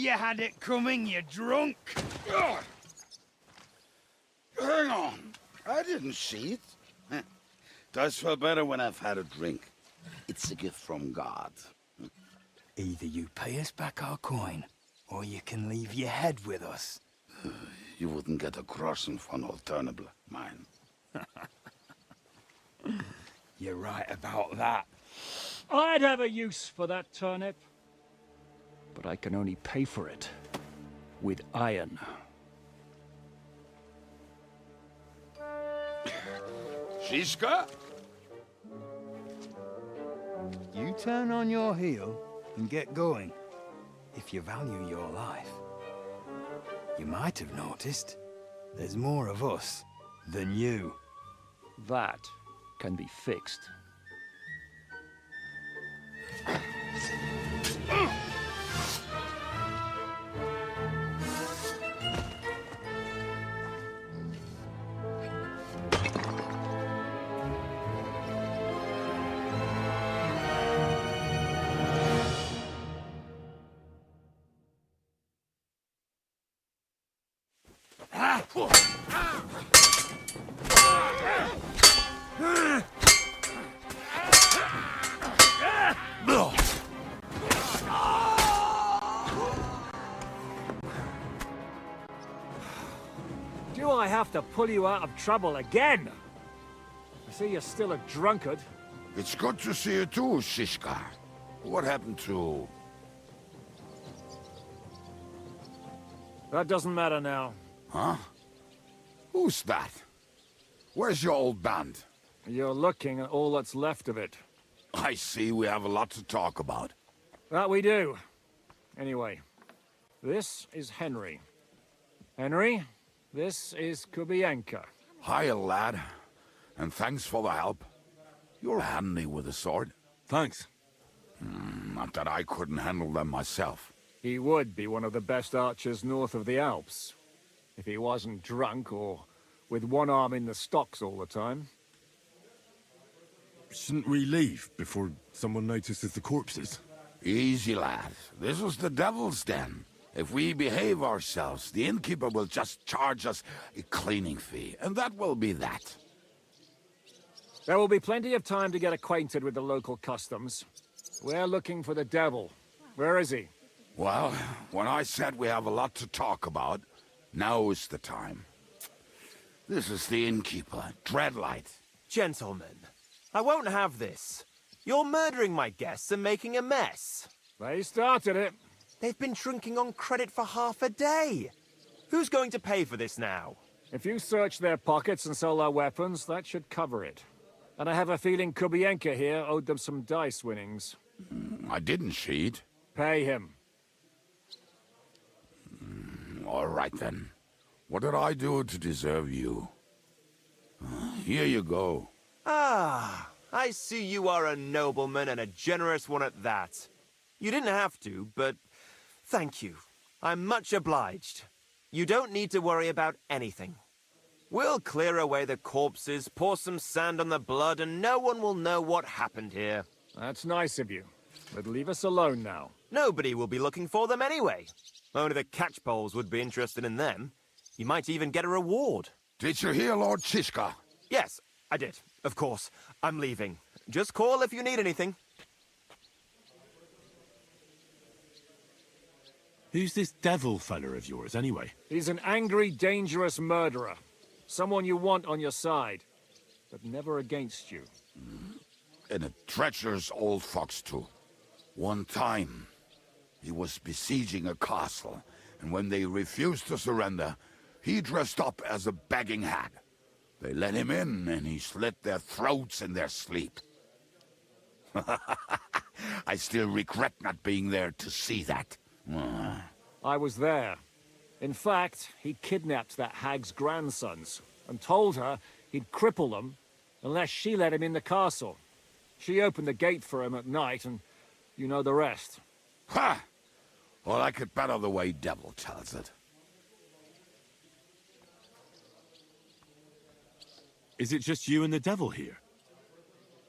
you had it coming, you drunk. Ugh. Hang on. I didn't see it. Does feel better when I've had a drink. It's a gift from God. Either you pay us back our coin, or you can leave your head with us. You wouldn't get a crossing for an alternative, mine. You're right about that. I'd have a use for that turnip. But I can only pay for it with iron. Shiska? You turn on your heel and get going, if you value your life. You might have noticed, there's more of us than you. That can be fixed. Do I have to pull you out of trouble again? I see you're still a drunkard. It's good to see you too, Shiska. What happened to... That doesn't matter now. Huh? Who's that? Where's your old band? You're looking at all that's left of it. I see we have a lot to talk about. That we do. Anyway, this is Henry. Henry, this is Kubienka. Hiya, lad. And thanks for the help. You're handy with a sword. Thanks. Not that I couldn't handle them myself. He would be one of the best archers north of the Alps. If he wasn't drunk or with one arm in the stocks all the time. Shouldn't we leave before someone notices the corpses? Easy, lad. This was the devil's den. If we behave ourselves, the innkeeper will just charge us a cleaning fee, and that will be that. There will be plenty of time to get acquainted with the local customs. We're looking for the devil. Where is he? Well, when I said we have a lot to talk about, now is the time. This is the innkeeper, Dreadlight. Gentlemen, I won't have this. You're murdering my guests and making a mess. They started it. They've been drinking on credit for half a day. Who's going to pay for this now? If you search their pockets and sell their weapons, that should cover it. And I have a feeling Kubienka here owed them some dice winnings. I didn't cheat. Pay him. All right, then. What did I do to deserve you? Here you go. Ah, I see you are a nobleman and a generous one at that. You didn't have to, but thank you. I'm much obliged. You don't need to worry about anything. We'll clear away the corpses, pour some sand on the blood, and no one will know what happened here. That's nice of you. But leave us alone now. Nobody will be looking for them anyway. Only the catchpoles would be interested in them. You might even get a reward. Did you hear Lord Shishka? Yes, I did. Of course. I'm leaving. Just call if you need anything. Who's this devil fella of yours, anyway? He's an angry, dangerous murderer. Someone you want on your side, but never against you. And a treacherous old fox, too. One time, he was besieging a castle, and when they refused to surrender, he dressed up as a begging hag. They let him in, and he slit their throats in their sleep. I still regret not being there to see that. I was there. In fact, he kidnapped that hag's grandsons and told her he'd cripple them unless she let him in the castle. She opened the gate for him at night, and you know the rest. Ha! Well, I could better the way Devil tells it. Is it just you and the devil here?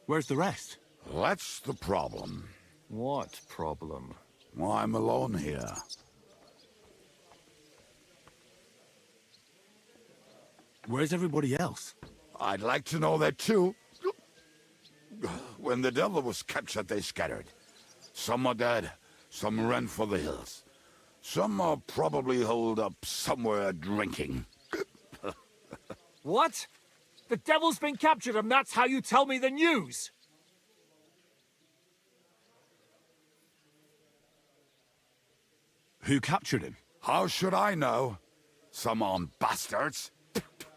Where's the rest? That's the problem. What problem? Well, I'm alone here. Where's everybody else? I'd like to know that too. When the devil was captured, they scattered. Some are dead, some ran for the hills. Some are probably holed up somewhere drinking. What? The devil's been captured and that's how you tell me the news? Who captured him? How should I know? Some armed bastards.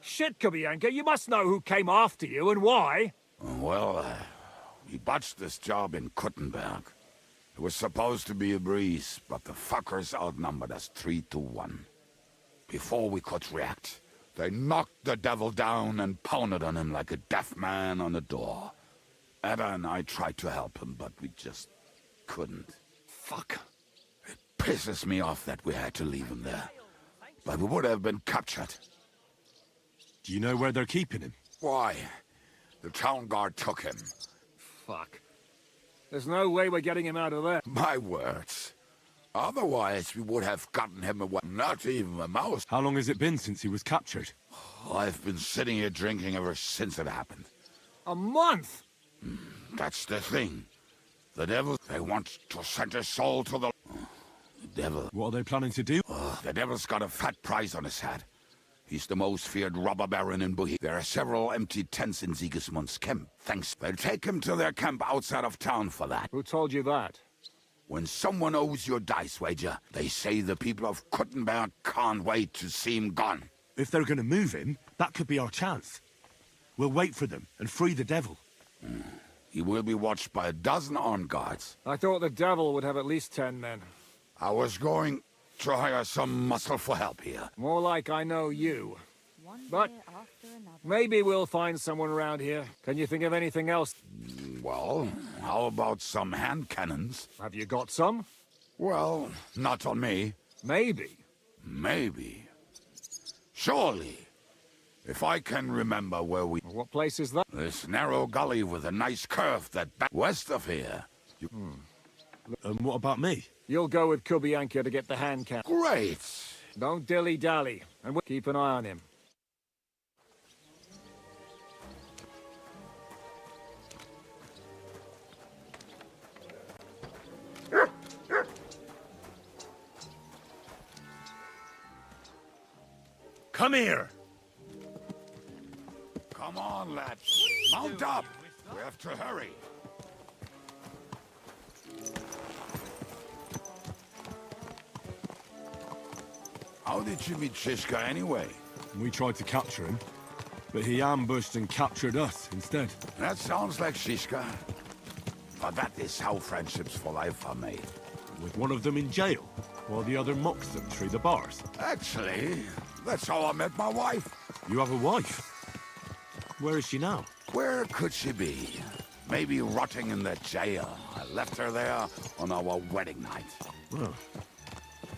Shit, Kubianka, you must know who came after you and why. Well, we botched this job in Kuttenberg. It was supposed to be a breeze, but the fuckers outnumbered us 3-1. Before we could react, they knocked the devil down and pounded on him like a deaf man on a door. Ada and I tried to help him, but we just couldn't. Fuck. It pisses me off that we had to leave him there. But we would have been captured. Do you know where they're keeping him? Why? The town guard took him. Fuck. There's no way we're getting him out of there. My words. Otherwise, we would have gotten him away. Not even a mouse. How long has it been since he was captured? I've been sitting here drinking ever since it happened. A month? That's the thing. The devil, they want to send his soul to the devil. What are they planning to do? The devil's got a fat price on his head. He's the most feared robber baron in Bohemia. There are several empty tents in Sigismund's camp. Thanks. They'll take him to their camp outside of town for that. Who told you that? When someone owes you a dice wager, they say the people of Kuttenberg can't wait to see him gone. If they're gonna move him, that could be our chance. We'll wait for them and free the devil. He will be watched by a dozen armed guards. I thought the devil would have at least 10 men. I was going to hire some muscle for help here. More like I know you. But maybe we'll find someone around here. Can you think of anything else? Well, how about some hand cannons? Have you got some? Well, not on me. Maybe. Maybe. Surely. If I can remember where we... What place is that? This narrow gully with a nice curve that back west of here. And what about me? You'll go with Kubianka to get the hand cannon. Great. Don't dilly-dally, and we'll keep an eye on him. Come here! Come on, lad. Mount up. We have to hurry. How did you meet Shishka anyway? We tried to capture him, but he ambushed and captured us instead. That sounds like Shishka. But that is how friendships for life are made. With one of them in jail, while the other mocks them through the bars. Actually, that's how I met my wife. You have a wife? Where is she now? Where could she be? Maybe rotting in that jail. I left her there on our wedding night. Well,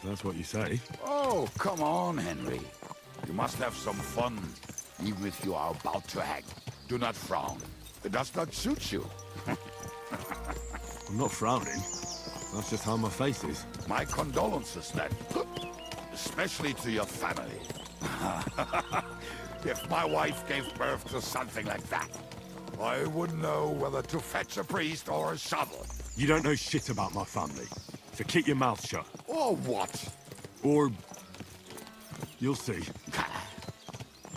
that's what you say. Oh, come on, Henry. You must have some fun, even if you are about to hang. Do not frown. It does not suit you. I'm not frowning. That's just how my face is. My condolences, then. Especially to your family. If my wife gave birth to something like that, I wouldn't know whether to fetch a priest or a shovel. You don't know shit about my family, so keep your mouth shut. Or what? Or... you'll see.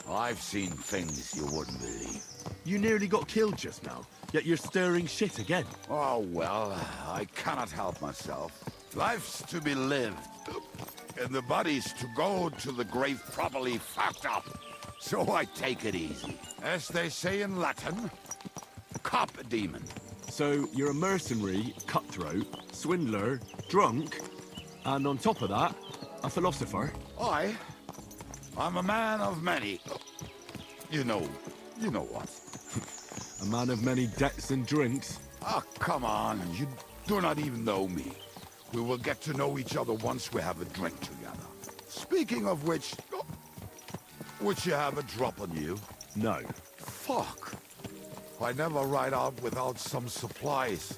I've seen things you wouldn't believe. You nearly got killed just now, yet you're stirring shit again. Oh, well, I cannot help myself. Life's to be lived, and the body's to go to the grave properly fucked up. So I take it easy. As they say in Latin, cop a demon. So you're a mercenary, cutthroat, swindler, drunk, and on top of that, a philosopher? I'm a man of many... You know what. A man of many debts and drinks? Oh, come on, you do not even know me. We will get to know each other once we have a drink together. Speaking of which... would you have a drop on you? No. Fuck. I never ride out without some supplies.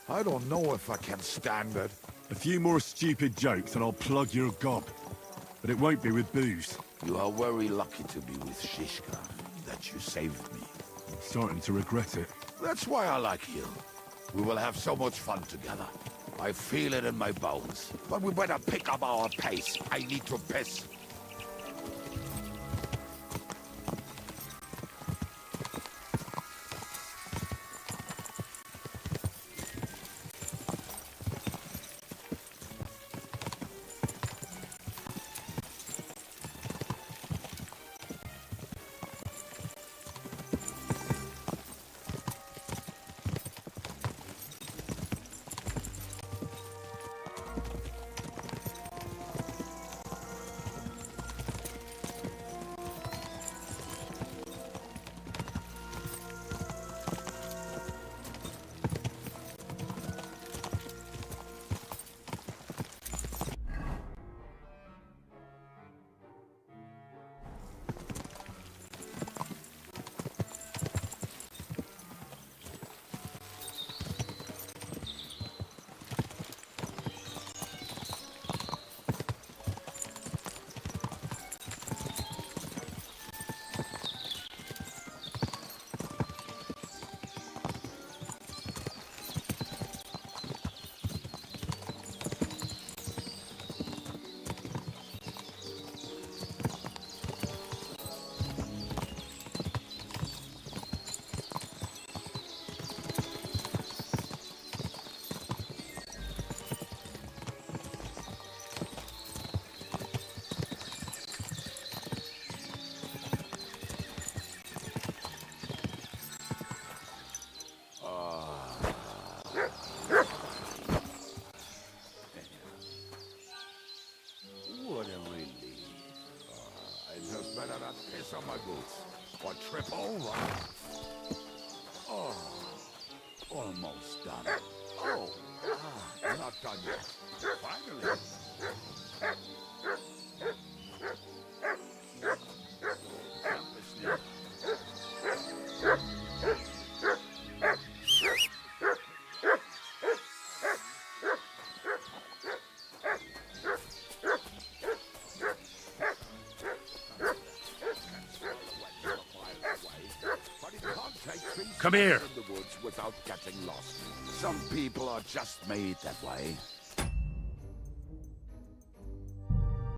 I don't know if I can stand it. A few more stupid jokes and I'll plug your gob. But it won't be with booze. You are very lucky to be with Shishka, that you saved me. I'm starting to regret it. That's why I like you. We will have so much fun together. I feel it in my bones. But we better pick up our pace. I need to piss. What a relief. I just better not piss on my boots or trip over. Oh, almost done. Oh, not done yet. Finally. Come here. In the woods without getting lost. Some people are just made that way.